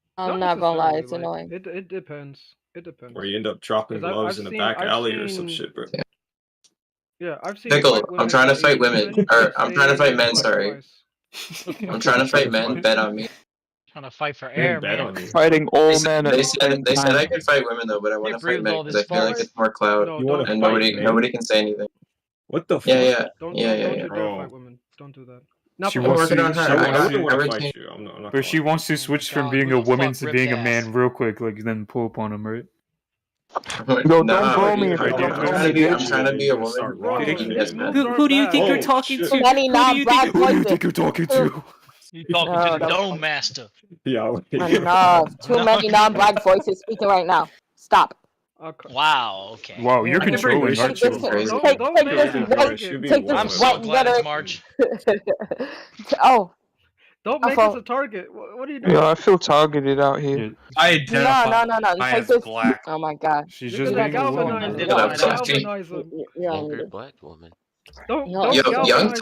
I'm not gonna lie, it's necessarily, annoying. It depends. It depends. Or you end up dropping 'Cause gloves in a back alley or some shit, bro. Yeah, I've seen. Pickle, white I'm women trying to get fight Asian women, men or I'm trying to say fight men. fuck Sorry, twice. I'm trying to fight men. Bet on me. Trying to fight for air, man. Fighting all men at They the said same they said I time. could fight women though, but I want to fight men because I feel like it's more clout, No, You want to and fight, nobody man? can say anything. What the fuck? Yeah. Don't Yeah. you dare Bro. fight women. Don't do that. Not She for wants working to. on her. She I wants wouldn't want to every fight team. you. I'm not but she wants to switch from God, being who a the woman fuck to ripped being a ass? man real quick, like then pull upon him, right? Don't blow me. I'm trying to be a woman. Who do you think you're talking to? Too many non-black Who do you think you're talking to? You talking to the Dome Master? Yeah. Enough. Too many non-black voices speaking right now. Stop. Okay. Wow. Okay. Wow, you're controlling, aren't you? Take I'm this so white glad it's rhetoric. March. Oh. Don't make us a target. What are you doing? Yeah, I feel targeted out here. No. Take this. Oh my god. She's just being a woman. Angry black woman. No. Young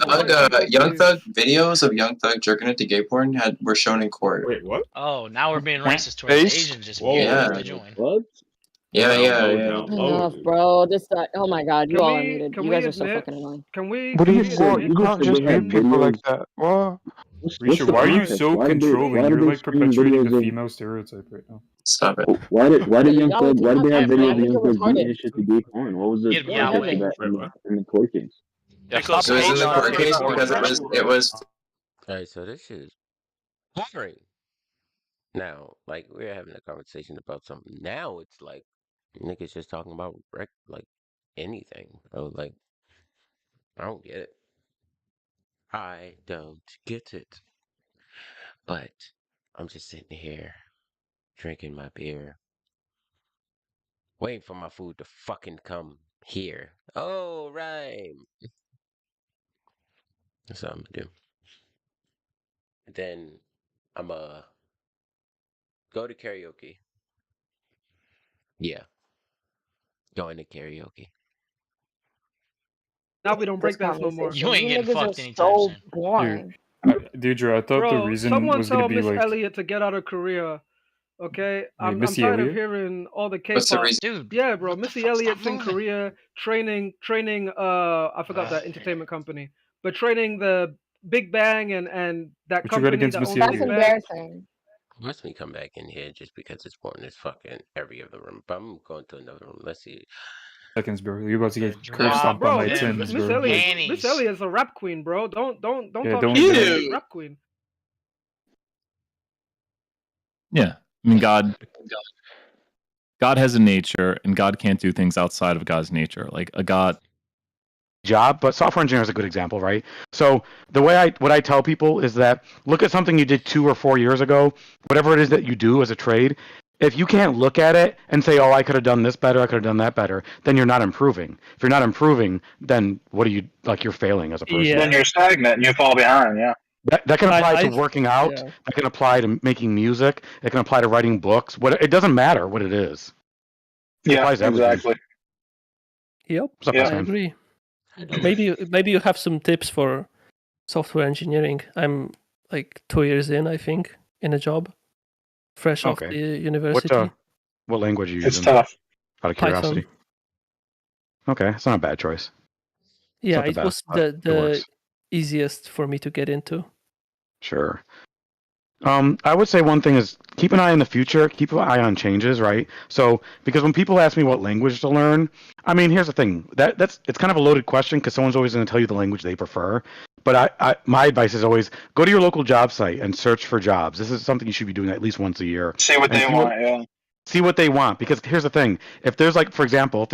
Thug videos of Young Thug jerking it to gay porn were shown in court. Wait, what? Oh, now we're being racist towards Asians. Just to join. What? Yeah. Enough, bro. This. Oh my god. You all are muted. You guys are so fucking annoying. What do you want? You can't just hit people like that. What? Risha, why are you so controlling? You're like perpetuating the female stereotype right now. Stop it. Why did Young Thug? Why did they have videos of Young Thug beating his shit to gay porn? What was the in the court case? Because it was in the court case because it was. Alright, so this shit is boring. Now, like we're having a conversation about something. Now it's like niggas just talking about like anything. Bro. Like I don't get it. I don't get it. But I'm just sitting here drinking my beer, waiting for my food to fucking come here. Oh, rhyme. That's what I'm gonna do. Then I'm go to karaoke. Yeah. Going to karaoke. Now we don't break that no more. You ain't getting fucked anytime so soon. boring. Deidre, I thought the reason someone was going tell to be Miss like... Elliott to get out of Korea. Okay, I'm Missy tired Elliott? of hearing all the What's the K-pop. reason? Dude, Yeah, bro. Missy Elliott's in Korea training. I forgot that entertainment company, but training the Big Bang and that What you got company against that Missy owns That's Big Bang. embarrassing. Watch me come back in here just because it's boring as fucking every other room. But I'm going to another room. Let's see. Seconds, bro. You're about to get curb stomped Bro, by my Miss Timbs, bro. Elliott's a rap queen, bro. Don't Yeah, talk don't- shit. She's a rap queen. Yeah, I mean, God has a nature, and God can't do things outside of God's nature. Like a God job, but software engineer is a good example, right? So the way what I tell people is that look at something you did 2 or 4 years ago, whatever it is that you do as a trade. If you can't look at it and say, "Oh, I could have done this better, I could have done that better," then you're not improving. If you're not improving, then what are you like? You're failing as a person. Then you're stagnant and you fall behind. Yeah. That can apply to working out. Yeah. That can apply to making music. It can apply to writing books. It doesn't matter what it is. It applies to everything. Exactly. Yep, What's up, I man? agree. Maybe you have some tips for software engineering. I'm like 2 years in, I think, in a job, fresh off the university. What language are you It's using? tough. Out of curiosity. Python. Okay, it's not a bad choice. Yeah, not the it was best, but it the works. easiest for me to get into. Sure. I would say one thing is keep an eye on the future, keep an eye on changes, right? So, because when people ask me what language to learn, I mean, here's the thing. It's kind of a loaded question because someone's always going to tell you the language they prefer. But my advice is always go to your local job site and search for jobs. This is something you should be doing at least once a year. See what they want. Yeah. See what they want, because here's the thing. If there's like, for example,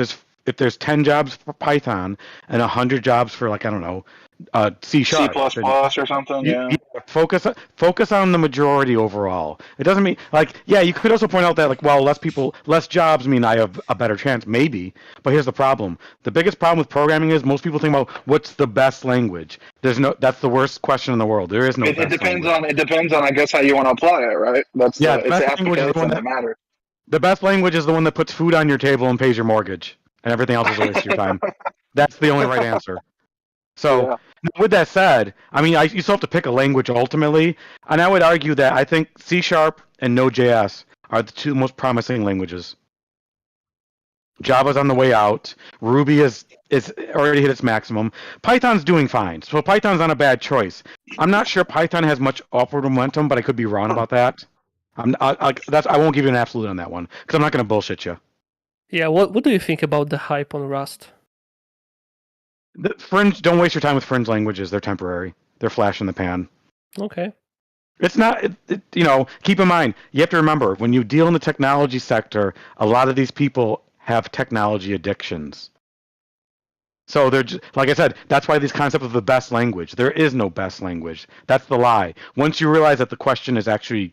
if there's 10 jobs for Python and 100 jobs for like, I don't know, C#, C++ or something. Yeah. Focus on the majority overall. It doesn't mean like, yeah, you could also point out that like, well, less jobs mean I have a better chance, maybe. But here's the problem. The biggest problem with programming is most people think about what's the best language. That's the worst question in the world. There is no. It depends on I guess how you want to apply it, right? It's the application that matters. The best language is the one that puts food on your table and pays your mortgage, and everything else is a waste of your time. That's the only right answer. So, with that said, I mean, you still have to pick a language ultimately, and I would argue that I think C# and Node.js are the two most promising languages. Java's on the way out. Ruby is already hit its maximum. Python's doing fine, so Python's not a bad choice. I'm not sure Python has much upward momentum, but I could be wrong about that. I won't give you an absolute on that one because I'm not going to bullshit you. Yeah, what do you think about the hype on Rust? Don't waste your time with fringe languages. They're temporary. They're flash in the pan. Okay. It's not, keep in mind, you have to remember, when you deal in the technology sector, a lot of these people have technology addictions. So they're just, like I said, that's why these concepts of the best language. There is no best language. That's the lie. Once you realize that the question is actually,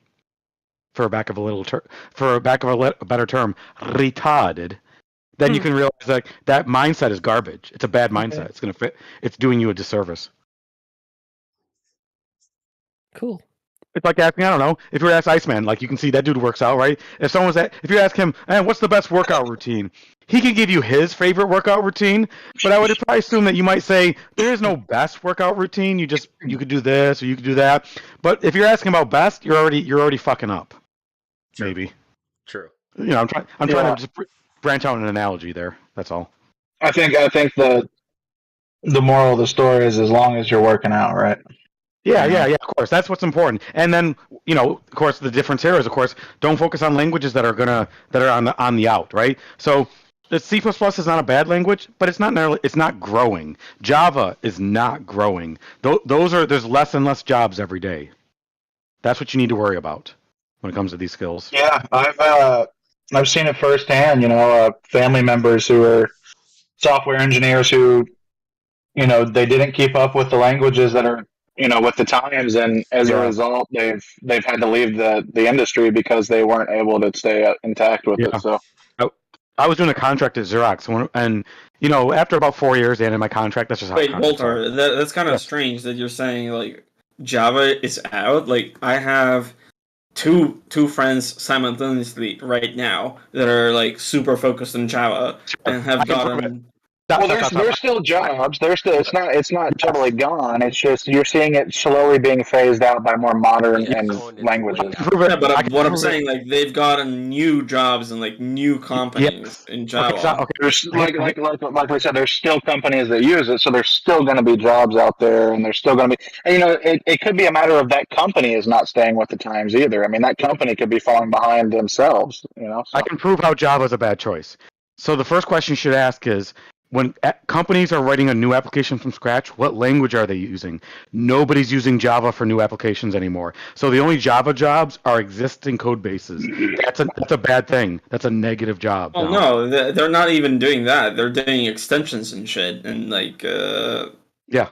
for a better term, retarded, then you can realize that mindset is garbage. It's a bad mindset. It's gonna fit. It's doing you a disservice. Cool. It's like asking, I don't know, if you were to ask Iceman, like you can see that dude works out, right? If you ask him, what's the best workout routine? He can give you his favorite workout routine, but I would probably assume that you might say there is no best workout routine. You could do this or you could do that. But if you're asking about best, you're already fucking up. True. Maybe. True. I'm trying to just branch out an analogy there. That's all. I think the moral of the story is as long as you're working out, right? Yeah, of course. That's what's important. And then, of course, the difference here is, of course, don't focus on languages that are on the out, right? So the C++ is not a bad language, but it's not growing. Java is not growing. There's less and less jobs every day. That's what you need to worry about when it comes to these skills. Yeah, I've seen it firsthand. Family members who are software engineers who, they didn't keep up with the languages that are, with the times, and as a result, they've had to leave the industry because they weren't able to stay intact with it. So I was doing a contract at Xerox, and after about 4 years, they ended my contract. That's just how. Wait, Walter, that's kind of strange that you're saying like Java is out. Like I have two friends simultaneously right now that are like super focused on Java and have gotten. Well, there's still jobs. It's not totally gone. It's just you're seeing it slowly being phased out by more modern languages. Yeah, but what I'm saying, like they've gotten new jobs and like new companies in Java. Okay. There's like we said, there's still companies that use it, so there's still going to be jobs out there, and there's still going to be. And, it could be a matter of that company is not staying with the times either. I mean, that company could be falling behind themselves. So. I can prove how Java is a bad choice. So the first question you should ask is, when companies are writing a new application from scratch, what language are they using? Nobody's using Java for new applications anymore. So the only Java jobs are existing code bases. That's a bad thing. That's a negative job. Well, no, they're not even doing that. They're doing extensions and shit, and like for them,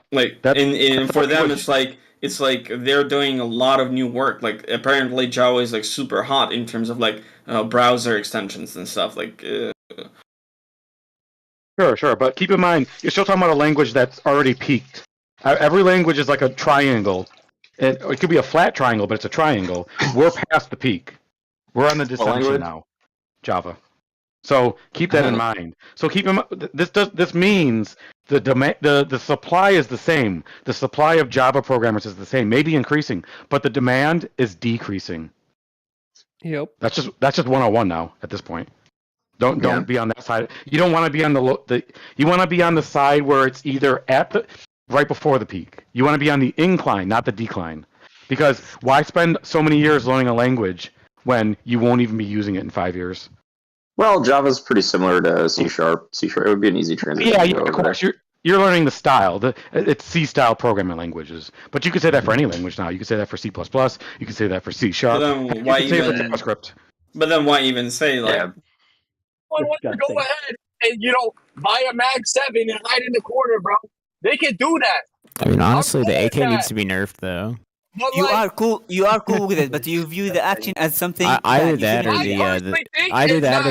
it's like they're doing a lot of new work. Like apparently Java is like super hot in terms of like browser extensions and stuff. Like. Sure, but keep in mind, you're still talking about a language that's already peaked. Every language is like a triangle. It could be a flat triangle, but it's a triangle. We're past the peak. We're on the descension now. Java. So keep that in mind. So keep in mind, this means the supply is the same. The supply of Java programmers is the same, maybe increasing, but the demand is decreasing. Yep. That's just 101 now at this point. Don't be on that side. You don't want to be on you want to be on the side where it's either right before the peak. You want to be on the incline, not the decline. Because why spend so many years learning a language when you won't even be using it in 5 years? Well, Java's pretty similar to C#. C# it would be an easy transition. Yeah, of course. You're learning the style. It's C-style programming languages. But you could say that for any language now. You could say that for C++. You could say that for C#. You could say it for JavaScript. But then why even say like... I want to go ahead and, buy a Mag 7 and hide in the corner, bro. They can do that. I mean, honestly, the AK needs to be nerfed, though. You are cool with it, but you view the action as something. Either that or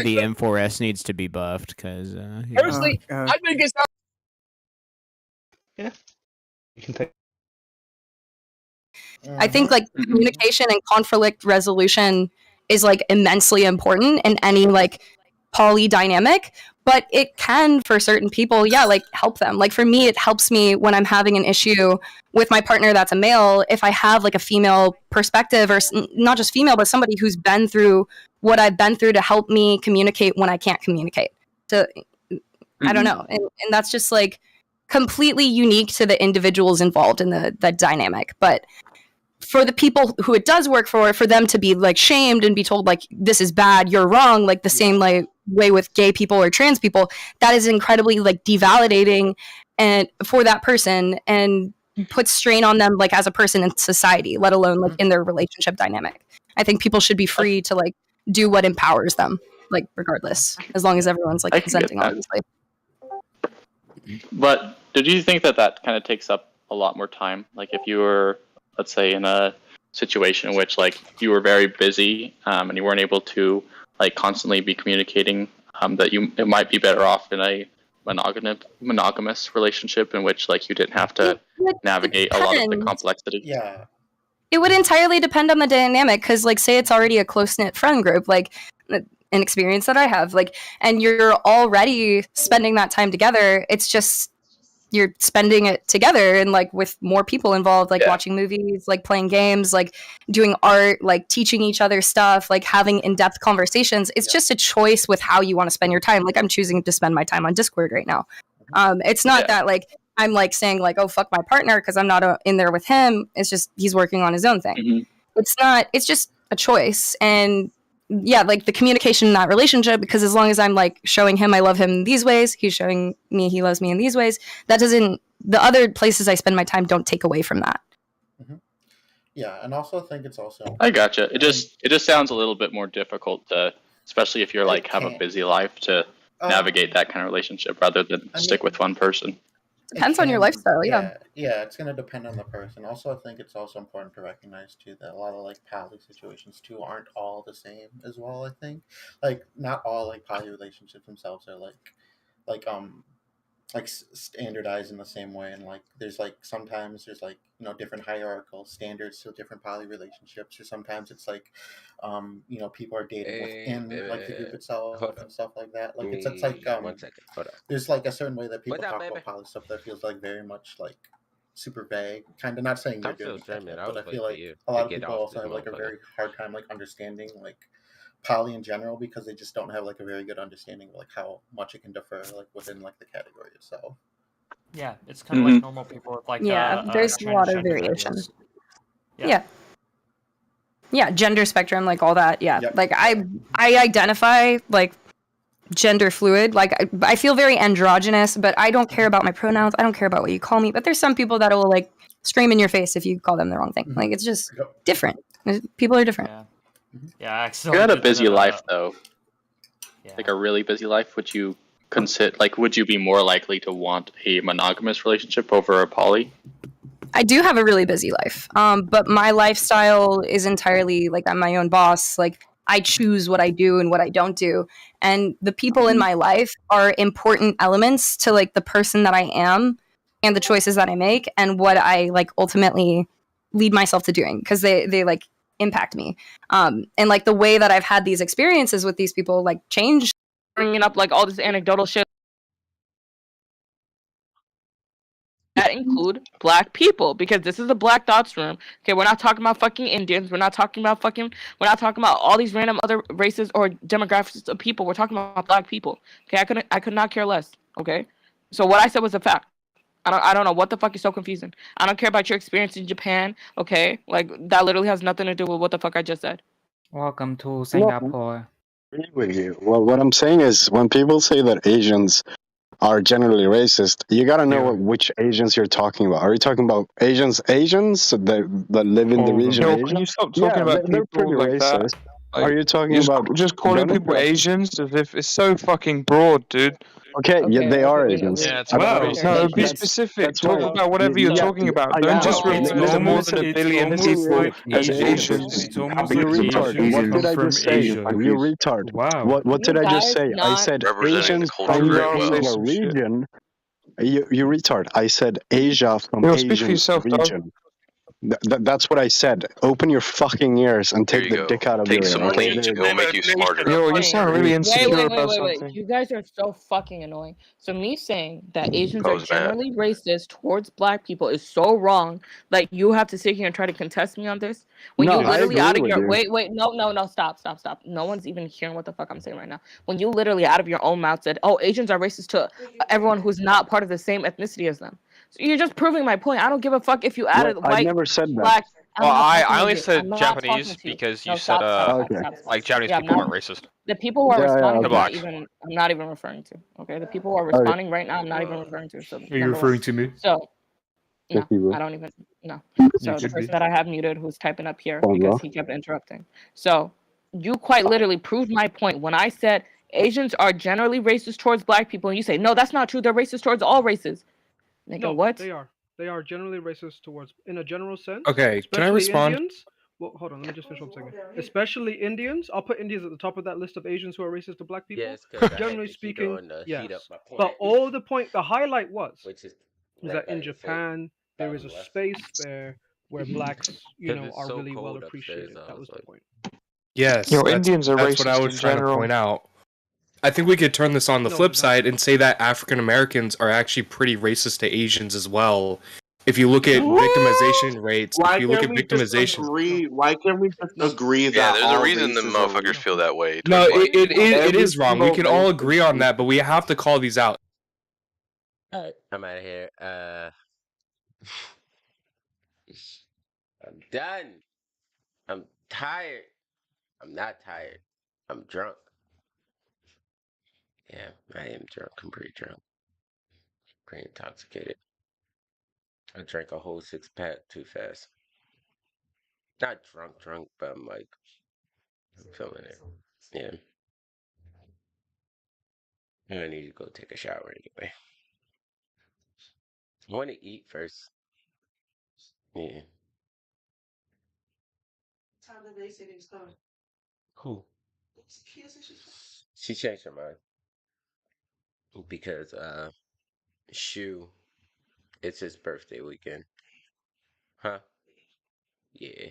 the M4S needs to be buffed, because. Personally, I think it's not. Yeah. You can take. I think communication and conflict resolution is immensely important in any poly dynamic, but it can for certain people help them. For me, it helps me when I'm having an issue with my partner that's a male, if I have a female perspective, or not just female, but somebody who's been through what I've been through to help me communicate when I can't communicate. So I don't know, and that's just completely unique to the individuals involved in the dynamic. But for the people who it does work for them to be shamed and be told this is bad, you're wrong, the same way with gay people or trans people, that is incredibly devalidating and for that person, and puts strain on them as a person in society, let alone in their relationship dynamic. I think people should be free to do what empowers them. like regardless, as long as everyone's like I can get consenting, that. obviously. But did you think that kind of takes up a lot more time? Like if you were, let's say, in a situation in which like you were very busy and you weren't able to like constantly be communicating, that it might be better off in a monogamous relationship in which like you didn't have to navigate a lot of the complexity. Yeah. It would entirely depend on the dynamic, because like say it's already a close-knit friend group, like an experience that I have, like, and you're already spending that time together. It's just you're spending it together and like with more people involved, like watching movies, like playing games, like doing art, like teaching each other stuff, like having in-depth conversations. It's just a choice with how you want to spend your time. Like I'm choosing to spend my time on Discord right now. It's not that like I'm like saying like, oh, fuck my partner because I'm not in there with him. It's just he's working on his own thing. It's just a choice. And yeah, like the communication in that relationship, because as long as I'm like showing him I love him in these ways, he's showing me he loves me in these ways, that doesn't, the other places I spend my time don't take away from that. Yeah, and also I think it's also I gotcha. It just sounds a little bit more difficult to, especially if you're like have a busy life, to navigate that kind of relationship rather than stick with one person. Depends on your lifestyle, yeah, it's gonna depend on the person. Also, I think it's also important to recognize too that a lot of like poly situations too aren't all the same as well. I think like not all like poly relationships themselves are like standardized in the same way, and like there's like sometimes there's like different hierarchical standards to different poly relationships, or sometimes it's like people are dating within like the group itself and stuff like that. Like it's like 1 second. Hold up. there's like a certain way that people What's up, talk baby? about poly stuff that feels like very much like super vague, kind of, not saying you're I'm so doing sorry, man. I but was I feel waiting like for you a lot to of get people off also this have like a motherfucker. very hard time like understanding like poly in general, because they just don't have like a very good understanding of like how much it can differ like within like the category itself. Yeah, it's kind of like normal people with like there's a lot of transgender variation. ideas. Yeah, gender spectrum, like all that. Yeah, like I identify like gender fluid. Like I feel very androgynous, but I don't care about my pronouns. I don't care about what you call me. But there's some people that will like scream in your face if you call them the wrong thing. Like it's just different. People are different. Yeah, If you had a busy life though, like a really busy life, would you would you be more likely to want a monogamous relationship over a poly? I do have a really busy life, but my lifestyle is entirely like I'm my own boss. Like I choose what I do and what I don't do, and the people in my life are important elements to like the person that I am and the choices that I make and what I like ultimately lead myself to doing, because they like impact me. And like the way that I've had these experiences with these people like changed. Bringing up like all this anecdotal shit that include black people, because this is a Black Dots room. Okay, we're not talking about fucking Indians. We're not talking about all these random other races or demographics of people. We're talking about black people. Okay, I could not care less. Okay, so what I said was a fact. I don't know what the fuck is so confusing. I don't care about your experience in Japan. Okay, like that literally has nothing to do with what the fuck I just said. Welcome to Singapore. I agree with you. Well, what I'm saying is, when people say that Asians are generally racist, you gotta know which Asians you're talking about. Are you talking about Asians that live in the region? Yo, can you stop talking about they're people pretty like that? racist. Are you talking just, about just calling Donald people Trump? Asians as if it's so fucking broad, dude? Okay, yeah, they are Asians. Wow, no, be specific. Talk about whatever you're talking about. Don't just refer to more than a billion people as Asians. You retard. What did I just say? You retard. Wow. What did I just say? I said Asians from the region. You retard. I said Asia from Asian region. That's what I said. Open your fucking ears and take the dick out of your ear. Okay? It will make you smarter. Yo, you sound really insecure about Wait. something. You guys are so fucking annoying. So me saying that Asians That are was bad. generally racist towards black people is so wrong. Like you have to sit here and try to contest me on this. When No, you I literally agree out of with your you. no, stop. No one's even hearing what the fuck I'm saying right now. When you literally out of your own mouth said, "Oh, Asians are racist to everyone who's not part of the same ethnicity as them." So you're just proving my point. I don't give a fuck if you added I white, never said that. black. I'm Well, not I talking to only you. said I'm not Japanese talking to you. because No, you said stop. like Japanese Yeah, people I'm weren't racist. The people who are responding, okay. I'm not even referring to. Okay, the people who are responding right now, I'm not even referring to. So Are you referring to me? So no, Thank you, bro. I don't even no. You So the could person be. that I have muted who's typing up here Oh, because bro. he kept interrupting. So you quite literally proved my point when I said Asians are generally racist towards black people, and you say, no, that's not true. They're racist towards all races. Nigga, No, what? they are. They are generally racist towards, in a general sense. Okay, can I especially respond? Indians. Well, hold on, let me just finish one second. Especially Indians. I'll put Indians at the top of that list of Asians who are racist to black people. Yes, because I had Generally to keep speaking, going to yes. heat up my point. But all the point, the highlight was, Which is that in Japan there is a space there where blacks, you know, it's are so really well cold appreciated. upstairs, I That was was the point. Yes, Yo, that's, Indians are that's what I racist was in trying general. to point out. I think we could turn this on the No, flip they're not. side and say that African Americans are actually pretty racist to Asians as well. If you look at victimization rates, Why if you look can't at we just victimization, agree? Why can't we just agree that Yeah, there's a all reason the races are motherfuckers feel that way. no, towards black people. it is wrong. We single can all race agree on that, but we have to call these out. Alright, I'm out of here. I'm done. I'm tired. I'm not tired. I'm drunk. Yeah, I am drunk. I'm pretty drunk. Pretty intoxicated. I drank a whole 6-pack too fast. Not drunk, but I'm like, I'm feeling it. Yeah. I need to go take a shower anyway. I want to eat first. Yeah. Who? She changed her mind. Because, Shu, it's his birthday weekend. Huh? Yeah.